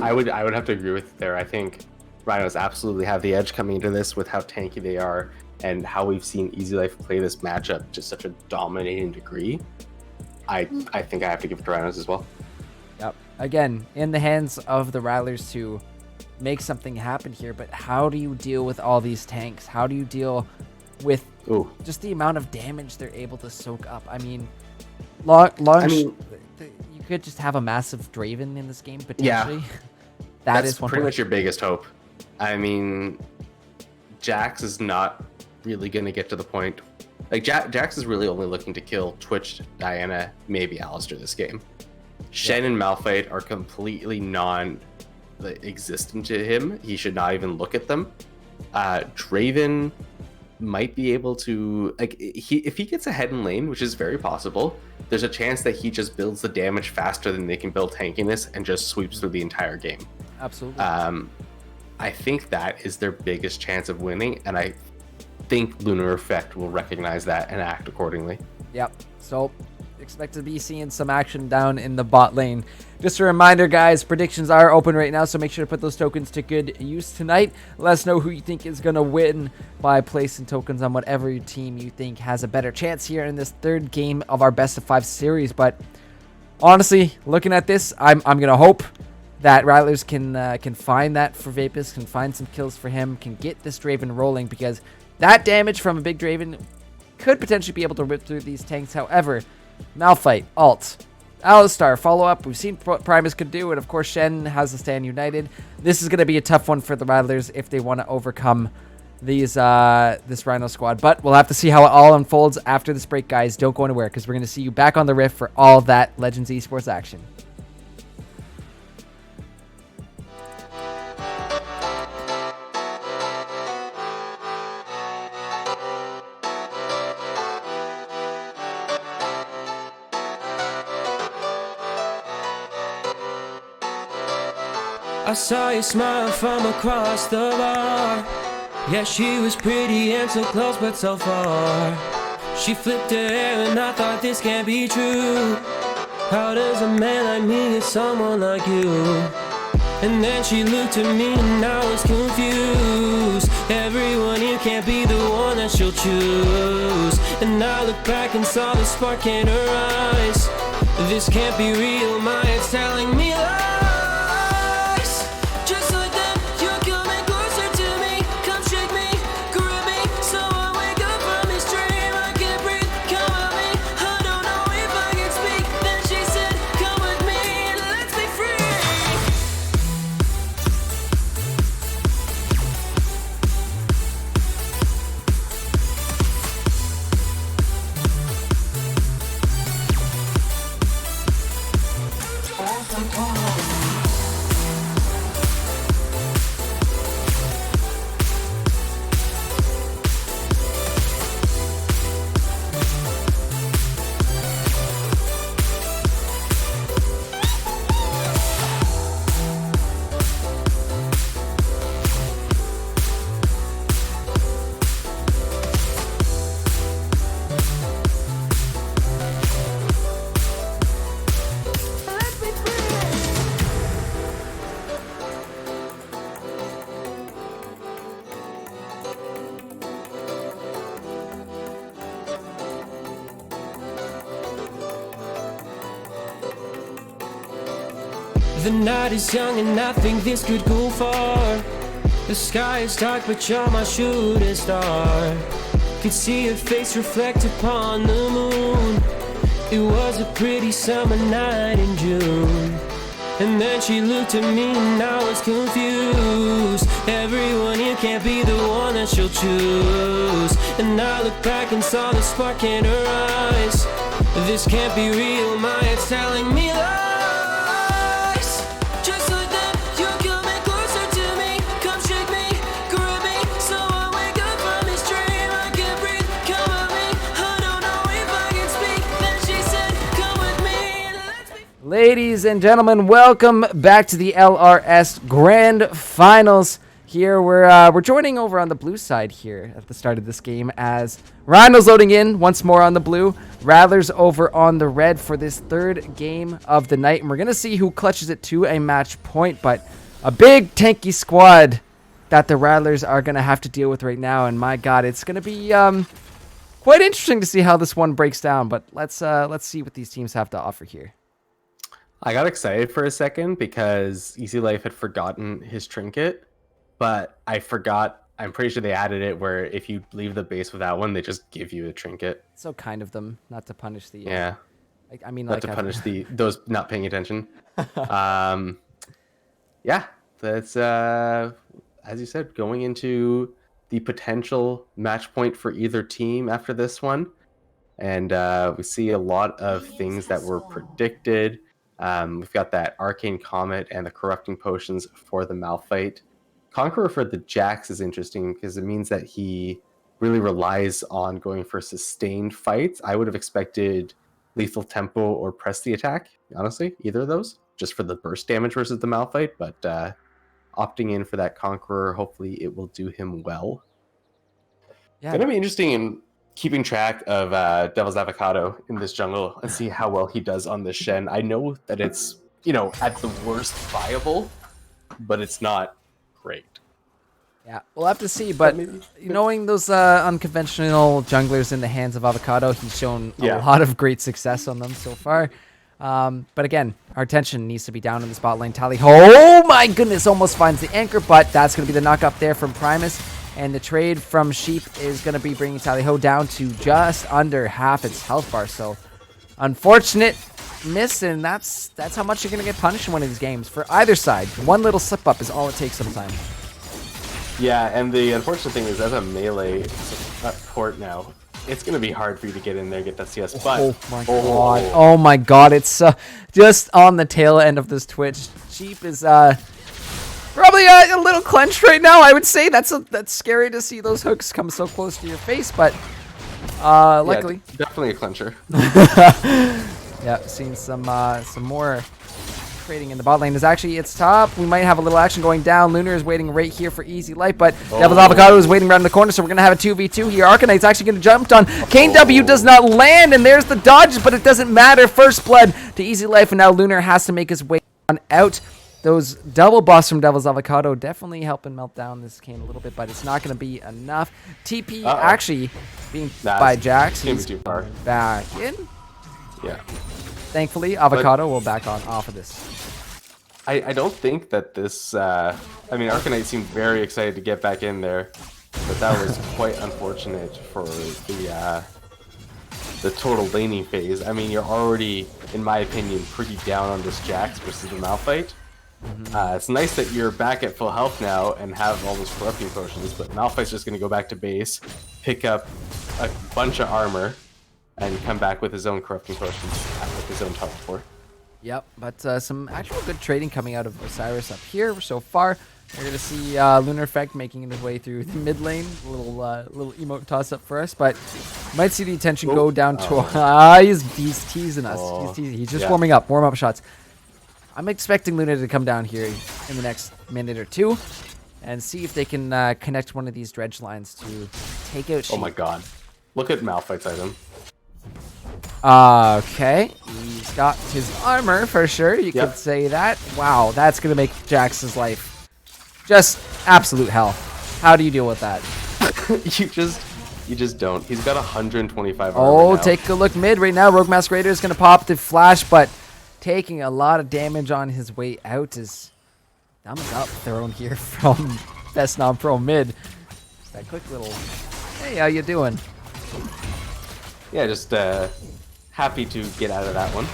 I would have to agree with there. I think Rhinos absolutely have the edge coming into this with how tanky they are and how we've seen Easy Life play this matchup to such a dominating degree. I think I have to give it to Rhinos as well. Yep. Again, in the hands of the Rattlers to make something happen here, but how do you deal with all these tanks? How do you deal with just the amount of damage they're able to soak up? I mean, you could just have a massive Draven in this game potentially. Yeah. That's pretty much your biggest hope. I mean, Jax is not really going to get to the point. Like, Jax is really only looking to kill Twitch, Diana, maybe Alistair this game. Shen and Malphite are completely non-existent to him. He should not even look at them. Draven might be able to, like, if he gets ahead in lane, which is very possible, there's a chance that he just builds the damage faster than they can build tankiness and just sweeps through the entire game. Absolutely. I think that is their biggest chance of winning, and I think Lunar Effect will recognize that and act accordingly. Yep. So expect to be seeing some action down in the bot lane. Just a reminder, guys, predictions are open right now, so make sure to put those tokens to good use tonight. Let us know who you think is going to win by placing tokens on whatever team you think has a better chance here in this third game of our best of 5 series. But honestly, looking at this, I'm going to hope that Rattlers can find that for Vapus, can find some kills for him, can get this Draven rolling, because that damage from a big Draven could potentially be able to rip through these tanks. However, Malphite, ult, Alistar, follow-up. We've seen what Primus could do, and of course Shen has to stand united. This is going to be a tough one for the Rattlers if they want to overcome these this Rhino squad. But we'll have to see how it all unfolds after this break, guys. Don't go anywhere, because we're going to see you back on the Rift for all that Legends Esports action. I saw you smile from across the bar. Yeah, she was pretty and so close but so far. She flipped her hair and I thought this can't be true. How does a man like me get someone like you? And then she looked at me and I was confused. Everyone here can't be the one that she'll choose. And I looked back and saw the spark in her eyes. This can't be real, my head's telling me lies. Just like that, you're coming closer to me. Come shake me, grab me, so I wake up from this dream. I can't breathe, come at me. I don't know if I can speak. Then she said, come with me and let's be free. The night is young and I think this could go far. The sky is dark but you're my shooting star. Could see your face reflect upon the moon. It was a pretty summer night in June. And then she looked at me and I was confused. Everyone here can't be the one that she'll choose. And I looked back and saw the spark in her eyes. This can't be real, my head's telling me lies. Just like that, you're coming closer to me. Come shake me, grab me, so I wake up from this dream. I can't breathe, come at me. I don't know if I can speak. Then she said, come with me and let's be. Ladies and gentlemen, welcome back to the LRS Grand Finals. Here we're joining over on the blue side here at the start of this game as Rhino's loading in once more on the blue. Rattlers over on the red for this third game of the night, and we're gonna see who clutches it to a match point. But a big tanky squad that the Rattlers are gonna have to deal with right now, and my God, it's gonna be quite interesting to see how this one breaks down. But let's see what these teams have to offer here. I got excited for a second because Easy Life had forgotten his trinket, but I forgot. I'm pretty sure they added it where if you leave the base without one, they just give you a trinket. So kind of them not to punish the Yeah, I mean, not like to punish those not paying attention. Yeah, that's as you said, going into the potential match point for either team after this one. And we see a lot of things that were predicted. We've got that Arcane Comet and the Corrupting Potions for the Malphite. Conqueror for the Jax is interesting because it means that he really relies on going for sustained fights. I would have expected Lethal Tempo or Press the Attack, honestly, either of those, just for the burst damage versus the Malphite, but opting in for that Conqueror, hopefully it will do him well. Yeah. It's going to be interesting in keeping track of Devil's Avocado in this jungle and see how well he does on this Shen. I know that it's, at the worst viable, but it's not great. Yeah, we'll have to see, but knowing those unconventional junglers in the hands of Avocado, he's shown a lot of great success on them so far. But again, our attention needs to be down in the spot lane. Tally, oh my goodness, almost finds the anchor, but that's going to be the knock up there from Primus. And the trade from Sheep is going to be bringing Tally Ho down to just under half its health bar. So unfortunate miss, and that's how much you're going to get punished in one of these games. For either side, one little slip up is all it takes sometimes. Yeah, and the unfortunate thing is, as a melee port now, it's going to be hard for you to get in there and get that CS. But, oh my god. Oh my god. It's just on the tail end of this Twitch. Sheep is probably a little clenched right now, I would say. That's scary to see those hooks come so close to your face, but luckily. Yeah, definitely a clencher. Yeah, seeing some more trading in the bot lane. Is actually its top. We might have a little action going down. Lunar is waiting right here for easy life, but Devil's Avocado is waiting around the corner, so we're going to have a 2v2 here. Arcanite's actually going to jump on. Kane W does not land, and there's the dodge, but it doesn't matter. First blood to easy life, and now Lunar has to make his way on out. Those double buffs from Devil's Avocado definitely helping melt down this Kane a little bit, but it's not going to be enough. TP actually being by Jax. He's too far. Back in. Yeah. Thankfully, Avocado will back on off of this. I don't think that this... Arcanite seemed very excited to get back in there, but that was quite unfortunate for the total laning phase. I mean, you're already, in my opinion, pretty down on this Jax versus the Malphite. It's nice that you're back at full health now and have all those corrupting potions, but Malphite's just going to go back to base, pick up a bunch of armor, and come back with his own corrupting potions with his own teleport. Yep, but some actual good trading coming out of Osiris up here so far. We're going to see Lunar Effect making his way through the mid lane. A little emote toss up for us, but might see the attention go down to... he's teasing us. He's just warming up. Warm-up shots. I'm expecting Lunar to come down here in the next minute or two and see if they can connect one of these dredge lines to take out Sheep. Oh my god. Look at Malphite's item. Okay, he's got his armor for sure. You could say that. Wow, that's gonna make Jax's life just absolute hell. How do you deal with that? you just don't. He's got 125 armor. Oh, now. Take a look mid right now. Rogue Masquerader is gonna pop the flash, but taking a lot of damage on his way out. Is thumbs up thrown here from Best Non-Pro mid. Just that quick little, hey, how you doing? Yeah, just happy to get out of that one.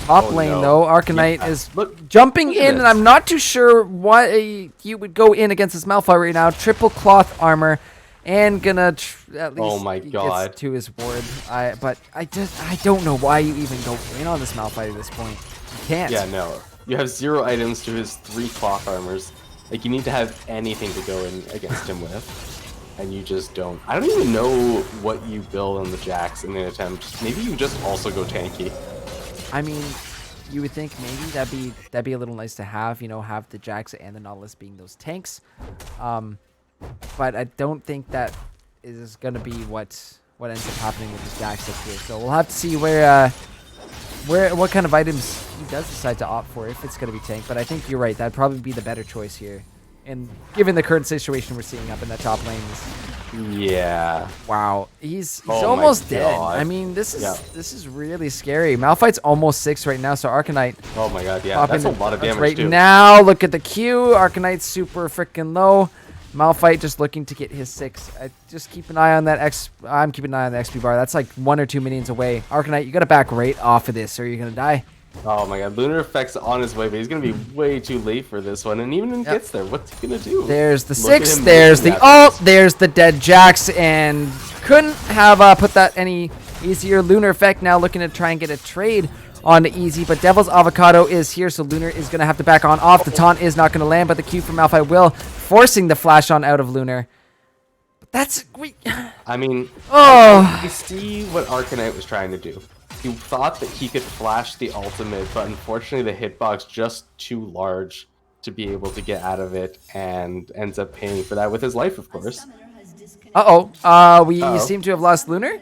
Top lane though, Arcanite is jumping in, and I'm not too sure why you would go in against this Malphite right now. Triple cloth armor, and gonna at least gets to his ward. But I don't know why you even go in on this Malphite at this point. You can't. Yeah, no. You have 0 items to his 3 cloth armors. Like, you need to have anything to go in against him with. And you just don't. I don't even know what you build on the Jax in an attempt. Maybe you just also go tanky. I mean, you would think maybe that'd be a little nice to have, have the Jax and the Nautilus being those tanks. But I don't think that is going to be what ends up happening with this Jax up here. So we'll have to see what kind of items he does decide to opt for, if it's going to be tank. But I think you're right. That'd probably be the better choice here. And given the current situation we're seeing up in that top lane, yeah. Wow, he's almost dead. I mean, this is really scary. Malphite's almost 6 right now, so Arcanite. Oh my god, yeah, that's a lot of damage right too. Now, look at the Q. Arcanite's super freaking low. Malphite just looking to get his 6. Just keep an eye on that I'm keeping an eye on the XP bar. That's like 1 or 2 minions away. Arcanite, you got to back right off of this, or you're gonna die. Oh my god, Lunar Effect's on his way, but he's gonna be way too late for this one. And even when he gets there, what's he gonna do? There's the Look at 6, him there's looking the at ult, this. there's the dead Jax, and couldn't have put that any easier. Lunar Effect now looking to try and get a trade on the easy, but Devil's Avocado is here, so Lunar is going to have to back on off. The taunt is not going to land, but the Q from Malphite will, forcing the flash on out of Lunar. But that's... I mean, Oh. you see what Arcanite was trying to do. He thought that he could flash the ultimate, but unfortunately the hitbox just too large to be able to get out of it, and ends up paying for that with his life, of course. We seem to have lost Lunar.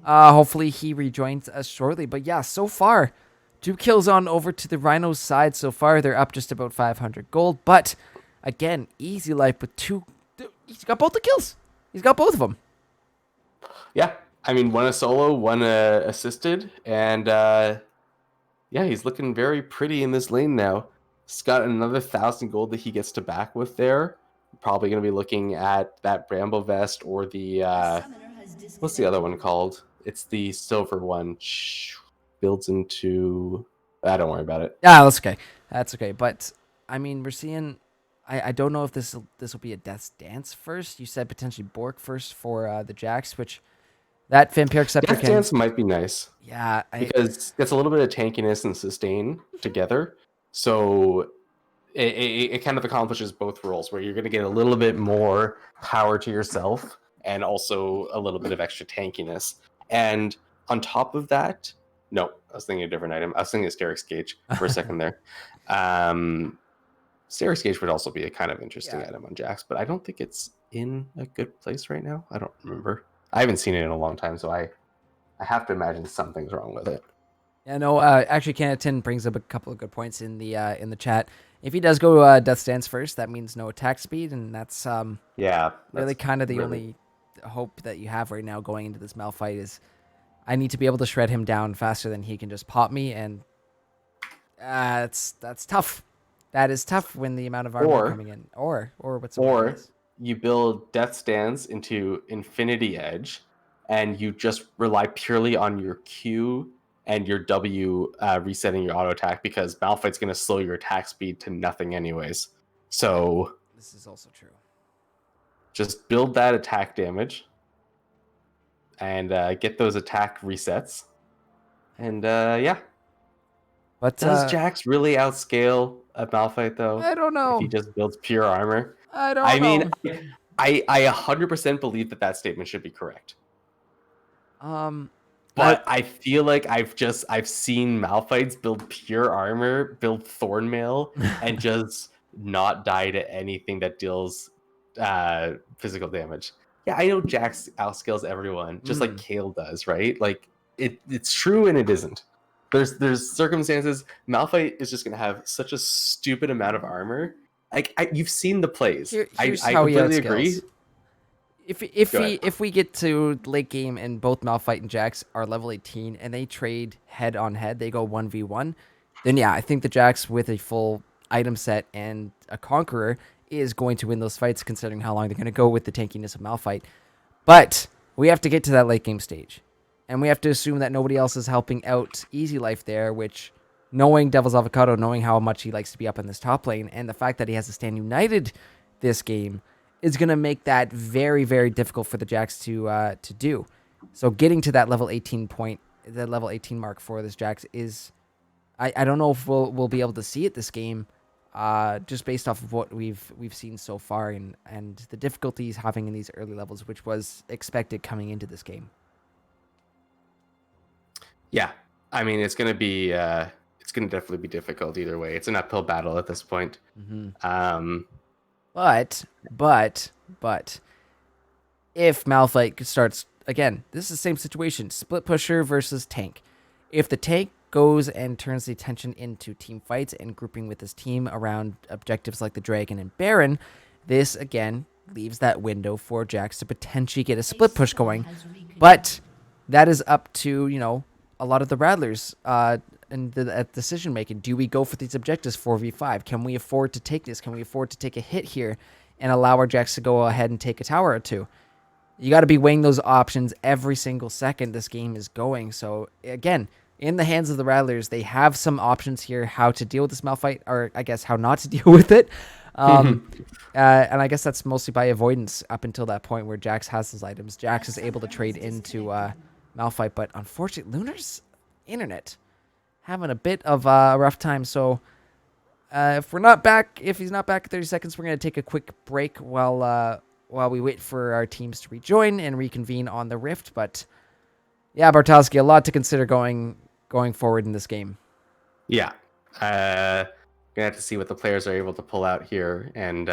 Hopefully he rejoins us shortly. But yeah, so far, 2 kills on over to the Rhino's side so far. They're up just about 500 gold. But again, Easy Life with 2. He's got both the kills. He's got both of them. Yeah, I mean, one a solo, one assisted, and yeah, he's looking very pretty in this lane now. He's got another 1,000 gold that he gets to back with there. Probably going to be looking at that Bramble Vest or the what's the other one called? It's the silver one. Builds into... don't worry about it. Yeah, that's okay. That's okay. But I mean, we're seeing... I don't know if this will be a Death's Dance first. You said potentially Bork first for the Jax, which that Vampiric Scepter Death Dance might be nice. Yeah, because it's a little bit of tankiness and sustain together. So it kind of accomplishes both roles, where you're going to get a little bit more power to yourself and also a little bit of extra tankiness. And on top of that, no, I was thinking a different item. I was thinking Asterix Gauge for a second there. Asterix Gauge would also be a kind of interesting item on Jax, but I don't think it's in a good place right now. I don't remember. I haven't seen it in a long time, so I have to imagine something's wrong with it. Yeah, no, actually, Canatin brings up a couple of good points in the chat. If he does go Death's Dance first, that means no attack speed, and that's really kind of the only hope that you have right now going into this Malphite is I need to be able to shred him down faster than he can just pop me, and that's tough. That is tough when the amount of armor coming in. Or what's you build Death's Dance into Infinity Edge, and you just rely purely on your Q and your W resetting your auto attack, because Malphite's going to slow your attack speed to nothing anyways. So this is also true. Just build that attack damage and get those attack resets. And yeah. But does Jax really outscale a Malphite though? I don't know. If he just builds pure armor. I mean, I 100% believe that statement should be correct. But I feel like I've seen Malphites build pure armor, build Thornmail, and just not die to anything that deals physical damage. Yeah, I know Jax outscales everyone, just like Kale does, right? Like it's true and it isn't. There's circumstances. Malphite is just gonna have such a stupid amount of armor. Like you've seen the plays. Here's I how he completely outscales. agree. If we get to late game and both Malphite and Jax are level 18 and they trade head on head, they go 1v1, then yeah, I think the Jax with a full item set and a Conqueror is going to win those fights, considering how long they're going to go with the tankiness of Malphite. But we have to get to that late game stage, and we have to assume that nobody else is helping out Easy Life there, which, knowing Devil's Avocado, knowing how much he likes to be up in this top lane, and the fact that he has to stand united this game is going to make that very, very difficult for the Jax to do. So getting to that level 18 mark for this Jax is, I don't know if we'll be able to see it this game, just based off of what we've seen so far and the difficulties having in these early levels, which was expected coming into this game. Yeah, I mean it's gonna definitely be difficult either way. It's an uphill battle at this point. Mm-hmm. But if Malphite starts again, this is the same situation: split pusher versus tank. If the tank goes and turns the attention into team fights and grouping with his team around objectives like the Dragon and Baron, this again leaves that window for Jax to potentially get a split push going. But that is up to, a lot of the Rattlers and the decision making. Do we go for these objectives 4v5? Can we afford to take this? Can we afford to take a hit here and allow our Jax to go ahead and take a tower or two? You got to be weighing those options every single second this game is going. So again, in the hands of the Rattlers. They have some options here how to deal with this Malphite, or I guess how not to deal with it. And I guess that's mostly by avoidance up until that point where Jax has those items. Jax is able to trade into Malphite, but unfortunately, Lunar's internet having a bit of a rough time. So if he's not back in 30 seconds, we're going to take a quick break while we wait for our teams to rejoin and reconvene on the Rift. But yeah, Bartowski, a lot to consider going forward in this game. Yeah. Gonna have to see what the players are able to pull out here and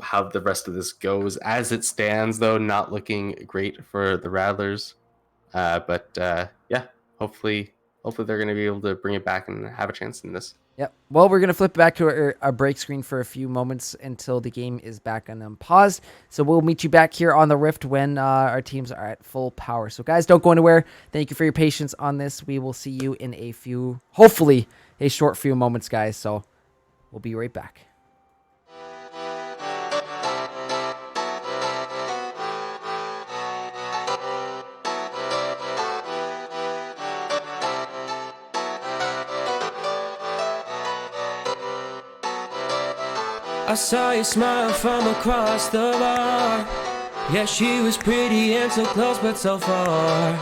how the rest of this goes. As it stands, though, not looking great for the Rattlers. But yeah, hopefully they're going to be able to bring it back and have a chance in this. Yep. Well, we're going to flip back to our break screen for a few moments until the game is back on pause. So we'll meet you back here on the Rift when our teams are at full power. So guys, don't go anywhere. Thank you for your patience on this. We will see you in hopefully a short few moments, guys. So we'll be right back. I saw you smile from across the bar. Yeah, she was pretty and so close but so far.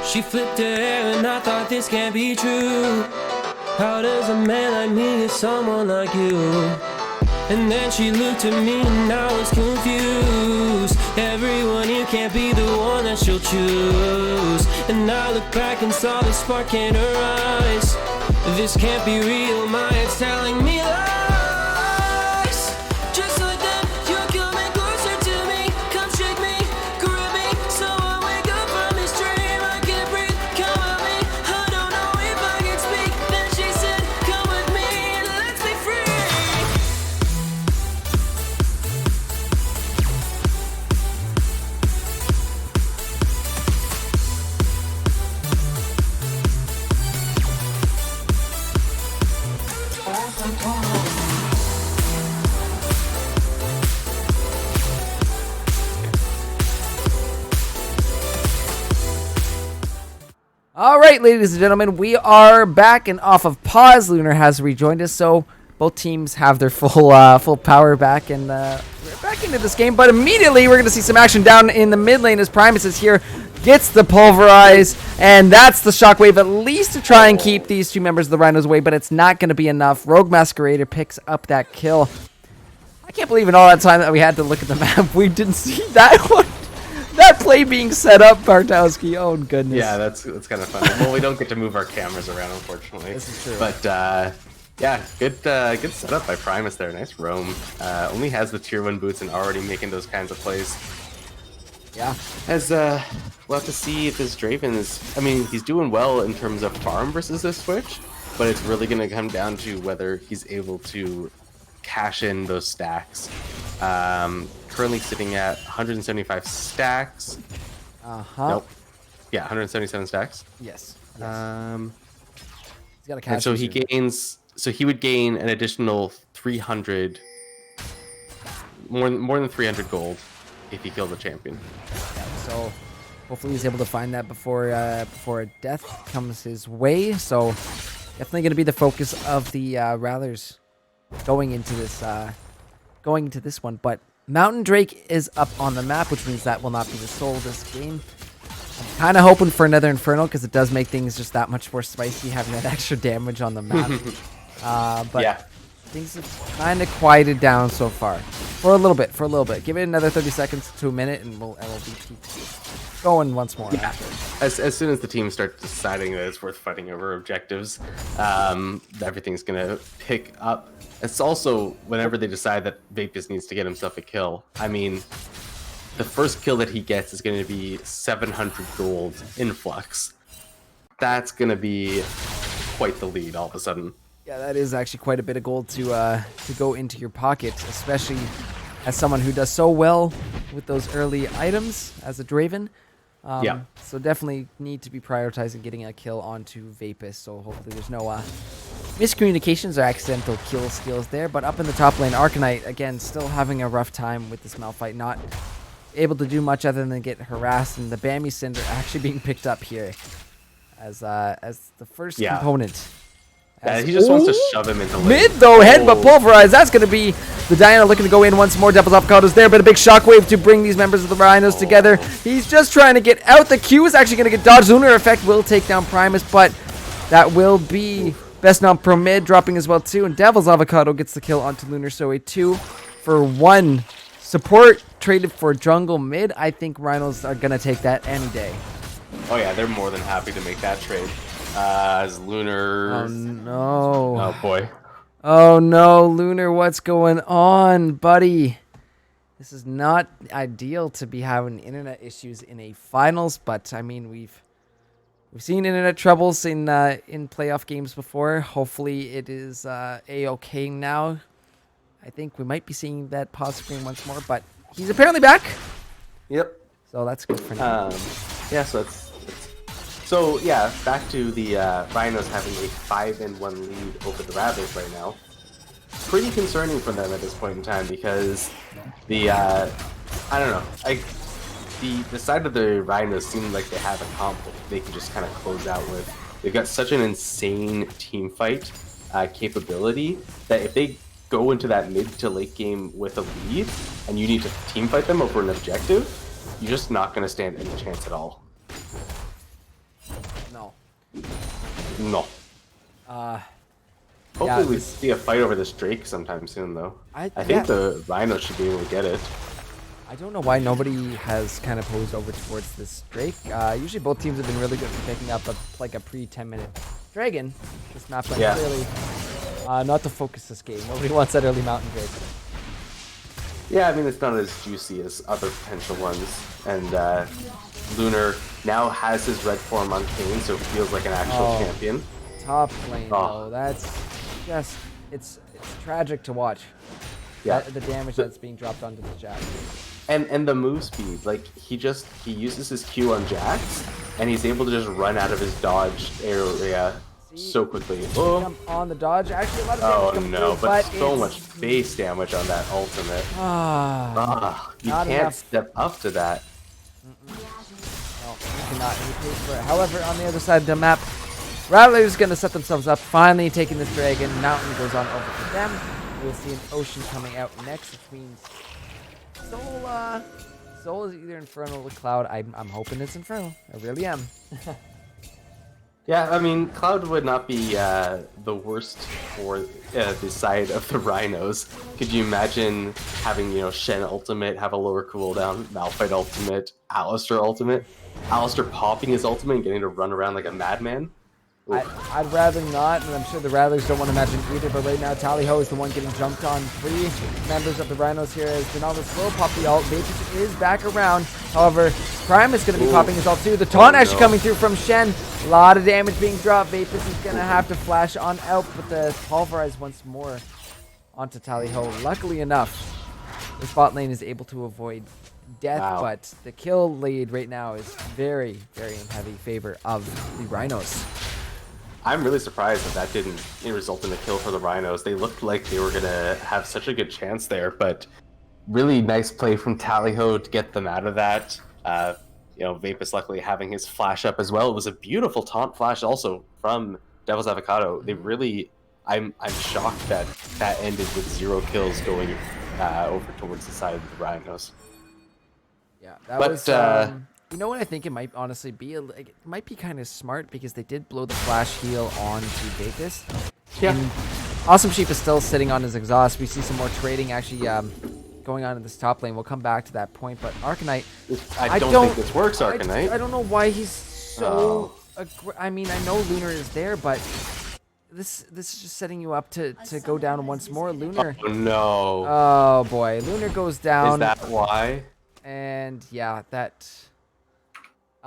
She flipped her hair and I thought this can't be true. How does a man like me get someone like you? And then she looked at me and I was confused. Everyone here can't be the one that she'll choose. And I looked back and saw the spark in her eyes. This can't be real, my head's telling me lies. Just like that, you're coming closer to me. Come shake me, grab me, so I wake up from this dream. I can't breathe, come at me. I don't know if I can speak. Then she said, come with me and let's be free. All right, ladies and gentlemen, we are back and off of pause. Lunar has rejoined us, so both teams have their full power back, and we're back into this game. But immediately, we're going to see some action down in the mid lane as Primus is here, gets the pulverize, and that's the shockwave, at least to try and keep these two members of the Rhinos away, but it's not going to be enough. Rogue Masquerader picks up that kill. I can't believe in all that time that we had to look at the map, we didn't see that one. That play being set up, Bartowski. Oh, goodness. Yeah, that's kind of funny. Well, we don't get to move our cameras around, unfortunately. This is true. But yeah, good setup by Primus there. Nice roam. Only has the tier 1 boots and already making those kinds of plays. Yeah. As we'll have to see if this Draven is. I mean, he's doing well in terms of farm versus this Switch, but it's really going to come down to whether he's able to cash in those stacks. Currently sitting at 175 stacks. Nope. Yeah, 177 stacks. Yes. He's got a cash. And so he gains. So he would gain an additional 300, more than 300 gold, if he killed the champion. Yeah, so hopefully he's able to find that before death comes his way. So definitely going to be the focus of the Rattlers going into this one. But Mountain Drake is up on the map, which means that will not be the soul of this game. I'm kind of hoping for another Infernal because it does make things just that much more spicy having that extra damage on the map. But yeah, things have kind of quieted down so far for a little bit. Give it another 30 seconds to a minute, and we'll be going once more. Yeah. As soon as the team starts deciding that it's worth fighting over objectives, everything's gonna pick up. It's also whenever they decide that Vapus needs to get himself a kill. I mean, the first kill that he gets is going to be 700 gold influx. That's going to be quite the lead all of a sudden. Yeah, that is actually quite a bit of gold to go into your pocket, especially as someone who does so well with those early items as a Draven. Yeah. So definitely need to be prioritizing getting a kill onto Vapus. So hopefully there's no miscommunications or accidental kill steals there. But up in the top lane, Arcanite, again, still having a rough time with this Malphite. Not able to do much other than get harassed. And the Bammy Cinder actually being picked up here. as the first Yeah. component. Yeah, he just wants to shove him into lane. Mid though, headbutt pulverize. That's gonna be the Diana looking to go in once more. Devil's Avocado's there, but a big shockwave to bring these members of the Rhinos together. He's just trying to get out. The Q is actually gonna get dodged. Lunar effect will take down Primus, but that will be best non pro mid dropping as well too. And Devil's Avocado gets the kill onto Lunar. So a 2-for-1 support traded for jungle mid. I think Rhinos are gonna take that any day. Oh yeah, they're more than happy to make that trade. As Lunar. Oh no. Oh boy. Oh no, Lunar, what's going on, buddy? This is not ideal to be having internet issues in a finals, but I mean we've seen internet troubles in playoff games before. Hopefully it is a-okay now. I think we might be seeing that pause screen once more, but he's apparently back. Yep. So that's good for now. Yeah, so yeah, back to the Rhinos having a 5-1 lead over the Rattlers right now. Pretty concerning for them at this point in time because the I don't know, the side of the Rhinos seem like they have a comp that they can just kind of close out with. They've got such an insane team fight capability that if they go into that mid to late game with a lead and you need to team fight them over an objective, you're just not going to stand any chance at all. No. Hopefully we see a fight over this Drake sometime soon, though. I think the Rhino should be able to get it. I don't know why nobody has kind of posed over towards this Drake. Usually both teams have been really good for picking up a pre-10-minute Dragon. This map went clearly not to focus this game. Nobody wants that early Mountain Drake. Yeah, I mean, it's not as juicy as other potential ones. And Lunar now has his red form on Kane, so feels like an actual champion. Top lane, though. That's just, it's tragic to watch. Yeah. The damage that's being dropped onto the Jack. And the move speed, like, he uses his Q on Jax, and he's able to just run out of his dodge area so quickly. Jump on the dodge. Actually, a lot of damage no, through, but so much base damage on that ultimate. You can't enough. step up to that. No, he cannot. He pays for it. However, on the other side of the map, Rattlers going to set themselves up, finally taking this Dragon. Mountain goes on over to them. We'll see an Ocean coming out next, which means Soul is either Infernal or Cloud. I'm hoping it's Infernal. I really am. Yeah, I mean, Cloud would not be the worst for the side of the Rhinos. Could you imagine having, Shen ultimate, have a lower cooldown, Malphite ultimate, Alistar ultimate, Alistar popping his ultimate and getting to run around like a madman? I'd rather not, and I'm sure the Rattlers don't want to imagine either, but right now Tally Ho is the one getting jumped on. 3 members of the Rhinos here as Donaldus will pop the ult. Vapus is back around. However, Prime is going to be popping his ult too. The taunt actually coming through from Shen. A lot of damage being dropped. Vapus is going to have to flash on out, but the pulverize once more onto Tally Ho. Luckily enough, the bot lane is able to avoid death, but the kill lead right now is very, very in heavy favor of the Rhinos. I'm really surprised that didn't result in a kill for the Rhinos. They looked like they were going to have such a good chance there, but really nice play from Tallyho to get them out of that. Vapus luckily having his flash up as well. It was a beautiful taunt flash also from Devil's Avocado. They really, I'm shocked that ended with 0 kills going over towards the side of the Rhinos. Yeah, that was... you know what I think it might honestly be? It might be kind of smart because they did blow the flash heal onto Vapus. Yeah. And Awesome Sheep is still sitting on his exhaust. We see some more trading actually going on in this top lane. We'll come back to that point. But Arcanite... I don't think this works, Arcanite. I don't know why he's so... I mean, I know Lunar is there, but... This is just setting you up to go down once more. Lunar... Oh, no. Oh, boy. Lunar goes down. Is that why? And, yeah, that...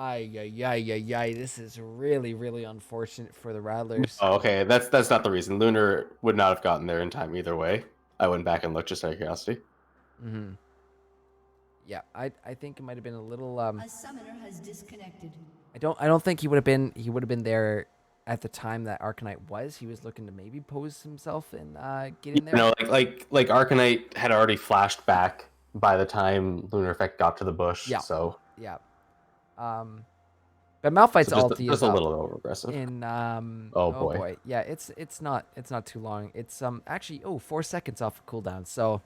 This is really, really unfortunate for the Rattlers. Oh, okay, that's not the reason. Lunar would not have gotten there in time either way. I went back and looked just out of curiosity. Mm-hmm. Yeah, I think it might have been a little. A summoner has disconnected. I don't think he would have been there at the time that Arcanite was. He was looking to maybe pose himself and get in there. No, like Arcanite had already flashed back by the time Lunar Effect got to the bush. Yeah. So yeah. But Malphite's So ulti just is a up little over aggressive. in Oh, boy. Yeah, it's not too long. It's actually 4 seconds off of cooldown. So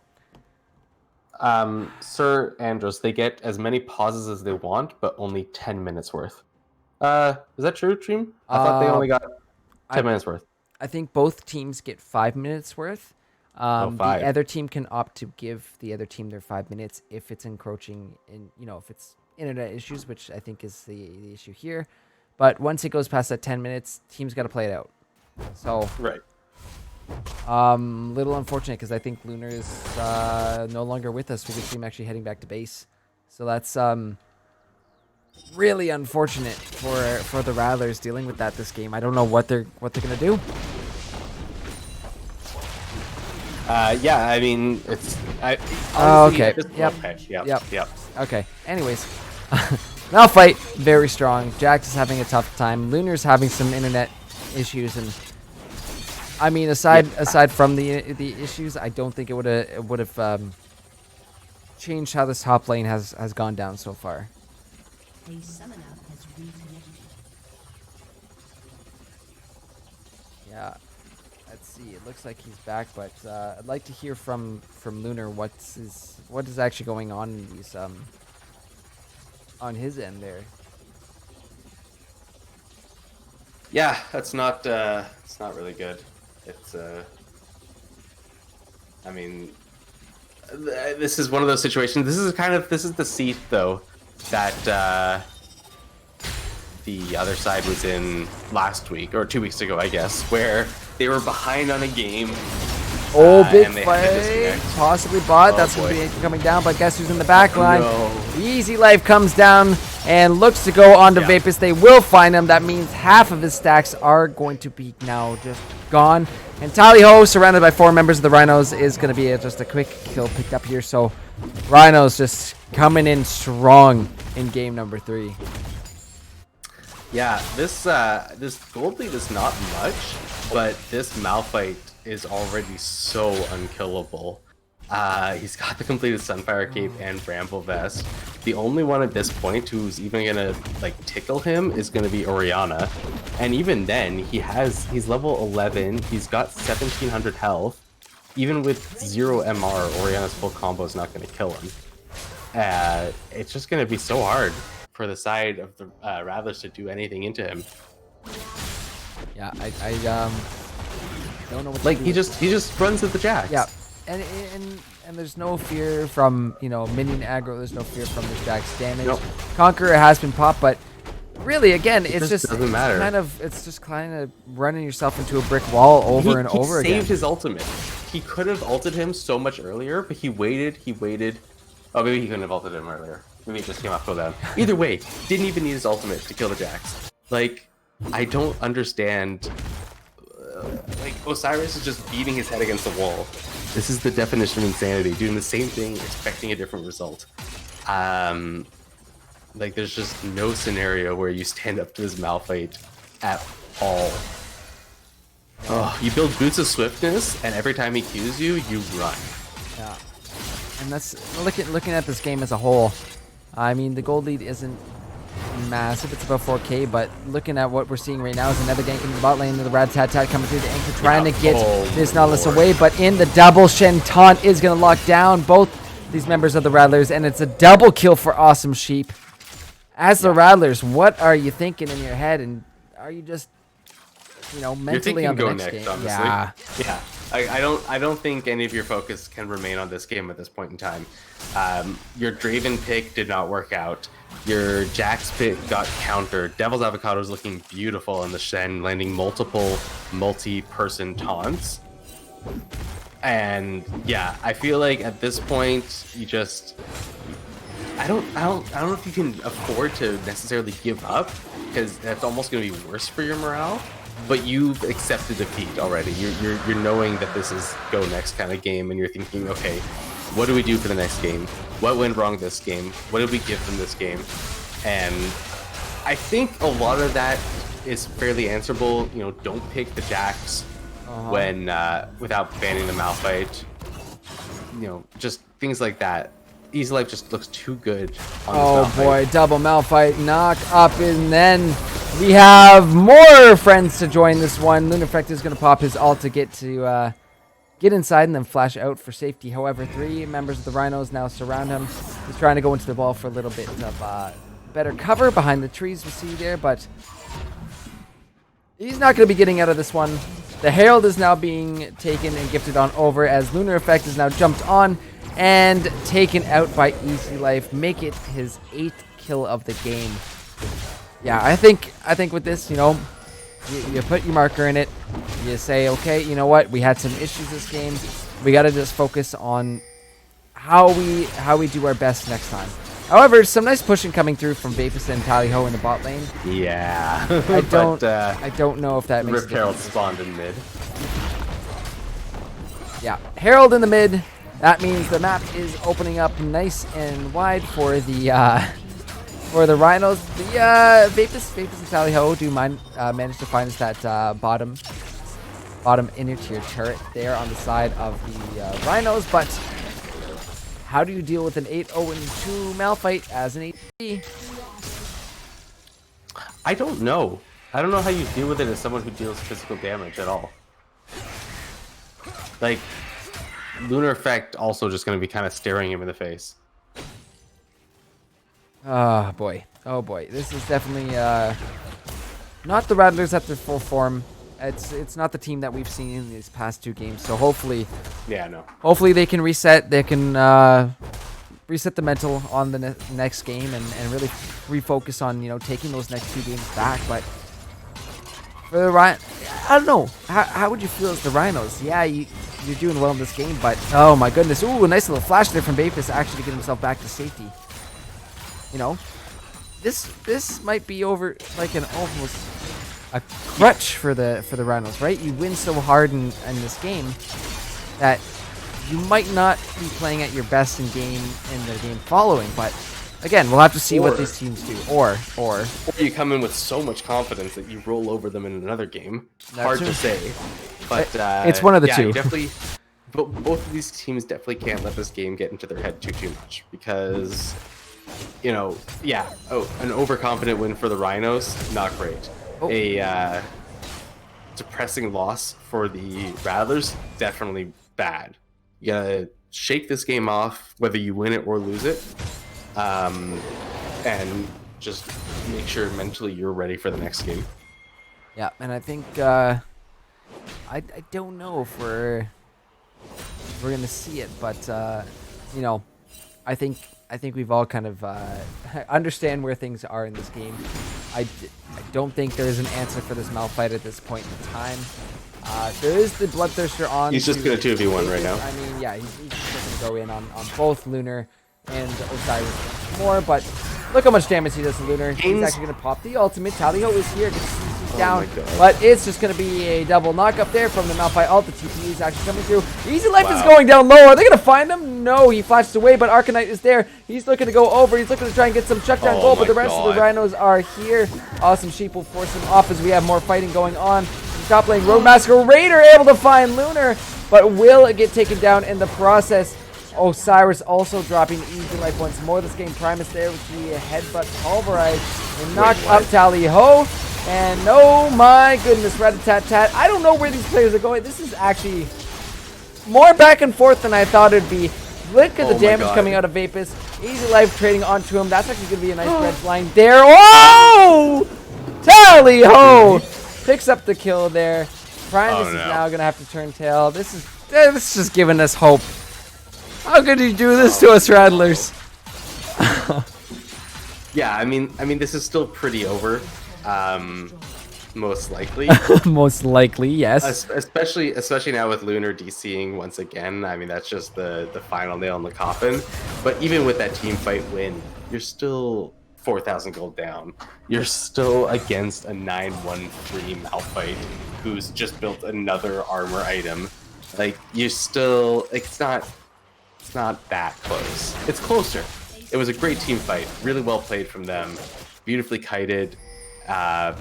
Sir Andros, they get as many pauses as they want, but only 10 minutes worth. Is that true, Dream? I thought they only got 10 minutes worth. I think both teams get 5 minutes worth. The 5. other team can opt to give the other team their 5 minutes if it's encroaching in, if it's internet issues, which I think is the issue here. But once it goes past that 10 minutes, teams got to play it out. So Right. little unfortunate because I think Lunar is no longer with us. We could see him actually heading back to base. So that's really unfortunate for the Rattlers dealing with that this game. I don't know what they're gonna do. Yeah, I mean, it's... Okay. Yep. Yep. Okay. Anyways, Malphite very strong. Jax is having a tough time. Lunar's having some internet issues, and I mean, aside from the issues, I don't think it would have changed how this top lane has gone down so far. A summoner has reconnected. Yeah. Let's see. It looks like he's back, but I'd like to hear from Lunar what is actually going on in these on his end there. Yeah, it's not really good. It's I mean, this is one of those situations. This is the seat though that the other side was in last week or 2 weeks ago, I guess, where they were behind on a game. Big and they had to fight, disconnect. possibly bot. Oh, That's boy. going to be coming down, but guess who's in the back line? No. Easy Life comes down and looks to go onto Vapus. They will find him. That means half of his stacks are going to be now just gone. And Tally Ho, surrounded by 4 members of the Rhinos, is going to be just a quick kill picked up here. So Rhinos just coming in strong in game number 3. Yeah, this gold lead is not much, but this Malphite is already so unkillable. He's got the completed Sunfire Cape and Bramble Vest. The only one at this point who's even gonna like tickle him is gonna be Orianna, and even then he's level 11. He's got 1700 health. Even with 0 MR, Orianna's full combo is not gonna kill him. It's just gonna be so hard for the side of the Rattlers to do anything into him. Yeah, I don't know what Like to he do. just runs at the Jax. Yeah, and there's no fear from minion aggro. There's no fear from the Jax damage. Nope. Conqueror has been popped, but really, again, it's just doesn't matter. It's just kind of running yourself into a brick wall over and over again. He saved his ultimate. He could have ulted him so much earlier, but he waited. Oh, maybe he couldn't have ulted him earlier. Maybe it just came off cooldown. Either way, didn't even need his ultimate to kill the Jax. Like, I don't understand. Like, Osiris is just beating his head against the wall. This is the definition of insanity. Doing the same thing, expecting a different result. Like, there's just no scenario where you stand up to this Malphite at all. Oh, you build Boots of Swiftness, and every time he Qs you, you run. Yeah, and that's looking at this game as a whole. I mean, the gold lead isn't massive. It's about 4K, but looking at what we're seeing right now is another gank in the bot lane. The Rat-Tat-Tat coming through the anchor, trying to get this Nautilus away, but in the double, Shen Taunt is going to lock down both these members of the Rattlers, and it's a double kill for Awesome Sheep. As the Rattlers, what are you thinking in your head, and are you just, mentally on the next game? Honestly. Yeah. I don't think any of your focus can remain on this game at this point in time. Your Draven pick did not work out. Your Jax pick got countered. Devil's Avocado is looking beautiful in the Shen, landing multiple multi-person taunts. And yeah, I feel like at this point you just I don't know if you can afford to necessarily give up, because that's almost going to be worse for your morale. But you've accepted defeat already. You're knowing that this is go next kind of game, and you're thinking, okay, what do we do for the next game? What went wrong this game? What did we give them this game? And I think a lot of that is fairly answerable. Don't pick the Jax when without banning the Malphite. Just things like that. Easy Life just looks too good. On Oh this boy, double Malphite knock up, and then we have more friends to join this one. Lunafect is going to pop his ult to get inside and then flash out for safety. However, 3 members of the Rhinos now surround him. He's trying to go into the ball for a little bit of better cover behind the trees we see there, but he's not going to be getting out of this one. The Herald is now being taken and gifted on over as Lunar Effect is now jumped on and taken out by Easy Life. Make it his 8th kill of the game. Yeah, I think with this, you know, you put your marker in it. You say, okay, you know what? We had some issues this game. We got to just focus on how we do our best next time. However, some nice pushing coming through from Vapus and Tally-Ho in the bot lane. Yeah. I don't know if that makes Rip Herald spawned in mid. Yeah, Herald in the mid. That means the map is opening up nice and wide for the Rhinos. The Vapus and Tally-Ho do manage to find us that bottom inner tier turret there on the side of the Rhinos, but how do you deal with an 8-0-2 Malphite as an 8-3? I don't know. I don't know how you deal with it as someone who deals physical damage at all. Like, Lunar Effect also just going to be kind of staring him in the face. Oh boy. Oh boy. This is definitely not the Rattlers at their full form. It's not the team that we've seen in these past 2 games. So hopefully, hopefully they can reset. They can reset the mental on the next game and really refocus on, you know, taking those next 2 games back. But for the I don't know. How would you feel as the Rhinos? Yeah, you're doing well in this game, but oh my goodness. Ooh, a nice little flash there from Vapus actually to get himself back to safety. You know, this might be over like an almost a crutch for the Rhinos, right? You win so hard in this game that you might not be playing at your best in the game following. But again, we'll have to see what these teams do. Or you come in with so much confidence that you roll over them in another game. Hard to say, but it's one of the two. You definitely. But both of these teams definitely can't let this game get into their head too much because, you know, an overconfident win for the Rhinos, not great. A depressing loss for the Rattlers, definitely bad. You gotta shake this game off, whether you win it or lose it, and just make sure mentally you're ready for the next game. Yeah, and I think I don't know if we're gonna see it, but you know, I think we've all kind of understand where things are in this game. I don't think there is an answer for this Malphite at this point in time. There is the Bloodthirster on. He's just going to 2v1 right now. I mean, yeah, he's just going to go in on both Lunar and Osiris more, but look how much damage he does to Lunar. He's actually going to pop the ultimate. Tally-Ho is here. He's down, but it's just going to be a double knock up there from the Malphite ult. The TP is actually coming through. Easy Life is going down low. Are they going to find him? No, he flashes away, but Arcanite is there. He's looking to go over. He's looking to try and get some chuck down goal, but the rest of the Rhinos are here. Awesome Sheep will force him off as we have more fighting going on. Top lane, Road Masquerader able to find Lunar, but will get taken down in the process. Osiris also dropping Easy Life once more. This game Primus there with the headbutt pulverize and knock up Tally-Ho. And oh my goodness, Rat-a-tat-tat. I don't know where these players are going. This is actually more back and forth than I thought it'd be. Look at the damage coming out of Vapus. Easy Life trading onto him. That's actually going to be a nice red line there. Oh! Tally-Ho picks up the kill there. Primus is now going to have to turn tail. This is just giving us hope. How could you do this to us, Rattlers? Yeah, I mean, this is still pretty over. Most likely. Most likely, yes. Especially now with Lunar DCing once again. I mean, that's just the final nail in the coffin. But even with that team fight win, you're still 4,000 gold down. You're still against a 9-1-3 Malphite who's just built another armor item. Like, you're still... It's not that close. It's closer. It was a great team fight. Really well played from them. Beautifully kited. But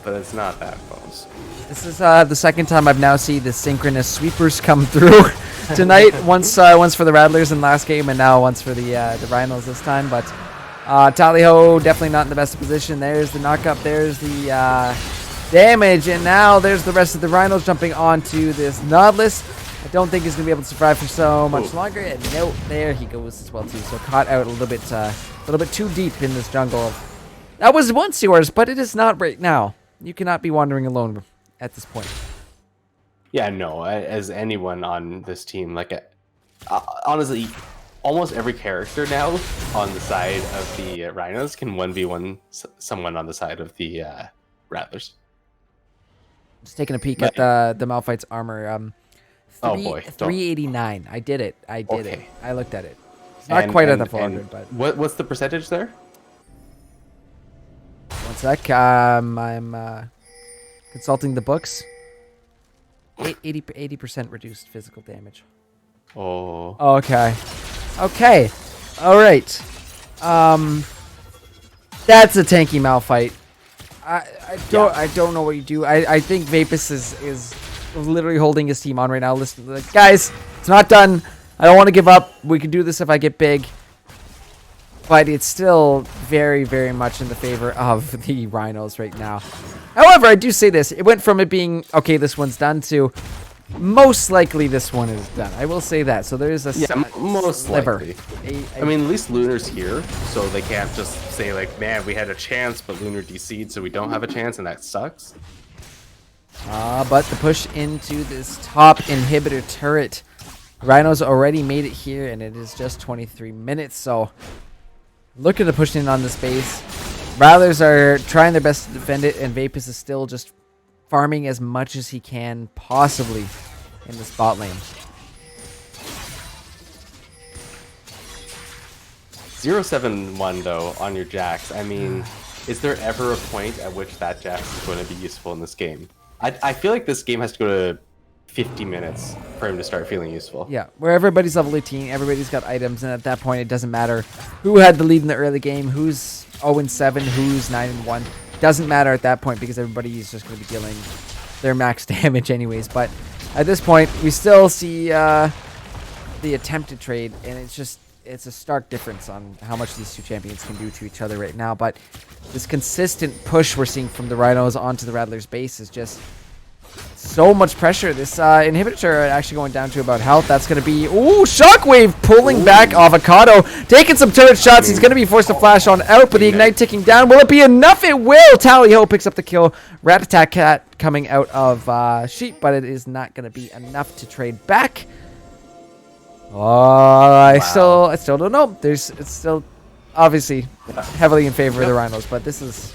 it's not that close. This is the second time I've now seen the synchronous sweepers come through tonight. Once for the Rattlers in last game, and now once for the Rhinos this time. But Tally-Ho definitely not in the best position. There's the knock-up. There's the damage, and now there's the rest of the Rhinos jumping onto this Nautilus. I don't think he's going to be able to survive for so much longer. And no, there he goes as well too. So caught out a little bit too deep in this jungle. That was once yours, but it is not right now. You cannot be wandering alone at this point. Yeah, no. As anyone on this team, like honestly, almost every character now on the side of the Rhinos can 1v1 someone on the side of the Rattlers. Just taking a peek at the Malphite's armor. Oh boy, 389. I did it. I did it. Okay. I looked at it. It's not quite at the 400, but what's the percentage there? one sec. I'm consulting the books. 80% reduced physical damage. Oh. Okay. Okay. All right. That's a tanky Malphite. I don't know what you do. I think Vapus is literally holding his team on right now. Listen, like, guys, it's not done. I don't want to give up. We can do this if I get big. But it's still very, very much in the favor of the Rhinos right now. However, I do say this. It went from it being, okay, this one's done, to most likely this one is done. I will say that. So there is a most sliver. likely. I mean, at least Lunar's here, so they can't just say, like, man, we had a chance, but Lunar DC'd, so we don't have a chance, and that sucks. But the push into this top inhibitor turret. Rhinos already made it here, and it is just 23 minutes, so looking to push in on this base. Rattlers are trying their best to defend it, and Vapus is still just farming as much as he can possibly in the spot lane. 071 though on your Jax. I mean, is there ever a point at which that Jax is going to be useful in this game? I feel like this game has to go to 50 minutes for him to start feeling useful. Yeah, where everybody's level 18, everybody's got items, and at that point it doesn't matter who had the lead in the early game, who's 0-7, who's 9-1. Doesn't matter at that point because everybody is just going to be dealing their max damage anyways. But at this point, we still see the attempted trade, and it's a stark difference on how much these two champions can do to each other right now. But this consistent push we're seeing from the Rhinos onto the Rattlers base is just so much pressure. This inhibitor actually going down to about health. That's going to be... Ooh, Shockwave pulling back Avocado. Taking some turret shots. He's going to be forced to flash on out, but the Ignite ticking down. Will it be enough? It will. Tally-Ho picks up the kill. Rat-a-tat cat coming out of Sheep, but it is not going to be enough to trade back. I still don't know. It's still obviously heavily in favor of the Rhinos, but this is...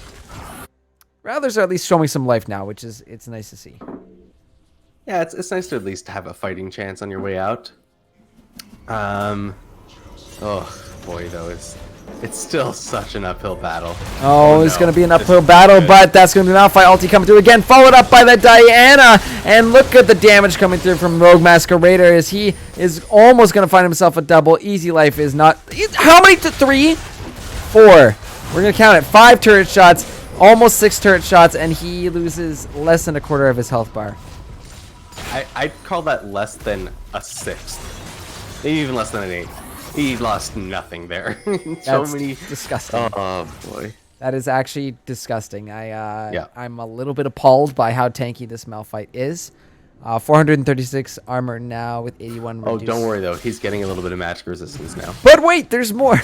Rattlers are at least showing some life now, which is it's nice to see. Yeah, it's nice to at least have a fighting chance on your way out. Oh boy, though, it's still such an uphill battle. Oh, it's going to be an uphill battle, but that's going to be an Malphite ulti coming through again, followed up by that Diana, and look at the damage coming through from Rogue Masquerader as he is almost going to find himself a double. Easy Life is not... How many? 3? 4. We're going to count it. 5 turret shots. Almost 6 turret shots, and he loses less than a quarter of his health bar. I'd call that less than a 6th. Maybe even less than an 8th. He lost nothing there. That's disgusting. Oh, boy. That is actually disgusting. I'm a little bit appalled by how tanky this Malphite is. 436 armor now with 81 reduced. Oh, don't worry, though. He's getting a little bit of magic resistance now. But wait, there's more.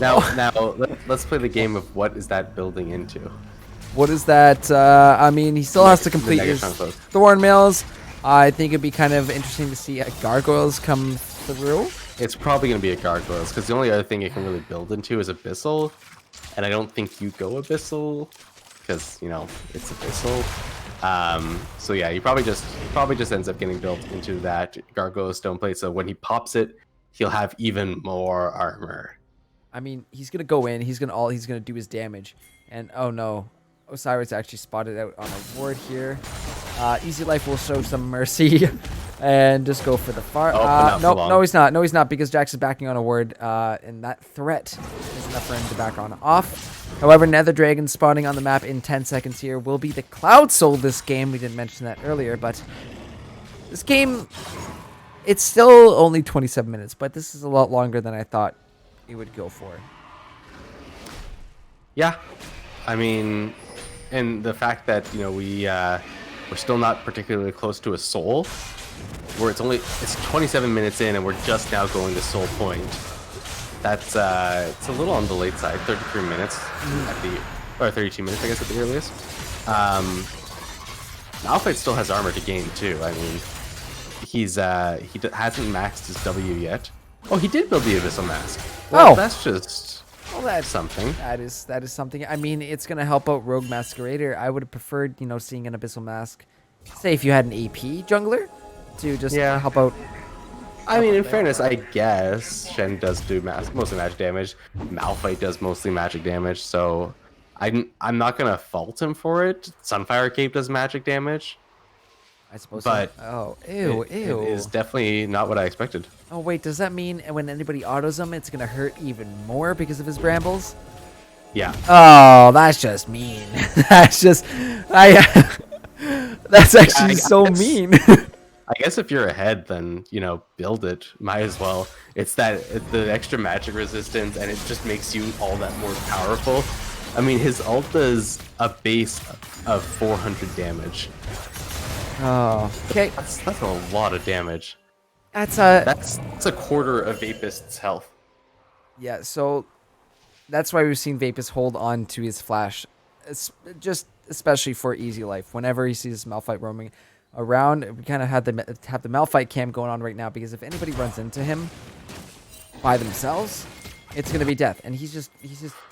Now, let's play the game of what is that building into. What is that? I mean, he still has to complete his Thorn Mails. I think it'd be kind of interesting to see Gargoyles come through. It's probably going to be a Gargoyles, because the only other thing it can really build into is Abyssal. And I don't think you go Abyssal, because, you know, it's Abyssal. So yeah, he probably just ends up getting built into that Gargoyle Stone Plate, so when he pops it, he'll have even more armor. I mean, he's gonna go in. He's gonna do his damage, and oh no, Osiris actually spotted out on a ward here. Easy Life will show some mercy and just go for the far. No, he's not. No, he's not, because Jax is backing on a ward, and that threat is enough for him to back on off. However, Nether Dragon spawning on the map in 10 seconds here will be the Cloud Soul this game. We didn't mention that earlier, but this game It's still only 27 minutes, but this is a lot longer than I thought it would go for. Yeah, I mean, and the fact that we're still not particularly close to a soul, where it's 27 minutes in and we're just now going to soul point. That's it's a little on the late side. 33 minutes or 32 minutes, I guess, at the earliest. Malphite still has armor to gain too. I mean, he hasn't maxed his W yet. Oh, he did build the Abyssal Mask. Well, that's just that's something. That is something. I mean, it's gonna help out Rogue Masquerader. I would have preferred, seeing an Abyssal Mask. Say if you had an AP jungler to just help out. I mean, in fairness, I guess Shen does do mostly magic damage. Malphite does mostly magic damage, so I'm not gonna fault him for it. Sunfire Cape does magic damage. I suppose. But so. Ew. It is definitely not what I expected. Oh wait, does that mean when anybody autos him, it's gonna hurt even more because of his brambles? Yeah. Oh, that's just mean. That's just that's actually so mean. I guess if you're ahead, then build it. Might as well. It's the extra magic resistance, and it just makes you all that more powerful. I mean, his ult does a base of 400 damage. Oh, okay. That's a lot of damage. That's a quarter of Vapist's health. Yeah, so that's why we've seen Vapis hold on to his flash, just especially for easy life. Whenever he sees Malphite roaming around, we kind of have the Malphite cam going on right now, because if anybody runs into him by themselves, it's gonna be death. And he's just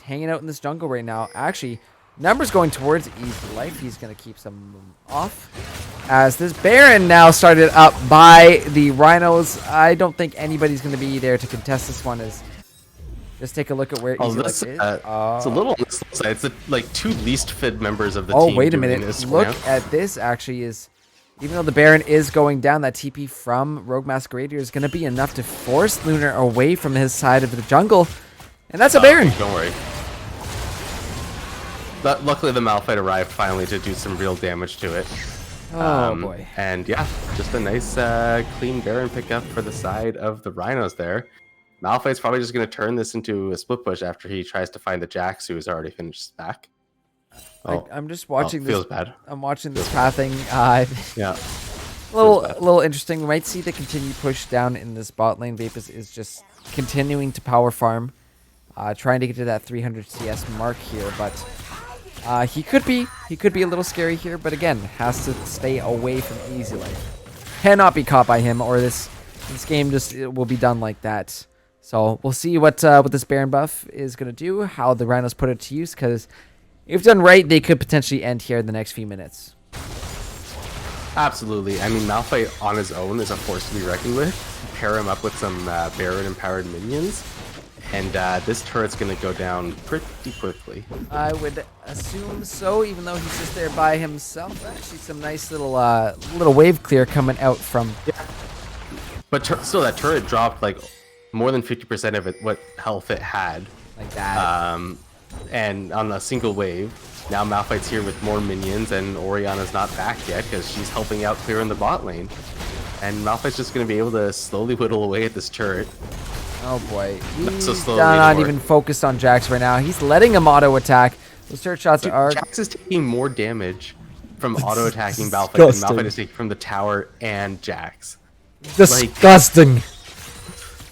hanging out in this jungle right now. Actually, numbers going towards easy life. He's gonna keep some off. As this Baron now started up by the Rhinos, I don't think anybody's going to be there to contest this one. Just take a look at where Easy Life is. It's a little on the slow side. It's the two least fit members of the team. team. Oh, wait a minute. Look at this, actually. Even though the Baron is going down, that TP from Rogue Masquerader is going to be enough to force Lunar away from his side of the jungle. And that's a Baron. Don't worry. But luckily, the Malphite arrived finally to do some real damage to it. Oh boy. And yeah, just a nice clean Baron pickup for the side of the Rhinos there. Malphite's probably just going to turn this into a split push after he tries to find the Jax, who has already finished his back. I'm just watching this. Feels bad. I'm watching this pathing. Yeah. A little interesting. We might see the continued push down in this bot lane. Vapis is just continuing to power farm, trying to get to that 300 CS mark here, but he could be a little scary here, but again, has to stay away from Easy Life. Cannot be caught by him, or this game just will be done like that. So we'll see what this Baron buff is gonna do, how the Rhinos put it to use, because if done right, they could potentially end here in the next few minutes. Absolutely. I mean, Malphite on his own is a force to be reckoned with. Pair him up with some Baron empowered minions, and this turret's gonna go down pretty quickly. I would assume so, even though he's just there by himself. Actually, some nice little wave clear coming out from. Yeah. But still, that turret dropped like more than 50% of what health it had. Like that. And on a single wave, now Malphite's here with more minions, and Orianna's not back yet because she's helping out clearing the bot lane. And Malphite's just gonna be able to slowly whittle away at this turret. Oh boy, he's so not even focused on Jax right now. He's letting him auto attack. Those turret shots are. Jax is taking more damage from auto attacking Malphite than Malphite is taking from the tower and Jax. Disgusting.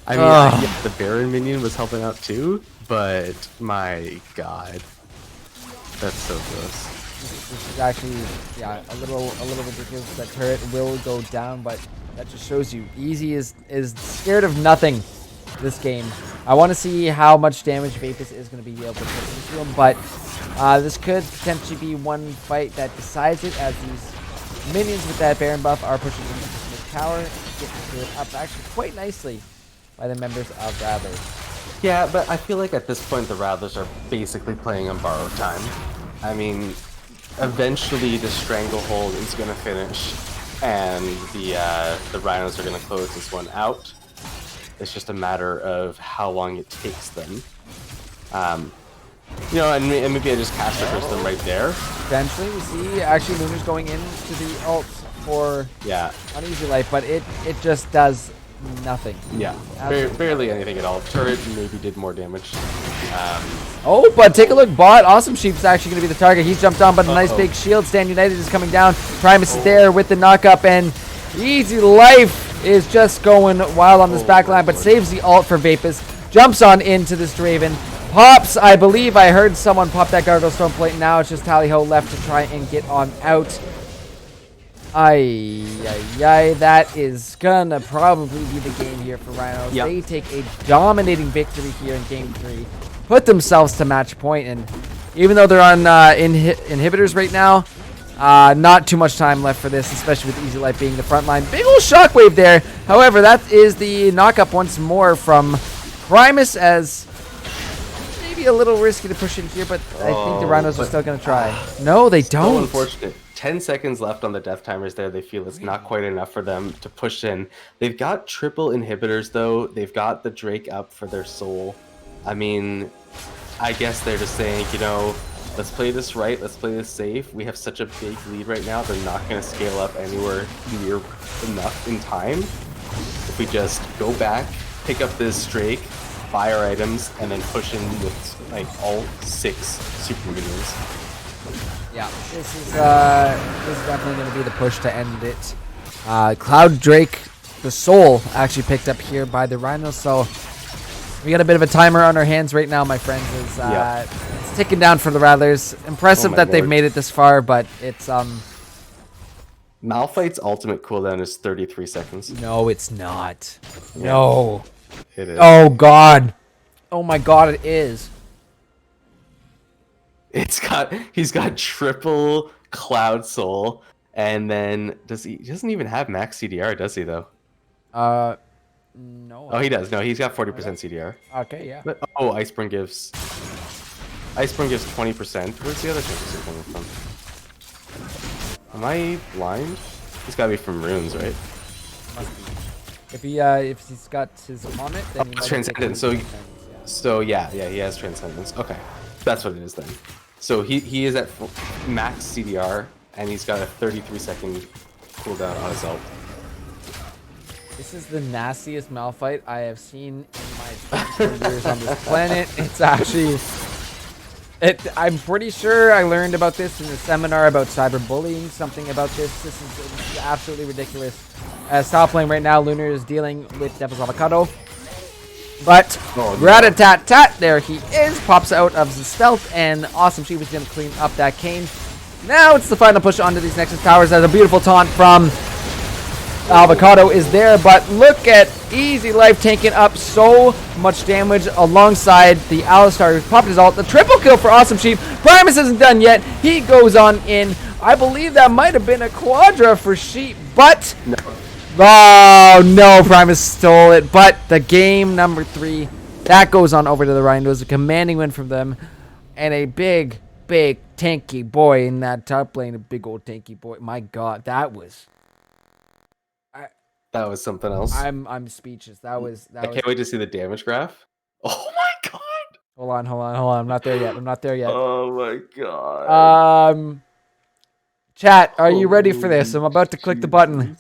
I mean, yeah, the Baron minion was helping out too, but my god, that's so gross. This is actually, a little ridiculous. That turret will go down, but that just shows you Easy is scared of nothing this game. I want to see how much damage Vapis is going to be able to put into him, but this could potentially be one fight that decides it, as these minions with that Baron buff are pushing into the tower, getting it up actually quite nicely by the members of Rattlers. Yeah, but I feel like at this point the Rattlers are basically playing on borrowed time. I mean, eventually the Stranglehold is going to finish, and the Rhinos are going to close this one out. It's just a matter of how long it takes them. And maybe I just cast it first them right there. Eventually, we see actually Lunar's going into the ult for Yeah, Uneasy Life, but it just does nothing. yeah, Absolutely. barely anything at all. Turret maybe did more damage. Oh, but take a look. Bot, Awesome Sheep's actually going to be the target. He's jumped on, but a nice big shield. Stand United is coming down. Primus is there with the knock-up, and Easy Life is just going wild on this back line, but saves the ult for Vapus. Jumps on into this Draven. Pops, I believe I heard someone pop that Gargoyle Stone Plate. Now it's just Tally-Ho left to try and get on out. That is gonna probably be the game here for Rhinos. Yep. They take a dominating victory here in game 3. Put themselves to match point, and even though they're on inhibitors right now, not too much time left for this, especially with Easy Life being the front line. Big ol' shockwave there. However, that is the knock-up once more from Primus, as maybe a little risky to push in here, but I think the Rhinos are still going to try. No, they So don't. unfortunate. 10 seconds left on the death timers there. They feel it's not quite enough for them to push in. They've got triple inhibitors, though. They've got the Drake up for their soul. I mean, I guess they're just saying, you know, let's play this right. Let's play this safe. We have such a big lead right now. They're not going to scale up anywhere near enough in time. If we just go back, pick up this Drake, buy our items, and then push in with like all 6 super minions. Yeah, this is definitely going to be the push to end it. Cloud Drake, the soul, actually picked up here by the Rhinos, so we got a bit of a timer on our hands right now, my friends. It's ticking down for the Rattlers. Impressive that they've made it this far, but it's Malphite's ultimate cooldown is 33 seconds. no, it's not. Yeah. No. It is. Oh God. Oh my God, it is. He's got triple Cloud Soul, and then he doesn't even have max CDR, does he though? No. Oh, he does. No, he's got 40% CDR. Okay, yeah. But Iceburn gives 20%. Where's the other 10% coming from? Am I blind? He's gotta be from runes, right? If he's got his Comet, then he might Transcendence. take So yeah, he has Transcendence. Okay, that's what it is then. So he is at max CDR, and he's got a 33-second cooldown on his ult. This is the nastiest Malphite I have seen in my 24 years on this planet. It's actually... I'm pretty sure I learned about this in a seminar about cyberbullying, something about this. This is absolutely ridiculous. Top lane right now, Lunar is dealing with Devil's Avocado. But rat-a-tat-tat, there he is. Pops out of the stealth, and Awesome She was going to clean up that cane. Now it's the final push onto these Nexus towers. There's a beautiful taunt from Avocado is there, but look at Easy Life taking up so much damage alongside the Alistar who's popped his ult. The triple kill for Awesome Sheep. Primus isn't done yet. He goes on in. I believe that might have been a quadra for Sheep, but... No. Oh, no, Primus stole it. But the game number 3, that goes on over to the Rhinos. A commanding win from them. And a big, big tanky boy in that top lane. A big old tanky boy. My God, that was... That was something else. I'm speechless. I can't wait to see the damage graph. Oh my God. Hold on. I'm not there yet. Oh my God. Chat, are you ready for this? I'm about to click the button.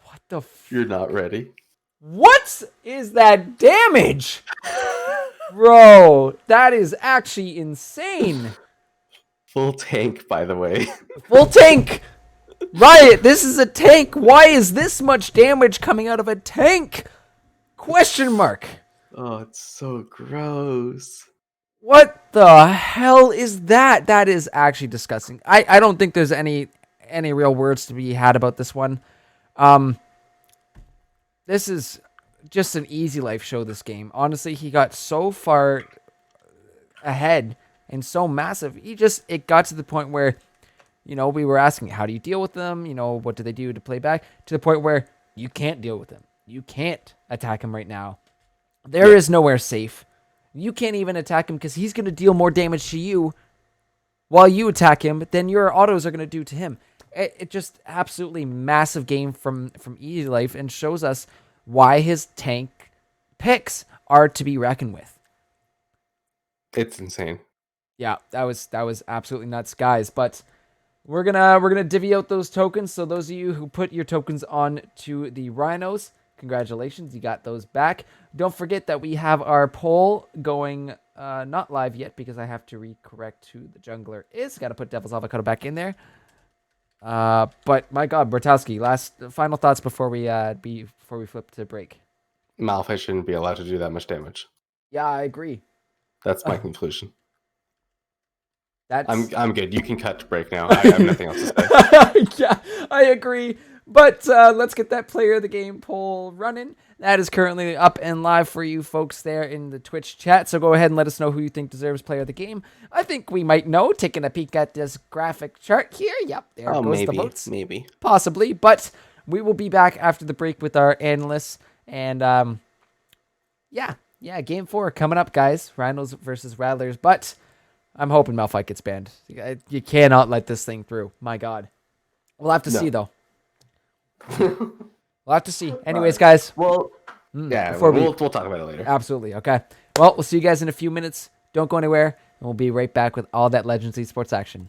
What the You're not ready. What is that damage? Bro, that is actually insane. Full tank, by the way. Full tank. Riot, this is a tank. Why is this much damage coming out of a tank? Question mark. Oh, it's so gross. What the hell is that? That is actually disgusting. I don't think there's any real words to be had about this one. This is just an Easy Life show, this game. Honestly, he got so far ahead and so massive. It got to the point where, you know, we were asking, how do you deal with them? You know, what do they do to play back? To the point where you can't deal with them. You can't attack him right now. There is nowhere safe. You can't even attack him because he's going to deal more damage to you while you attack him than your autos are going to do to him. It just absolutely massive game from Easy Life, and shows us why his tank picks are to be reckoned with. It's insane. Yeah, that was absolutely nuts, guys. But we're gonna divvy out those tokens. So those of you who put your tokens on to the rhinos, congratulations, you got those back. Don't forget that we have our poll going, not live yet because I have to recorrect who the jungler is. Got to put Devil's Avocado back in there. But my God, Bertowski, final thoughts before we flip to break. Malphite shouldn't be allowed to do that much damage. Yeah, I agree. That's my conclusion. That's I'm good. You can cut to break now. I have nothing else to say. Yeah, I agree. But let's get that player of the game poll running. That is currently up and live for you folks there in the Twitch chat. So go ahead and let us know who you think deserves player of the game. I think we might know, taking a peek at this graphic chart here. Yep, there goes the votes. Maybe. Possibly. But we will be back after the break with our analysts. And yeah, game 4 coming up, guys. Rhinos versus Rattlers. But I'm hoping Malphite gets banned. You cannot let this thing through. My God. We'll have to see, though. We'll have to see. Anyways, guys. Well, yeah, we'll talk about it later. Absolutely. Okay. Well, we'll see you guys in a few minutes. Don't go anywhere. And we'll be right back with all that Legends Esports action.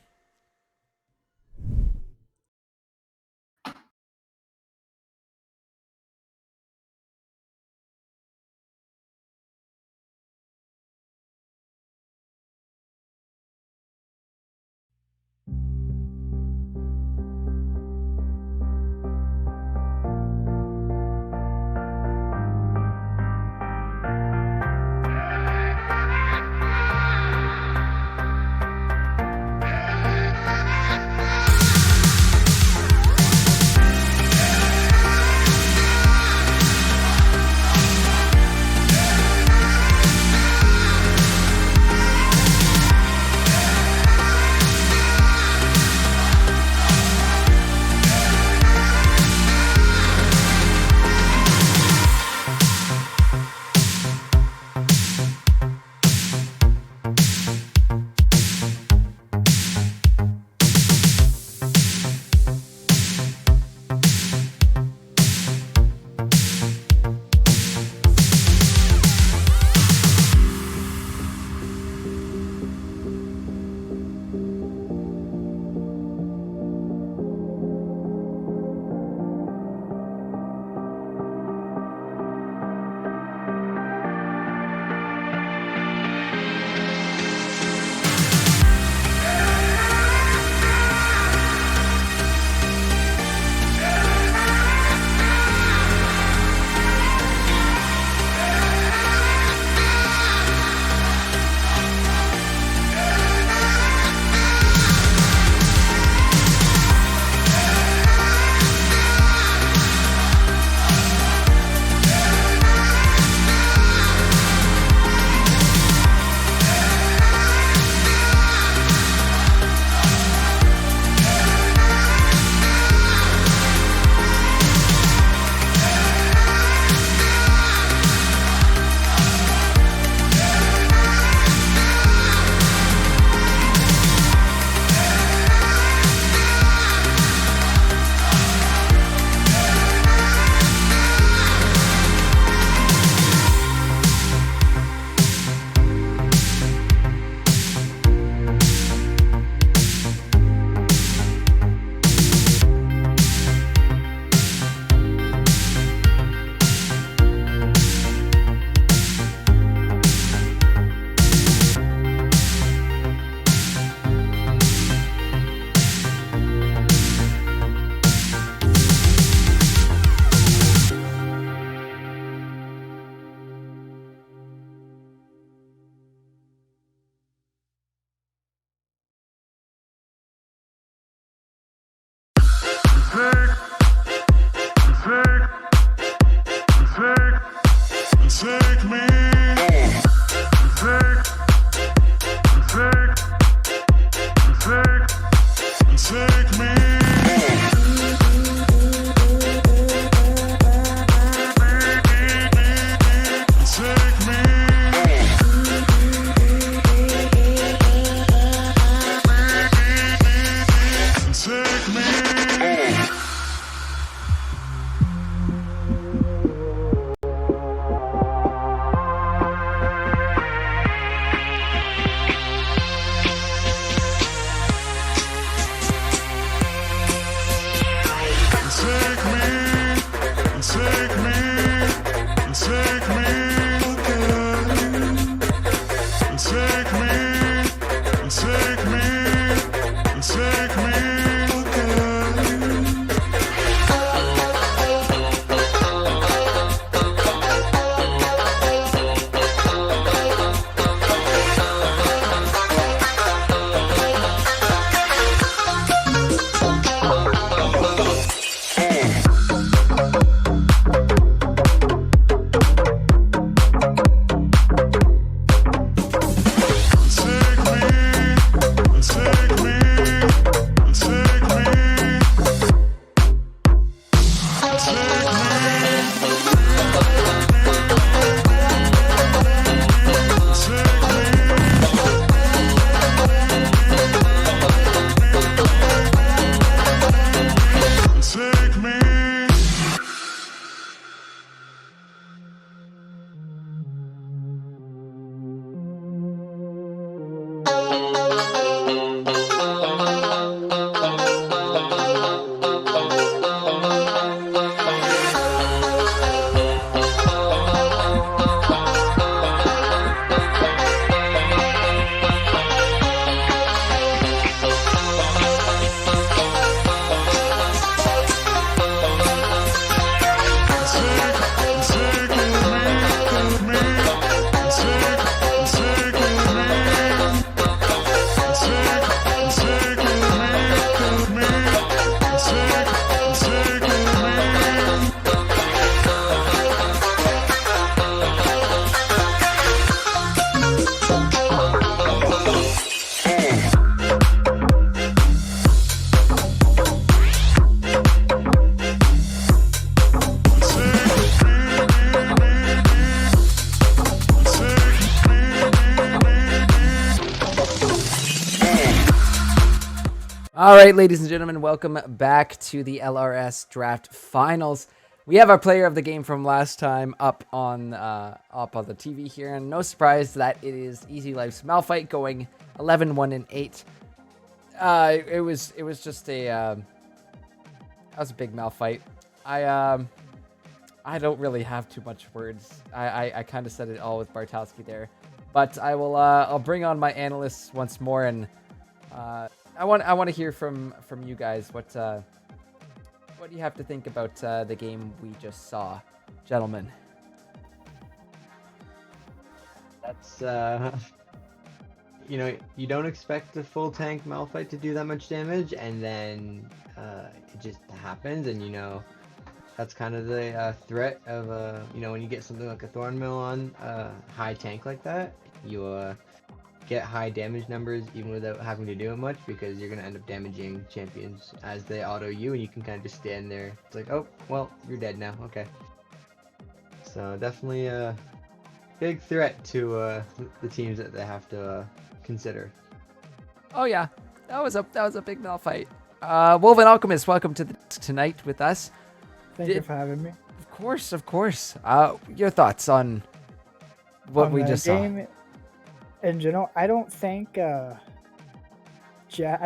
All right, ladies and gentlemen, welcome back to the LRS Draft Finals. We have our player of the game from last time up on the TV here, and no surprise that it is Easy Life's Malphite going 11-1-8. It was just that was a big Malphite. I don't really have too much words. I kind of said it all with Bartowski there, but I'll bring on my analysts once more, and I want to hear from you guys. What do you have to think about the game we just saw, gentlemen? That's you don't expect a full tank Malphite to do that much damage, and then it just happens, and that's kind of the threat of when you get something like a Thornmill on high tank like that, you get high damage numbers even without having to do it much, because you're going to end up damaging champions as they auto you, and you can kind of just stand there. It's like, oh, well, you're dead now. Okay. So definitely a big threat to the teams that they have to consider. Oh yeah, that was a big Malphite. Wolven Alchemist, welcome to tonight with us. Thank you for having me. Of course. Your thoughts on what we just saw? In general, I don't think I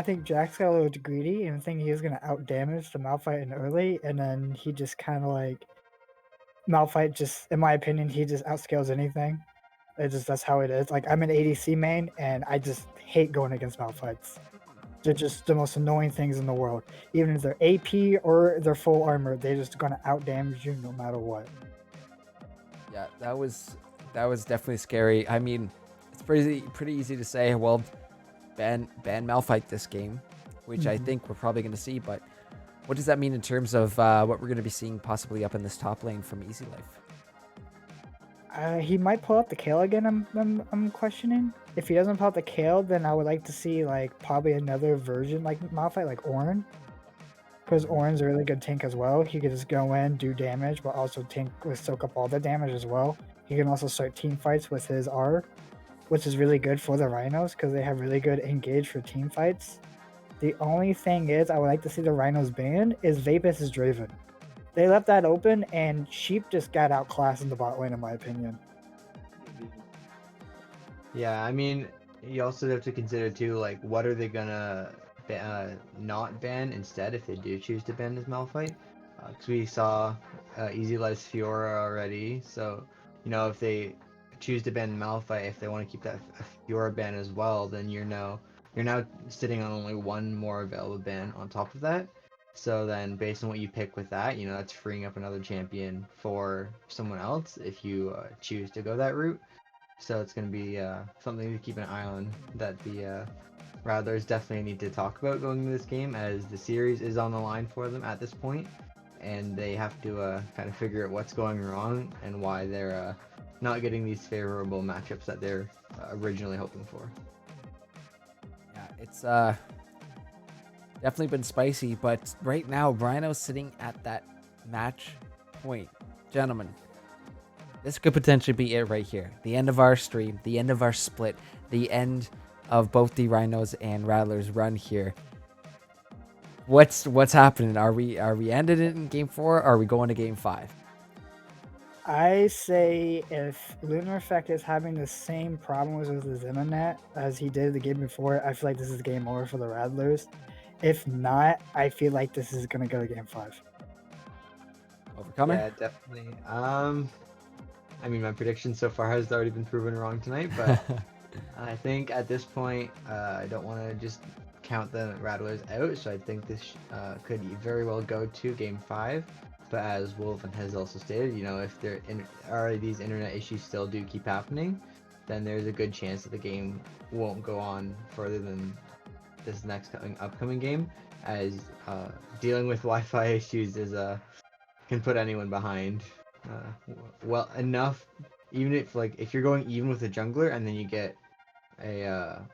think Jack's got a little greedy and think he was gonna out damage the Malphite in early, and then he just kind of like Malphite just, in my opinion, he just outscales anything. That's how it is. Like, I'm an ADC main, and I just hate going against Malphites. They're just the most annoying things in the world. Even if they're AP or they're full armor, they're just gonna out damage you no matter what. Yeah, that was definitely scary. I mean, it's pretty easy to say, well, ban Malphite this game, which I think we're probably going to see, but what does that mean in terms of what we're going to be seeing possibly up in this top lane from Easy Life? He might pull out the Kale again, I'm questioning. If he doesn't pull out the Kale, then I would like to see like probably another version like Malphite, like Orin. Because Orin's a really good tank as well. He could just go in, do damage, but also soak up all the damage as well. He can also start team fights with his R, which is really good for the Rhinos because they have really good engage for team fights. The only thing is I would like to see the Rhinos banned is Vapus' Draven. They left that open, and Sheep just got outclassed in the bot lane, in my opinion. Yeah, I mean, you also have to consider too, like, what are they gonna not ban instead if they do choose to ban this Malphite? Because we saw Easy Life's Fiora already, so if they choose to ban Malphite, if they want to keep that Fiora ban as well, then you're now sitting on only one more available ban on top of that. So then, based on what you pick with that, that's freeing up another champion for someone else if you choose to go that route. So it's going to be something to keep an eye on, that the Rattlers definitely need to talk about going into this game, as the series is on the line for them at this point, and they have to kind of figure out what's going wrong and why they're not getting these favorable matchups that they're originally hoping for. Yeah, it's definitely been spicy, but right now Rhino's sitting at that match point. Gentlemen, this could potentially be it right here. The end of our stream, the end of our split, the end of both the Rhinos and Rattlers run here. What's happening? Are we ended it in game 4? Or are we going to game 5? I say if Lunar Effect is having the same problems with his internet as he did the game before, I feel like this is game over for the Rattlers. If not, I feel like this is gonna go to game 5. Overcomer? Yeah, definitely. I mean, my prediction so far has already been proven wrong tonight, but I think at this point, I don't want to just count the Rattlers out, so I think this could very well go to game 5. But as Wolf has also stated, if these internet issues still do keep happening, then there's a good chance that the game won't go on further than this next upcoming game, as dealing with Wi-Fi issues can put anyone behind. Well enough, even if you're going even with a jungler and then you get a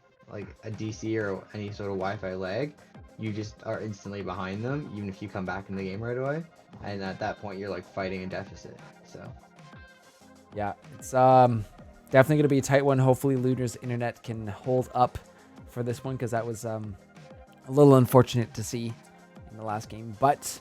DC or any sort of Wi-Fi lag, you just are instantly behind them, even if you come back in the game right away. And at that point, you're fighting a deficit. So yeah, it's definitely gonna be a tight one. Hopefully, Lunar's internet can hold up for this one, because that was a little unfortunate to see in the last game, but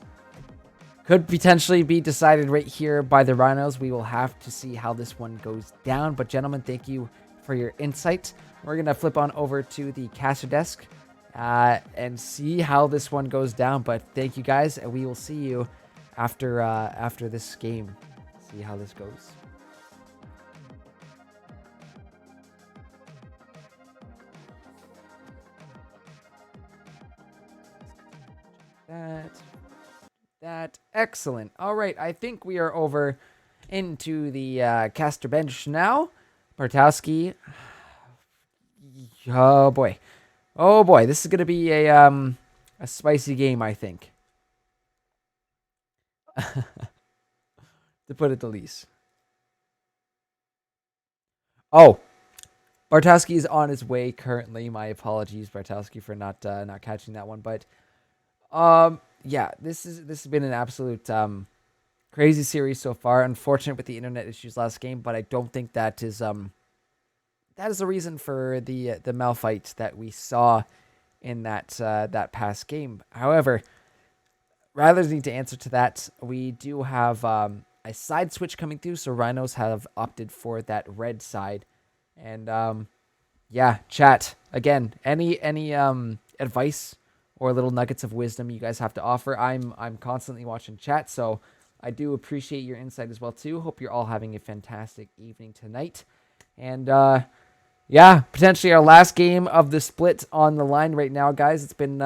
could potentially be decided right here by the Rhinos. We will have to see how this one goes down. But gentlemen, thank you for your insight. We're gonna flip on over to the caster desk and see how this one goes down. But thank you guys, and we will see you after this game. See how this goes. That excellent. All right, I think we are over into the caster bench now. Bartowski. Oh boy, this is gonna be a spicy game, I think. To put it the least. Oh, Bartowski is on his way currently. My apologies, Bartowski, for not catching that one. But yeah, this has been an absolute crazy series so far. Unfortunate with the internet issues last game, but I don't think that is the reason for the Malphite that we saw in that past game. However, Rattlers need to answer to that. We do have a side switch coming through, so Rhinos have opted for that red side. And yeah, chat again. Any advice or little nuggets of wisdom you guys have to offer? I'm constantly watching chat, so I do appreciate your insight as well too. Hope you're all having a fantastic evening tonight. And yeah, potentially our last game of the split on the line right now, guys. It's been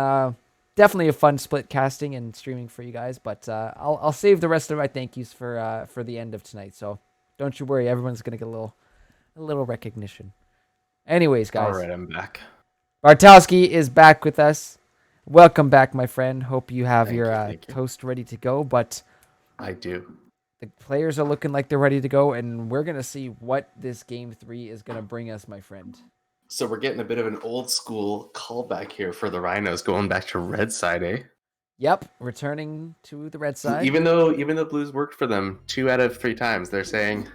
definitely a fun split casting and streaming for you guys, but I'll save the rest of my thank yous for the end of tonight. So don't you worry, everyone's gonna get a little recognition. Anyways, guys. All right, I'm back. Bartowski is back with us. Welcome back, my friend. Hope you have Thank your you. toast ready to go. But I do. the players are looking like they're ready to go, and we're gonna see what this game 3 is gonna bring us, my friend. So we're getting a bit of an old school callback here for the Rhinos, going back to red side, eh? Yep, returning to the red side. Even though Blues worked for them 2 out of 3 times, they're saying,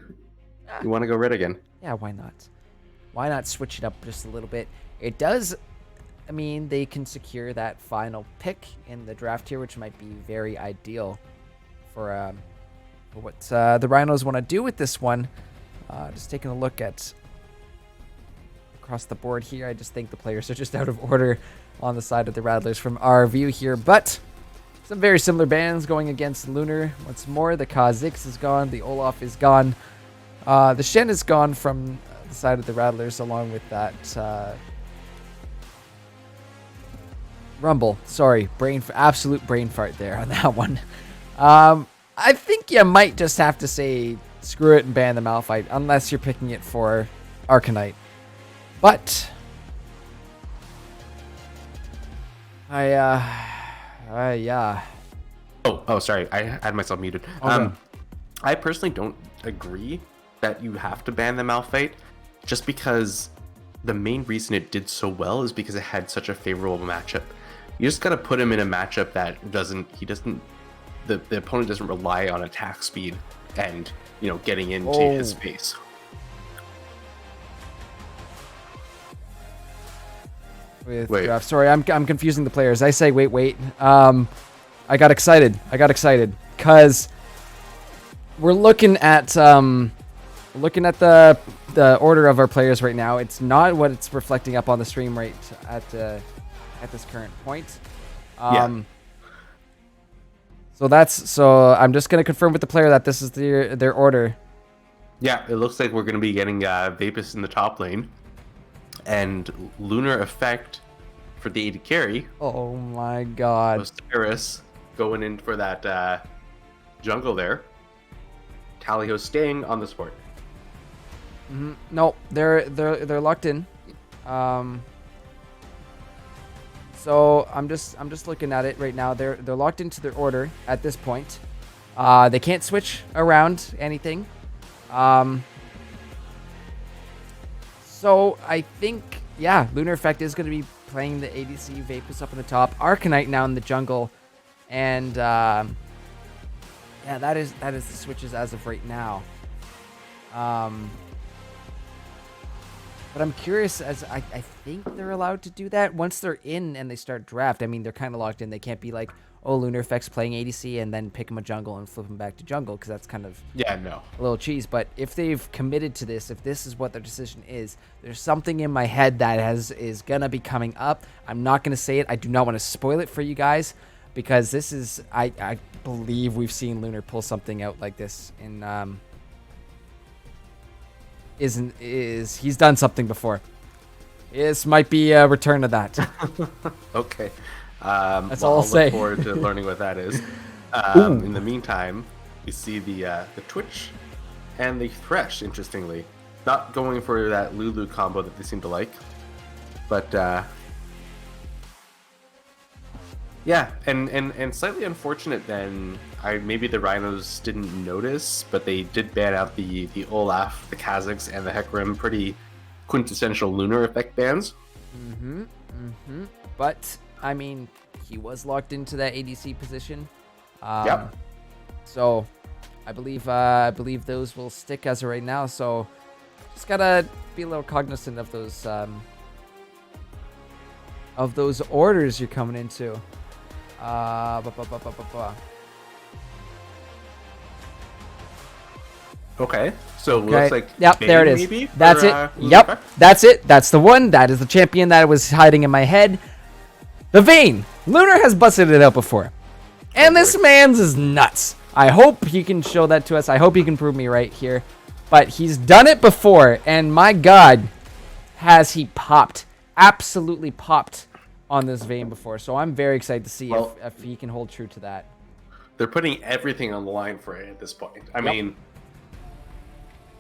"You want to go red again?" Yeah, why not? Why not switch it up just a little bit? It does. I mean, they can secure that final pick in the draft here, which might be very ideal for what the Rhinos want to do with this one. Just taking a look at across the board here, I just think the players are just out of order on the side of the Rattlers from our view here. But some very similar bans going against Lunar once more. The Kha'Zix is gone. The Olaf is gone. The Shen is gone from the side of the Rattlers along with that Rumble. Sorry, absolute brain fart there on that one. I think you might just have to say screw it and ban the Malphite unless you're picking it for Arcanite. But yeah. Oh, sorry. I had myself muted. Okay. I personally don't agree that you have to ban the Malphite, just because the main reason it did so well is because it had such a favorable matchup. You just gotta put him in a matchup that the opponent doesn't rely on attack speed and, you know, getting into his face. With draft. Sorry, I'm confusing the players. I say wait. I got excited because we're looking at the order of our players right now. It's not what it's reflecting up on the stream right at this current point. So I'm just gonna confirm with the player that this is their order. Yeah, it looks like we're gonna be getting Vapus in the top lane, and Lunar Effect for the AD carry. Oh my god. Osiris going in for that jungle there. Tallyho staying on the support. No, they're locked in. So I'm just looking at it right now. They're locked into their order at this point. They can't switch around anything. So I think, yeah, Lunar Effect is going to be playing the ADC Vapus up in the top. Arcanite now in the jungle. And yeah, that is the switches as of right now. But I'm curious, as I think they're allowed to do that once they're in and they start draft. I mean, they're kind of locked in. They can't be like, oh, Lunar Effect's playing ADC and then pick him a jungle and flip him back to jungle, because that's kind of a little cheese. But if they've committed to this, if this is what their decision is, there's something in my head that is gonna be coming up. I'm not gonna say it. I do not want to spoil it for you guys, because this is, I believe we've seen Lunar pull something out like this in he's done something before. This might be a return to that. Okay. That's all I'll say. Look forward to learning what that is. In the meantime, you see the Twitch and the Thresh, interestingly. Not going for that Lulu combo that they seem to like. But yeah, and slightly unfortunate then. Maybe the Rhinos didn't notice, but they did ban out the Olaf, the Kazakhs, and the Hecarim, pretty quintessential Lunar Effect bans. But I mean, he was locked into that ADC position. Yep. So I believe those will stick as of right now. So just gotta be a little cognizant of those orders you're coming into. Okay, so looks like yep, there it is. Maybe That's for, it. Yep, that's it. That's the one. That is the champion that was hiding in my head. The Vayne. Lunar has busted it out before, and this man's is nuts. I hope he can show that to us. I hope he can prove me right here. But he's done it before, and my God, has he popped? Absolutely popped on this Vayne before. So I'm very excited to see if he can hold true to that. They're putting everything on the line for it at this point. I mean,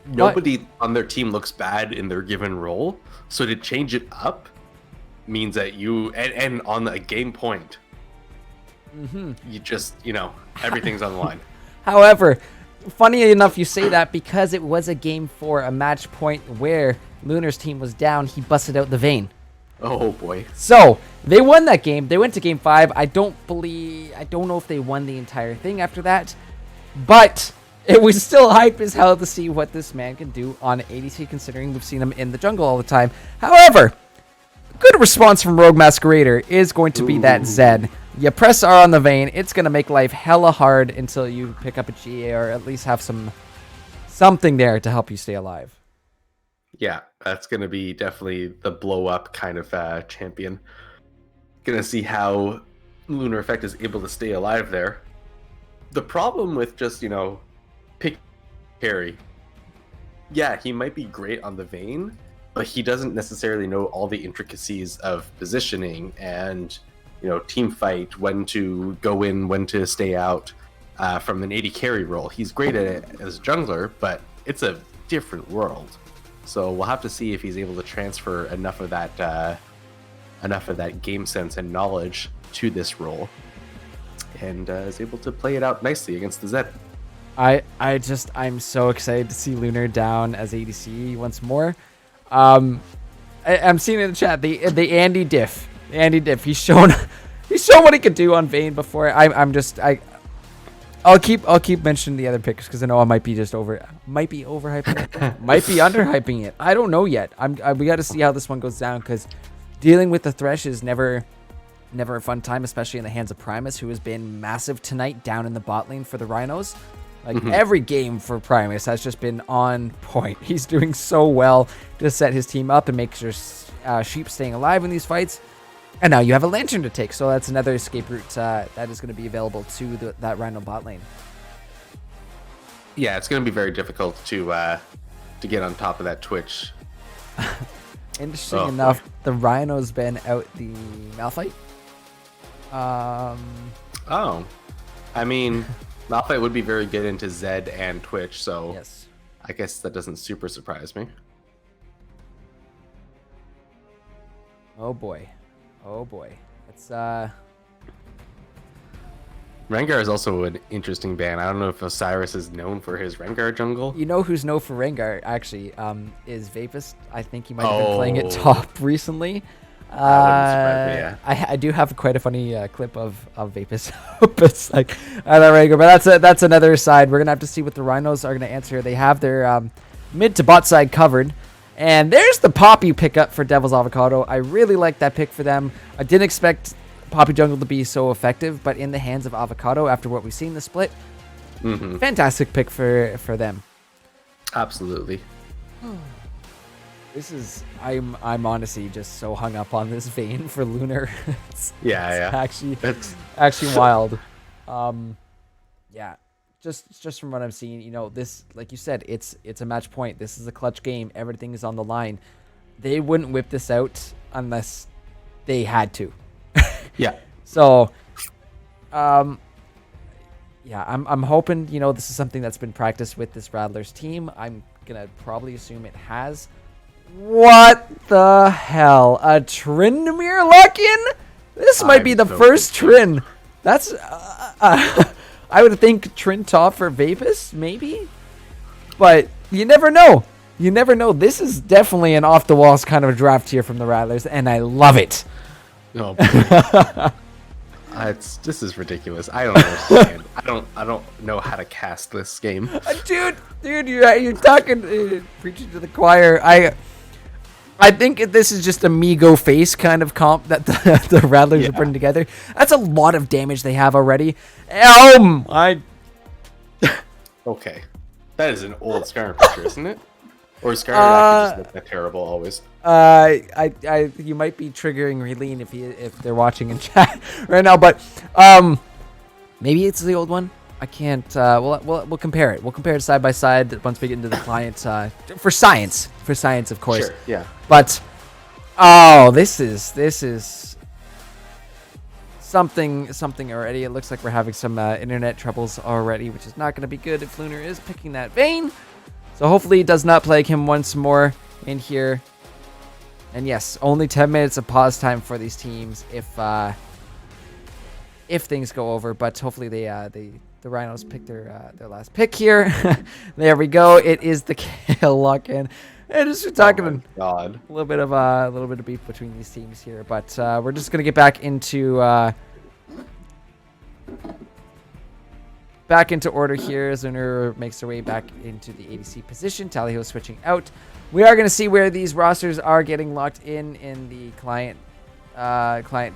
nobody on their team looks bad in their given role, so to change it up means that you and on a game point, you just, everything's on the line. However, funny enough you say that, because it was a game 4, a match point where Lunar's team was down, he busted out the Vayne. Oh boy. So they won that game. They went to game 5. I don't know if they won the entire thing after that, but it was still hype as hell to see what this man can do on ADC, considering we've seen him in the jungle all the time. However, good response from Rogue Masquerader is going to be that Zed. You press R on the Vayne, it's going to make life hella hard until you pick up a GA, or at least have something there to help you stay alive. Yeah, that's going to be definitely the blow up kind of champion. Going to see how Lunar Effect is able to stay alive there. The problem with just, pick carry yeah, he might be great on the Vayne, but he doesn't necessarily know all the intricacies of positioning and, team fight, when to go in, when to stay out from an AD carry role. He's great at it as a jungler, but it's a different world. So we'll have to see if he's able to transfer enough of that game sense and knowledge to this role, and is able to play it out nicely against the Zed. I'm so excited to see Lunar down as ADC once more. I'm seeing in the chat the Andy diff. He's shown what he could do on Vayne before. I'll keep mentioning the other picks because I know I might be overhyping it, might be underhyping it. I don't know yet. We got to see how this one goes down, because dealing with the Thresh is never a fun time, especially in the hands of Primus, who has been massive tonight down in the bot lane for the Rhinos. Like every game for Primus has just been on point. He's doing so well to set his team up and make sure Sheep staying alive in these fights. And now you have a Lantern to take, so that's another escape route that is going to be available to that Rhino bot lane. Yeah, it's going to be very difficult to get on top of that Twitch. Interesting enough, the Rhino's been out the Malphite. I mean, Malphite would be very good into Zed and Twitch, so yes. I guess that doesn't super surprise me. Oh boy. It's Rengar is also an interesting ban. I don't know if Osiris is known for his Rengar jungle. You know who's known for Rengar, actually, is Vapus. I think he might have been playing it top recently. That wouldn't surprise me, I do have quite a funny clip of Vapus. It's like, I love Rengar, but that's another side. We're going to have to see what the Rhinos are going to answer. They have their mid to bot side covered. And there's the Poppy pickup for Devil's Avocado. I really like that pick for them. I didn't expect Poppy Jungle to be so effective, but in the hands of Avocado, after what we've seen in the split, fantastic pick for them. Absolutely. I'm honestly just so hung up on this Vayne for Lunar. It's actually wild. Yeah. Just from what I'm seeing, this, like you said, it's a match point. This is a clutch game. Everything is on the line. They wouldn't whip this out unless they had to. Yeah. So, I'm hoping, this is something that's been practiced with this Rattlers team. I'm gonna probably assume it has. What the hell? A Tryndamere lock-in? This might be the first Trin. That's I would think Trin top for Vapus, maybe? But you never know. This is definitely an off-the-walls kind of draft here from the Rattlers, and I love it. No. This is ridiculous. I don't understand. I don't know how to cast this game. Dude, you're talking, preaching to the choir. I think this is just a Migo face kind of comp that the Rattlers are putting together. That's a lot of damage they have already. Okay. That is an old Skyrim picture, isn't it? Or is Skyrim just look that terrible always? You might be triggering Relene if they're watching in chat right now, but maybe it's the old one. I can't. We'll compare it. We'll compare it side by side once we get into the client. For science, of course. Sure. Yeah. But this is something already. It looks like we're having some internet troubles already, which is not going to be good if Lunar is picking that Vayne. So hopefully it does not plague him once more in here. And yes, only 10 minutes of pause time for these teams if things go over. But hopefully the Rhinos pick their last pick here. There we go. It is the Kale lock-in. And just talking a little bit of beef between these teams here, but we're just gonna get back into order here. Lunar makes their way back into the ADC position. Tallyho switching out. We are gonna see where these rosters are getting locked in the client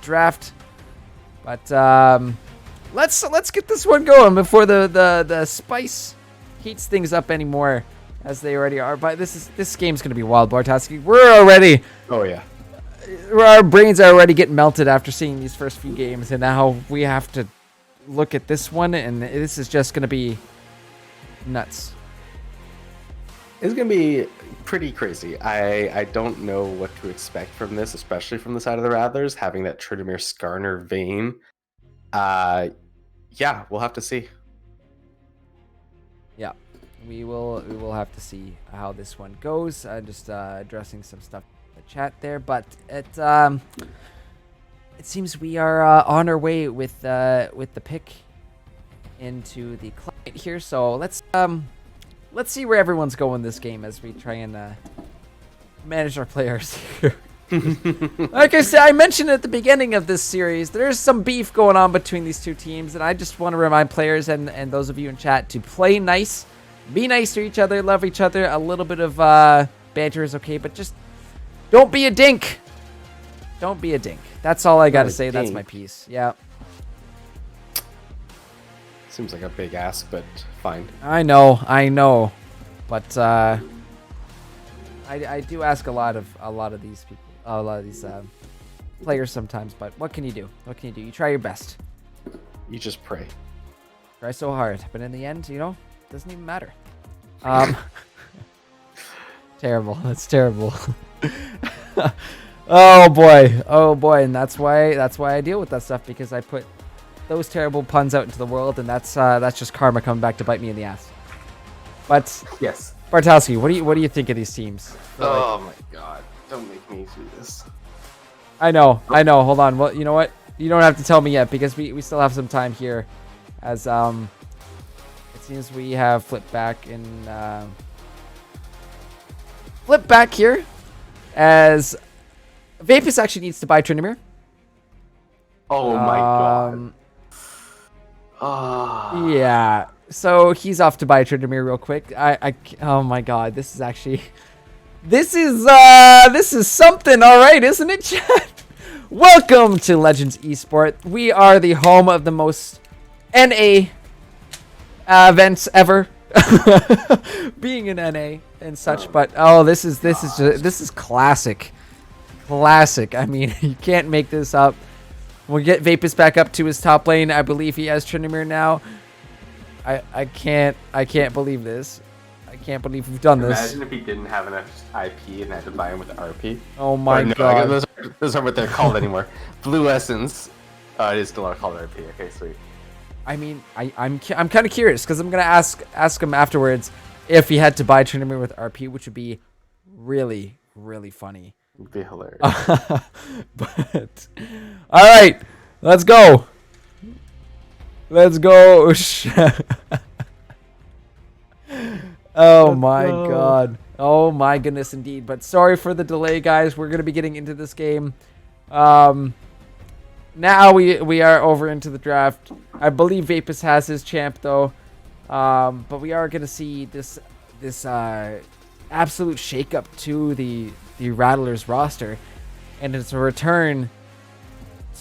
draft, but let's get this one going before the spice heats things up anymore, as they already are. But this game's gonna be wild, Bartoski. We're already. Oh yeah. Our brains are already getting melted after seeing these first few games, and now we have to look at this one, and this is just gonna be nuts. It's gonna be pretty crazy. I don't know what to expect from this, especially from the side of the Rattlers, having that Tryndamere Skarner vein. Yeah, we'll have to see. Yeah, we will have to see how this one goes. Just addressing some stuff in the chat there, but it seems we are on our way with the pick into the client here. So let's see where everyone's going this game as we try and manage our players here. Like I said, I mentioned at the beginning of this series, there's some beef going on between these two teams, and I just want to remind players and those of you in chat to play nice, be nice to each other, love each other. A little bit of banter is okay, but just don't be a dink. Don't be a dink. That's all I got to say. Dink. That's my piece. Yeah. Seems like a big ask, but fine. I know, but I do ask a lot of these people, a lot of these players sometimes. But what can you do? What can you do? You try your best. You just pray. Try so hard, but in the end, it doesn't even matter. Terrible. That's terrible. Oh boy, and that's why I deal with that stuff, because I put those terrible puns out into the world, and that's just karma coming back to bite me in the ass. But Yes. Bartowski, what do you think of these teams? Oh my god. Don't make me do this. I know. Hold on. Well, you know what? You don't have to tell me yet, because we still have some time here, as it seems we have flipped back here, as Vapus actually needs to buy Tryndamere. Oh my god. Ah. Yeah. So he's off to buy Tryndamere real quick. Oh my god, this is something, all right, isn't it, chat? Welcome to Legends Esports. We are the home of the most NA events ever, being an NA and such. But this is classic. I mean, you can't make this up. We'll get Vapus back up to his top lane. I believe he has Tryndamere now. I can't believe this. I can't believe we've done this. Imagine if he didn't have enough IP and had to buy him with RP. Oh my no, god. Those aren't what they're called anymore. Blue Essence. It is still not called RP. Okay, sweet. I mean, I'm kind of curious, because I'm gonna ask him afterwards if he had to buy Tryndamere with RP, which would be really funny. It'd be hilarious. But all right, let's go. Oh my god. Oh my goodness, indeed. But sorry for the delay, guys. We're gonna be getting into this game. Now we are over into the draft. I believe Vapus has his champ though. But we are gonna see this absolute shakeup to the Rattlers roster, and it's a return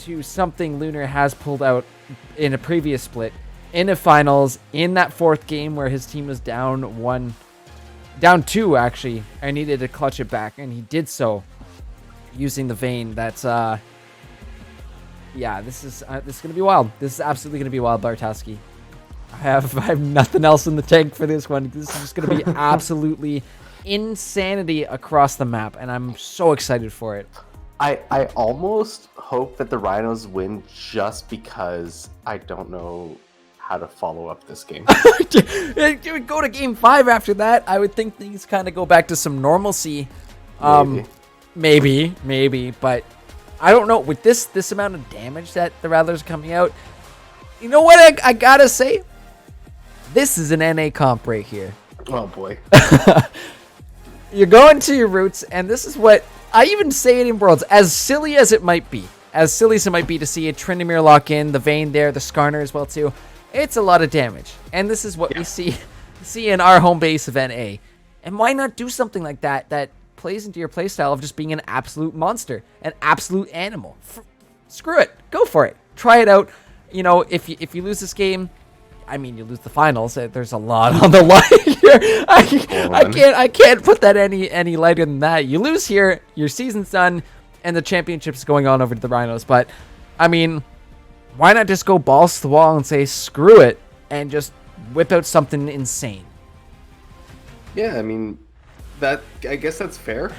to something Lunar has pulled out in a previous split, in a finals, in that fourth game where his team was down 2 actually, and needed to clutch it back, and he did so using the vein. That's yeah, this is gonna be wild. This is absolutely gonna be wild, Bartowski. I have nothing else in the tank for this one. This is just gonna be absolutely insanity across the map, and I'm so excited for it. I almost hope that the Rhinos win, just because I don't know how to follow up this game. It would go to game 5 after that. I would think things kind of go back to some normalcy. Maybe, but I don't know. With this amount of damage that the Rattlers are coming out, you know what I gotta say? This is an NA comp right here. Oh boy. You're going to your roots, and this is what I even say it in Worlds. As silly as it might be to see a Tryndamere lock in, the Vayne there, the Skarner as well too, it's a lot of damage. And this is what we see in our home base of NA. And why not do something like that plays into your playstyle of just being an absolute monster, an absolute animal? Screw it. Go for it. Try it out. You know, if you lose this game, I mean, you lose the finals. There's a lot on the line here. I can't put that any lighter than that. You lose here, your season's done, and the championship's going on over to the Rhinos. But I mean, why not just go balls to the wall and say screw it and just whip out something insane? Yeah, I mean, I guess that's fair.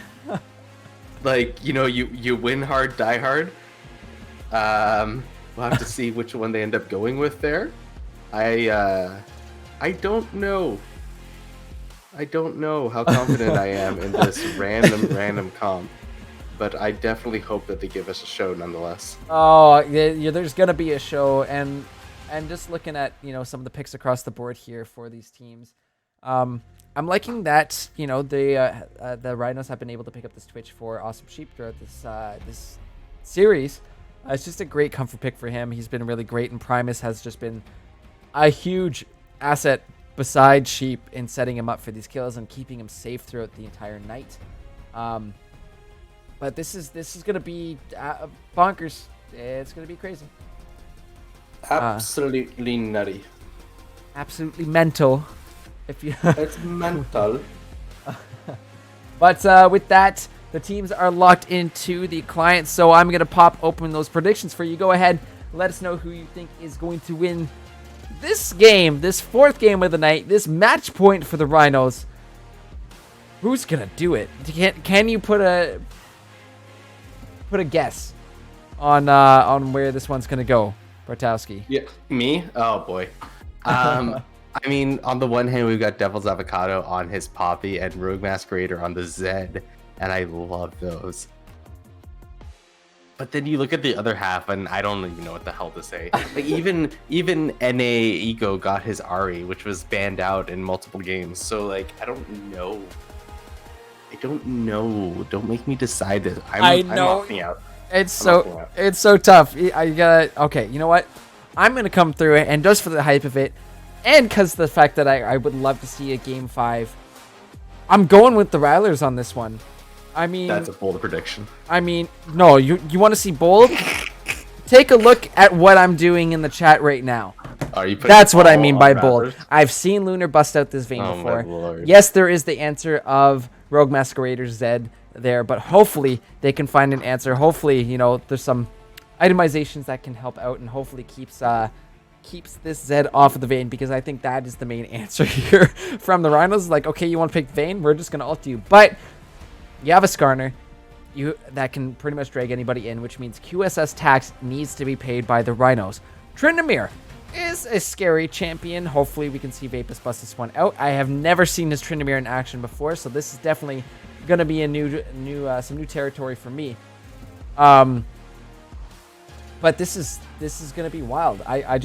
Like, you know, you win hard, die hard. We'll have to see which one they end up going with there. I don't know. I don't know how confident I am in this random comp, but I definitely hope that they give us a show nonetheless. Oh, yeah, there's gonna be a show, and just looking at some of the picks across the board here for these teams, I'm liking that the Rhinos have been able to pick up this Twitch for Awesome Sheep throughout this series. It's just a great comfort pick for him. He's been really great, and Primus has just been a huge asset beside Sheep in setting him up for these kills and keeping him safe throughout the entire night. But this is gonna be bonkers. It's gonna be crazy. Absolutely nutty. Absolutely mental. If you It's mental. But with that, the teams are locked into the client, so I'm gonna pop open those predictions for you. Go ahead, let us know who you think is going to win this game, this fourth game of the night, this match point for the Rhinos. Who's gonna do it? Can you put a guess on where this one's gonna go, Bartowski? Yeah, me? Oh boy. I mean, on the one hand, we've got Devil's Avocado on his Poppy and Rogue Masquerader on the Zed, and I love those. But then you look at the other half, and I don't even know what the hell to say. Like even NA Ego got his Ari, which was banned out in multiple games. So like, I don't know. Don't make me decide this. I'm opting out. It's so tough. I gotta. Okay, you know what? I'm gonna come through it, and just for the hype of it, and because the fact that I would love to see a game 5, I'm going with the Rattlers on this one. I mean, that's a bold prediction. I mean, no, you want to see bold? Take a look at what I'm doing in the chat right now. Are you? That's what I mean by bold. I've seen Lunar bust out this vein before. My Lord. Yes, there is the answer of Rogue Masquerader Zed there, but hopefully they can find an answer. Hopefully, there's some itemizations that can help out, and hopefully keeps this Zed off of the Vayne, because I think that is the main answer here from the Rhinos. Like, okay, you want to pick Vayne? We're just gonna ult you, but you have a Skarner that can pretty much drag anybody in, which means QSS tax needs to be paid by the Rhinos. Tryndamere is a scary champion. Hopefully we can see Vapus bust this one out. I have never seen his Tryndamere in action before, so this is definitely gonna be a some new territory for me. But this is gonna be wild. I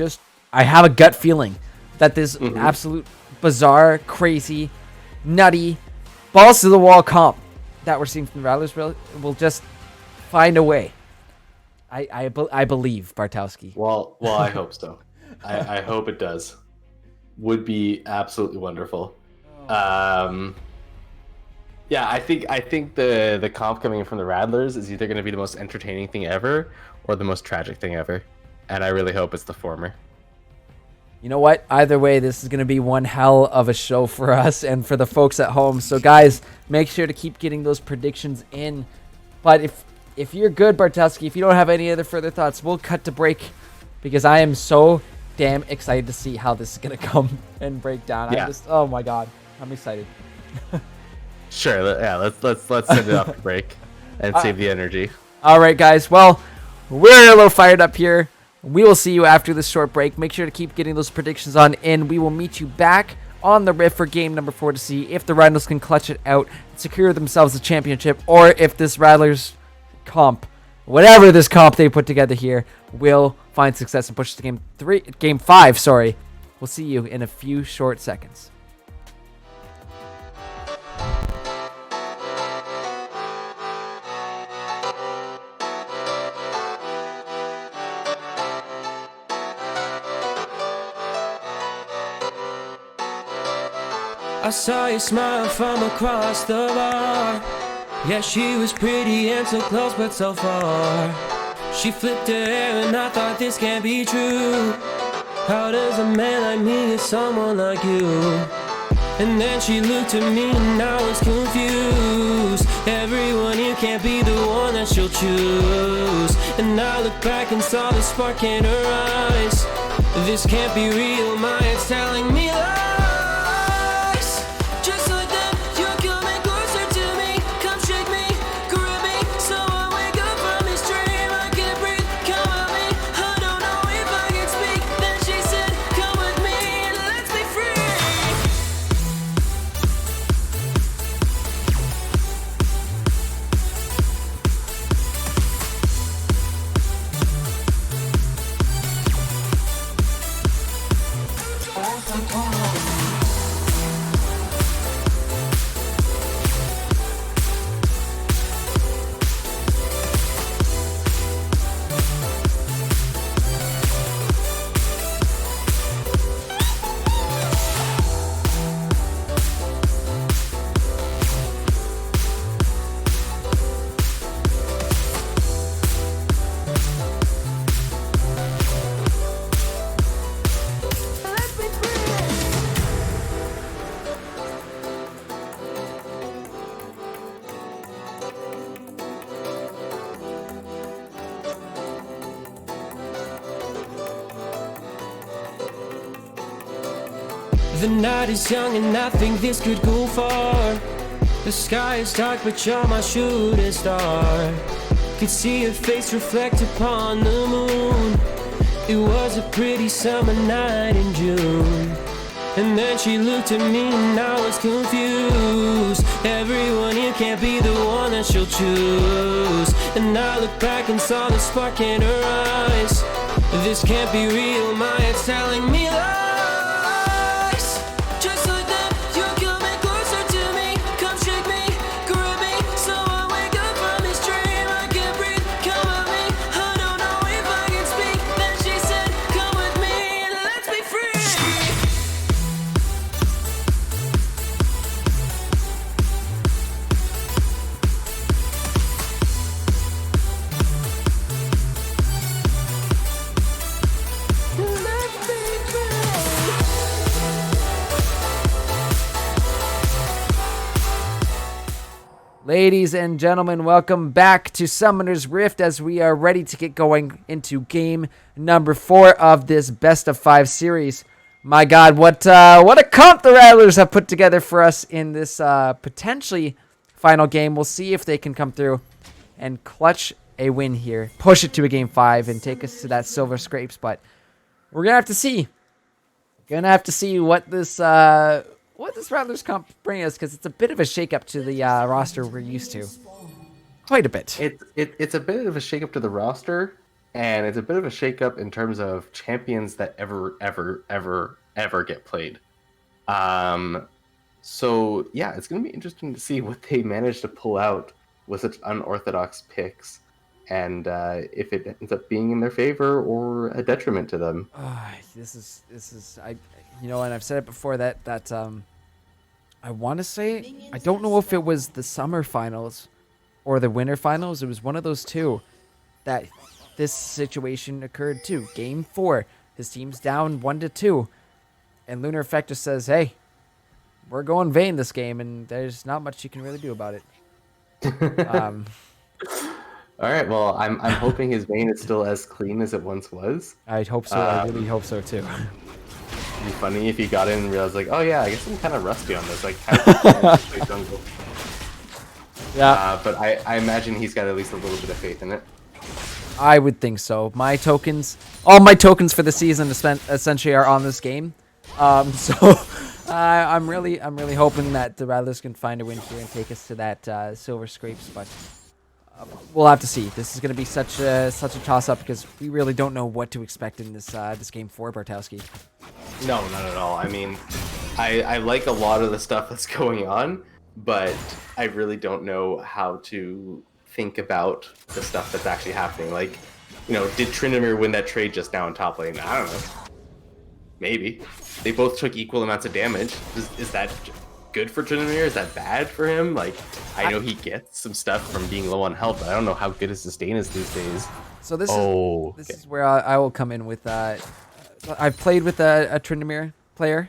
have a gut feeling that this absolute bizarre, crazy, nutty, balls to the wall comp that we're seeing from the Rattlers will just find a way. I believe, Bartowski. Well, I hope so. I hope it does. Would be absolutely wonderful. Yeah, I think the comp coming in from the Rattlers is either going to be the most entertaining thing ever or the most tragic thing ever, and I really hope it's the former. You know what? Either way, this is going to be one hell of a show for us and for the folks at home. So, guys, make sure to keep getting those predictions in. But if you're good, Bartowski, if you don't have any other further thoughts, we'll cut to break, because I am so damn excited to see how this is going to come and break down. Yeah. Oh my God, I'm excited. Sure. Yeah. Let's send it off to break and save the energy. All right, guys. Well, we're a little fired up here. We will see you after this short break. Make sure to keep getting those predictions on in. We will meet you back on the Rift for game number 4 to see if the Rhinos can clutch it out, secure themselves a championship, or if this Rattlers comp, whatever this comp they put together here, will find success and push to game 5. Sorry. We'll see you in a few short seconds. I saw you smile from across the bar. Yeah, she was pretty and so close but so far. She flipped her hair and I thought this can't be true. How does a man like me get someone like you? And then she looked at me and I was confused. Everyone here can't be the one that she'll choose. And I looked back and saw the spark in her eyes. This can't be real, my head's telling me lies. Just like them, you're coming close The night is young and I think this could go far. The sky is dark but you're my shooting star. Could see your face reflect upon the moon. It was a pretty summer night in June. And then she looked at me and I was confused. Everyone here can't be the one that she'll choose. And I looked back and saw the spark in her eyes. This can't be real, my head's telling me lies. Just like that, you're coming closer to me. Come shake me, grab me, so I wake up from this dream. I can't breathe, come at me, I don't know if I can speak. Then she said, come with me and let's be free. Ladies and gentlemen, welcome back to Summoner's Rift as we are ready to get going into game number 4 of this best of 5 series. My God, what a comp the Rattlers have put together for us in this potentially final game. We'll see if they can come through and clutch a win here, push it to a game 5 and take us to that silver scrapes. But we're gonna have to see. What this Rattlers comp bring us, because it's a bit of a shakeup to the roster we're used to. Quite a bit. It's a bit of a shakeup to the roster, and it's a bit of a shakeup in terms of champions that ever get played. So yeah, it's gonna be interesting to see what they manage to pull out with such unorthodox picks, and if it ends up being in their favor or a detriment to them. This is and I've said it before that I want to say, I don't know if it was the summer finals or the winter finals. It was one of those two that this situation occurred to. Game 4, his team's down 1-2, and Lunar Effect just says, "Hey, we're going Vayne this game," and there's not much you can really do about it. All right, well, I'm hoping his Vayne is still as clean as it once was. I hope so. I really hope so too. It'd be funny if he got in and realized, like, oh yeah, I guess I'm kind of rusty on this. Like, kind of jungle. Yeah. But I imagine he's got at least a little bit of faith in it. I would think so. All my tokens for the season essentially are on this game. So I'm really hoping that the Rattlers can find a win here and take us to that silver scrapes. But we'll have to see. This is going to be such a toss-up because we really don't know what to expect in this game 4, Bartowski. No, not at all. I mean, I like a lot of the stuff that's going on, but I really don't know how to think about the stuff that's actually happening. Like, did Tryndamere win that trade just now in top lane? I don't know. Maybe. They both took equal amounts of damage. Is that good for Tryndamere? Is that bad for him? Like, I know he gets some stuff from being low on health, but I don't know how good his sustain is these days. So this is where I will come in with I've played with a Tryndamere player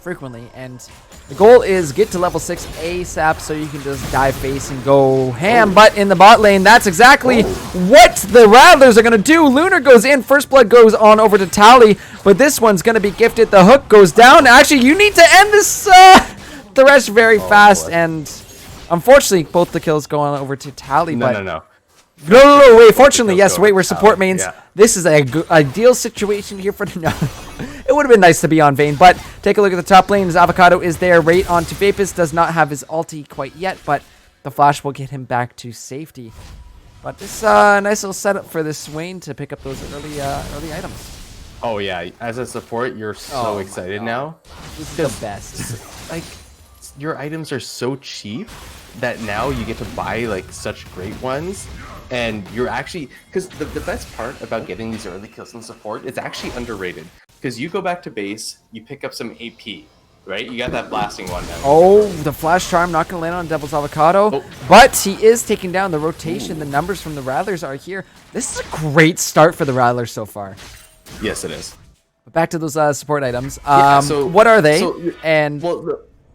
frequently, and the goal is get to level 6 ASAP so you can just dive face and go ham. But in the bot lane, that's exactly what the Rattlers are going to do. Lunar goes in, first blood goes on over to Tally, but this one's going to be gifted. The hook goes down. Actually, you need to end this Thresh very fast, and unfortunately, both the kills go on over to Tally. No. No, wait, fortunately, yes, wait, we're support mains. Yeah. This is a ideal situation here for no. It would have been nice to be on Vayne, but take a look at the top lane. His Avocado is there, right onto Vapus, does not have his ulti quite yet, but the flash will get him back to safety. But this nice little setup for this Swain to pick up those early items. Oh yeah, as a support, you're so excited now. This is the best. Like, your items are so cheap that now you get to buy like such great ones. And you're actually, because the best part about getting these early kills in support, it's actually underrated. Because you go back to base, you pick up some AP, right? You got that blasting one down. Oh, the flash charm not going to land on Devil's Avocado. But he is taking down the rotation. The numbers from the Rattlers are here. This is a great start for the Rattlers so far. Yes, it is. But back to those support items. So what are they?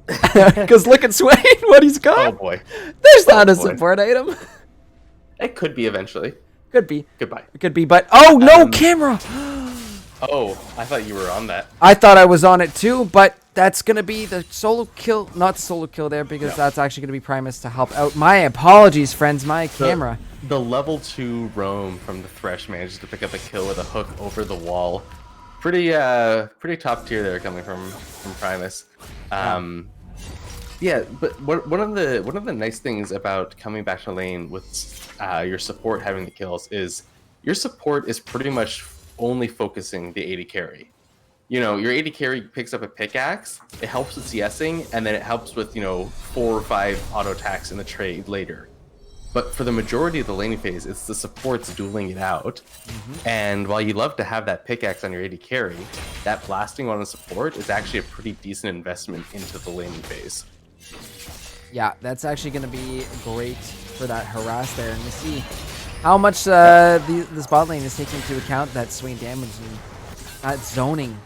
Because look at Swain, what he's got. Oh boy. There's not a support item. It could be eventually. Could be. Goodbye. It could be, but oh no, camera! Oh, I thought you were on that. I thought I was on it too, but that's going to be the solo kill. Not the solo kill there, because that's actually going to be Primus to help out. My apologies, friends. My camera. The level 2 roam from the Thresh manages to pick up a kill with a hook over the wall. Pretty top tier there coming from Primus. Yeah, but one of the nice things about coming back to lane with your support having the kills is your support is pretty much only focusing the AD carry. You know, your AD carry picks up a pickaxe, it helps with CSing, and then it helps with, 4 or 5 auto attacks in the trade later. But for the majority of the laning phase, it's the supports dueling it out. And while you love to have that pickaxe on your AD carry, that blasting on the support is actually a pretty decent investment into the laning phase. Yeah, that's actually going to be great for that harass there. And we see how much this bot lane is taking into account that Swain damage and that zoning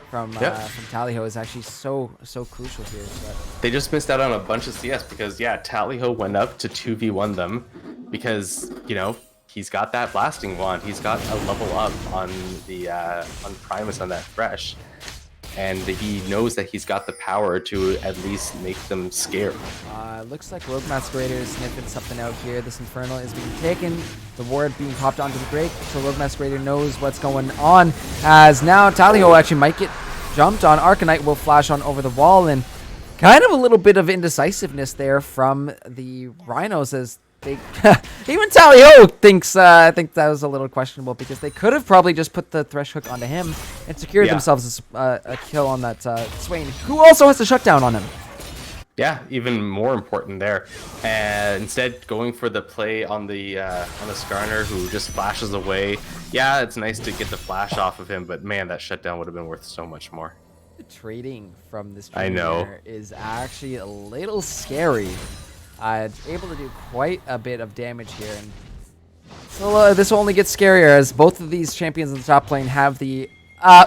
from Tallyho is actually so crucial here. But they just missed out on a bunch of CS because Tallyho went up to 2v1 them because he's got that blasting wand. He's got a level up on the on Primus on that Thresh, and he knows that he's got the power to at least make them scared. Looks like Rogue Masquerader is sniffing something out here. This Infernal is being taken. The ward being popped onto the Drake, so Rogue Masquerader knows what's going on. As now Tallyho actually might get jumped on. Arcanite will flash on over the wall, and kind of a little bit of indecisiveness there from the Rhinos as they even Tallyho thinks I think that was a little questionable because they could have probably just put the Thresh hook onto him and secured themselves a kill on that Swain, who also has a shutdown on him. Yeah, even more important there. And instead going for the play on the Skarner, who just flashes away. Yeah, it's nice to get the flash off of him, but man, that shutdown would have been worth so much more. The trading from this trainer is actually a little scary. Able to do quite a bit of damage here, and so this will only get scarier as both of these champions in the top lane have the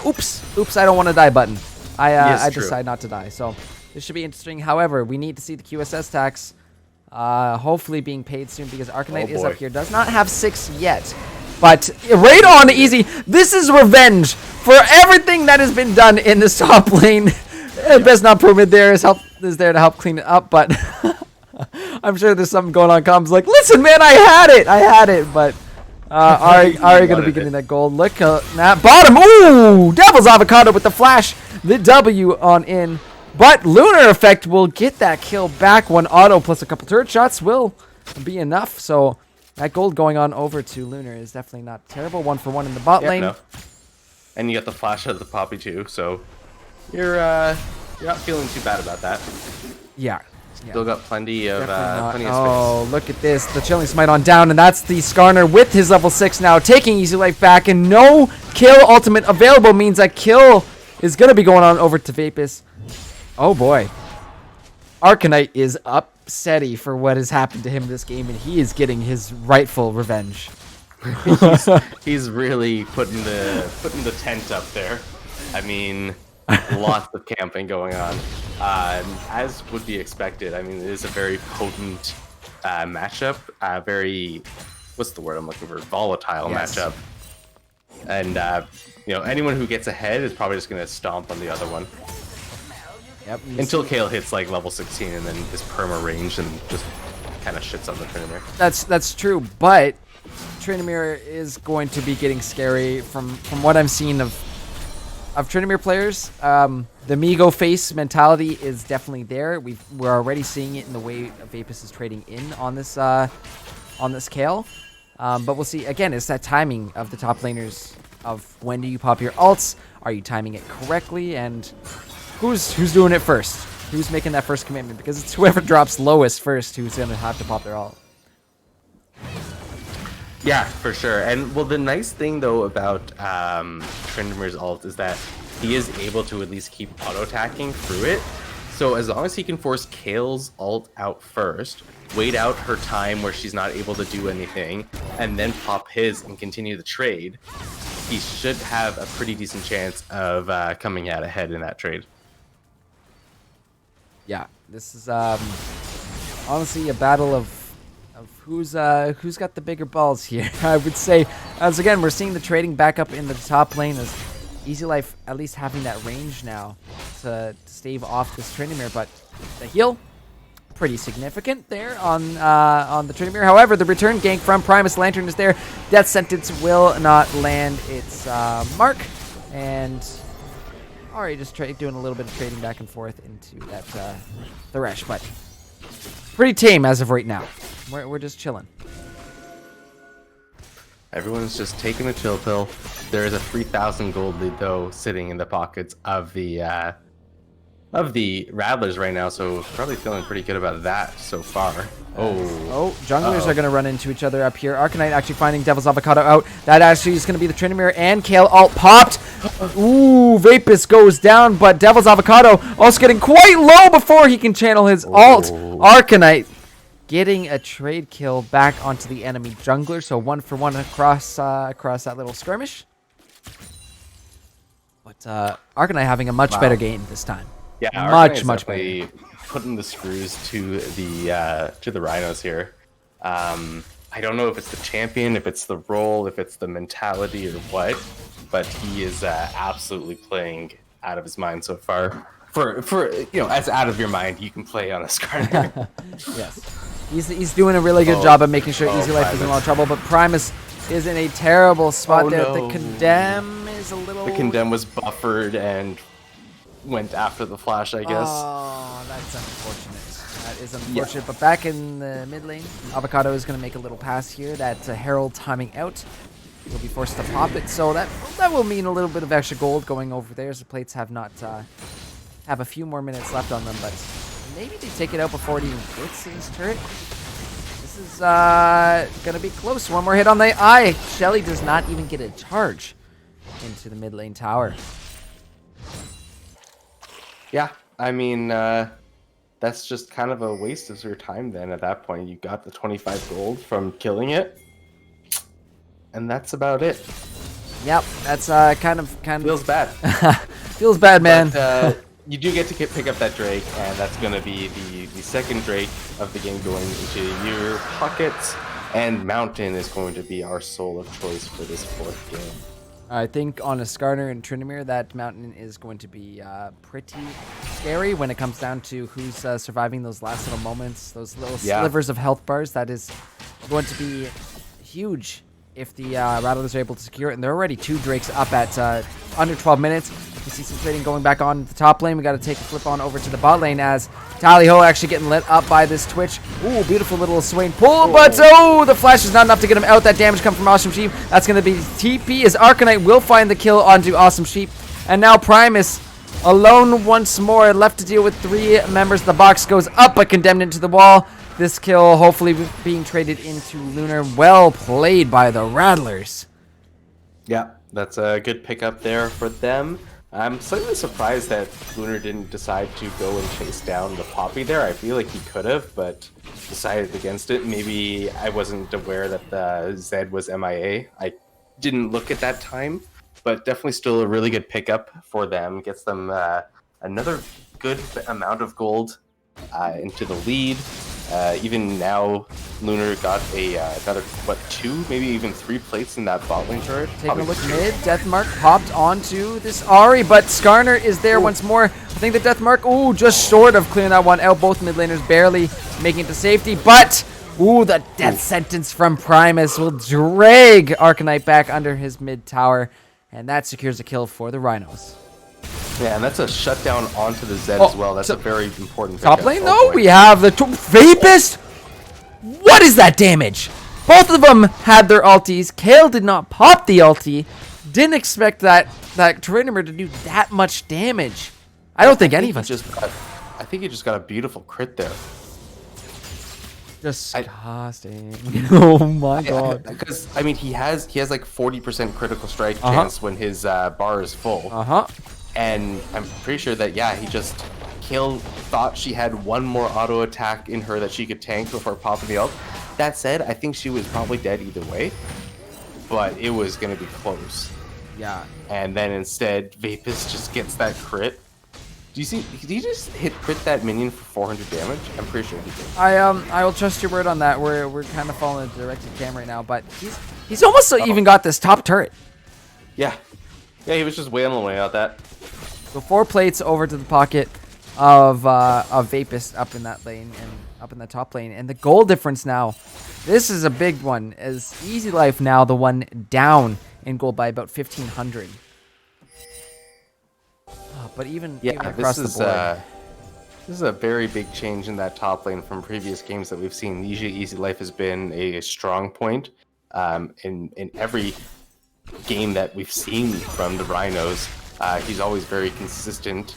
oops, I don't want to die button. I decide not to die, so this should be interesting. However, we need to see the QSS tax hopefully being paid soon because Arcanite is up here. Does not have 6 yet, but right on easy. This is revenge for everything that has been done in this top lane. Best not improvement there is there to help clean it up, but I'm sure there's something going on. Comms like, listen, man, I had it, but Ari gonna be getting that gold. Look at that bottom. Ooh, Devil's Avocado with the flash, the W on in. But Lunar Effect will get that kill back. One auto plus a couple turret shots will be enough. So that gold going on over to Lunar is definitely not terrible. 1 for 1 in the bot lane. No. And you got the flash out of the Poppy too, so you're not feeling too bad about that. Yeah. Still got plenty of space. Oh, look at this. The Chilling Smite on down, and that's the Skarner with his level 6 now, taking Easy Life back, and no kill ultimate available means that kill is going to be going on over to Vapus. Oh boy. Arcanite is upsetty for what has happened to him this game, and he is getting his rightful revenge. he's really putting the tent up there. I mean, lots of camping going on. As would be expected, I mean, it is a very potent matchup. Very, what's the word I'm looking for? Volatile matchup. And, anyone who gets ahead is probably just going to stomp on the other one. Yep. Until Kale hits like level 16 and then is perma range and just kind of shits on the Tryndamere. That's true, but Tryndamere is going to be getting scary from what I'm seeing of Tryndamere players. The Migo face mentality is definitely there. We're already seeing it in the way Vapus is trading in on this Kale. But we'll see. Again, it's that timing of the top laners of when do you pop your ults? Are you timing it correctly? And who's doing it first? Who's making that first commitment? Because it's whoever drops lowest first who's going to have to pop their ult. Yeah, for sure. And well, the nice thing though about Tryndamere's ult is that he is able to at least keep auto-attacking through it. So as long as he can force Kale's ult out first, wait out her time where she's not able to do anything, and then pop his and continue the trade, he should have a pretty decent chance of coming out ahead in that trade. Yeah, this is honestly a battle of who's got the bigger balls here. I would say, as again, we're seeing the trading back up in the top lane as Easy Life at least having that range now to stave off this Tryndamere, but the heal pretty significant there on the Tryndamere. However, the return gank from Primus Lantern is there. Death Sentence will not land its mark, and already just doing a little bit of trading back and forth into that Thresh, but pretty tame as of right now. We're just chilling. Everyone's just taking a chill pill. There is a 3,000 gold lead though sitting in the pockets of the Rattlers right now, so probably feeling pretty good about that so far. Junglers are going to run into each other up here. Arcanite actually finding Devil's Avocado out. That actually is going to be the Tryndamere, and Kale ult popped. Ooh, Vapus goes down, but Devil's Avocado also getting quite low before he can channel his ult. Arcanite getting a trade kill back onto the enemy jungler, so 1-for-1 across that little skirmish. But Arcanite having a much better game this time. Yeah, much better. Putting the screws to the Rhinos here. I don't know if it's the champion, if it's the role, if it's the mentality or what, but he is absolutely playing out of his mind so far. For as out of your mind you can play on a Skarner. Yes, he's doing a really good job of making sure Easy Life is in a lot of trouble, but Primus is in a terrible spot there. No. The Condemn is a little. The Condemn was buffered and went after the flash, I guess. Oh, that's unfortunate. That is unfortunate. But back in the mid lane, Avocado is going to make a little pass here. That Herald timing out. He'll be forced to pop it, so that will mean a little bit of extra gold going over there. As the plates have not have a few more minutes left on them, but maybe they take it out before it even hits his turret. This is going to be close. One more hit on the eye. Shelly does not even get a charge into the mid lane tower. Yeah, I mean, that's just kind of a waste of your time then at that point. You got the 25 gold from killing it, and that's about it. Yep, that's kind of feels bad. Feels bad, man. But, you do get to pick up that Drake, and that's going to be the second Drake of the game going into your pockets, and Mountain is going to be our soul of choice for this fourth game. I think on a Skarner and Tryndamere, that Mountain is going to be pretty scary when it comes down to who's surviving those last little moments, those little slivers of health bars. That is going to be huge if the Rattlers are able to secure it. And there are already 2 Drakes up at under 12 minutes. We see some trading going back on the top lane. We got to take a flip on over to the bot lane as Tally Ho actually getting lit up by this Twitch. Ooh, beautiful little Swain pull, but the flash is not enough to get him out. That damage comes from Awesome Sheep. That's going to be TP as Arcanite will find the kill onto Awesome Sheep. And now Primus alone once more, left to deal with 3 members. The box goes up, but condemned into the wall. This kill hopefully being traded into Lunar. Well played by the Rattlers. Yeah, that's a good pickup there for them. I'm slightly surprised that Lunar didn't decide to go and chase down the Poppy there. I feel like he could have, but decided against it. Maybe I wasn't aware that the Zed was MIA. I didn't look at that time, but definitely still a really good pickup for them. Gets them another good amount of gold into the lead. Even now, Lunar got another, 2, maybe even 3 plates in that bot lane turret. Taking a look mid, Deathmark popped onto this Ahri, but Skarner is there once more. I think the Deathmark, just short of clearing that one out. Both mid laners barely making it to safety, but the death sentence from Primus will drag Arcanite back under his mid tower, and that secures a kill for the Rhinos. Yeah, and that's a shutdown onto the Zed as well. That's a very important top lane, though. We have the Vapus. What is that damage? Both of them had their ultis. Kale did not pop the ulti. Didn't expect that Tryndamere to do that much damage. I don't think any of us. I think he just got a beautiful crit there. Disgusting. Oh my god. Because I mean, he has like 40% critical strike chance when his bar is full. And I'm pretty sure that he just thought she had one more auto attack in her that she could tank before popping the ult. That said, I think she was probably dead either way, but it was gonna be close. Yeah. And then instead, Vapus just gets that crit. Do you see? Did he just crit that minion for 400 damage? I'm pretty sure he did. I will trust your word on that. We're kind of following a directed cam right now, but he's almost even got this top turret. Yeah. Yeah, he was just wailing away at that. So 4 plates over to the pocket of Vapus up in that lane and up in the top lane. And the goal difference now, this is a big one, as Easy Life now the one down in gold by about 1,500. But even across the board. This is a very big change in that top lane from previous games that we've seen. Usually Easy Life has been a strong point in every game that we've seen from the Rhinos. He's always very consistent.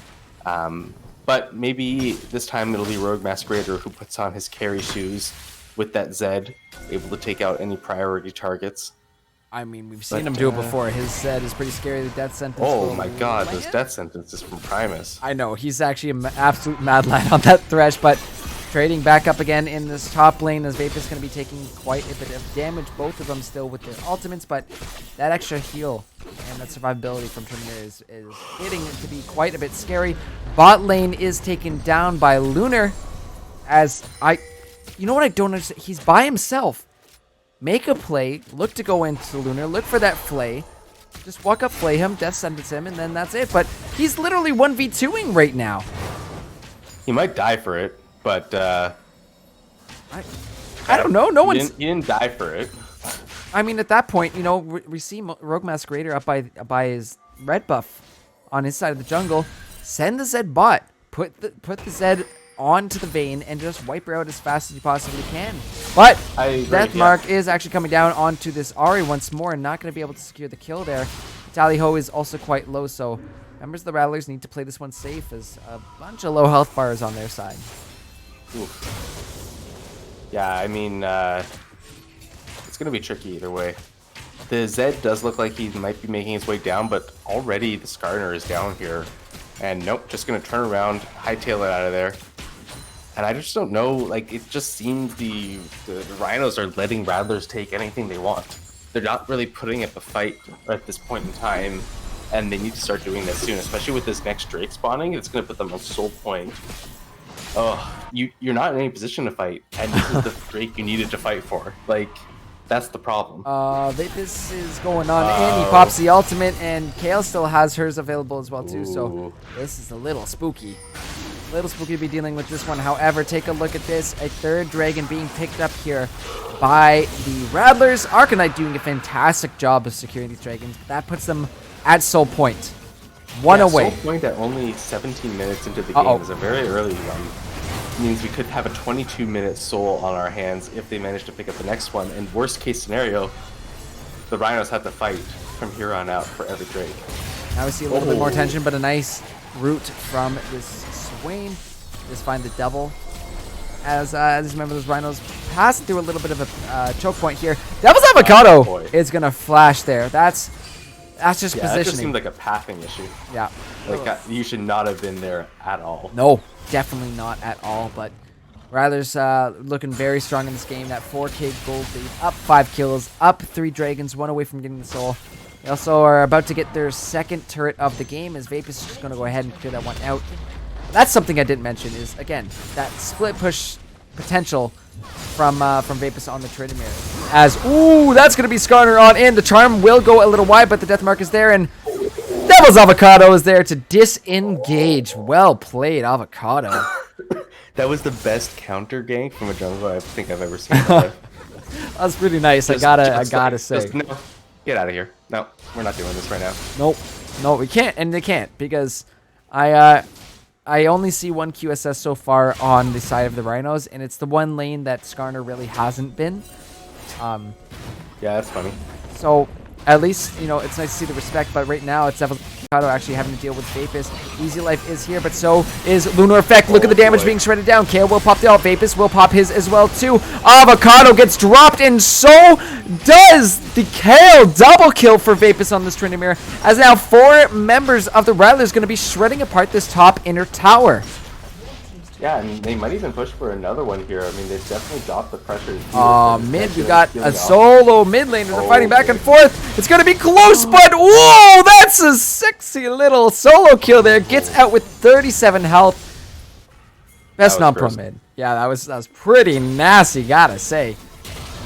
But maybe this time it'll be Rogue Masquerader who puts on his carry shoes with that Zed, able to take out any priority targets. I mean, we've seen him do it before. His Zed is pretty scary. The death sentence. Oh my god, those death sentences from Primus. I know, he's actually an absolute mad lad on that Thresh, but trading back up again in this top lane as Vapus going to be taking quite a bit of damage. Both of them still with their ultimates, but that extra heal and that survivability from Trimir is getting to be quite a bit scary. Bot lane is taken down by Lunar as you know what I don't understand? He's by himself. Make a play, look to go into Lunar, look for that flay. Just walk up, flay him, death sentence him, and then that's it. But he's literally 1v2ing right now. He might die for it, but I don't know. No one's. He didn't die for it. I mean, at that point, you know, we see Rogue Masquerader up by his red buff on his side of the jungle. Send the Zed bot. Put the Zed onto the Vayne and just wipe her out as fast as you possibly can. But Deathmark is actually coming down onto this Ahri once more and not going to be able to secure the kill there. Tally Ho is also quite low, so members of the Rattlers need to play this one safe as a bunch of low health bars on their side. Oof. Yeah, I mean, it's going to be tricky either way. The Zed does look like he might be making his way down, but already the Skarner is down here. And nope, just going to turn around, hightail it out of there. And I just don't know, like, it just seems the Rhinos are letting Rattlers take anything they want. They're not really putting up a fight at this point in time, and they need to start doing that soon, especially with this next Drake spawning. It's going to put them on soul point. Oh, you're not in any position to fight, and this is the Drake you needed to fight for. Like, that's the problem. This is going on, and he pops the ultimate, and Kayle still has hers available as well, too, so this is a little spooky. A little spooky to be dealing with this one. However, take a look at this. A third dragon being picked up here by the Rattlers. Arcanite doing a fantastic job of securing these dragons. That puts them at soul point. One away. Soul point at only 17 minutes into the game is a very early one. It means we could have a 22-minute soul on our hands if they manage to pick up the next one. And worst case scenario, the Rhinos have to fight from here on out for every Drake. Now we see a little bit more tension, but a nice route from this Swain. Just find the double. As remember, those Rhinos pass through a little bit of a choke point here. Devil's Avocado is gonna flash there. That's just positioning. That just seemed like a pathing issue. Yeah. Like you should not have been there at all. No, definitely not at all. But Rattlers looking very strong in this game. That 4K gold lead, up 5 kills, up 3 dragons, 1 away from getting the soul. They also are about to get their second turret of the game as Vapus is just going to go ahead and clear that one out. That's something I didn't mention is, again, that split push potential from Vapus on the Tridimir. As, ooh, that's going to be Skarner on in. The charm will go a little wide, but the death mark is there, and Devil's Avocado is there to disengage. Well played, Avocado. That was the best counter gank from a jungler I think I've ever seen. That was pretty nice. I gotta say. No, get out of here. No, we're not doing this right now. Nope. No, we can't, and they can't because I only see one QSS so far on the side of the Rhinos, and it's the one lane that Skarner really hasn't been. Yeah, that's funny. So at least, you know, it's nice to see the respect, but right now it's Avocado actually having to deal with Vapus. Easy Life is here, but so is Lunar Effect. Look at the damage being shredded down. Kayle will pop the ult. Vapus will pop his as well too. Avocado gets dropped, and so does the Kayle. Double kill for Vapus on this Tryndamere, as now 4 members of the Rattlers going to be shredding apart this top inner tower. Yeah, and they might even push for another one here. I mean, they've definitely dropped the pressure. Mid, we got a solo mid laner. They're fighting back and forth. It's going to be close, but whoa, that's a sexy little solo kill there. Gets out with 37 health. Best non-pro mid. Yeah, that was pretty nasty, gotta say.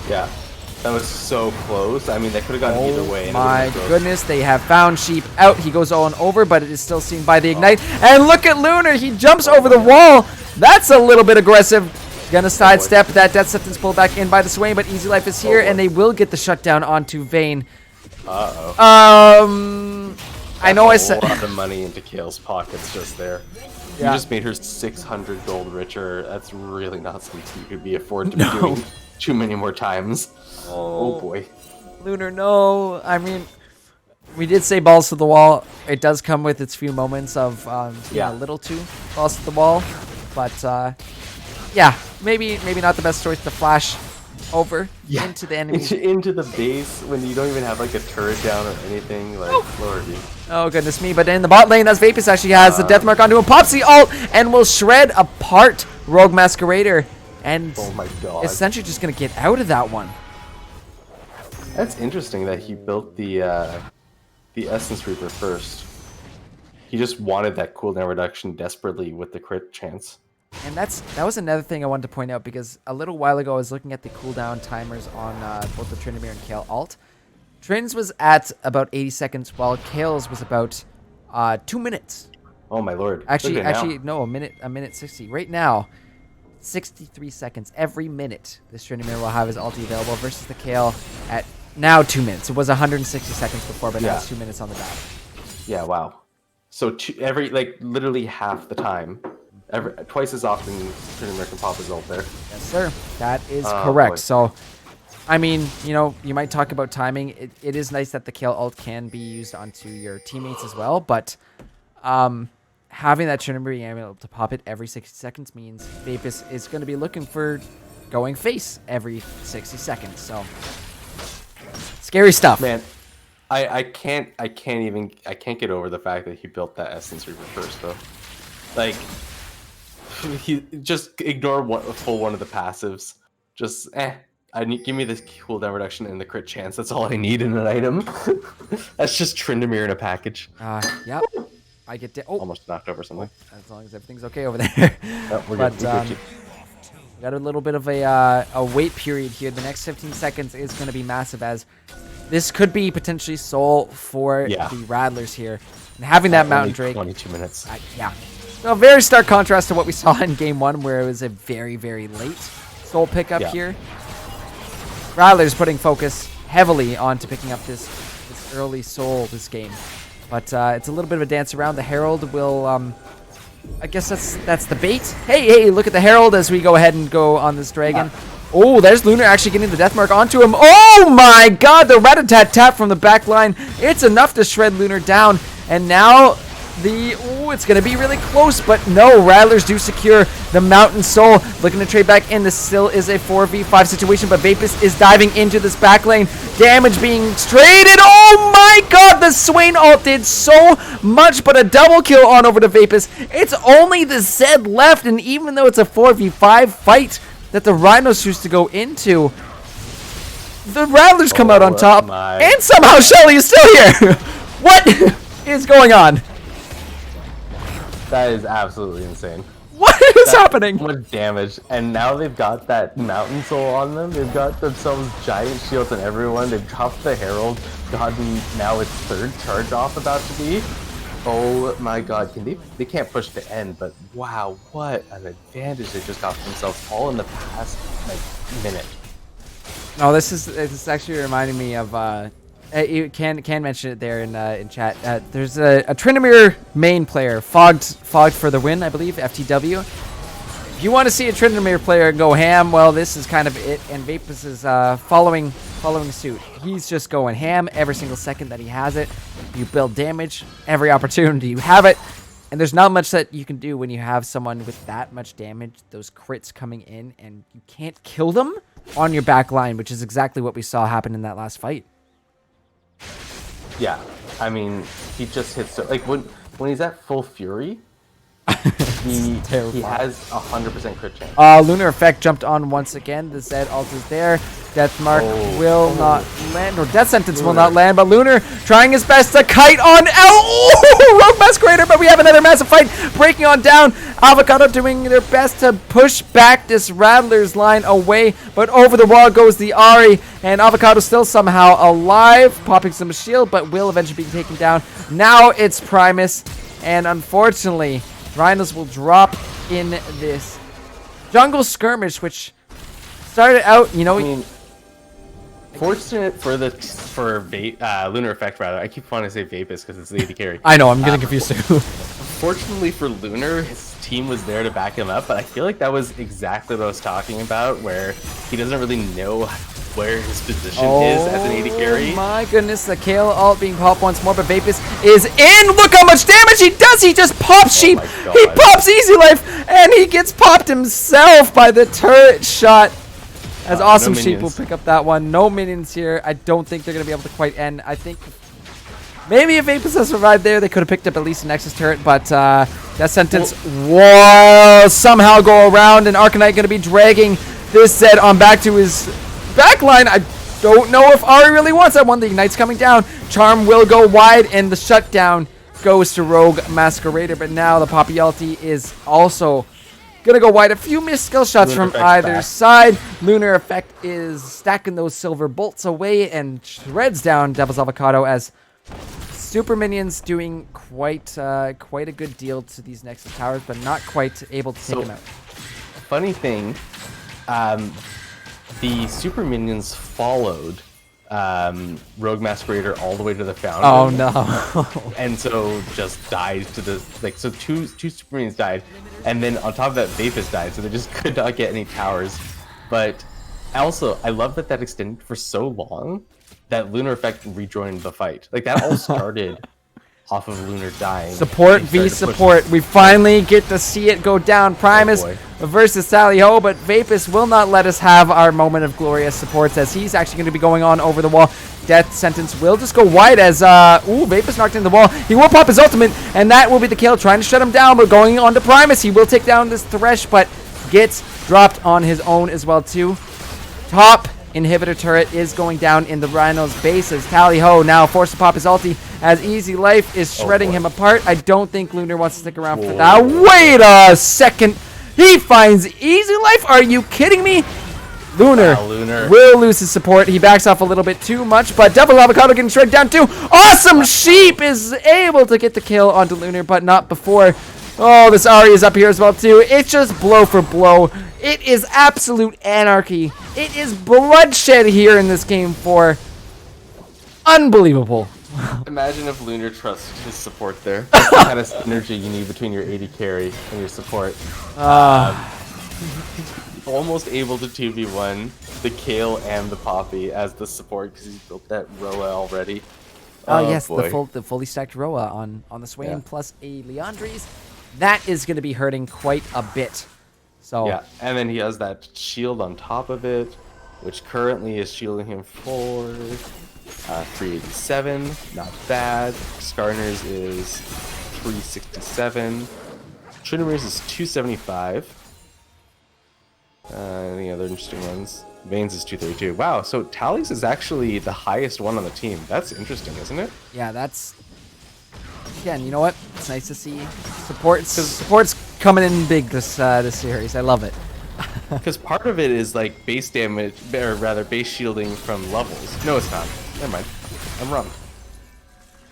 Yeah. That was so close. I mean, that could have gone either way. Oh and it my would've been close. goodness, they have found Sheep out. He goes on over, but it is still seen by the Ignite. And look at Lunar. He jumps over the wall. That's a little bit aggressive. Gonna sidestep. That Death Sentence pulled back in by the Swain, but Easy Life is here, and they will get the shutdown onto Vayne. I know I said... a lot of money into Kale's pockets just there. You just made her 600 gold richer. That's really not something you could be afford to be doing too many more times. Oh boy. Lunar, no. I mean, we did say balls to the wall. It does come with its few moments of being a little too balls to the wall. But, yeah, maybe not the best choice to flash over into the enemy. Into the base when you don't even have like a turret down or anything. Like, lordy. Oh, goodness me. But in the bot lane, as Vapus actually has the death mark onto him. Pops the ult and will shred apart Rogue Masquerader. And oh my god. essentially just going to get out of that one. That's interesting that he built the Essence Reaper first. He just wanted that cooldown reduction desperately with the crit chance. And that was another thing I wanted to point out, because a little while ago I was looking at the cooldown timers on both the Tryndamere and Kayle ult. Trin's was at about 80 seconds, while Kale's was about 2 minutes. Oh my lord! Actually, no, a minute 60. Right now, 63 seconds every minute. This Tryndamere will have his ulti available versus the Kayle at now 2 minutes. It was 160 seconds before, but now it's 2 minutes on the dot. Yeah, wow. So literally half the time. Twice as often Tryndamere can pop his ult there. Yes, sir. That is correct. Boy. So, I mean, you might talk about timing. It is nice that the Kayle ult can be used onto your teammates as well, but having that Tryndamere being able to pop it every 60 seconds means Vapus is going to be looking for going face every 60 seconds. So, scary stuff. Man, I can't get over the fact that he built that Essence Reaper first, though. Like, he just ignore full one of the passives. Just give me this cooldown reduction and the crit chance. That's all I need in an item. That's just Tryndamere in a package. Yep. I get almost knocked over something. As long as everything's okay over there. We're but good. We got a little bit of a wait period here. The next 15 seconds is going to be massive, as this could be potentially soul for the Rattlers here. And having that Mountain Drake. 22 minutes. So a very stark contrast to what we saw in Game 1, where it was a very, very late soul pickup here. Rattlers putting focus heavily onto picking up this early soul this game. But it's a little bit of a dance around. The Herald will... I guess that's the bait. Hey, look at the Herald as we go ahead and go on this dragon. Oh, there's Lunar actually getting the death mark onto him. Oh my god, the rat-a-tat-tap from the back line. It's enough to shred Lunar down. And now it's going to be really close, but no, Rattlers do secure the Mountain Soul. Looking to trade back in. This still is a 4v5 situation, but Vapus is diving into this back lane. Damage being traded. Oh my god, the Swain ult did so much, but a double kill on over to Vapus. It's only the Zed left, and even though it's a 4v5 fight that the Rhinos choose to go into, the Rattlers come out on top, and somehow Shelly is still here. What is going on? That is absolutely insane. What is happening? What damage. And now they've got that Mountain Soul on them. They've got themselves giant shields on everyone. They've dropped the Herald. Gotten now its third charge off about to be. Oh my god. They can't push the end, but wow, what an advantage they just got for themselves all in the past minute. No, this is actually reminding me of you can mention it there in chat. There's a Tryndamere main player, Fogged for the win, I believe, FTW. If you want to see a Tryndamere player go ham, well, this is kind of it, and Vapus is following suit. He's just going ham every single second that he has it. You build damage every opportunity you have it, and there's not much that you can do when you have someone with that much damage, those crits coming in, and you can't kill them on your back line, which is exactly what we saw happen in that last fight. Yeah, I mean, he just hits so when he's at full fury, he has 100% crit chance. Lunar Effect jumped on once again. The Zed ult is there. Death Mark will not land, or Death Sentence will not land, but Lunar trying his best to kite on out. Rogue Masquerader, but we have another massive fight breaking on down. Avocado doing their best to push back this Rattler's line away, but over the wall goes the Ari, and Avocado still somehow alive, popping some shield, but will eventually be taken down. Now it's Primus, and unfortunately, Rhinos will drop in this jungle skirmish, which started out, you know, I mean, fortunate for Lunar Effect, rather. I keep wanting to say Vapus because it's the AD carry. I know, I'm getting confused too. Fortunately for Lunar, his team was there to back him up, but I feel like that was exactly what I was talking about, where he doesn't really know where his position is as an AD carry. Oh my goodness, the Kale ult being popped once more, but Vapus is in. Look how much damage he does. He just pops Sheep. He pops Easy Life, and he gets popped himself by the turret shot. As Awesome no Sheep will pick up that one. No minions here. I don't think they're going to be able to quite end. I think maybe if Vapus had survived there, they could have picked up at least a Nexus turret, but that sentence will somehow go around, and Arcanite going to be dragging this Zed on back to his backline. I don't know if Ari really wants that one. The Ignite's coming down. Charm will go wide, and the shutdown goes to Rogue Masquerader, but now the Poppy ulti is also gonna go wide. A few missed skill shots from either side. Lunar Effect is stacking those silver bolts away and shreds down Devil's Avocado, as super minions doing quite a good deal to these Nexus towers, but not quite able to take them out. Funny thing, the super minions followed Rogue Masquerader all the way to the fountain. Oh no. And so just died to the, like, so two super minions died, and then on top of that Vapus died, so they just could not get any towers. But also, I love that extended for so long that Lunar Effect rejoined the fight. Like, that all started off of Lunar dying. Support v support. We finally get to see it go down. Primus versus Sally Ho, but Vapus will not let us have our moment of glorious supports, as he's actually going to be going on over the wall. Death Sentence will just go wide as, Vapus knocked into the wall. He will pop his ultimate, and that will be the kill, trying to shut him down, but going on to Primus. He will take down this Thresh, but gets dropped on his own as well, too. Top inhibitor turret is going down in the Rhino's base, as Tally Ho now forced to pop his ulti, as Easy Life is shredding him apart. I don't think Lunar wants to stick around for that. Wait a second. He finds Easy Life? Are you kidding me? Lunar will lose his support. He backs off a little bit too much, but Devil Avocado getting shredded down too. Awesome Sheep is able to get the kill onto Lunar, but not before. Oh, this Ari is up here as well too. It's just blow for blow. It is absolute anarchy. It is bloodshed here in this game 4. Unbelievable. Imagine if Lunar trusts his support there. That's the kind of synergy you need between your AD carry and your support. Almost able to 2v1 the Kale and the Poppy as the support, because he's built that Roa already. Oh yes, boy. the fully stacked Roa on the Swain, plus a Leandries. That is going to be hurting quite a bit. So yeah, and then he has that shield on top of it, which currently is shielding him for 387. Not bad. Skarner's is 367. Trinimir's is 275. Any other interesting ones? Vayne's is 232. Wow, so Tally's is actually the highest one on the team. That's interesting, isn't it? Yeah, that's... Again, you know what? It's nice to see support's coming in big this series. I love it. Because part of it is like base damage, or rather base shielding from levels. No, it's not. Never mind. I'm wrong.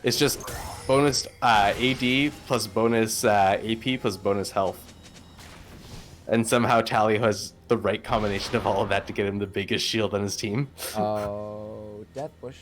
It's just bonus AD plus bonus AP plus bonus health. And somehow Tally has the right combination of all of that to get him the biggest shield on his team. Oh, Death Bush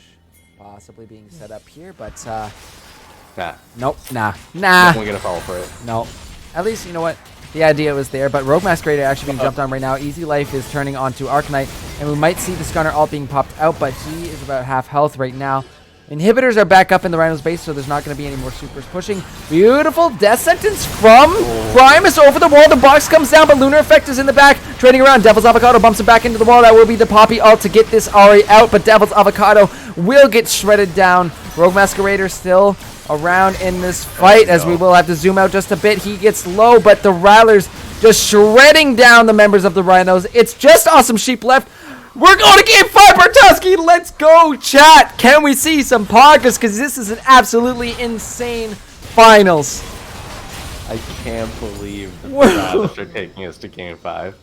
possibly being set up here, but nah. Nope, nah. Definitely gonna fall for it. No. At least, you know what? The idea was there, but Rogue Masquerader actually being jumped on right now. Easy Life is turning onto Arcanite, and we might see the Stunner ult being popped out, but he is about half health right now. Inhibitors are back up in the Rhino's base, so there's not going to be any more supers pushing. Beautiful Death Sentence from Primus over the wall. The box comes down, but Lunar Effect is in the back. Trading around, Devil's Avocado bumps him back into the wall. That will be the Poppy ult to get this Ari out, but Devil's Avocado will get shredded down. Rogue Masquerader still around in this fight, as we will have to zoom out just a bit. He gets low, but the Rattlers just shredding down the members of the Rhinos. It's just Awesome Sheep left. We're going to game 5, Bartoski. Let's go, chat. Can we see some progress? Because this is an absolutely insane finals. I can't believe the Raptors are taking us to game 5.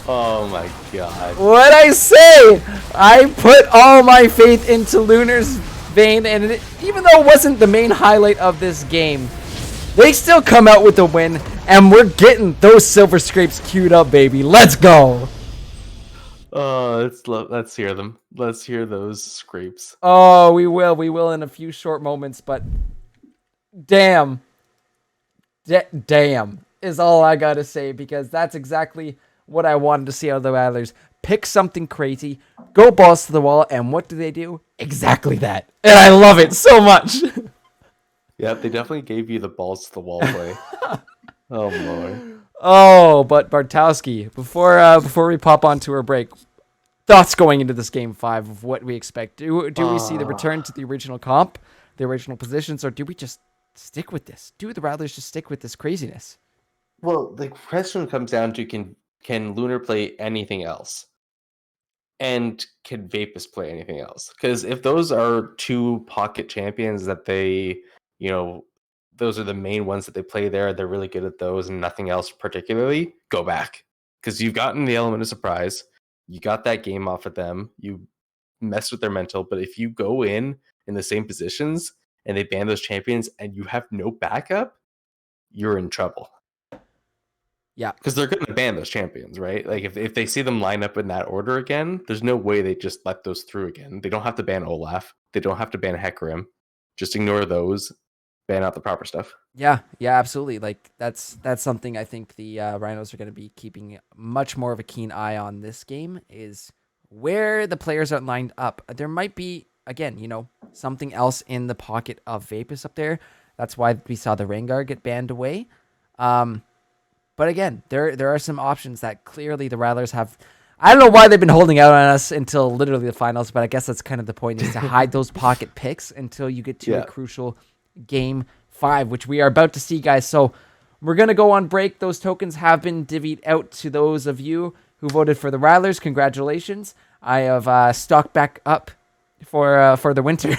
Oh my god. What'd I say? I put all my faith into Lunar's vein, and even though it wasn't the main highlight of this game, they still come out with a win, and we're getting those silver scrapes queued up, baby. Let's go. Oh, let's hear them. Let's hear those scrapes. Oh, we will in a few short moments, but damn. Damn is all I gotta say, because that's exactly what I wanted to see out of the Rattlers. Pick something crazy, go balls to the wall, and what do? Exactly that. And I love it so much. Yeah, they definitely gave you the balls to the wall play. Oh boy. Oh, but Bartowski, before we pop onto our break, thoughts going into this game 5 of what we expect. Do we see the return to the original comp, the original positions, or do we just stick with this? Do the Rattlers just stick with this craziness? Well, the question comes down to can Lunar play anything else? And can Vapus play anything else? Because if those are 2 pocket champions that they, those are the main ones that they play there, they're really good at those and nothing else particularly, go back. Because you've gotten the element of surprise. You got that game off of them. You messed with their mental. But if you go in the same positions and they ban those champions and you have no backup, you're in trouble. Yeah. Because they're going to ban those champions, right? Like, if they see them line up in that order again, there's no way they just let those through again. They don't have to ban Olaf. They don't have to ban Hecarim. Just ignore those. Ban out the proper stuff. Yeah, absolutely. Like, that's something I think the Rhinos are going to be keeping much more of a keen eye on this game, is where the players are lined up. There might be, again, something else in the pocket of Vapus up there. That's why we saw the Rengar get banned away. But again, there are some options that clearly the Rattlers have. I don't know why they've been holding out on us until literally the finals, but I guess that's kind of the point, is to hide those pocket picks until you get to a crucial game 5, which we are about to see, guys. So we're going to go on break. Those tokens have been divvied out to those of you who voted for the Rattlers. Congratulations. I have stocked back up for the winter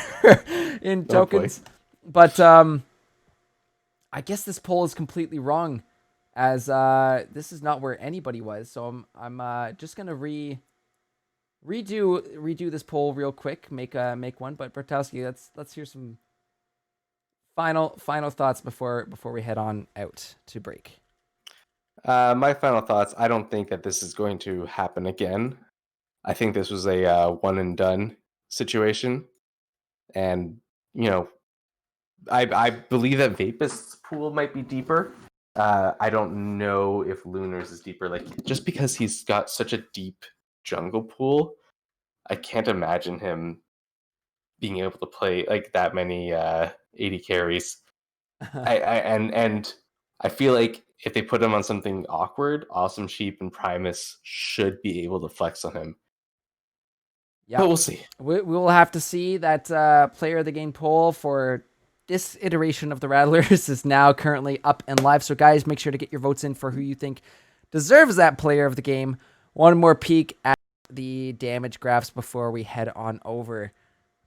in tokens. But I guess this poll is completely wrong, as this is not where anybody was. So I'm just gonna redo this poll real quick, make one. But Bartowski, let's hear some final thoughts before we head on out to break. My final thoughts. I don't think that this is going to happen again. I think this was a one and done situation, and I believe that Vapus' pool might be deeper. I don't know if Lunar's is deeper. Like, just because he's got such a deep jungle pool, I can't imagine him being able to play like that many 80 carries. And I feel like if they put him on something awkward, Awesome Sheep and Primus should be able to flex on him. Yeah, but we'll see. We will have to see. That player of the game poll for this iteration of the Rattlers is now currently up and live. So guys, make sure to get your votes in for who you think deserves that player of the game. One more peek at the damage graphs before we head on over.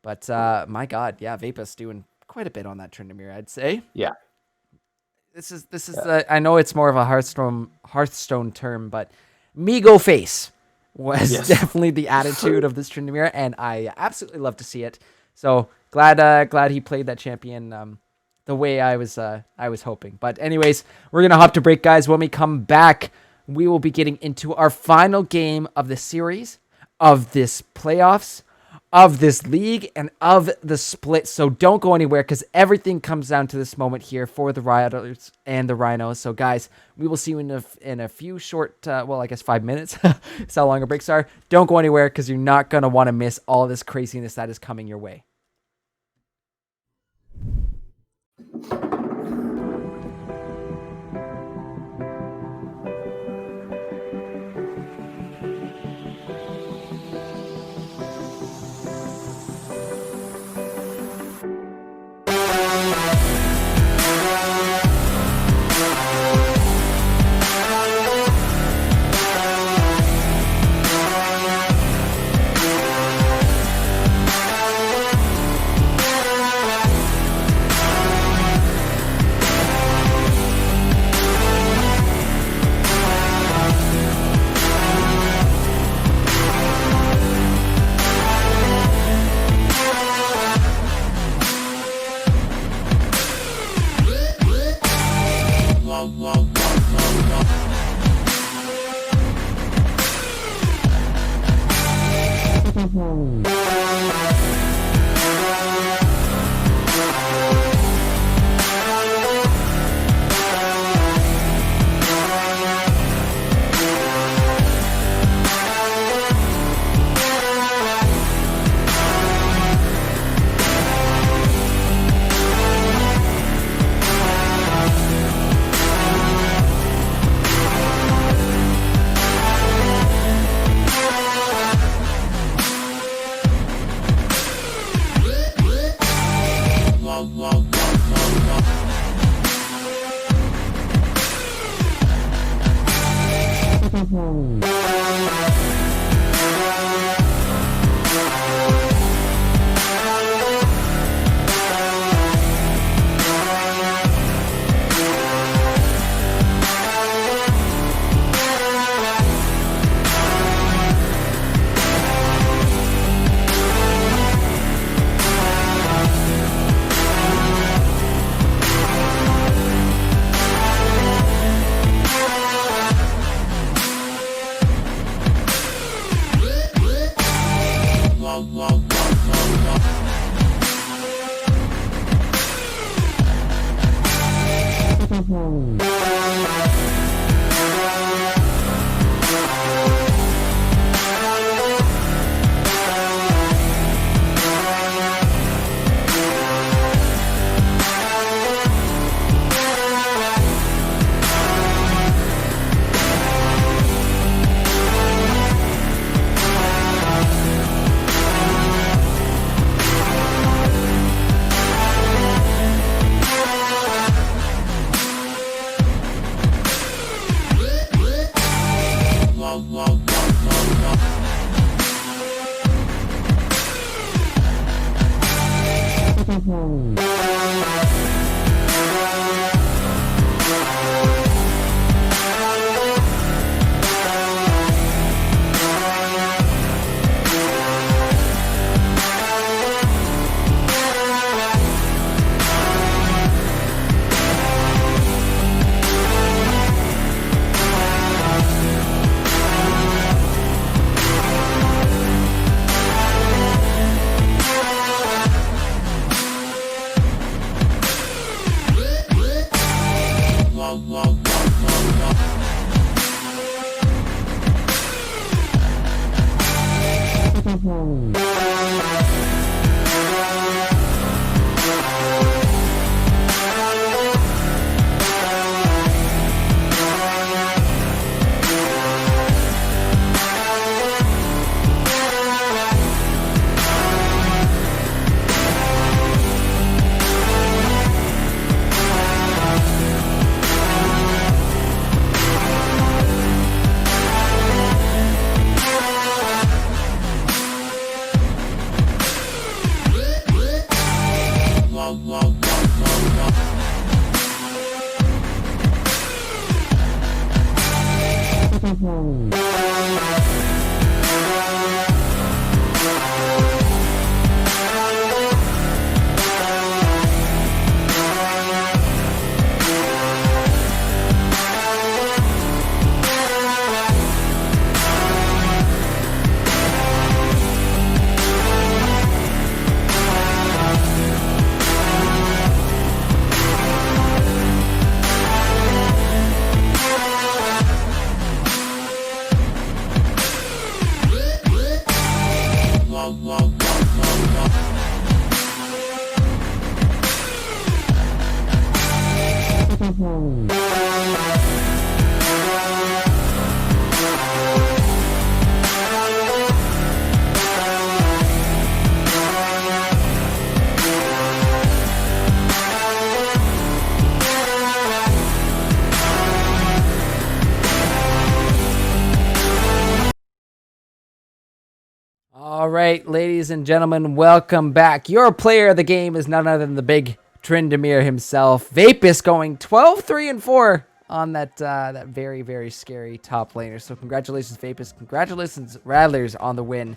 But my God, yeah, Vapus doing quite a bit on that Tryndamere, I'd say. Yeah. This is I know it's more of a Hearthstone term, but Migo face was definitely the attitude of this Tryndamere, and I absolutely love to see it. So glad he played that champion the way I was hoping. But anyways, we're gonna hop to break, guys. When we come back, we will be getting into our final game of the series, of this playoffs, of this league, and of the split. So don't go anywhere, because everything comes down to this moment here for the Rioters and the Rhinos. So guys, we will see you in a few short, 5 minutes. That's how long our breaks are. Don't go anywhere, because you're not going to want to miss all this craziness that is coming your way. All right, ladies and gentlemen, welcome back. Your player of the game is none other than the big Tryndamere himself. Vapus going 12-3-4 on that that very, very scary top laner. So congratulations, Vapus. Congratulations, Rattlers, on the win.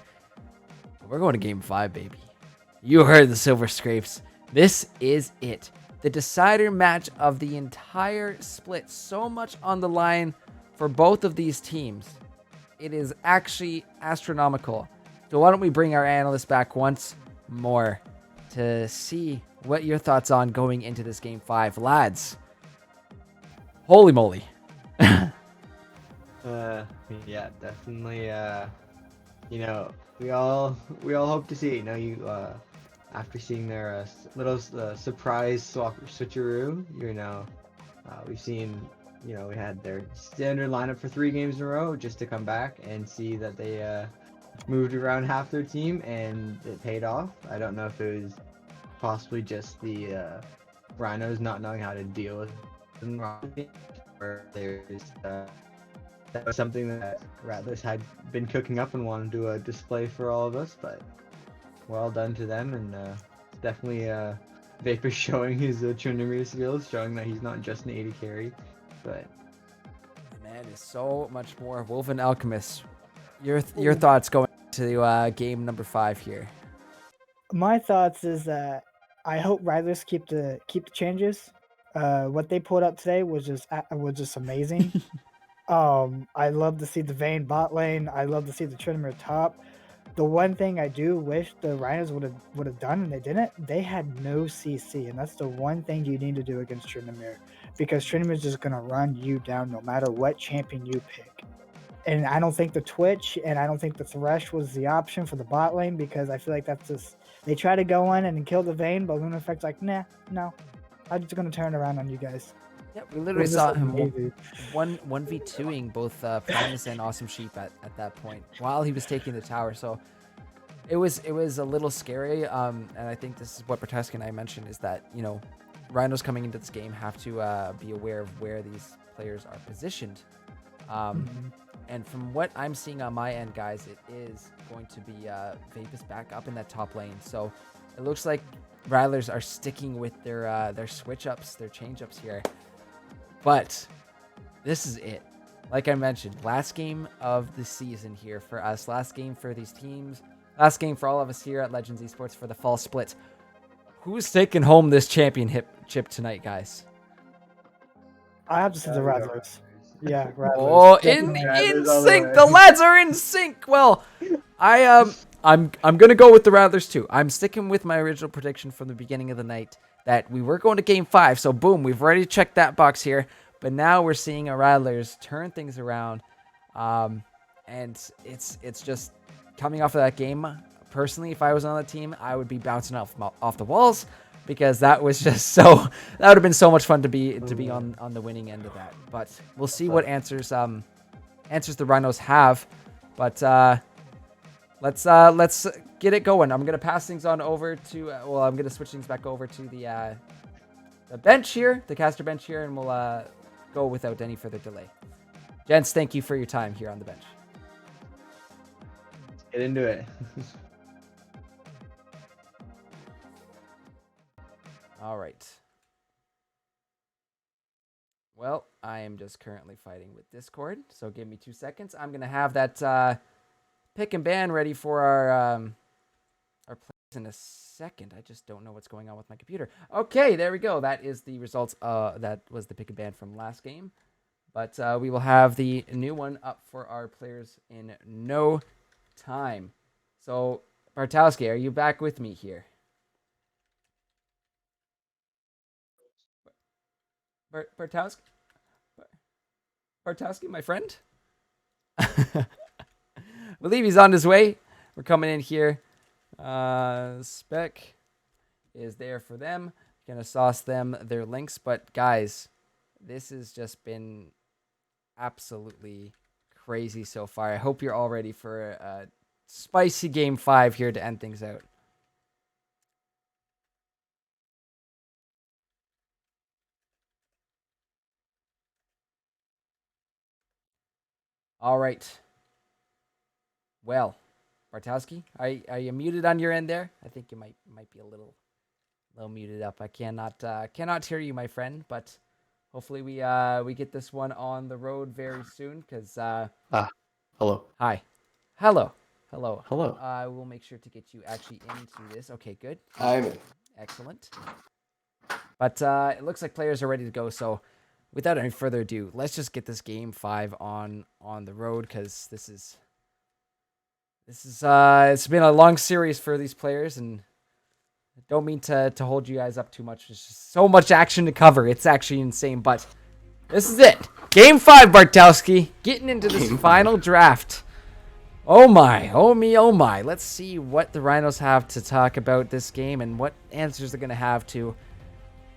We're going to game 5, baby. You heard the Silver Scrapes. This is it. The decider match of the entire split. So much on the line for both of these teams. It is actually astronomical. So why don't we bring our analyst back once more to see what your thoughts on going into this game 5, lads. Holy moly. Yeah, definitely. You know, we all hope to see. You know, after seeing their little surprise switcheroo. You know, we've seen. You know, we had their standard lineup for 3 games in a row just to come back and see that they moved around half their team and it paid off. I don't know if it was possibly just the Rhinos not knowing how to deal with them, or there's that was something that Rattlers had been cooking up and wanted to display for all of us. But well done to them, and definitely Vapor showing his Tryndamere skills, showing that he's not just an AD carry. But the man is so much more. Woven Alchemist, your thoughts going to game number 5 here. My thoughts is that I hope Rattlers keep the changes. What they pulled up today was just amazing. I love to see the Vayne bot lane. I love to see the Tryndamere top. The one thing I do wish the Rhinos would have done, and they didn't, they had no CC, and that's the one thing you need to do against Tryndamere, because Tryndamere is just gonna run you down no matter what champion you pick. And I don't think the Twitch and I don't think the Thresh was the option for the bot lane, because I feel like that's just, they try to go in and kill the Vayne, but Luna Effect's like, nah, no, I'm just gonna turn around on you guys. Yeah, we literally saw him 1v2ing both Primus and Awesome Sheep at that point while he was taking the tower. So it was a little scary. And I think this is what Bertusk and I mentioned, is that, you know, Rhinos coming into this game have to be aware of where these players are positioned. And from what I'm seeing on my end, guys, it is going to be Vapus back up in that top lane. So it looks like Rattlers are sticking with their switch ups, their change ups here. But this is it. Like I mentioned, last game of the season here for us. Last game for these teams. Last game for all of us here at Legends Esports for the fall split. Who's taking home this championship tonight, guys? I have to say the Rattlers. Yeah, Rattlers. Oh, in Rattlers all the sync. way. The lads are in sync. Well, I'm gonna go with the Rattlers too. I'm sticking with my original prediction from the beginning of the night that we were going to game 5. So boom, we've already checked that box here. But now we're seeing a Rattlers turn things around, and it's just coming off of that game. Personally, if I was on the team, I would be bouncing off the walls because that was just that would have been so much fun to be on the winning end of that. But we'll see what answers the Rhinos have. But let's get it going. I'm gonna pass things on over to I'm gonna switch things back over to the bench here, the caster bench here, and we'll go without any further delay. Gents, thank you for your time here on the bench. Get into it. All right. Well, I am just currently fighting with Discord, so give me 2 seconds. I'm gonna have that pick and ban ready for our players in a second. I just don't know what's going on with my computer. Okay, there we go. That is the results. That was the pick and ban from last game, but we will have the new one up for our players in no time. So, Bartowski, are you back with me here? Bartowski, my friend? I believe he's on his way. We're coming in here. Spec is there for them. Gonna sauce them their links. But guys, this has just been absolutely crazy so far. I hope you're all ready for a spicy game 5 here to end things out. All right. Well, Bartowski, are you muted on your end there? I think you might be a little muted up. I cannot hear you, my friend. But hopefully we get this one on the road very soon. Cause Hello. hi, hello. Hello. We'll make sure to get you actually into this. Okay, good. I'm in. Excellent. But it looks like players are ready to go. So without any further ado, let's just get this game 5 on the road, because this is it's been a long series for these players, and I don't mean to hold you guys up too much. There's just so much action to cover. It's actually insane, but this is it. Game 5, Bartowski. Getting into this final draft. Oh my, oh me, oh my. Let's see what the Rhinos have to talk about this game and what answers they're going to have to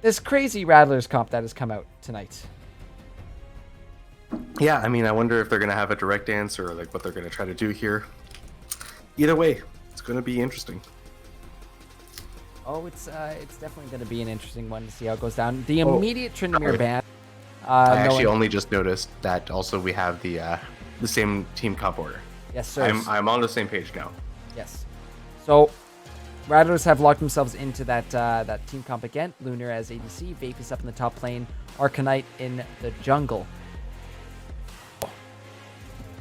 this crazy Rattlers comp that has come out tonight. Yeah, I mean, I wonder if they're going to have a direct answer or like what they're going to try to do here. Either way, it's going to be interesting. Oh, it's definitely going to be an interesting one to see how it goes down. The immediate Tryndamere ban. I actually only just noticed that also we have the same team comp order. Yes, sir. I'm on the same page now. Yes. So, Rattlers have locked themselves into that team comp again. Lunar as ADC, Vape up in the top lane, Arcanite in the jungle.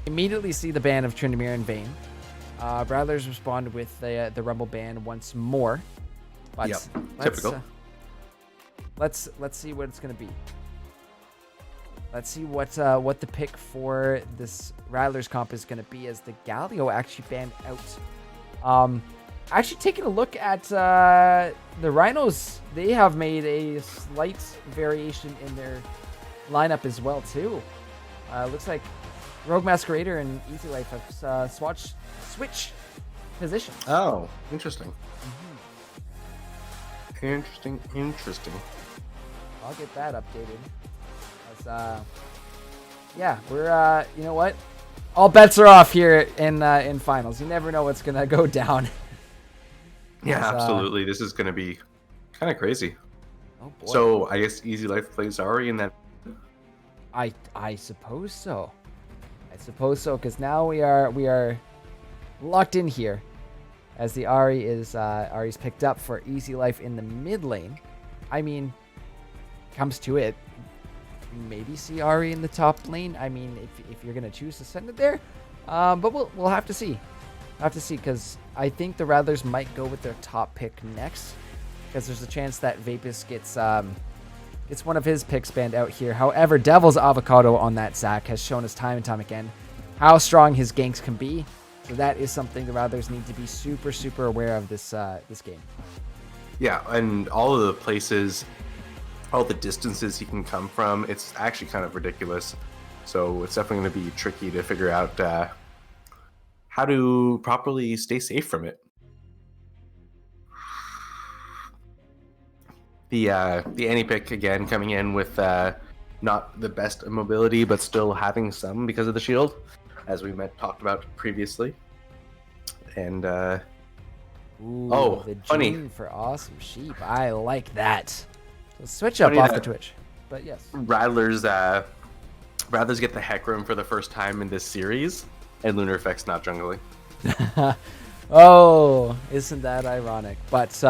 Immediately see the ban of Tryndamere and Vayne. Rattlers respond with the Rumble ban once more. But yep, typical. Let's see what it's gonna be. Let's see what the pick for this Rattlers comp is gonna be, as the Galio actually banned out. Actually taking a look at the Rhinos, they have made a slight variation in their lineup as well too. Looks like Rogue Masquerader and Easy Life have switched positions. Oh, interesting. Mm-hmm. Interesting. I'll get that updated. Yeah, we're you know what? All bets are off here in finals. You never know what's gonna go down. Yeah, absolutely. This is gonna be kind of crazy. Oh boy. So I guess Easy Life plays Ari in that. I suppose so. I suppose so, because now we are locked in here. as the Ari's picked up for easy life in the mid lane. I mean, comes to it, maybe see Ari in the top lane. I mean, if you're gonna choose to send it there, but we'll have to see. Because I think the Rattlers might go with their top pick next, because there's a chance that Vapus gets one of his picks banned out here. However, Devil's Avocado on that Zac has shown us time and time again how strong his ganks can be. So that is something the Rattlers need to be super, super aware of this game. Yeah, and all of the places, all the distances he can come from, it's actually kind of ridiculous. So it's definitely going to be tricky to figure out how to properly stay safe from it. The Annie pick again coming in with not the best mobility, but still having some because of the shield, as we talked about previously. And Ooh, the funny Gene for Awesome Sheep. I like that. So switch up off the Twitch. But yes, Rattlers get the Heck Room for the first time in this series, and Lunar Effect's not jungling. Oh, isn't that ironic? But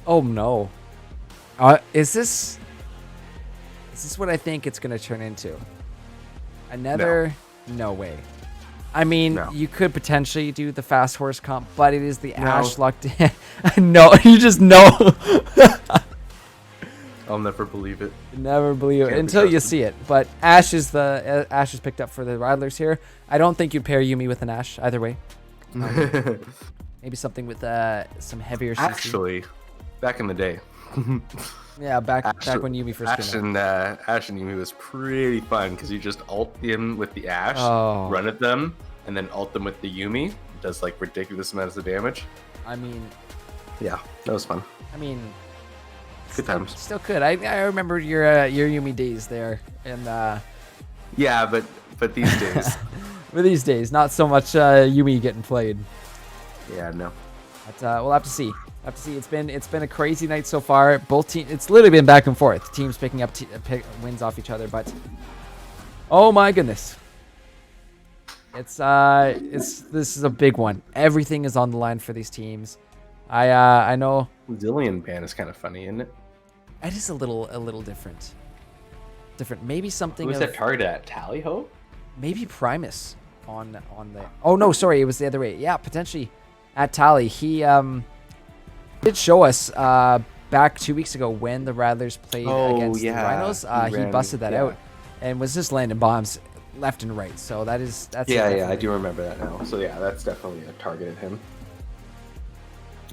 oh no, is this what I think it's gonna turn into? Another no way. I mean, No. you could potentially do the fast horse comp, but it is the Ashe locked in. No, you just know. I'll never believe it. Never believe it Can't be until you trusted. see it. But Ashe is picked up for the Rattlers here. I don't think you'd pair Yuumi with an Ashe either way. Maybe something with some heavier CC. Actually, back in the day, Yeah, back Ashe- when Yuumi first Ashe came out. and Ashe and Yuumi was pretty fun because you just ult them with the Ashe, Oh. run at them, and then ult them with the Yuumi. It does like ridiculous amounts of damage. I mean, Yeah, that was fun. Good times. Still could. I remember your Yuumi days there, and Yeah, but these days, for these days, not so much Yuumi getting played. yeah, no. But we'll have to see. It's been a crazy night so far. Both teams. It's literally been back and forth. Teams picking up wins off each other. But oh my goodness, this is a big one. Everything is on the line for these teams. I know Zillion ban is kind of funny, isn't it? it is a little different. Maybe something. Who was that targeted at? Tally Ho? Maybe Primus on the. Oh no, sorry, it was the other way. Yeah, potentially at Tally. He did show us back 2 weeks ago when the Rattlers played against the Rhinos. He busted that out and was just landing bombs left and right. So that's Yeah, I do remember that now. So yeah, that's definitely a target at him.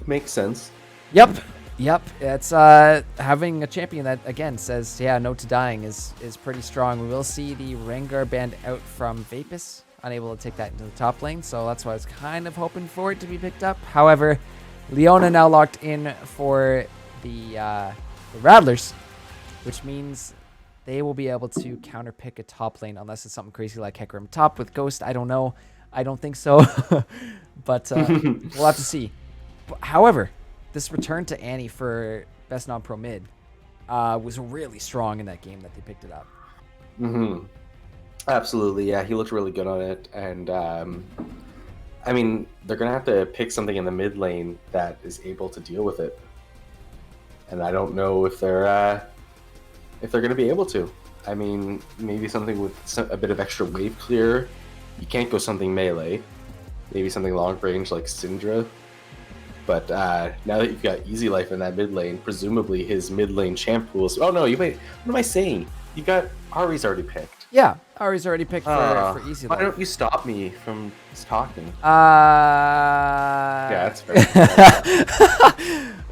Makes sense. Yep. It's having a champion that again says no to dying is pretty strong. We will see the Rengar band out from Vapus, unable to take that into the top lane. So that's why I was kind of hoping for it to be picked up. However, Leona now locked in for the Rattlers, which means they will be able to counterpick a top lane unless it's something crazy like Hecarim top with Ghost. I don't know. I don't think so. But we'll have to see. However, this return to Annie for best non-pro mid was really strong in that game that they picked it up. Mm-hmm. Absolutely, yeah. He looked really good on it. And, I mean, they're going to have to pick something in the mid lane that is able to deal with it. And I don't know if they're going to be able to. I mean, maybe something with a bit of extra wave clear. You can't go something melee. Maybe something long range like Syndra. But now that you've got Easy Life in that mid lane, presumably his mid lane champ pools. Oh no, what am I saying? You got Ari's already picked. Yeah, Ari's already picked for Easy Why Life. don't you stop me from talking? Yeah, that's fair.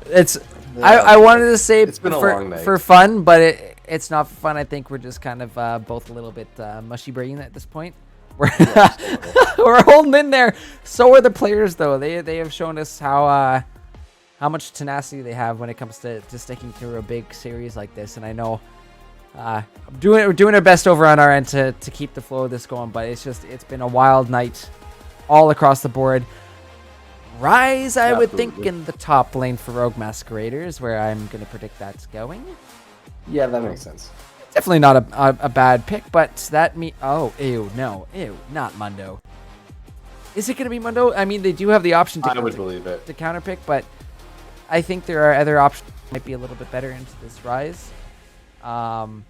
It's. I wanted to say It's been a long night. for fun, but it's not fun. I think we're just kind of both a little bit mushy brain at this point. We're holding in there. So are the players, though. They have shown us how much tenacity they have when it comes to sticking through a big series like this. And I know we're doing our best over on our end to keep the flow of this going. But it's been a wild night all across the board. Rise, I would think, in the top lane for Rogue Masqueraders, where I'm going to predict that's going. Yeah, that makes sense. Definitely not a bad pick, but that oh, ew, no, ew, not Mundo. Is it going to be Mundo? I mean, they do have the option I would believe it. to counterpick, but I think there are other options that might be a little bit better into this Rise. No.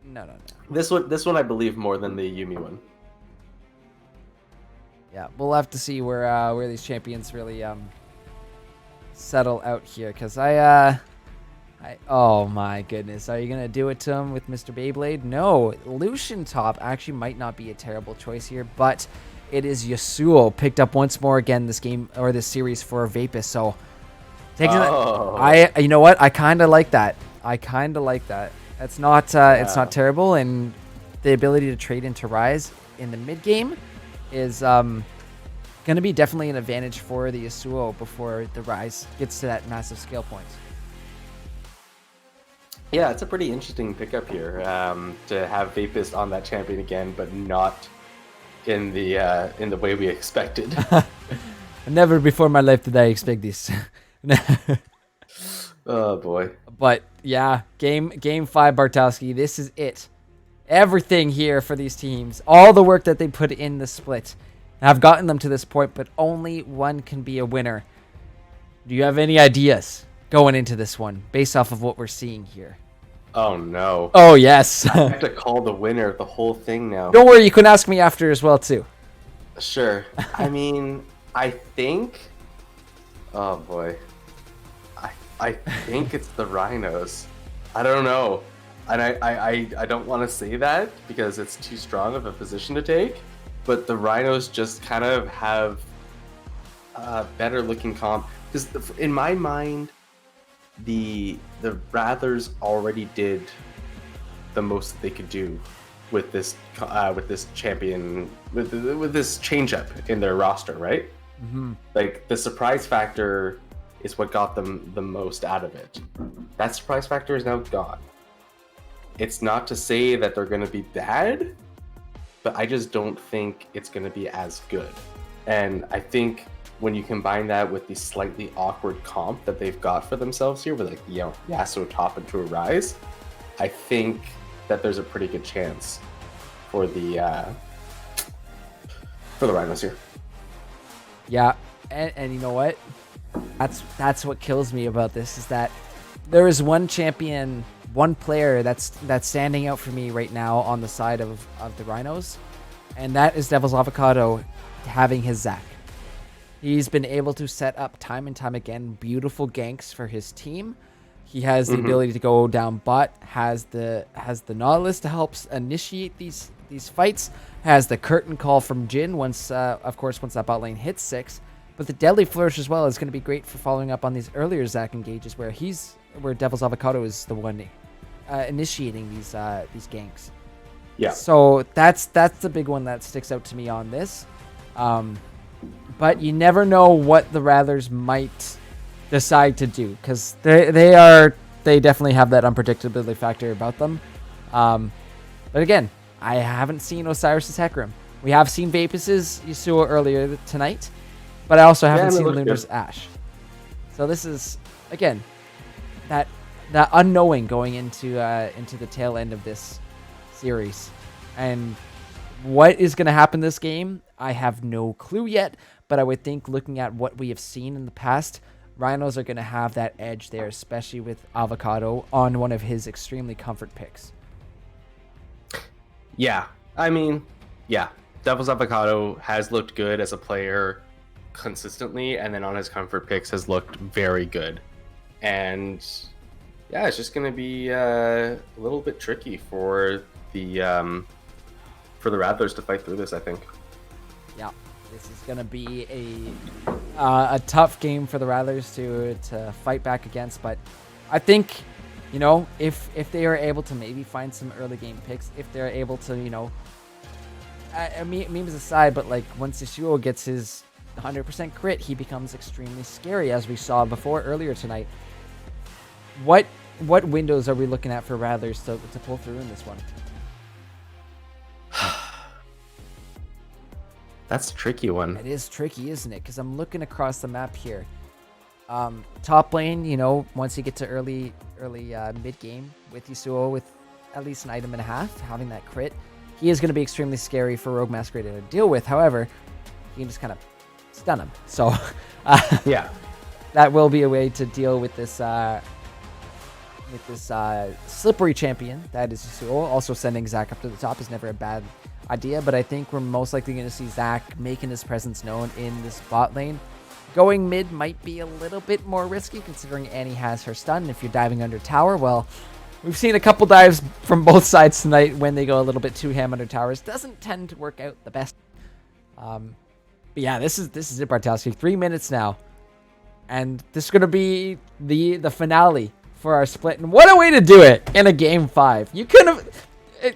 No. This one I believe more than the Yumi one. Yeah, we'll have to see where these champions really settle out here, because oh my goodness, are you gonna do it to him with Mr. Beyblade? No, Lucian top actually might not be a terrible choice here, but it is Yasuo picked up once more again this game or this series for Vapus. So taking that, you know what? I kind of like that. It's not terrible, and the ability to trade into Rise in the mid game is going to be definitely an advantage for the Yasuo before the Rise gets to that massive scale point. Yeah, it's a pretty interesting pickup here to have Vapist on that champion again, but not in the way we expected. Never before in my life did I expect this. Oh boy. But yeah, game 5, Bartowski. This is it. Everything here for these teams, all the work that they put in the split, have gotten them to this point, but only one can be a winner. Do you have any ideas going into this one based off of what we're seeing here? Oh no. Oh yes. I have to call the winner of the whole thing now. Don't worry, you can ask me after as well too. Sure. I mean, I think. Oh boy. I think it's the Rhinos. I don't know, and I don't want to say that because it's too strong of a position to take. But the Rhinos just kind of have a better looking comp, because in my mind, the Rathers already did the most that they could do with this champion, with this change up in their roster, right? Mm-hmm. Like, the surprise factor is what got them the most out of it. That surprise factor is now gone. It's not to say that they're going to be bad, but I just don't think it's going to be as good. And I think when you combine that with the slightly awkward comp that they've got for themselves here, with, like, you know, Yasuo top into a Rise, I think that there's a pretty good chance for the Rhinos here. Yeah, and you know what? That's what kills me about this, is that there is one champion, one player that's standing out for me right now on the side of the Rhinos, and that is Devil's Avocado having his Zac. He's been able to set up time and time again beautiful ganks for his team. He has the ability to go down bot, has the Nautilus to help initiate these fights, has the curtain call from Jhin once that bot lane hits 6. But the Deadly Flourish as well is going to be great for following up on these earlier Zac engages where Devil's Avocado is the one initiating these ganks. Yeah. So that's the big one that sticks out to me on this. But you never know what the Rathers might decide to do, because they definitely have that unpredictability factor about them. But again, I haven't seen Osiris's Hecarim. We have seen Vapus's Yasuo earlier tonight, but I also haven't seen Lunar's Ashe. So this is, again, that unknowing going into the tail end of this series. And what is going to happen this game, I have no clue yet, but I would think, looking at what we have seen in the past, Rhinos are going to have that edge there, especially with Avocado on one of his extremely comfort picks. Yeah, I mean, yeah, Devil's Avocado has looked good as a player consistently, and then on his comfort picks has looked very good. And yeah, it's just going to be a little bit tricky for the Rattlers to fight through this, I think. Yeah, this is going to be a tough game for the Rattlers to fight back against, but I think, you know, if they are able to maybe find some early game picks, if they're able to, you know, memes aside, but like once Yasuo gets his 100% crit, he becomes extremely scary, as we saw before earlier tonight. What windows are we looking at for Rattlers to pull through in this one? That's a tricky one. It is tricky, isn't it? Because I'm looking across the map here. Top lane, you know, once you get to early mid game with Yasuo with at least an item and a half, having that crit, he is going to be extremely scary for Rogue Masquerade to deal with. However, you can just kind of stun him. So Yeah. that will be a way to deal with this slippery champion that is Yasuo. Also sending Zac up to the top is never a bad idea, but I think we're most likely going to see Zac making his presence known in this bot lane. Going mid might be a little bit more risky considering Annie has her stun. If you're diving under tower, well, we've seen a couple dives from both sides tonight when they go a little bit too ham under towers. Doesn't tend to work out the best. But yeah, this is it, Bartowski. 3 minutes now. And this is going to be the finale for our split. And what a way to do it in a game 5. You could have...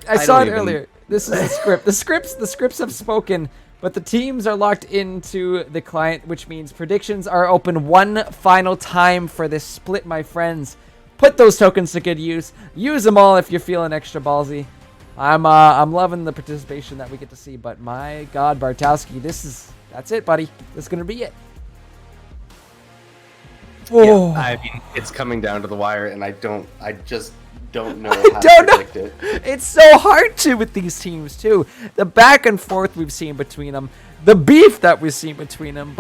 I saw it earlier. This is the script. The scripts have spoken, but the teams are locked into the client, which means predictions are open one final time for this split, my friends. Put those tokens to good use. Use them all if you're feeling extra ballsy. I'm loving the participation that we get to see, but my God, Bartowski, that's it, buddy. This is gonna be it. Yeah, I mean, it's coming down to the wire, and I just don't know how to predict it. It's so hard to with these teams too. The back and forth we've seen between them, the beef that we've seen between them,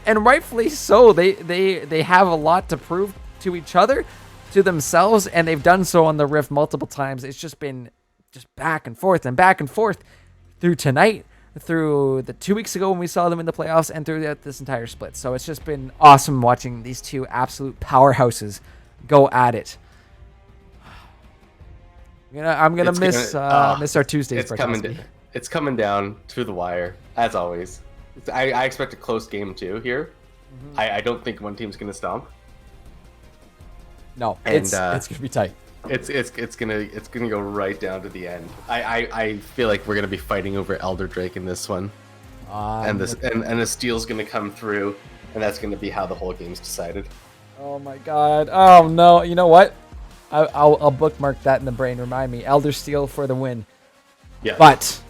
and rightfully so. They have a lot to prove to each other, to themselves, and they've done so on the Rift multiple times. It's just been back and forth through tonight, through the 2 weeks ago when we saw them in the playoffs, and through this entire split. So it's just been awesome watching these two absolute powerhouses go at it. I'm gonna miss our Tuesdays. It's coming down to the wire as always. I expect a close game too here. Mm-hmm. I don't think one team's gonna stomp. No, it's gonna be tight. It's gonna go right down to the end. I feel like we're gonna be fighting over Elder Drake in this one, and the steal's gonna come through, and that's gonna be how the whole game's decided. Oh my God! Oh no! You know what? I'll bookmark that in the brain. Remind me, Elder Steel for the win. Yeah. But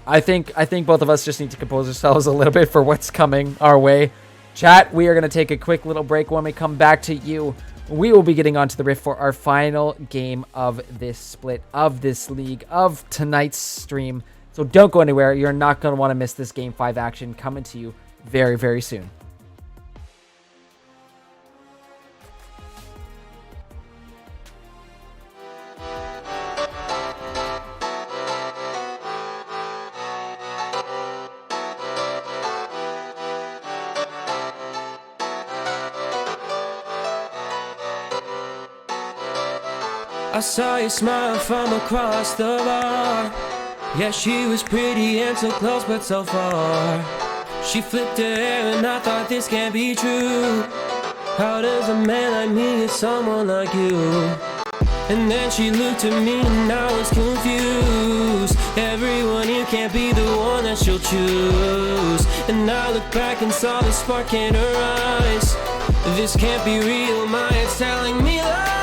I think both of us just need to compose ourselves a little bit for what's coming our way. Chat, we are going to take a quick little break. When we come back to you, we will be getting onto the Rift for our final game of this split, of this league, of tonight's stream. So don't go anywhere. You're not going to want to miss this Game 5 action coming to you very, very soon. I saw you smile from across the bar. Yeah, she was pretty and so close but so far. She flipped her hair and I thought this can't be true. How does a man like me get someone like you? And then she looked at me and I was confused. Everyone here can't be the one that she'll choose. And I looked back and saw the spark in her eyes. This can't be real, my head's telling me lies.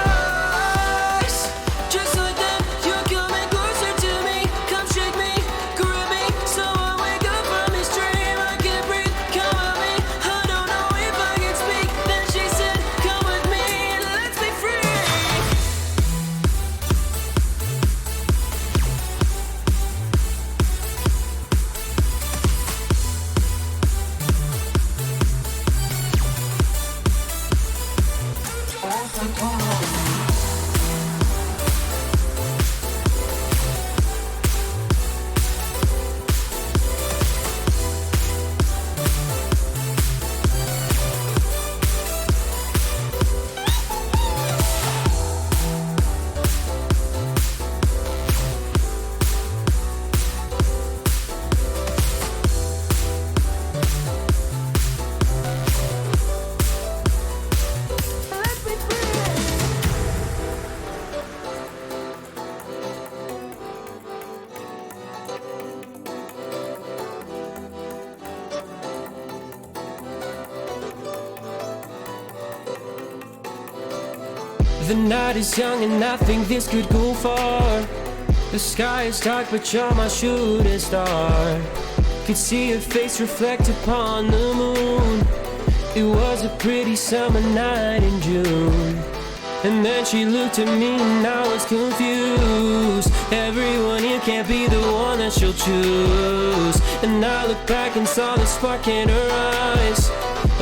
The night is young and I think this could go far. The sky is dark but you're my shooting star. Could see your face reflect upon the moon. It was a pretty summer night in June. And then she looked at me and I was confused. Everyone here can't be the one that she'll choose. And I looked back and saw the spark in her eyes.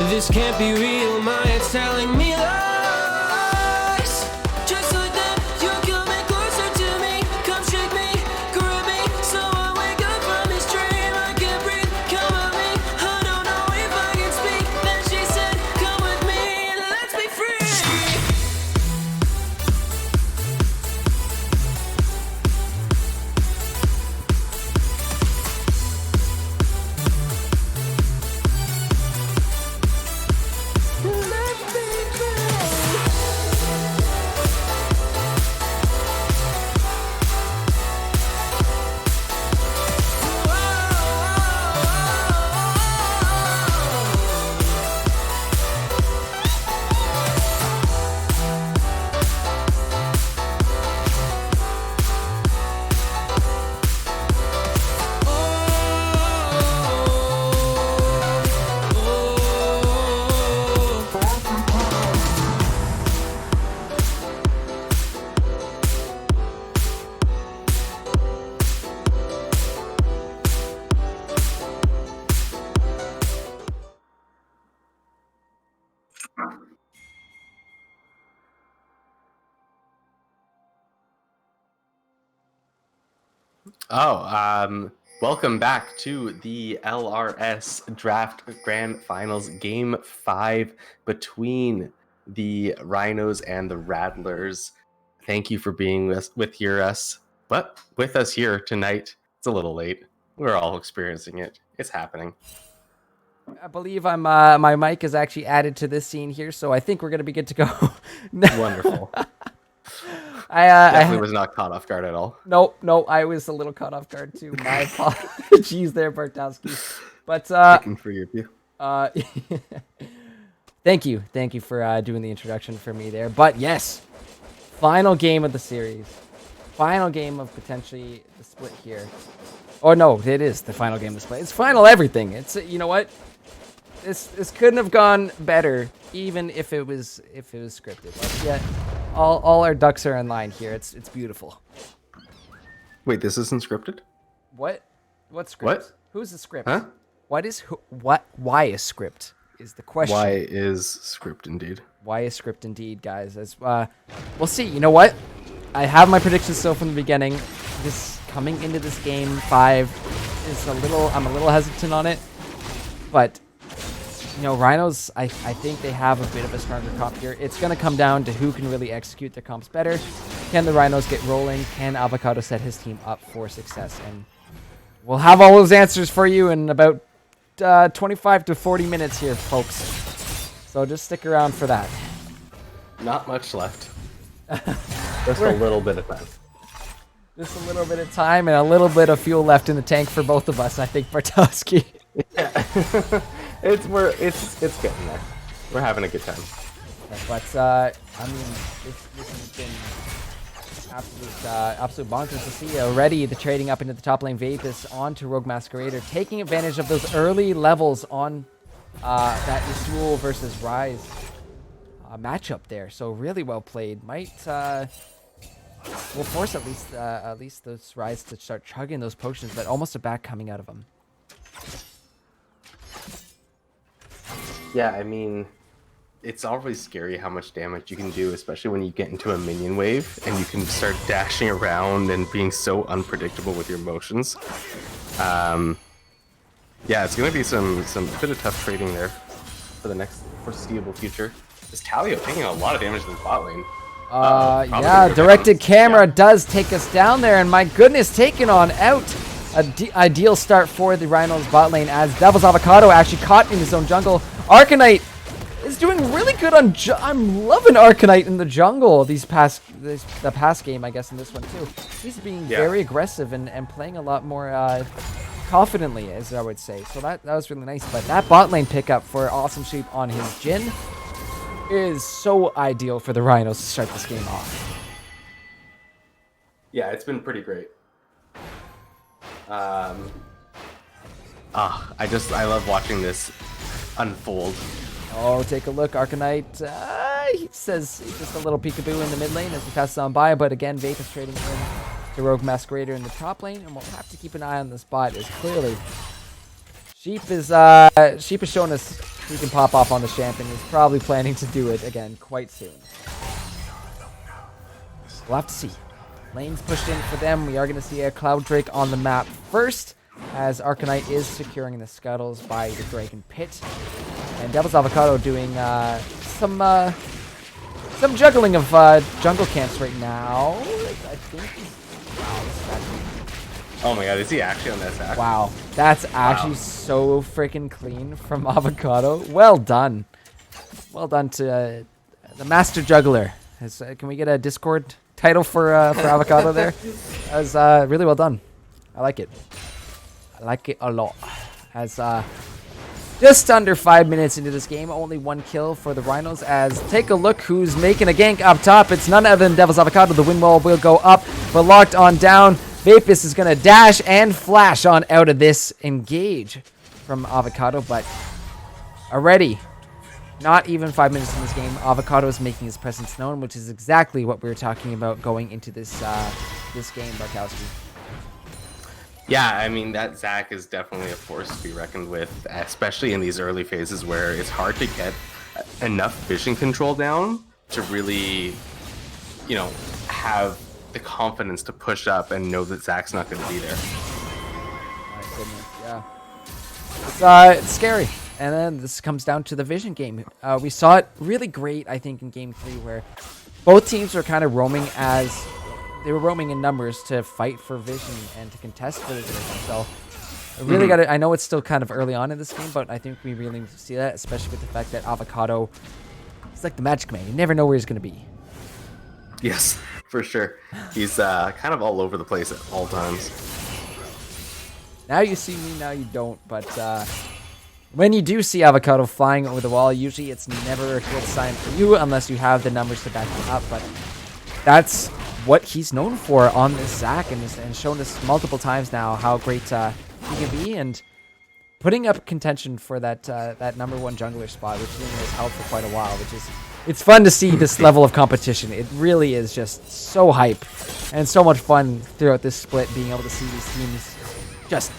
This can't be real, my head's telling me lies. Just like that, you're coming closer to me. Come shake me, grab me, so I wake up from this dream. I can't breathe, come at me, I don't know if I can speak. Then she said, come with me and let's be free. Welcome back to the LRS Draft Grand Finals, Game 5 between the Rhinos and the Rattlers. Thank you for being with us here tonight. It's a little late. We're all experiencing it. It's happening. I believe I'm my mic is actually added to this scene here, so I think we're gonna be good to go. Wonderful. I Definitely was not caught off guard at all. No, I was a little caught off guard too. My apologies there, Bartowski. But Looking for your view. thank you for doing the introduction for me there. But yes, final game of the series, final game of potentially the split here. Oh no, it is the final game of the split. It's final everything. It's you know what? This couldn't have gone better, even if it was scripted. Like, yeah, all our ducks are in line here. It's beautiful. Wait, this isn't scripted? What script? What? Who's the script? Huh? Why is script is the question. Why is script indeed? Why is script indeed, guys? As we'll see. You know what? I have my predictions still from the beginning. This coming into this game 5 is I'm a little hesitant on it, but you know, Rhinos, I think they have a bit of a stronger comp here. It's going to come down to who can really execute their comps better. Can the Rhinos get rolling? Can Avocado set his team up for success? And we'll have all those answers for you in about 25 to 40 minutes here, folks. So just stick around for that. Not much left. Just a little bit of time. Just a little bit of time and a little bit of fuel left in the tank for both of us, I think, Bartowski. Yeah. It's getting there. We're having a good time. But I mean, this has been absolute bonkers to see already. The trading up into the top lane, Vapus onto Rogue Masquerader, taking advantage of those early levels on that Yasuo versus Ryze matchup there. So really well played. Might will force at least those Ryze to start chugging those potions, but almost a back coming out of them. Yeah, I mean, it's always scary how much damage you can do, especially when you get into a minion wave and you can start dashing around and being so unpredictable with your motions. Yeah, it's going to be some bit of tough trading there for the next foreseeable future. Is Talio taking a lot of damage in the bot lane? Yeah, directed camera does take us down there, and my goodness, taking on out. Ideal start for the Rhinos bot lane as Devil's Avocado actually caught in his own jungle. Arcanite is doing really good on. I'm loving Arcanite in the jungle the past game, I guess, in this one too. He's being very aggressive and playing a lot more confidently, as I would say. So that was really nice. But that bot lane pickup for Awesome Sheep on his Jhin is so ideal for the Rhinos to start this game off. Yeah, it's been pretty great. I love watching this unfold. Oh, take a look. Arcanite, he says just a little peekaboo in the mid lane as he passes on by, but again, Vape is trading in to Rogue Masquerader in the top lane, and we'll have to keep an eye on the spot as clearly Sheep is showing us he can pop off on the champion. He's probably planning to do it again quite soon. We'll have to see. Lane's pushed in for them. We are going to see a Cloud Drake on the map first, as Arcanite is securing the scuttles by the Dragon Pit. And Devil's Avocado doing some juggling of jungle camps right now. I think Oh my god, is he actually on that stack? wow, that's actually so freaking clean from Avocado. Well done. Well done to the Master Juggler. Can we get a Discord title for Avocado there? That was really well done. I like it. I like it a lot. As just under 5 minutes into this game, only 1 kill for the Rhinos. As take a look who's making a gank up top. It's none other than Devil's Avocado. The wind wall will go up, but locked on down. Vapus is going to dash and flash on out of this engage from Avocado, but already, not even 5 minutes in this game, Avocado is making his presence known, which is exactly what we were talking about going into this this game, Barkowski. Yeah, I mean, that Zac is definitely a force to be reckoned with, especially in these early phases where it's hard to get enough vision control down to really, you know, have the confidence to push up and know that Zac's not going to be there. My goodness, yeah. It's scary. And then this comes down to the vision game. We saw it really great, I think, in Game 3, where both teams were kind of roaming as... They were roaming in numbers to fight for vision and to contest for the vision. So, I really got to... I know it's still kind of early on in this game, but I think we really see that, especially with the fact that Avocado... He's like the Magic Man. You never know where he's going to be. Yes, for sure. He's kind of all over the place at all times. Now you see me, now you don't. But when you do see Avocado flying over the wall, usually it's never a good sign for you unless you have the numbers to back it up. But that's what he's known for on this Zac, and shown us multiple times now how great he can be, and putting up contention for that that #1 jungler spot, which he has held for quite a while, which is... It's fun to see this level of competition. It really is just so hype and so much fun throughout this split, being able to see these teams just...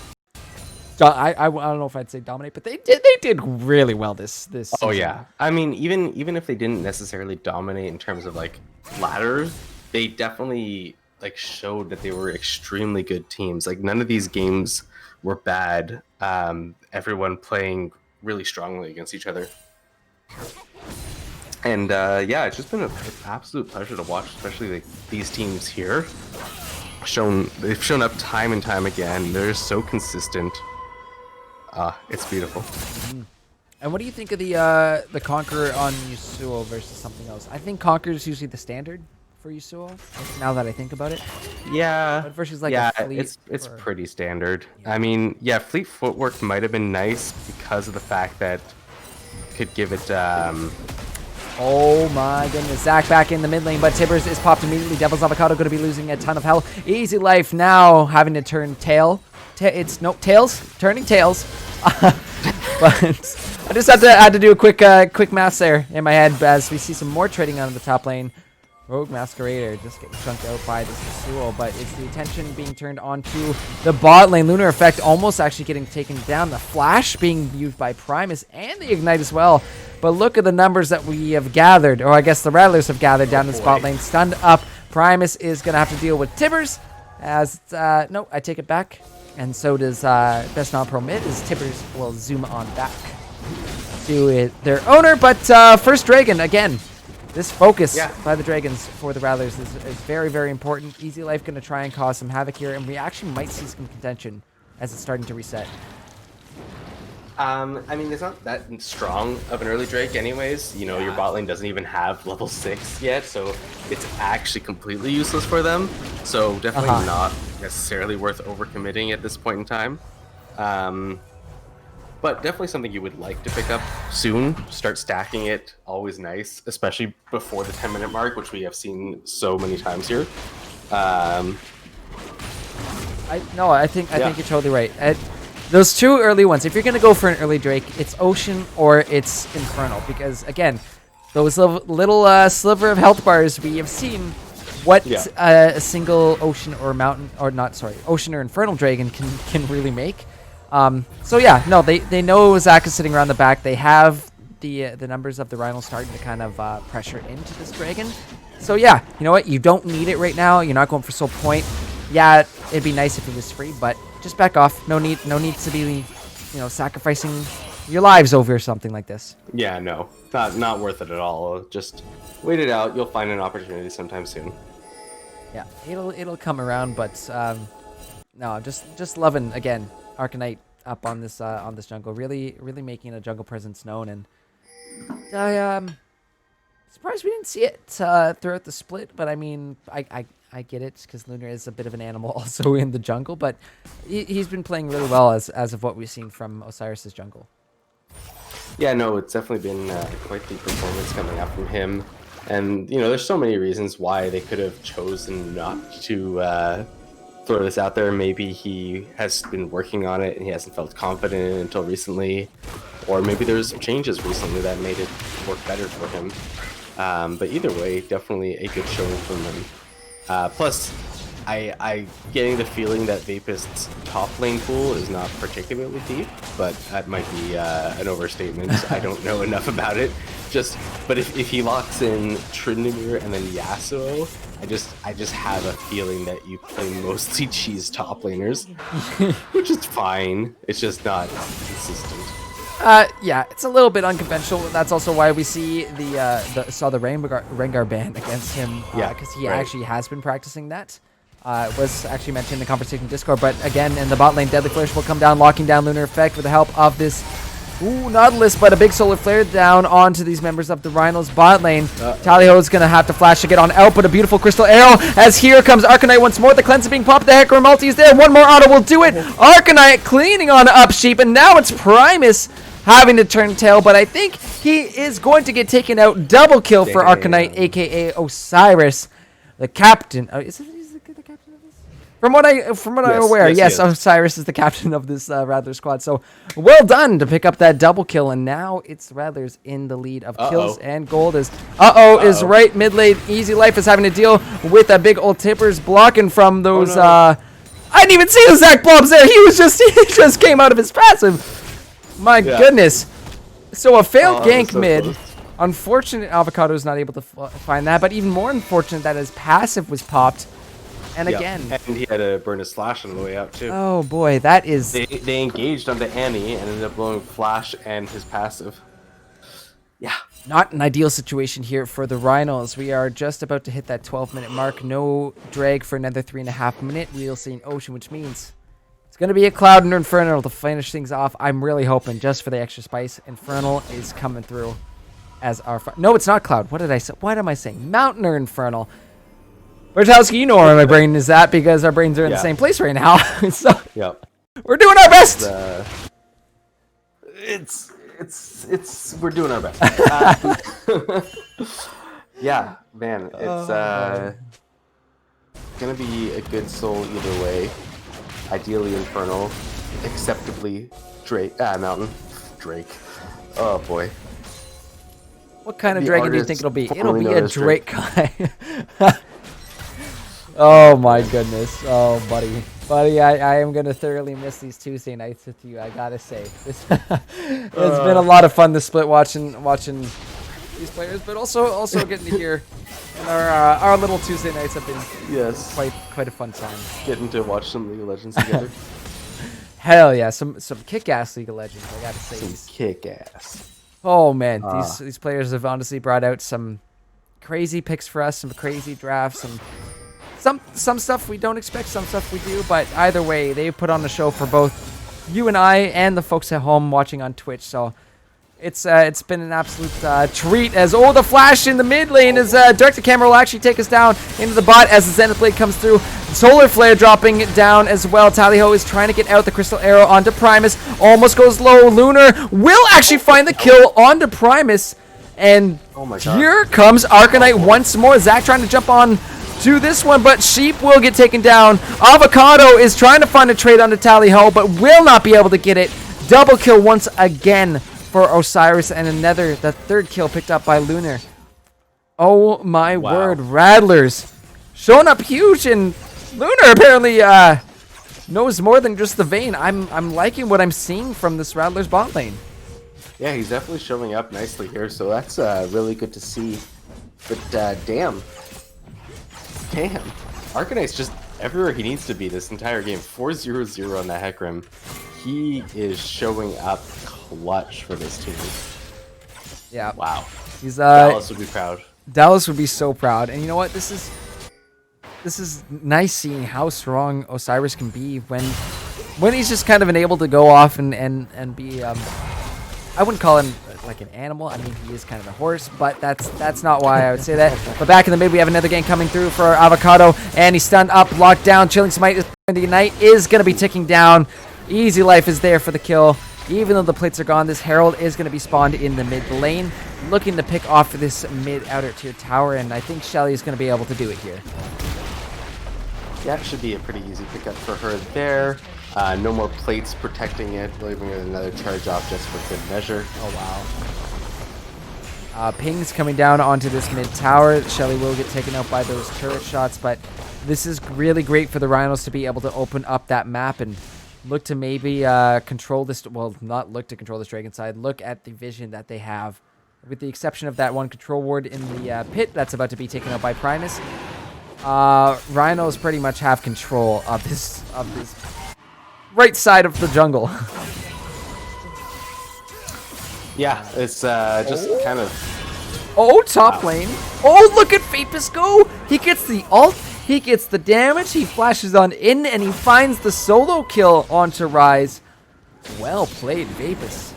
I don't know if I'd say dominate, but they did really well this Oh season. yeah, I mean, even if they didn't necessarily dominate in terms of like ladders, they definitely like showed that they were extremely good teams. Like none of these games were bad. Everyone playing really strongly against each other. And yeah, it's just been an absolute pleasure to watch, especially like these teams here. They've shown up time and time again. They're so consistent. It's beautiful. And what do you think of the Conqueror on Yasuo versus something else? I think Conqueror is usually the standard for Yasuo, now that I think about it. Yeah, But versus like yeah, a Fleet it's or... pretty standard. Yeah. I mean, yeah, Fleet footwork might have been nice because of the fact that could give it Oh my goodness, Zac back in the mid lane, but Tibbers is popped immediately. Devil's Avocado going to be losing a ton of health. Easy Life now having to turn tail. Turning tails. But I just had to do a quick math there in my head as we see some more trading on the top lane. Rogue Masquerader just getting chunked out by this Yasuo, but it's the attention being turned onto the bot lane. Lunar Effect almost actually getting taken down. The Flash being used by Primus and the Ignite as well. But look at the numbers that we have gathered, or I guess the Rattlers have gathered down in the bot lane. Stunned up. Primus is going to have to deal with Tibbers. As, no, I take it back. And so does Best Non-Pro Mid, as Tibbers will zoom on back to it, their owner. But first Dragon, again. This focus by the Dragons for the Rattlers is very, very important. Easy Life going to try and cause some havoc here, and we actually might see some contention as it's starting to reset. I mean, it's not that strong of an early Drake anyways. You know, your bot lane doesn't even have level 6 yet, so it's actually completely useless for them. So definitely not necessarily worth overcommitting at this point in time. But definitely something you would like to pick up soon. Start stacking it, always nice, especially before the 10-minute mark, which we have seen so many times here. I think you're totally right. those two early ones, if you're going to go for an early Drake, it's Ocean or it's Infernal. Because, again, those little sliver of health bars, we have seen what a single Ocean or Mountain, or not, sorry, Ocean or Infernal Dragon can really make. So, yeah, no, they know Zach is sitting around the back. They have the numbers of the Rhino starting to kind of pressure into this Dragon. So, yeah, you know what? You don't need it right now. You're not going for soul point. Yeah, it'd be nice if it was free, but just back off. No need to be, sacrificing your lives over something like this. Yeah, no, not worth it at all. Just wait it out. You'll find an opportunity sometime soon. Yeah, it'll come around, but no, just loving again Arcanite up on this jungle, really making a jungle presence known, and I surprised we didn't see it throughout the split. But I mean, I get it, because Lunar is a bit of an animal also in the jungle, but he's been playing really well as of what we've seen from Osiris's jungle. Yeah, no, it's definitely been quite the performance coming out from him. And, there's so many reasons why they could have chosen not to throw this out there. Maybe he has been working on it and he hasn't felt confident in it until recently. Or maybe there's some changes recently that made it work better for him. But either way, definitely a good showing from him. Plus, I getting the feeling that Vapist's top lane pool is not particularly deep, but that might be an overstatement. I don't know enough about it. But if he locks in Tryndamere and then Yasuo, I just have a feeling that you play mostly cheese top laners, which is fine. It's just not consistent. Yeah, it's a little bit unconventional. That's also why we see the Rengar ban against him. Because he actually has been practicing that. It was actually mentioned in the conversation Discord, but again, in the bot lane, Deadly Flourish will come down, locking down Lunar Effect with the help of this Nautilus, but a big Solar Flare down onto these members of the Rhinos bot lane. Tallyho is going to have to flash to get on out, but a beautiful Crystal Arrow, as here comes Arcanite once more. The cleanse being popped, the Hecarim multi is there. One more auto will do it. Arcanite cleaning on up Sheep, and now it's Primus having to turn tail, but I think he is going to get taken out. Double kill for Arcanite, aka Osiris, the captain. Is it the captain of this? From what I'm aware, yes, Osiris is the captain of this Rattler squad. So well done to pick up that double kill, and now it's Rattlers in the lead of kills and gold. Is right mid lane. Easy Life is having to deal with a big old tippers blocking from those. I didn't even see the Zach Blobs there. He just came out of his passive. My goodness. So a failed gank mid. Close. Unfortunate Avocado's not able to find that, but even more unfortunate that his passive was popped. And again. And he had to burn his flash on the way out, too. Oh, boy. That is... They engaged onto Annie and ended up blowing flash and his passive. Yeah. Not an ideal situation here for the Rhinos. We are just about to hit that 12-minute mark. No drag for another 3.5 minutes. We'll see an Ocean, which means... it's going to be a Cloud and Infernal to finish things off. I'm really hoping, just for the extra spice, Infernal is coming through as our... no, it's not Cloud. What did I say? What am I saying? Mountain or Infernal? Bertowski, you know where my brain is at, because our brains are in the same place right now. So we're doing our best. We're doing our best. Yeah, man, it's going to be a good soul either way. Ideally Infernal, acceptably Mountain. Drake. Oh boy. What kind of dragon do you think it'll be? It'll be a Drake guy. Oh my goodness. Oh buddy. I am going to thoroughly miss these Tuesday nights with you, I gotta say. It's been a lot of fun to split watching these players, but also getting to hear. And our little Tuesday nights have been quite a fun time. Getting to watch some League of Legends together. Hell yeah, some kick-ass League of Legends, I gotta say. Some kick-ass. Oh man, these players have honestly brought out some crazy picks for us, some crazy drafts, and some stuff we don't expect, some stuff we do, but either way, they put on a show for both you and I and the folks at home watching on Twitch, so it's been an absolute treat. As the flash in the mid lane is directed camera will actually take us down into the bot as the Zenith Blade comes through. Solar Flare dropping down as well. Tallyho is trying to get out the Crystal Arrow onto Primus. Almost goes low. Lunar will actually find the kill onto Primus. And here comes Arcanite once more. Zach trying to jump on to this one, but Sheep will get taken down. Avocado is trying to find a trade onto Tally Ho, but will not be able to get it. Double kill once again for Osiris, and the third kill picked up by Lunar. Oh my word, Rattlers showing up huge, and Lunar apparently knows more than just the Vayne. I'm liking what I'm seeing from this Rattlers bot lane. Yeah, he's definitely showing up nicely here, so that's really good to see. But damn, Arcanite's just everywhere he needs to be this entire game. 4-0-0 on the Hecarim. He is showing up clutch for this team. Yeah. Wow. He's Dallas would be proud. Dallas would be so proud. And you know what? This is nice seeing how strong Osiris can be when he's just kind of able to go off and be I wouldn't call him like an animal. I mean, he is kind of a horse, but that's not why I would say that. But back in the mid, we have another gang coming through for Avocado, and he's stunned up, locked down. Chilling Smite is going to ignite, is going to be ticking down. Easy Life is there for the kill. Even though the plates are gone, this Herald is going to be spawned in the mid lane, looking to pick off this mid outer tier tower, and I think Shelly is going to be able to do it here. Yeah, it should be a pretty easy pickup for her there. No more plates protecting it, leaving it another charge off just for good measure. Oh, wow. Ping's coming down onto this mid tower. Shelly will get taken out by those turret shots, but this is really great for the Rhinos to be able to open up that map and look to maybe control this. Well, not look to control this Dragon side. Look at the vision that they have. With the exception of that one control ward in the pit that's about to be taken out by Primus. Rhinos pretty much have control of this right side of the jungle. Yeah, it's just kind of... Oh, top lane. Oh, look at Vapus go. He gets the ult. He gets the damage. He flashes on in, and he finds the solo kill onto Rise. Well played, Vapus.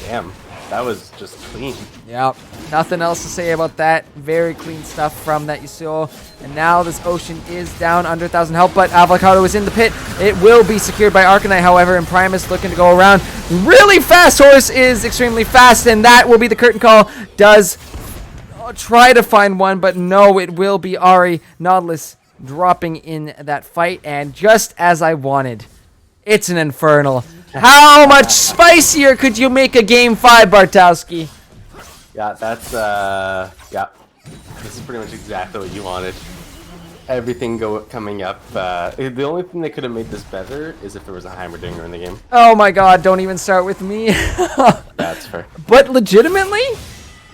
Damn, that was just clean. Yep, nothing else to say about that. Very clean stuff from that you saw. And now this Ocean is down under 1,000 health, but Avocado is in the pit. It will be secured by Arcanite, however, and Primus looking to go around. Really fast. Horse is extremely fast, and that will be the curtain call. Does try to find one, but no, it will be Ari Nautilus dropping in that fight, and just as I wanted, it's an Infernal. How much spicier could you make a game 5, Bartowski? Yeah, that's yeah. This is pretty much exactly what you wanted. Everything coming up. The only thing that could have made this better is if there was a Heimerdinger in the game. Oh my god, don't even start with me. That's fair. But legitimately,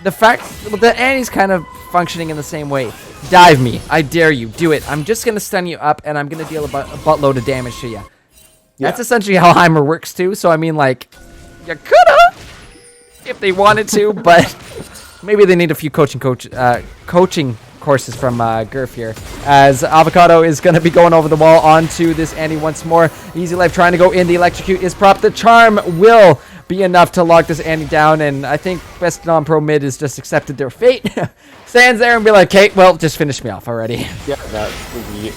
the fact that Annie's kind of functioning in the same way. Dive me. I dare you. Do it. I'm just going to stun you up, and I'm going to deal a buttload of damage to you. That's essentially how Heimer works, too. So, I mean, like, you coulda, if they wanted to, but maybe they need a few coaching courses from Gurf here, as Avocado is going to be going over the wall onto this Annie once more. Easy Life trying to go in. The Electrocute is propped. The Charm will be enough to lock this Annie down, and I think best non-pro mid has just accepted their fate. Stands there and be like, okay, well, just finish me off already. Yeah,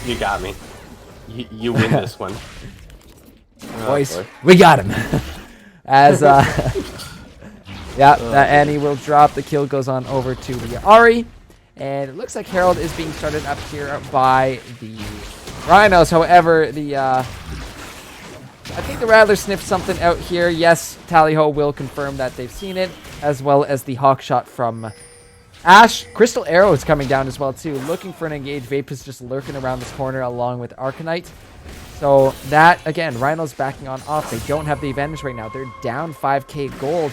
you got me. You win this one. Boys, we got him. As, yeah, Annie will drop. The kill goes on over to the Ari. And it looks like Herald is being started up here by the Rhinos. However, I think the Rattler sniffed something out here. Yes, Tallyho will confirm that they've seen it, as well as the hawk shot from Ash. Crystal Arrow is coming down as well, too. Looking for an engage. Vape is just lurking around this corner along with Arcanite. So that, again, Rhinos backing on off. They don't have the advantage right now. They're down 5k gold.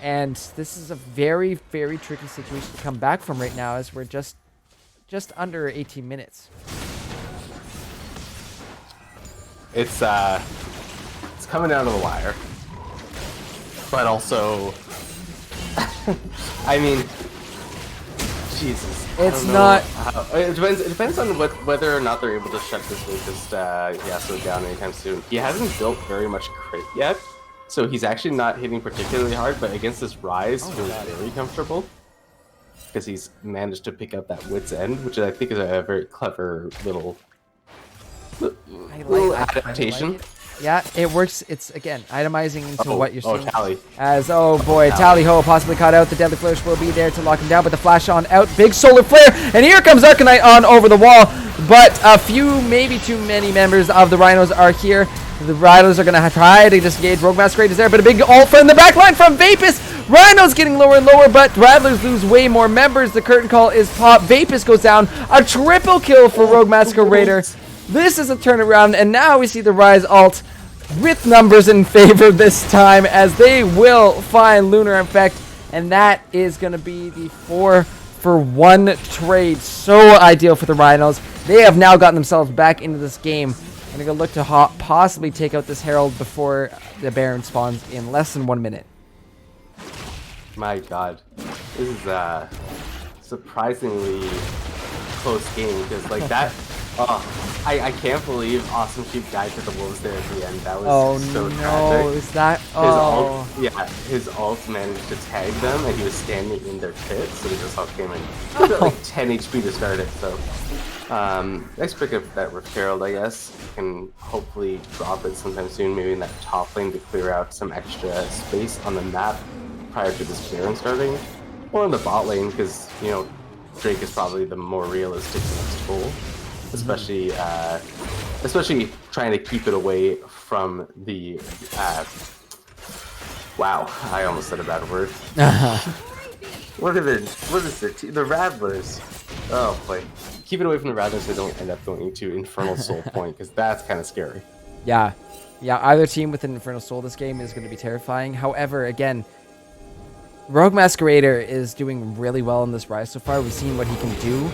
And this is a very, very tricky situation to come back from right now, as we're just under 18 minutes. It's coming down to the wire. But also, I mean, Jesus. It's not. It depends on whether or not they're able to shut this latest Yasuo down anytime soon. He hasn't built very much crit yet, so he's actually not hitting particularly hard. But against this Rise, he feels very comfortable because he's managed to pick up that Wit's End, which I think is a very clever little adaptation. Yeah, it works. It's, again, itemizing into what you're seeing. Tally. As, oh boy, Tally Ho possibly caught out. The Deadly Flourish will be there to lock him down, but the Flash on out. Big Solar Flare, and here comes Arcanite on over the wall. But a few, maybe too many members of the Rhinos are here. The Rhinos are going to try to disengage. Rogue Masquerade is there, but a big ult from the backline from Vapus. Rhinos getting lower and lower, but Rattlers lose way more members. The curtain call is popped. Vapus goes down. A triple kill for Rogue Masquerader. This is a turnaround, and now we see the Rise ult with numbers in favor this time, as they will find Lunar Effect, and that is going to be the 4-for-1 trade. So ideal for the Rhinos. They have now gotten themselves back into this game, and they're going to look to possibly take out this Herald before the Baron spawns in less than 1 minute. My God, this is a surprisingly close game, because like that. I can't believe Awesome Sheep died to the wolves there at the end. That was so tragic. Is that? His ult managed to tag them, and he was standing in their pit, so they just all came in. He got like 10 HP to start it, so. Next pick up that Rift Herald, I guess. Can hopefully drop it sometime soon, maybe in that top lane to clear out some extra space on the map prior to this Baron starting. Or in the bot lane, because, you know, Drake is probably the more realistic next tool. Especially trying to keep it away from the, wow, I almost said a bad word. What is it? The Rattlers. Oh boy. Keep it away from the Rattlers so they don't end up going to Infernal Soul Point, because that's kind of scary. Yeah, either team with an Infernal Soul this game is going to be terrifying. However, again, Rogue Masquerader is doing really well in this Rise so far. We've seen what he can do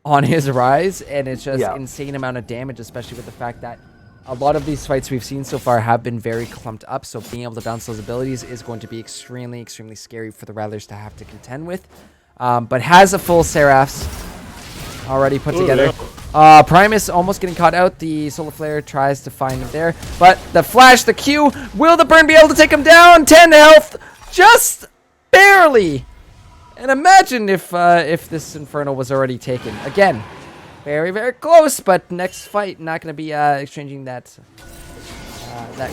on his Rise, and it's just insane amount of damage, especially with the fact that a lot of these fights we've seen so far have been very clumped up, so being able to bounce those abilities is going to be extremely scary for the Rattlers to have to contend with. But has a full Seraphs already put together. Primus almost getting caught out. The Solar Flare tries to find him there, but the Flash, the Q, will the Burn be able to take him down? 10 health, just barely. And imagine if this Infernal was already taken. Again, very close, but next fight not going to be exchanging that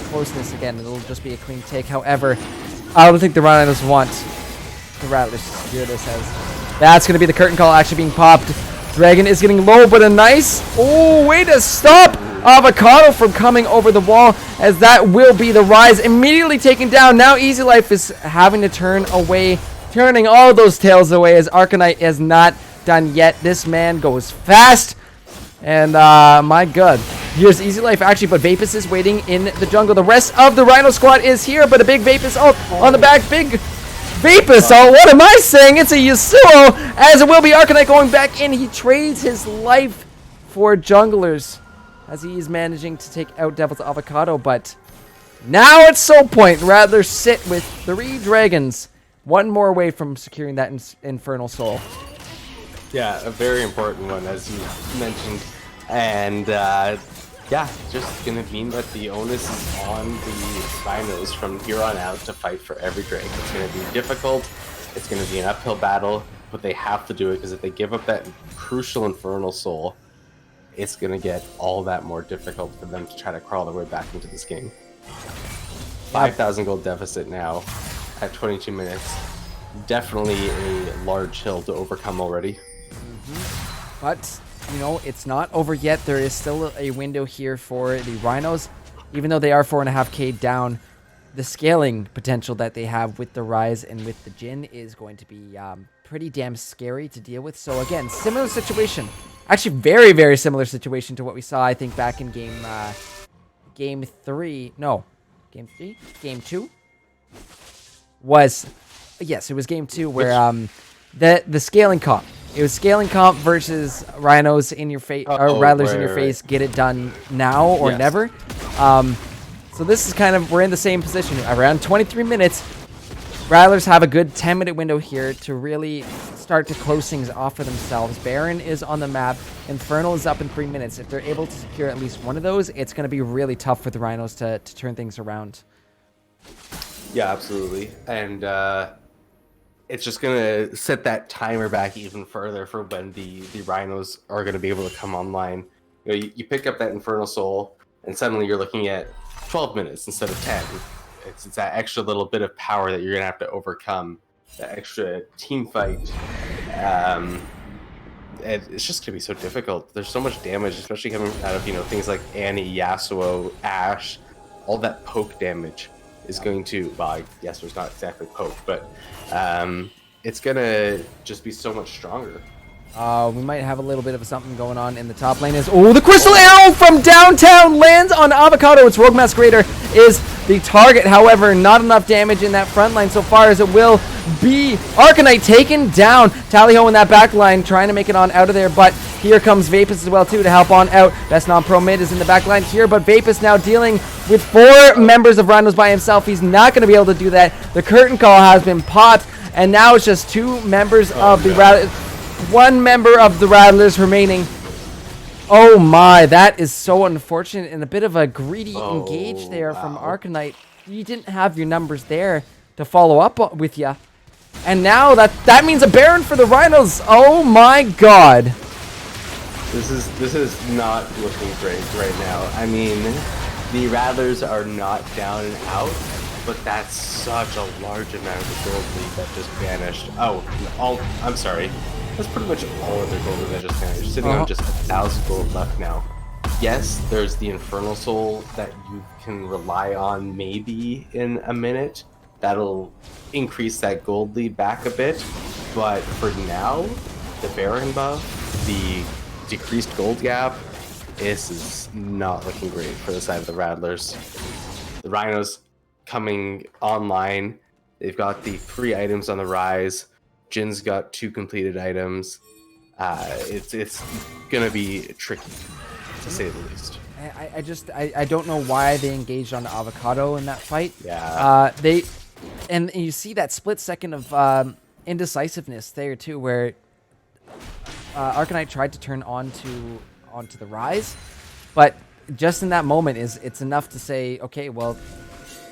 closeness again. It'll just be a clean take. However, I don't think the Rhinos want the Rattlers to secure this, as that's going to be the curtain call actually being popped. Dragon is getting low, but a nice way to stop Avocado from coming over the wall, as that will be the Rise immediately taken down. Now Easy Life is having to turn away, turning all those tails away, as Arcanite is not done yet. This man goes fast, and my God, here's Easy Life actually, but Vapus is waiting in the jungle. The rest of the Rhino squad is here, but a big Vapus on the back. Big Vapus what am I saying? It's a Yasuo, as it will be Arcanite going back in. He trades his life for junglers as he is managing to take out Devil's Avocado, but now it's Soul Point. Rather sit with 3 dragons, one more away from securing that Infernal Soul. Yeah, a very important one, as you mentioned. And yeah, just gonna mean that the onus is on the Rhinos from here on out to fight for every Drake. It's gonna be difficult, it's gonna be an uphill battle, but they have to do it, because if they give up that crucial Infernal Soul, it's gonna get all that more difficult for them to try to crawl their way back into this game. 5,000 gold deficit now at 22 minutes. Definitely a large hill to overcome already. But, you know, it's not over yet. There is still a window here for the Rhinos. Even though they are 4.5k down, the scaling potential that they have with the Rise and with the Jhin is going to be pretty damn scary to deal with. So again, similar situation. Actually, very similar situation to what we saw, I think, back in game 3. No, game 3? Game 2? Was, yes, it was game 2 where the scaling comp. It was scaling comp versus Rhinos in your face, or Rattlers in your face. Get it done now or never. So this is kind of, we're in the same position. Around 23 minutes, Rattlers have a good 10-minute window here to really start to close things off for themselves. Baron is on the map. Infernal is up in 3 minutes. If they're able to secure at least one of those, it's going to be really tough for the Rhinos to turn things around. Yeah, absolutely. And it's just going to set that timer back even further for when the Rhinos are going to be able to come online. You know, you pick up that Infernal Soul, and suddenly you're looking at 12 minutes instead of 10. It's that extra little bit of power that you're gonna have to overcome. That extra team fight. It's just gonna be so difficult. There's so much damage, especially coming out of things like Annie, Yasuo, Ashe. All that poke damage is going to, well, Yasuo's not exactly poke, but it's gonna just be so much stronger. We might have a little bit of something going on in the top lane. The Crystal Arrow from downtown lands on Avocado. It's Rogue Masquerader is the target. However, not enough damage in that front line so far as it will be. Arcanite taken down. Tallyho in that back line trying to make it on out of there, but here comes Vapus as well too to help on out. Best non-pro mid is in the back line here, but Vapus now dealing with 4 members of Rhinos by himself. He's not going to be able to do that. The curtain call has been popped, and now it's just 2 members of the Rattlers. 1 member of the Rattlers remaining. Oh my, that is so unfortunate, and a bit of a greedy engage there from Arcanite. You didn't have your numbers there to follow up with you. And now that means a Baron for the Rhinos. Oh my god. This is not looking great right now. I mean, the Rattlers are not down and out, but that's such a large amount of gold lead that just vanished. I'm sorry. That's pretty much all of their gold that just vanished. Sitting on just 1,000 gold left now. Yes, there's the Infernal Soul that you can rely on maybe in a minute. That'll increase that gold lead back a bit. But for now, the Baron buff, the decreased gold gap, this is not looking great for the side of the Rattlers. The Rhinos coming online. They've got the 3 items on the rise. Jin's got 2 completed items. It's gonna be tricky, to say the least. I don't know why they engaged on Avocado in that fight. Yeah. And you see that split second of indecisiveness there too, where Arcanite tried to turn onto the rise, but just in that moment it's enough to say, okay, well,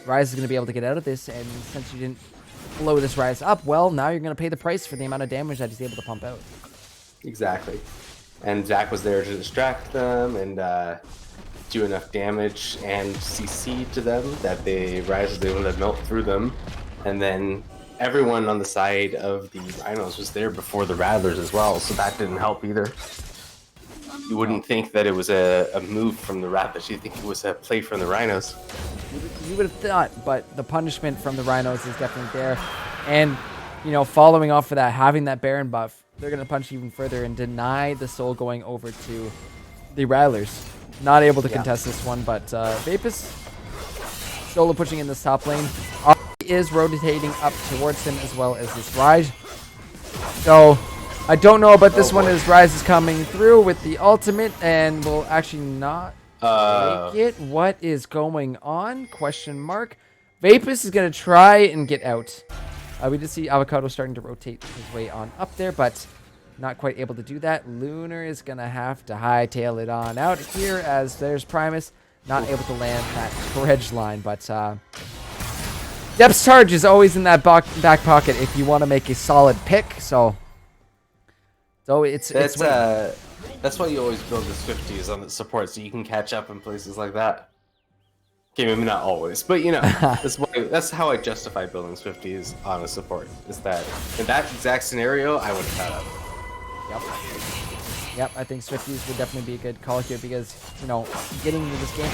Rise is going to be able to get out of this, and since you didn't blow this Rise up, well, now you're going to pay the price for the amount of damage that he's able to pump out. Exactly. And Zach was there to distract them and do enough damage and CC to them that the Rise was able to melt through them. And then everyone on the side of the Rhinos was there before the Rattlers as well, so that didn't help either. You wouldn't think that it was a move from the Rattlers, you'd think it was a play from the Rhinos. You would have thought, but the punishment from the Rhinos is definitely there. And, you know, following off of that, having that Baron buff, they're going to punch even further and deny the soul going over to the Rattlers. Not able to contest this one, but Vapus solo pushing in this top lane. RT is rotating up towards him as well as this Rise. So I don't know about this one as Rise is coming through with the ultimate and will actually not take it. What is going on? Question mark. Vapus is going to try and get out. We did see Avocado starting to rotate his way on up there, but not quite able to do that. Lunar is going to have to hightail it on out here as there's Primus. Not able to land that Dredge line, but Depth Charge is always in that back pocket if you want to make a solid pick. So that's why you always build the Swifties on the support, so you can catch up in places like that. Okay, maybe not always, but you know, that's how I justify building Swifties on a support. Is that in that exact scenario, I would have caught up. Yep, I think Swifties would definitely be a good call here because, you know, getting into this game.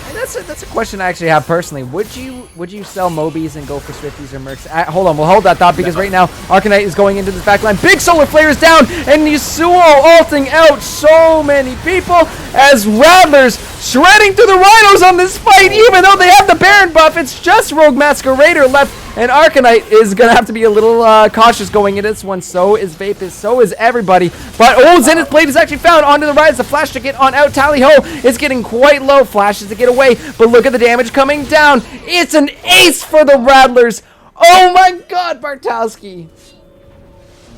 And that's a question I actually have personally. Would you sell Mobies and go for Swifties or Mercs? Hold on, we'll hold that thought because right now Arcanite is going into this backline. Big solar flares down and Yasuo ulting out so many people as Rattlers shredding through the Rhinos on this fight. Even though they have the Baron buff, it's just Rogue Masquerader left. And Arcanite is going to have to be a little cautious going into this one. So is Vapus. So is everybody. But, Zenith Blade is actually found onto the Rise. The flash to get on out. Tally Ho is getting quite low. Flashes to get away. But look at the damage coming down. It's an ace for the Rattlers. Oh my god, Bartowski.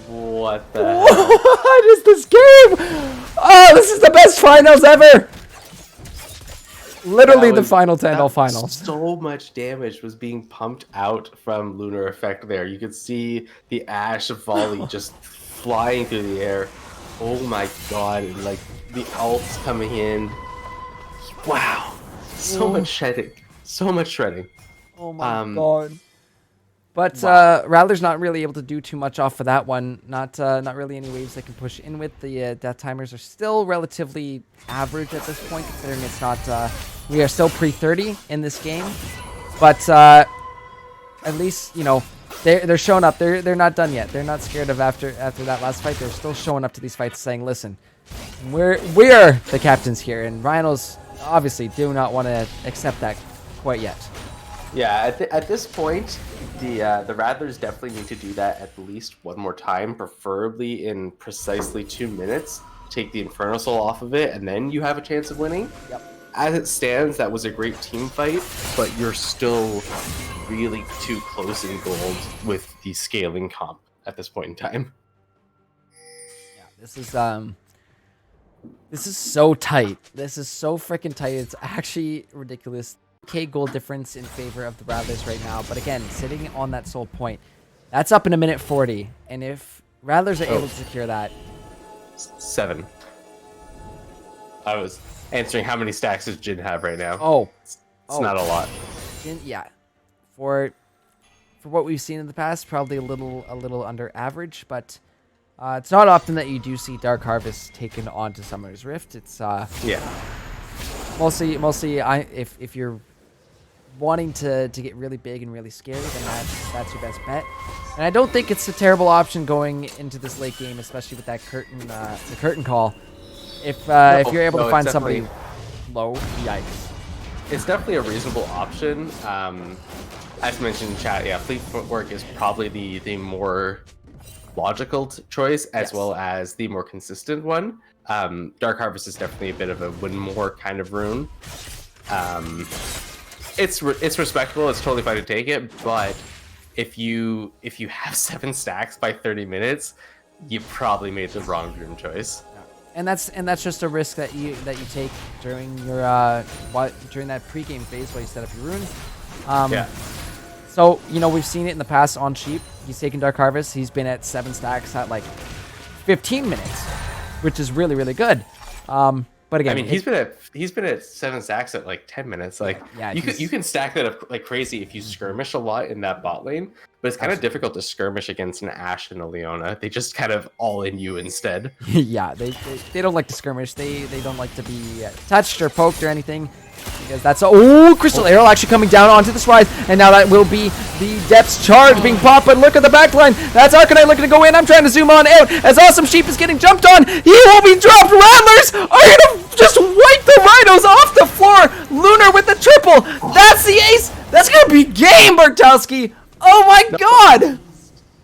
What the hell? What is this game? Oh, this is the best finals ever. Literally the final 10 finals. So much damage was being pumped out from Lunar Effect there. You could see the Ashe volley just flying through the air. Oh my god, and like the ults coming in. Wow. So much shedding. So much shredding. Oh my Um, god. But Wow. Rattler's not really able to do too much off of that one. Not really any waves they can push in with. The death timers are still relatively average at this point, considering it's not. We are still pre-30 in this game, but at least they're showing up. They're not done yet. They're not scared of after that last fight. They're still showing up to these fights, saying, "Listen, we're the captains here," and Rhinos obviously do not want to accept that quite yet. Yeah, at this point, the Rattlers definitely need to do that at least one more time, preferably in precisely 2 minutes. Take the Inferno Soul off of it, and then you have a chance of winning. Yep. As it stands, that was a great team fight, but you're still really too close in gold with the scaling comp at this point in time. Yeah, this is so tight. This is so freaking tight. It's actually ridiculous. K goal difference in favor of the Rattlers right now. But again, sitting on that soul point, that's up in a minute 40. And if Rattlers are able to secure that, 7. I was answering how many stacks does Jin have right now. It's not a lot. Yeah, for what we've seen in the past, probably a little under average. But it's not often that you do see Dark Harvest taken onto Summoner's Rift. It's mostly if you're wanting to get really big and really scary, then that's your best bet. And I don't think it's a terrible option going into this late game, especially with that curtain call. If you're able to find somebody low, yikes. It's definitely a reasonable option. As mentioned in chat, yeah, Fleet Footwork is probably the more logical choice, as well as the more consistent one. Dark Harvest is definitely a bit of a win more kind of rune. It's respectable. It's totally fine to take it, but if you have 7 stacks by 30 minutes, you probably made the wrong rune choice. And that's just a risk that you take during your during that pregame phase while you set up your runes. So we've seen it in the past on Sheep. He's taken Dark Harvest. He's been at 7 stacks at like 15 minutes, which is really really good. But again, I mean, he's been at 7 stacks at like 10 minutes. Like, you can stack that up like crazy if you skirmish a lot in that bot lane. But it's kind of difficult to skirmish against an Ashe and a Leona. They just kind of all in you instead. Yeah, they don't like to skirmish. They don't like to be touched or poked or anything. Because that's Crystal Arrow actually coming down onto the Swithe, and now that will be the Depth's Charge being popped, but look at the backline. That's Arcanite looking to go in. I'm trying to zoom on out as Awesome Sheep is getting jumped on. He will be dropped. Rattlers are gonna just wipe the Rhinos off the floor. Lunar with the triple. That's the ace. That's gonna be game, Bartowski. Oh my god.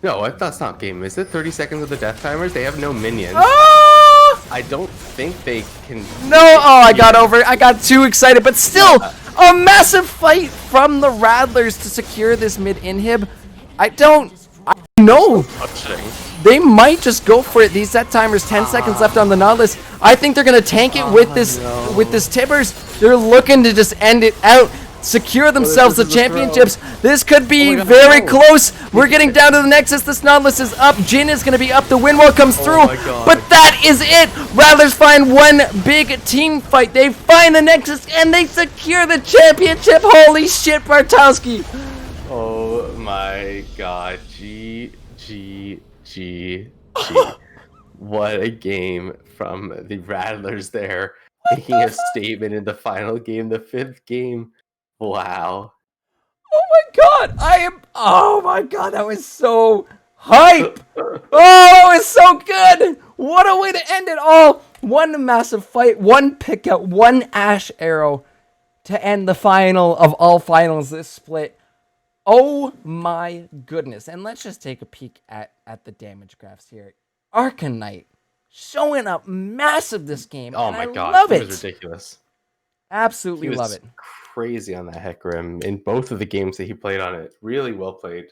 No, that's not game, is it? 30 seconds of the death timers? They have no minions. I don't think they can... No, I got too excited, but still, a massive fight from the Rattlers to secure this mid inhib. I know. They might just go for it. These set timers, 10 seconds left on the Nautilus. I think they're going to tank it with this Tibbers. They're looking to just end it out. Secure themselves the championships. This could be very close. We're getting down to the Nexus. This Nautilus is up. Jin is going to be up. The wind wall comes through. But that is it. Rattlers find one big team fight. They find the Nexus and they secure the championship. Holy shit, Bartowski. Oh my god. G. What a game from the Rattlers there. Making a statement in the final game, the 5th game. Wow. Oh my god, oh my god, that was so hype. Oh, it was so good. What a way to end it all. One massive fight, one pick out, one Ashe arrow to end the final of all finals, this split. Oh my goodness. And let's just take a peek at the damage graphs here. Arcanite showing up massive this game. Oh my god, love it was ridiculous. Absolutely love it. Crazy on that Hecarim in both of the games that he played on it. Really well played.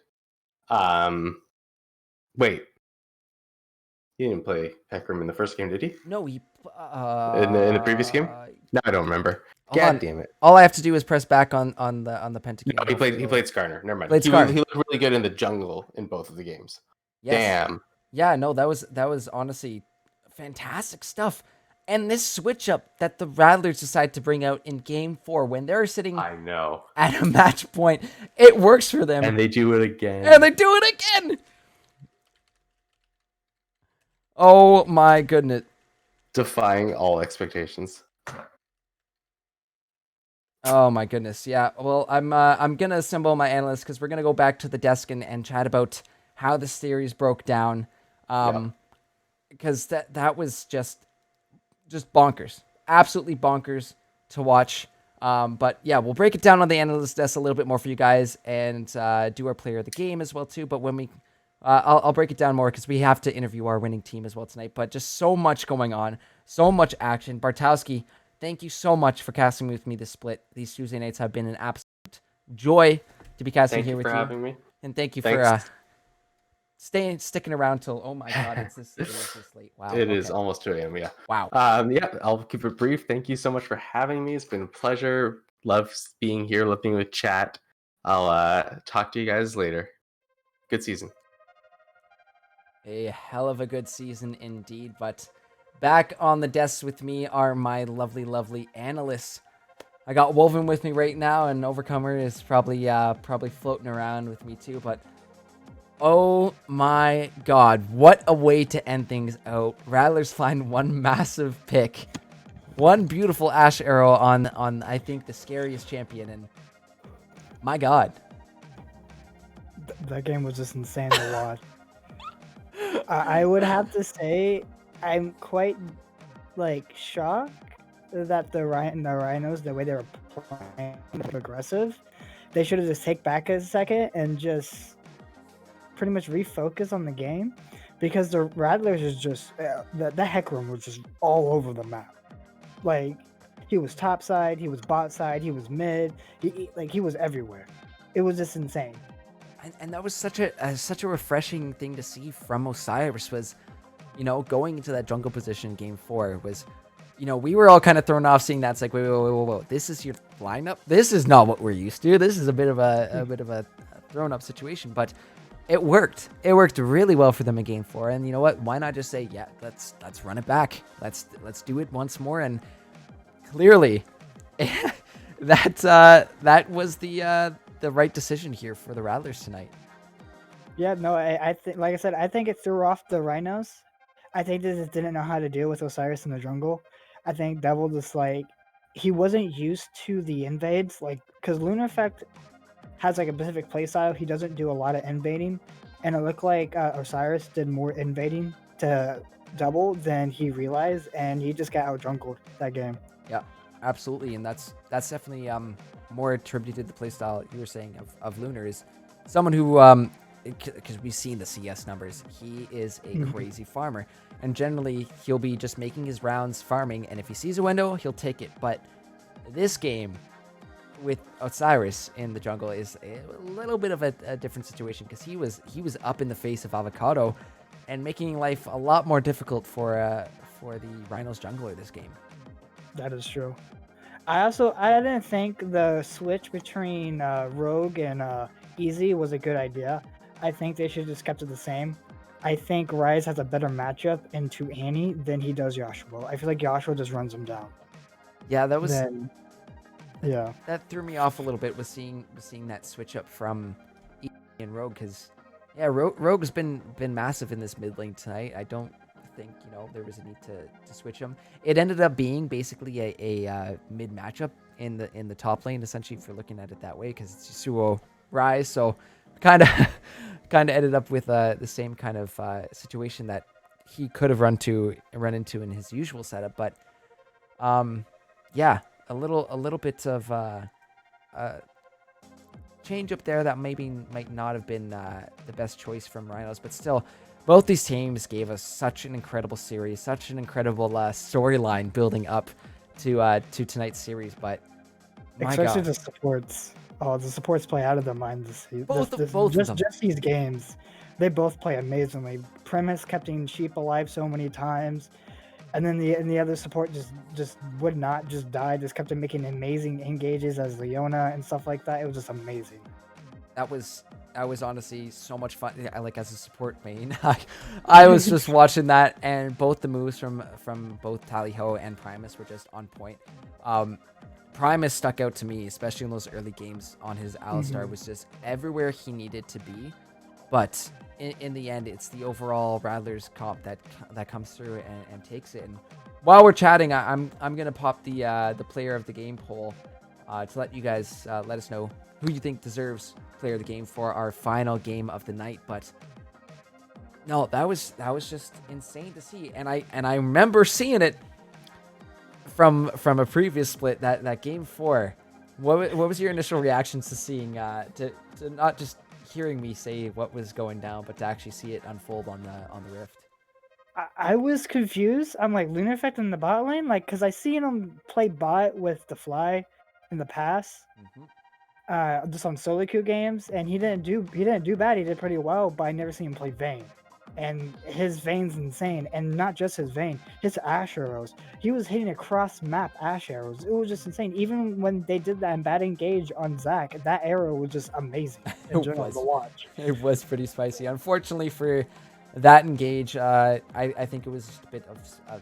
Wait. He didn't play Hecarim in the first game, did he? No, he in the previous game? No, I don't remember. God damn it. All I have to do is press back on the pentakill. No, he played Skarner. Never mind. He looked really good in the jungle in both of the games. Yes. Damn. Yeah, no, that was honestly fantastic stuff. And this switch up that the Rattlers decide to bring out in game 4 when they're sitting I know. at a match point, it works for them. And they do it again. And they do it again. Oh my goodness. Defying all expectations. Oh my goodness. Yeah. Well, I'm gonna assemble my analysts because we're gonna go back to the desk and chat about how the series broke down. Because that was just bonkers, absolutely bonkers to watch. But yeah, we'll break it down on the analyst desk a little bit more for you guys and do our player of the game as well too. But when we, I'll break it down more because we have to interview our winning team as well tonight. But just so much going on, so much action. Bartowski, thank you so much for casting with me this split. These Tuesday nights have been an absolute joy to be casting here with you. Thank you for having me. And thank you Thanks. for sticking around till, oh my god, it is this late. Wow. It is almost 2 a.m. Yeah. Wow. Yeah, I'll keep it brief. Thank you so much for having me. It's been a pleasure. Love being here, love being with chat. I'll talk to you guys later. Good season. A hell of a good season indeed. But back on the desk with me are my lovely, lovely analysts. I got Woven with me right now, and Overcomer is probably floating around with me too. But oh my god, what a way to end things out. Rattlers find one massive pick. One beautiful Ash Arrow on I think the scariest champion, and my god. That game was just insane to watch. I would have to say I'm quite shocked that the Rhinos, the way they were playing aggressive, they should have just take back a second and just pretty much refocus on the game, because the Rattlers is just the Heck Room was just all over the map. Like, he was top side, he was bot side, he was mid, he was everywhere. It was just insane. And that was such a refreshing thing to see from Osiris was, going into that jungle position in game 4 was, we were all kind of thrown off seeing that. It's like, wait, this is your lineup? This is not what we're used to. This is a bit of a thrown up situation, but it worked. It worked really well for them in game 4. And you know what? Why not just say, yeah, let's run it back. Let's do it once more. And clearly that was the right decision here for the Rattlers tonight. Yeah, no, I think, like I said, I think it threw off the Rhinos. I think they just didn't know how to deal with Osiris in the jungle. I think Devil just he wasn't used to the invades, because Lunar Effect has a specific playstyle. He doesn't do a lot of invading, and it looked like Osiris did more invading to Double than he realized, and he just got out jungled that game. Yeah, absolutely, and that's definitely more attributed to the playstyle you were saying of Lunar, is someone who because we've seen the CS numbers, he is a crazy farmer, and generally he'll be just making his rounds farming, and if he sees a window, he'll take it. But this game with Osiris in the jungle is a little bit of a different situation, because he was up in the face of Avocado and making life a lot more difficult for the Rhinos jungler this game. That is true. I didn't think the switch between Rogue and Easy was a good idea. I think they should have just kept it the same. I think Rise has a better matchup into Annie than he does Joshua. I feel like Joshua just runs him down. Yeah, that was. Yeah. That threw me off a little bit, was seeing that switch up from Easy and Rogue, because Rogue's been massive in this mid lane tonight. I don't think there was a need to switch him. It ended up being basically a mid matchup in the top lane, essentially, if you're looking at it that way, because it's Yasuo Rise, so kind of ended up with the same kind of situation that he could have run into in his usual setup. But yeah, a little bit of change up there that might not have been the best choice from Rhinos, but still, both these teams gave us such an incredible series, such an incredible storyline building up to tonight's series. But especially the supports. Oh, the supports play out of their minds. Both of them. Just these games, they both play amazingly. Premise kept Sheep alive so many times, and then the other support just would not just die. Just kept making amazing engages as Leona and stuff like that. It was just amazing. That was was honestly so much fun. I like as a support main. I was just watching that, and both the moves from both Tally Ho and Primus were just on point. Primus stuck out to me, especially in those early games on his Alistar, was just everywhere he needed to be. But in the end, it's the overall Rattlers comp that comes through and takes it. And while we're chatting, I'm gonna pop the player of the game poll to let you guys let us know who you think deserves player of the game for our final game of the night. But no, that was just insane to see, and I remember seeing it from a previous split, that game 4. What was your initial reactions to seeing to not just hearing me say what was going down, but to actually see it unfold on the Rift? I was confused. I'm like, Lunar Effect in the bot lane, like, because I seen him play bot with the Fly in the past, just on solo queue games, and he didn't do bad. He did pretty well, but I never seen him play Vayne, and his Vayne's insane, and not just his Vayne, his Ash arrows. He was hitting across map Ash arrows. It was just insane. Even when they did that in bad engage on Zac, that arrow was just amazing in general to watch. It was pretty spicy. Unfortunately for that engage, I think it was just a bit of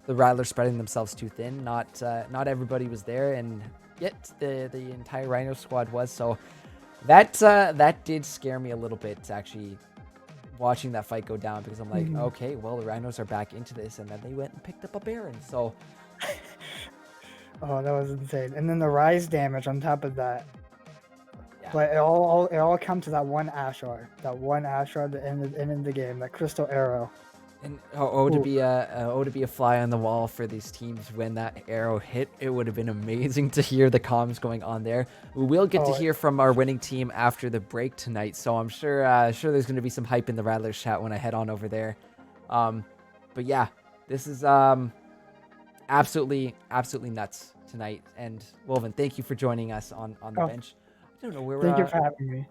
the Rattlers spreading themselves too thin. Not everybody was there, and yet the entire Rhino squad was. So that did scare me a little bit, actually, watching that fight go down, because I'm like, okay, well, the Rhinos are back into this, and then they went and picked up a Baron. So oh, that was insane. And then the rise damage on top of that. yeah. But it all comes to that one Ashar at the end of the game, that crystal arrow. And to be a fly on the wall for these teams when that arrow hit. It would have been amazing to hear the comms going on there. We will get to hear from our winning team after the break tonight, so I'm sure there's going to be some hype in the Rattlers chat when I head on over there. But yeah, this is absolutely nuts tonight. And Wolven, thank you for joining us on the bench. I don't know where Thank you for having me.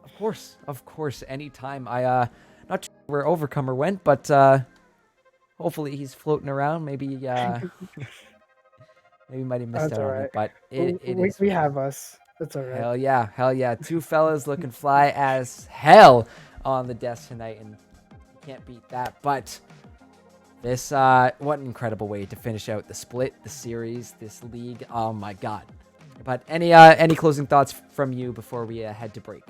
Of course, anytime. I not sure where Overcomer went, but hopefully he's floating around. Maybe maybe might have missed That's out on alright. it, but We have us. That's all right. Hell yeah. Two fellas looking fly as hell on the desk tonight, and you can't beat that. But this what an incredible way to finish out the split, the series, this league. Oh my god. But any closing thoughts from you before we head to break?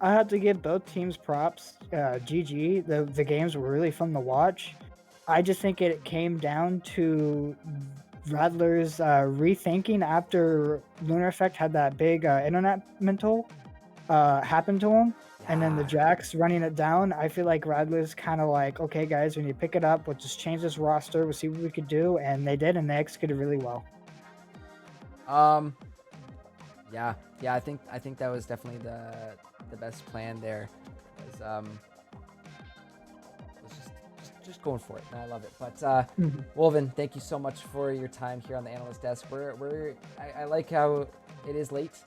I have to give both teams props. GG. The games were really fun to watch. I just think it came down to Rattlers rethinking after Lunar Effect had that big internet mental happen to him, and then the Jacks running it down. I feel like Rattlers kind of like, okay guys, we need to pick it up. We'll just change this roster. We'll see what we could do, and they did, and they executed really well. Yeah. I think that was definitely the best plan there. Was just going for it, and I love it. But Wolven, thank you so much for your time here on the analyst desk. I like how it is late,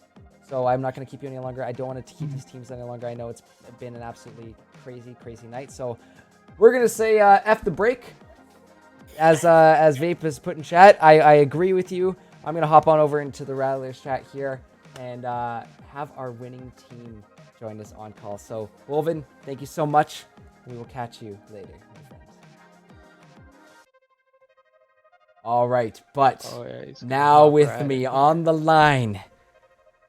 so I'm not going to keep you any longer. I don't want to keep these teams any longer. I know it's been an absolutely crazy night, so we're gonna say F the break. As Vape has put in chat, I agree with you. I'm gonna hop on over into the Rattlers chat here and have our winning team join us on call. So Wolven, thank you so much. We will catch you later, my friends. All right, but now with me on the line,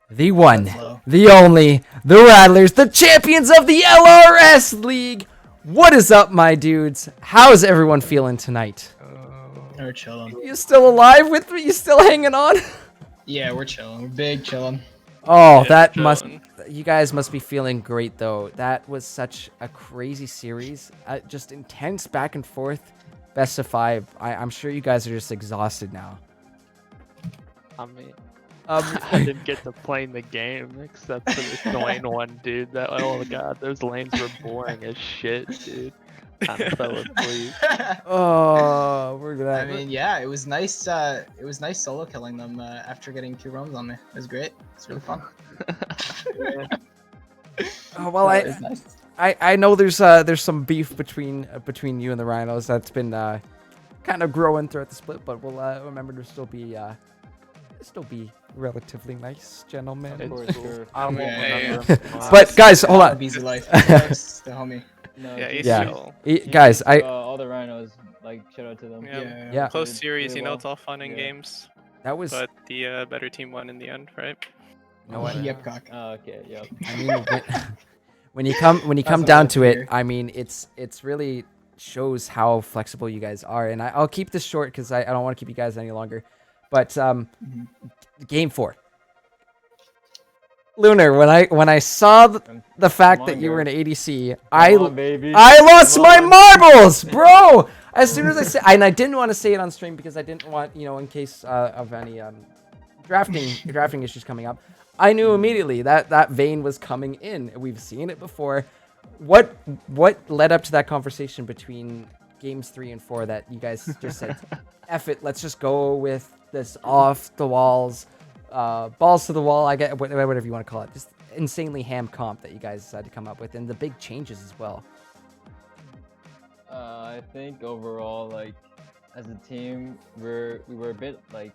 the one, the only, the Rattlers, the champions of the LRS League. What is up, my dudes? How's everyone feeling tonight? We're chilling. You still alive with me? You still hanging on? Yeah, we're chilling. We're big chilling. Oh, that must... You guys must be feeling great, though. That was such a crazy series. Just intense back and forth. Best of 5. I'm sure you guys are just exhausted now. I mean, I didn't get to play in the game except for this annoying one, dude. Oh god, those lanes were boring as shit, dude. I fell asleep. Oh, we're glad. I mean, yeah, it was nice. It was nice solo killing them after getting 2 roams on me. It was great. It's really fun. Oh, well, nice. I know there's some beef between you and the Rhinos that's been kind of growing throughout the split, but we'll remember to still be relatively nice gentleman. Of course, sure. I won't Yeah, remember him. But guys, hold on. Busy life. Alex, the homie. No, Yeah, he's Yeah. chill. Guys, I all the rhinos, like shout out to them. Yeah, Yeah. close Did series. really You know, well. it's all fun and Yeah. games. that was. But the better team won in the end, right? You know what? Yep, cock. Okay, yep. I mean, when you come That's down what I to like it, to hear. I mean, it's really shows how flexible you guys are, and I'll keep this short because I don't want to keep you guys any longer. But game 4, Lunar. When I saw the fact that you were an ADC, I lost my marbles, bro. As soon as I said, and I didn't want to say it on stream because I didn't want, in case of any drafting issues coming up. I knew immediately that Vayne was coming in. We've seen it before. What led up to that conversation between games 3 and 4 that you guys just said, F it, let's just go with this off the walls, balls to the wall, I get whatever you want to call it, just insanely ham comp that you guys decided to come up with, and the big changes as well. I think overall, like, as a team, we were a bit like,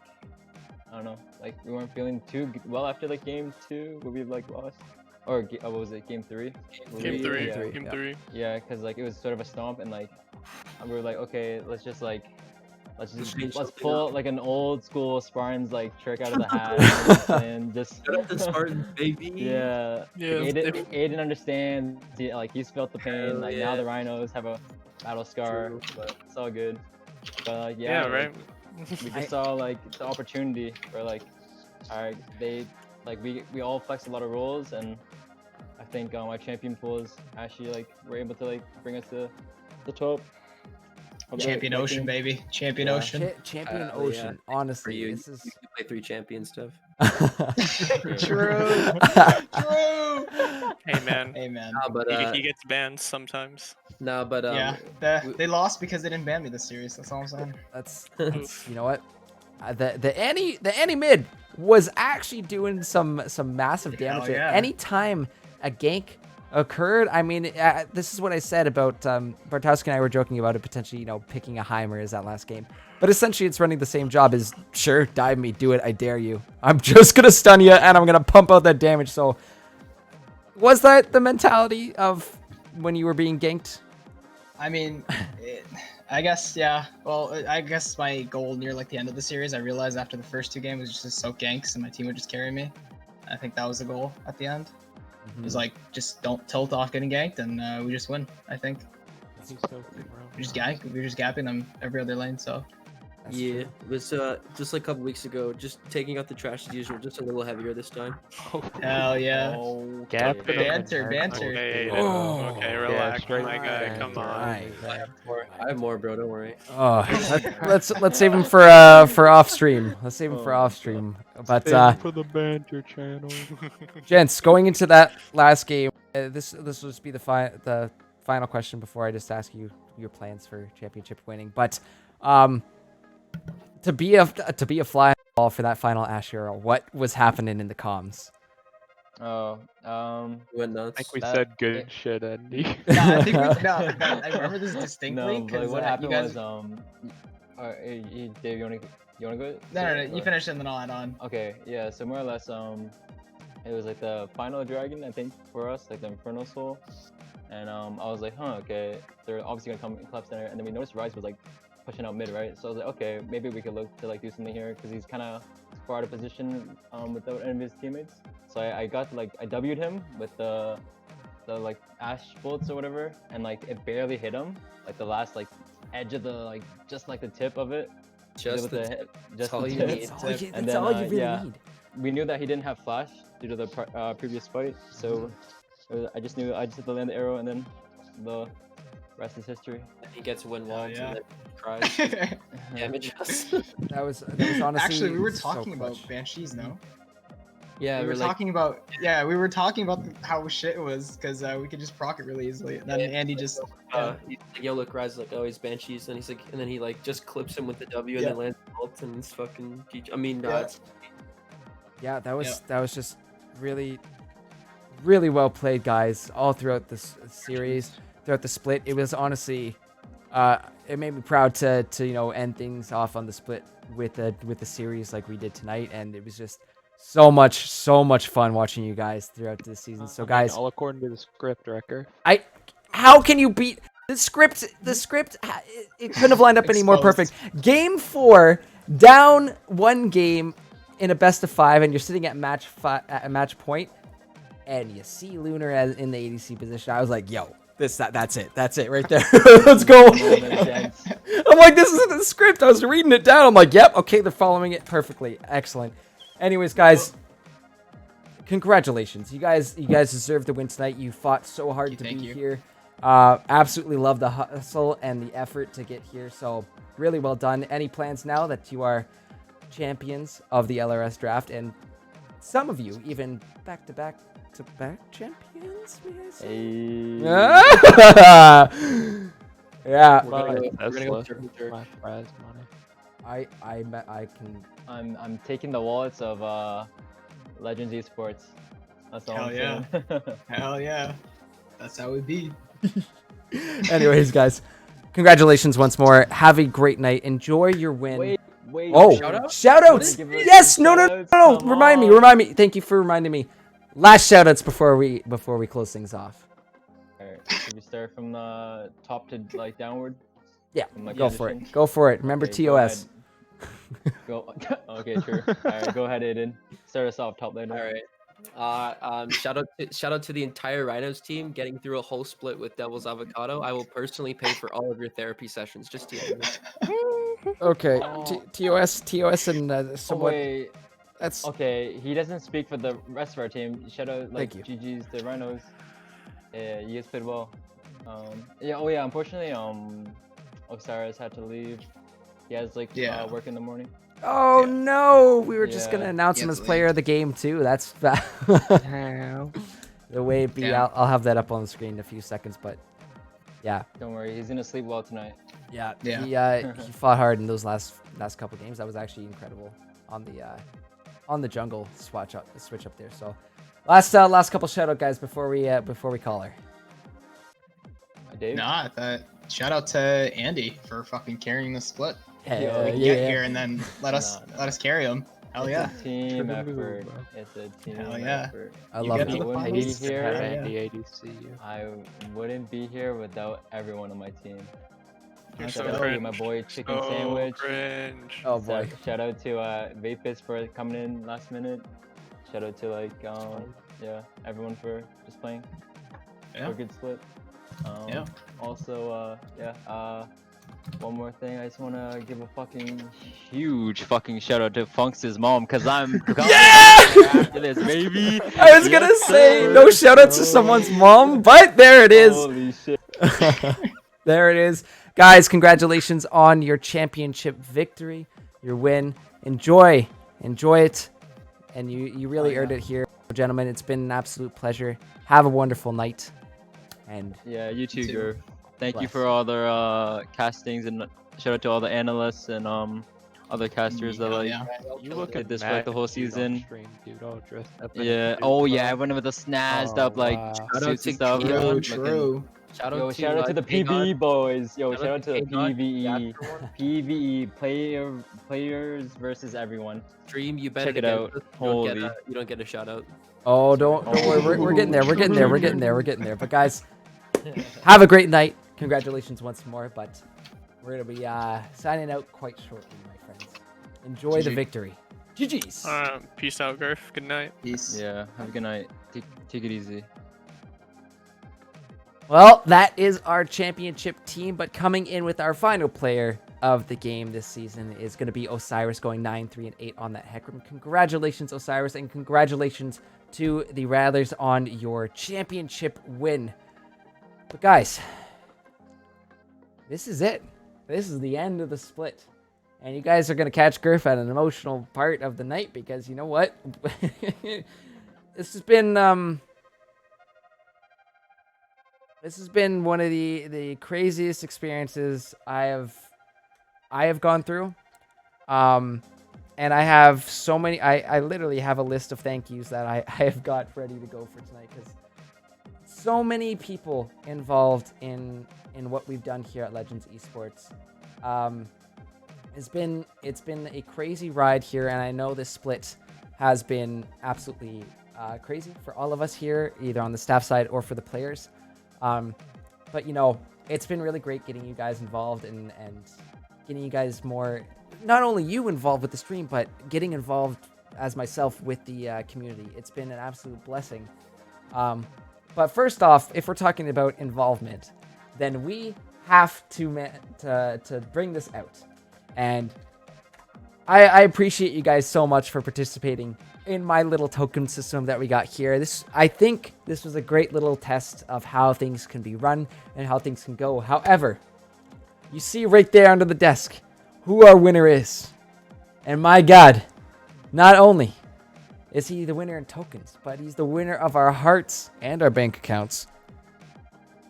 I don't know, like we weren't feeling too well after like game 2 where we like lost, or what was it, game 3? Game 3. Yeah, Game 3. yeah, because like it was sort of a stomp, and like we were like, okay, let's pull like an old school Spartans like trick out of the hat and just Shout out to Spartans, baby. yeah. Aiden understands. He's felt the pain. Hell Like yeah. now the rhinos have a battle scar, True. but it's all good. But Yeah, right. we just saw like the opportunity where like, alright, we all flexed a lot of roles, and I think our champion pools actually like were able to like bring us to the top. of the Champion Ocean, ranking. baby. Champion Yeah. Ocean. Champion Yeah. Ocean. For Honestly, you, this is you can play 3 champion stuff. True. True. Hey man, Hey man. Nah, but he gets banned sometimes. nah, but Yeah, they lost because they didn't ban me this series. That's all I'm saying. that's you know what, the Annie mid was actually doing some massive damage. yeah. Anytime a gank occurred, I mean, this is what I said about Bartowski and I were joking about it potentially, picking a Heimer as that last game. But essentially, it's running the same job as, sure, dive me, do it, I dare you. I'm just going to stun you, and I'm going to pump out that damage. So, was that the mentality of when you were being ganked? I mean, I guess, yeah. Well, I guess my goal near like the end of the series, I realized after the first 2 games was just to soak ganks and my team would just carry me. I think that was the goal at the end. It was like, just don't tilt off getting ganked, and we just win, I think. He's so good, bro. We're just gapping them every other lane, so. That's yeah, true. it was just like a couple weeks ago, just taking out the trash as usual, just a little heavier this time. Hell yeah. Gap Okay. Banter. Okay, Oh. okay, relax, straight my guy. banter. Come on. Right. I have more, bro. Don't worry. Oh, let's save him for off stream. Let's save him for off stream. But For the banter channel. gents, going into that last game, this will just be the final question before I just ask you your plans for championship winning. But to be a fly on the wall for that final Ashe hero, what was happening in the comms? Oh, Went nuts. I think we That- said good shit, Andy. Nah, I think I remember this distinctly no, but because what happened you guys. was Dave, you wanna go? No, Or- you finish and then I'll add on. Okay, yeah, so more or less, it was like the final dragon, I think, for us, like the Inferno Soul. And I was like, okay, they're obviously gonna come and collapse center. And then we noticed Rise was like pushing out mid, right? So I was like, okay, maybe we could look to like do something here because he's kind of far out of position without any of his teammates. So I got like, I W'd him with the like Ashe bolts or whatever, and like it barely hit him, like the last like edge of the like just like the tip of it. Just the the hit, that's all the you tip. need. And That's then, all you really yeah, need. we knew that he didn't have flash due to the previous fight, so I just knew I just had to land the arrow, and then the rest is history. He gets win once yeah. and then cries. Damage us. That was honestly. Actually, we were so talking about clutch. Banshees, no? Yeah, we were like, talking about we were talking about how shit it was because we could just proc it really easily. And then Andy just he's like, yo, look, Rise is like, oh, he's Banshees, and he's like, and then he like just clips him with the W and Yeah. then lands the ult, and it's fucking. I mean, Yeah. it's Yeah, that was just really, really well played, guys. All throughout this series, throughout the split, it was honestly, it made me proud to end things off on the split with the series like we did tonight, and it was just So much fun watching you guys throughout this season. So guys, all according to the script, Wrecker. how can you beat the script? The script, it couldn't have lined up any more perfect. Game 4, down 1 game in a best of 5, and you're sitting at match point, and you see Lunar as in the ADC position. I was like, yo, that's it right there. Let's go. I'm like, this isn't the script. I was reading it down. I'm like, yep, okay, they're following it perfectly. Excellent. Anyways, guys, congratulations. You guys deserve the win tonight. You fought so hard to be here. Absolutely love the hustle and the effort to get here. So really well done. Any plans now that you are champions of the LRS draft, and some of you even back-to-back champions? May I say? Yeah. We're gonna go through. My prize money. I can. I'm taking the wallets of Legends Esports. That's all. Hell yeah. saying. Hell yeah. That's how it be. Anyways, guys, congratulations once more. Have a great night. Enjoy your win. Wait. Oh, shoutouts! Yes, no. Remind me. Thank you for reminding me. Last shoutouts before we close things off. Alright, should we start from the top to like downward? Yeah, From, like, go for it. Go for it. Remember Okay, go TOS. Go. Okay, sure. Alright, go ahead, Aiden. Start us off, top laner. All right. Shout out to the entire Rhinos team getting through a whole split with Devil's Avocado. I will personally pay for all of your therapy sessions. Just to Okay, TOS, and someone. Wait. That's okay. He doesn't speak for the rest of our team. Shout out like Thank you. GG's the Rhinos. Yeah, you guys played well. Yeah. Oh yeah. Unfortunately, Osiris had to leave. He has like work in the morning. Oh no! We were just gonna Yeah. announce him as player of the game too. That's the way it be. Yeah. I'll have that up on the screen in a few seconds, but yeah. Don't worry, he's gonna sleep well tonight. Yeah. He fought hard in those last couple games. That was actually incredible on the jungle switch up there. So last couple shout out guys before we call her. Dave? Nah, shout out to Andy for fucking carrying the split. Hell We can yeah. get here and then let us carry him. Hell yeah. It's a team effort. It's a team Hell yeah. effort. I love it. I wouldn't be here. ADC. I wouldn't be here without everyone on my team. You're Shout so out cringe. to my boy Chicken So Sandwich. cringe. Oh boy. Shout out to Vapis for coming in last minute. Shout out to like everyone for just playing. Yeah. For a good split. Yeah. Also one more thing, I just wanna give a fucking huge fucking shout out to Funks' mom, cause I'm after this, baby. I was gonna say no shout outs to someone's mom, but there it is. Holy shit. There it is. Guys, congratulations on your championship victory, your win. Enjoy it. And you really earned it here, gentlemen. It's been an absolute pleasure. Have a wonderful night. And yeah, you too, too. Gurv. Thank you Bless. for all their castings, and shout out to all the analysts and other casters that like You look did at this for like the whole season. Stream, dude, all dressed up in Yeah. a Oh suit, yeah, bro. everyone with the snazzed Oh, up like wow. Shout out suits to and stuff. Keo, Looking- True. Shout Yo, out shout out to the PVE boys. Yo, shout out to the PVE. PVE players versus everyone. Stream, you better Check it out. You don't get a shout out. oh, don't worry. We're getting there. We're getting there. But guys, have a great night. Congratulations once more. But we're gonna be signing out quite shortly, my friends. Enjoy the GG. victory. GG's. Peace out, Garf. Good night. Peace. Yeah, have a good night. Take it easy. Well, that is our championship team, but coming in with our final player of the game this season is going to be Osiris, going 9-3-8 on that Hecarim. Congratulations, Osiris, and congratulations to the Rattlers on your championship win. But guys, this is it. This is the end of the split. And you guys are going to catch Gurf at an emotional part of the night because you know what? This has been one of the craziest experiences I have gone through. And I have so many, I literally have a list of thank yous that I have got ready to go for tonight because so many people involved in what we've done here at Legends Esports. It's been a crazy ride here, and I know this split has been absolutely crazy for all of us here, either on the staff side or for the players. But you know, it's been really great getting you guys involved and getting you guys more, not only you involved with the stream, but getting involved as myself with the community. It's been an absolute blessing. But first off, if we're talking about involvement, then we have to bring this out. And I appreciate you guys so much for participating in my little token system that we got here. I think this was a great little test of how things can be run and how things can go. However, you see right there under the desk who our winner is. And my God, not only is he the winner in tokens, but he's the winner of our hearts and our bank accounts.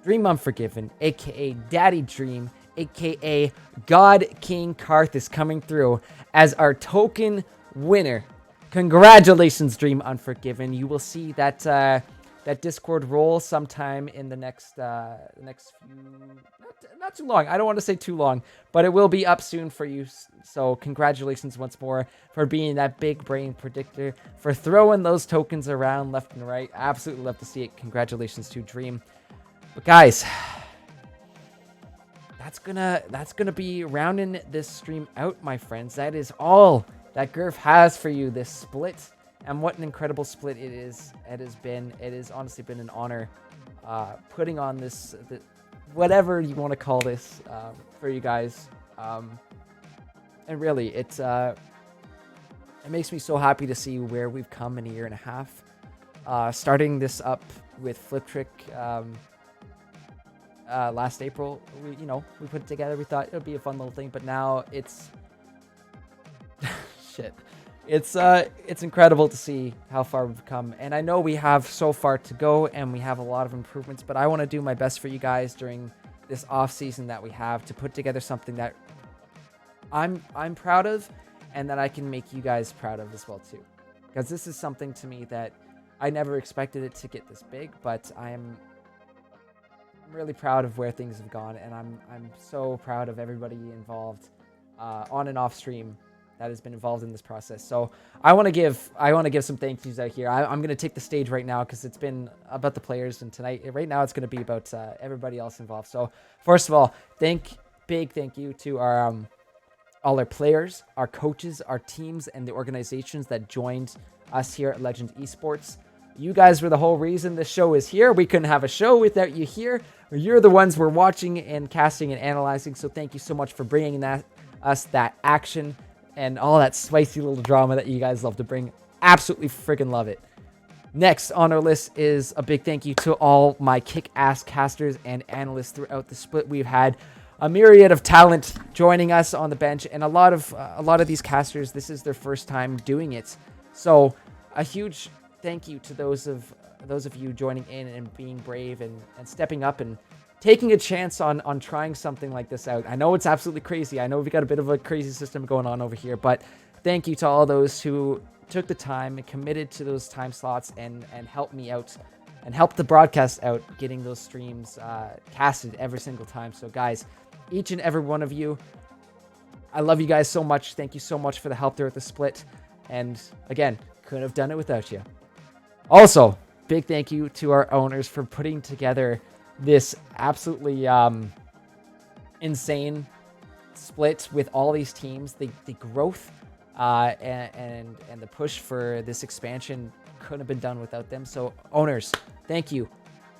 Dream Unforgiven, aka Daddy Dream, aka God King Karth, is coming through as our token winner. Congratulations, Dream Unforgiven. You will see that that Discord role sometime in the next few, not too long. I don't want to say too long, but it will be up soon for you. So congratulations once more for being that big brain predictor, for throwing those tokens around left and right. Absolutely love to see it. Congratulations to Dream. But guys, that's gonna be rounding this stream out, my friends. That is all that Gurf has for you this split, and what an incredible split it is. It has honestly been an honor putting on this, whatever you want to call this, for you guys. And really, it makes me so happy to see where we've come in a year and a half. Starting this up with Flip Trick last April, we put it together. We thought it would be a fun little thing, but now it's shit. It's incredible to see how far we've come, and I know we have so far to go, and we have a lot of improvements. But I want to do my best for you guys during this off season that we have to put together something that I'm proud of, and that I can make you guys proud of as well too. Because this is something to me that I never expected it to get this big, but I'm really proud of where things have gone, and I'm so proud of everybody involved on and off stream that has been involved in this process. So I want to give some thank yous out here. I'm going to take the stage right now because it's been about the players, and right now it's going to be about everybody else involved. So first of all, big thank you to our all our players, our coaches, our teams, and the organizations that joined us here at Legends Esports. You guys were the whole reason this show is here. We couldn't have a show without you here. You're the ones we're watching and casting and analyzing. So thank you so much for bringing us that action and all that spicy little drama that you guys love to bring. Absolutely freaking love it. Next on our list is a big thank you to all my kick-ass casters and analysts throughout the split. We've had a myriad of talent joining us on the bench, and a lot of these casters, this is their first time doing it. So a huge thank you to those of you joining in and being brave and stepping up and taking a chance on trying something like this out. I know it's absolutely crazy. I know we've got a bit of a crazy system going on over here, but thank you to all those who took the time and committed to those time slots and helped me out and helped the broadcast out, getting those streams casted every single time. So guys, each and every one of you, I love you guys so much. Thank you so much for the help there at the split. And again, couldn't have done it without you. Also, big thank you to our owners for putting together this absolutely insane split with all these teams. The growth and the push for this expansion couldn't have been done without them. So owners, thank you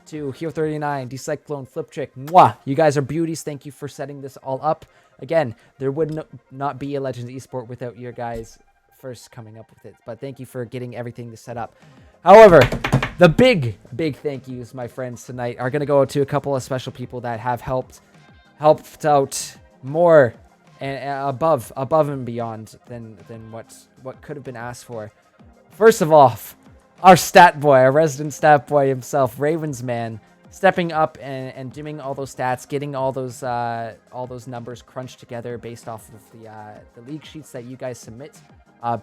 to Hero39, Decyclone, Flip Trick. Mwah! You guys are beauties. Thank you for setting this all up. Again, there would not be a Legends Esport without your guys first coming up with it. But thank you for getting everything to set up. However, the big thank yous, my friends, tonight are going to go to a couple of special people that have helped out more and above and beyond than what could have been asked for. First of all, our stat boy, our resident stat boy himself, Ravens Man, stepping up and doing all those stats, getting all those numbers crunched together based off of the league sheets that you guys submit.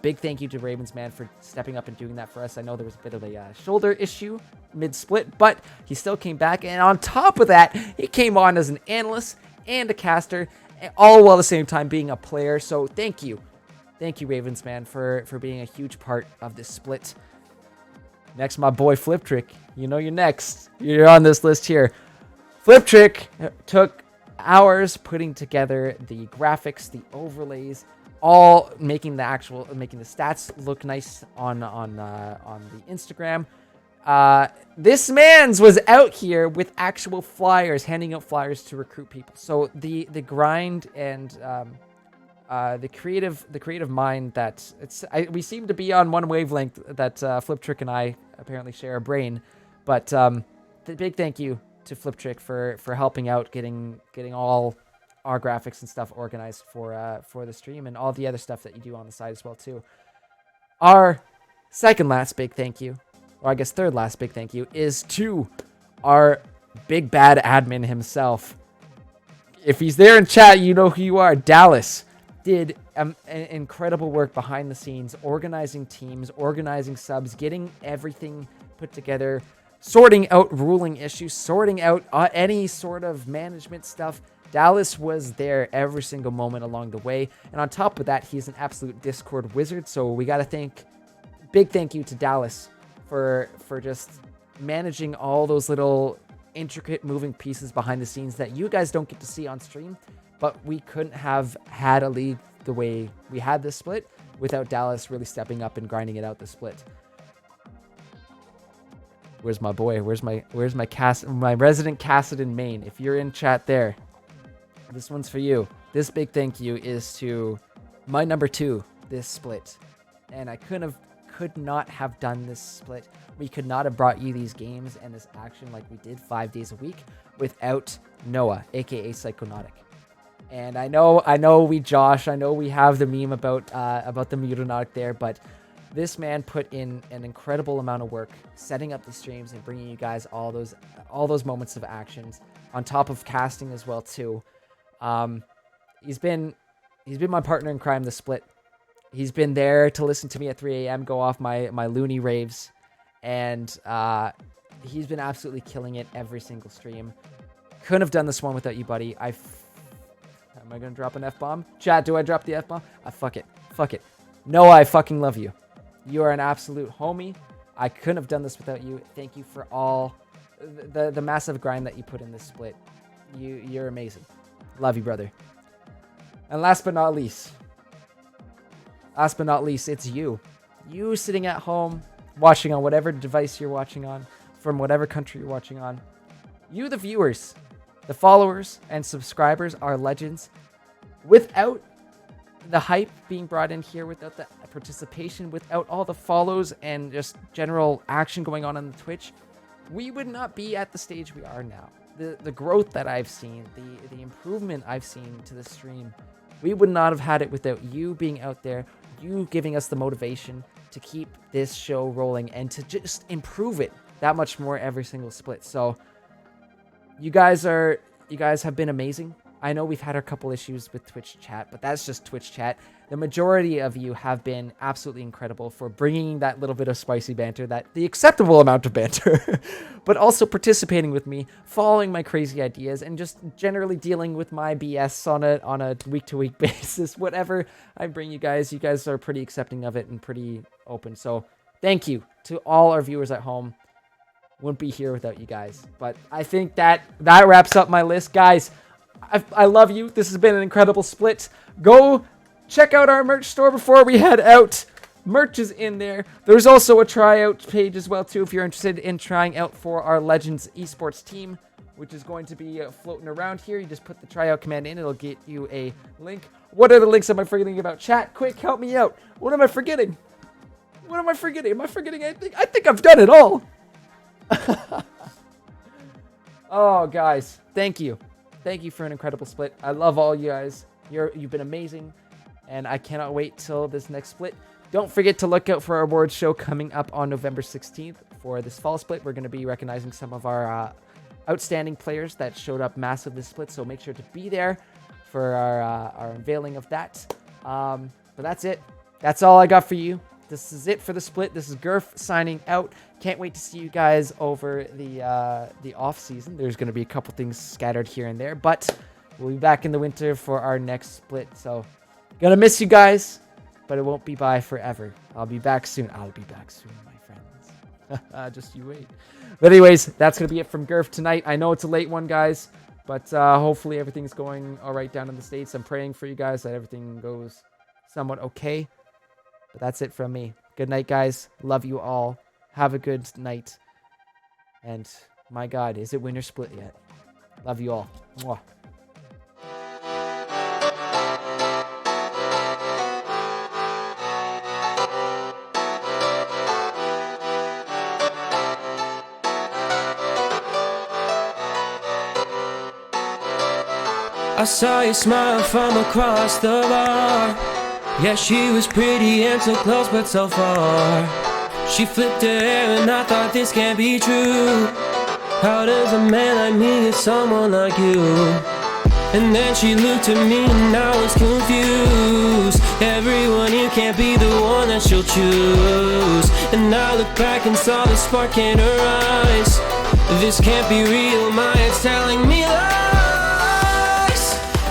Big thank you to Ravens Man for stepping up and doing that for us. I know there was a bit of a shoulder issue mid-split, but he still came back. And on top of that, he came on as an analyst and a caster, all while at the same time being a player. So thank you Thank you, Ravensman, for being a huge part of this split. Next, my boy Flip Trick. You know you're next. You're on this list here. Flip Trick took hours putting together the graphics, the overlays, all making the stats look nice on the Instagram. This man's was out here with actual flyers, handing out flyers to recruit people. So the grind and the creative mind that we seem to be on one wavelength, that Flip Trick and I apparently share a brain. But the big thank you to Flip Trick for helping out, getting all our graphics and stuff organized for the stream, and all the other stuff that you do on the side as well too. Our second last big thank you, or I guess third last big thank you, is to our big bad admin himself. If he's there in chat, you know who you are. Dallas did an incredible work behind the scenes, organizing teams, organizing subs, getting everything put together, sorting out ruling issues, sorting out any sort of management stuff. Dallas was there every single moment along the way. And on top of that, he's an absolute Discord wizard. So we got to big thank you to Dallas for just managing all those little intricate moving pieces behind the scenes that you guys don't get to see on stream. But we couldn't have had a league the way we had this split without Dallas really stepping up and grinding it out the split. Where's my boy? Where's my resident Cassidy main? If you're in chat there, this one's for you. This big thank you is to my number 2 this split. And I could not have done this split. We could not have brought you these games and this action like we did 5 days a week without Noah, aka Psychonautic. And I know we Josh, I know we have the meme about the Mutanautic there, but this man put in an incredible amount of work setting up the streams and bringing you guys all those moments of actions on top of casting as well too. He's been my partner in crime this split. He's been there to listen to me at 3 a.m. go off my loony raves, and he's been absolutely killing it every single stream. Couldn't have done this one without you, buddy. Am I gonna drop an F-bomb? Chat, do I drop the F-bomb? Fuck it. No, I fucking love you. You are an absolute homie. I couldn't have done this without you. Thank you for all the massive grind that you put in this split. You're amazing. Love you, brother. And last but not least, it's you. You sitting at home, watching on whatever device you're watching on, from whatever country you're watching on. You, the viewers, the followers, and subscribers are legends. Without the hype being brought in here, without the participation, without all the follows and just general action going on the Twitch, we would not be at the stage we are now. The growth that I've seen, the improvement I've seen to the stream, we would not have had it without you being out there, you giving us the motivation to keep this show rolling and to just improve it that much more every single split. So you guys have been amazing. I know we've had a couple issues with Twitch chat, but that's just Twitch chat. The majority of you have been absolutely incredible for bringing that little bit of spicy banter, the acceptable amount of banter, but also participating with me, following my crazy ideas, and just generally dealing with my BS on a week-to-week basis. Whatever I bring you guys are pretty accepting of it and pretty open. So thank you to all our viewers at home. Wouldn't be here without you guys. But I think that wraps up my list, guys. I love you. This has been an incredible split. Go check out our merch store before we head out. Merch is in there. There's also a tryout page as well too if you're interested in trying out for our Legends Esports team, which is going to be floating around here. You just put the tryout command in. It'll get you a link. What other links am I forgetting about? Chat, quick, help me out. What am I forgetting? Am I forgetting anything? I think I've done it all. Oh, guys, thank you. Thank you for an incredible split. I love all you guys. You've been amazing, and I cannot wait till this next split. Don't forget to look out for our awards show coming up on November 16th. For this fall split, we're going to be recognizing some of our outstanding players that showed up massive this split, so make sure to be there for our unveiling of that. But that's it. That's all I got for you. This is it for the split. This is Gurf signing out. Can't wait to see you guys over the off season. There's going to be a couple things scattered here and there, but we'll be back in the winter for our next split. So, gonna miss you guys. but it won't be bye forever. I'll be back soon. I'll be back soon, my friends. Just you wait. But anyways, that's going to be it from Gurf tonight. I know it's a late one, guys, but hopefully everything's going all right down in the States. I'm praying for you guys that everything goes somewhat okay. But that's it from me. Good night, guys. Love you all. Have a good night. And my God, is it winter split yet? Love you all. Mwah. I saw you smile from across the bar. Yeah, she was pretty and so close but so far. She flipped her hair and I thought this can't be true. How does a man like me get someone like you? And then she looked at me and I was confused. Everyone here can't be the one that she'll choose. And I looked back and saw the spark in her eyes. This can't be real, my head's telling me lies.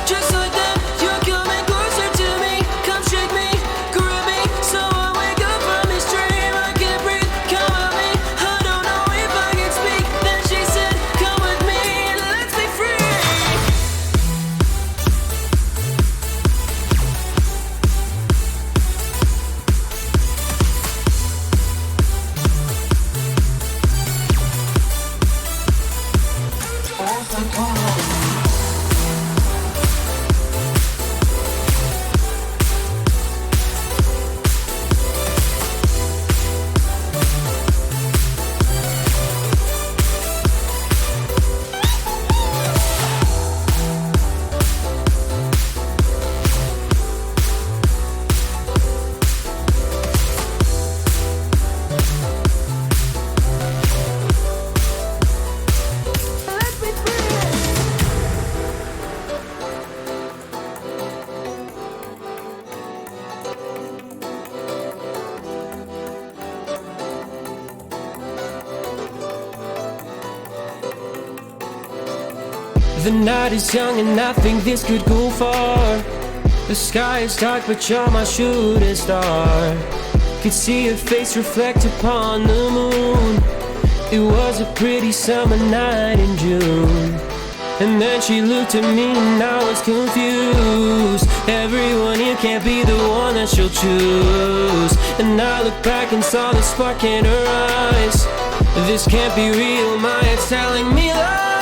Just like that, you're coming closer to me. Come shake me, grab me, so I wake up from this dream. I can't breathe, come at me. I don't know if I can speak. Then she said, come with me and let's be free. The night is young and I think this could go far. The sky is dark but you're my shooting star. Could see your face reflect upon the moon. It was a pretty summer night in June. And then she looked at me and I was confused. Everyone here can't be the one that she'll choose. And I looked back and saw the spark in her eyes. This can't be real, my head's telling me lies.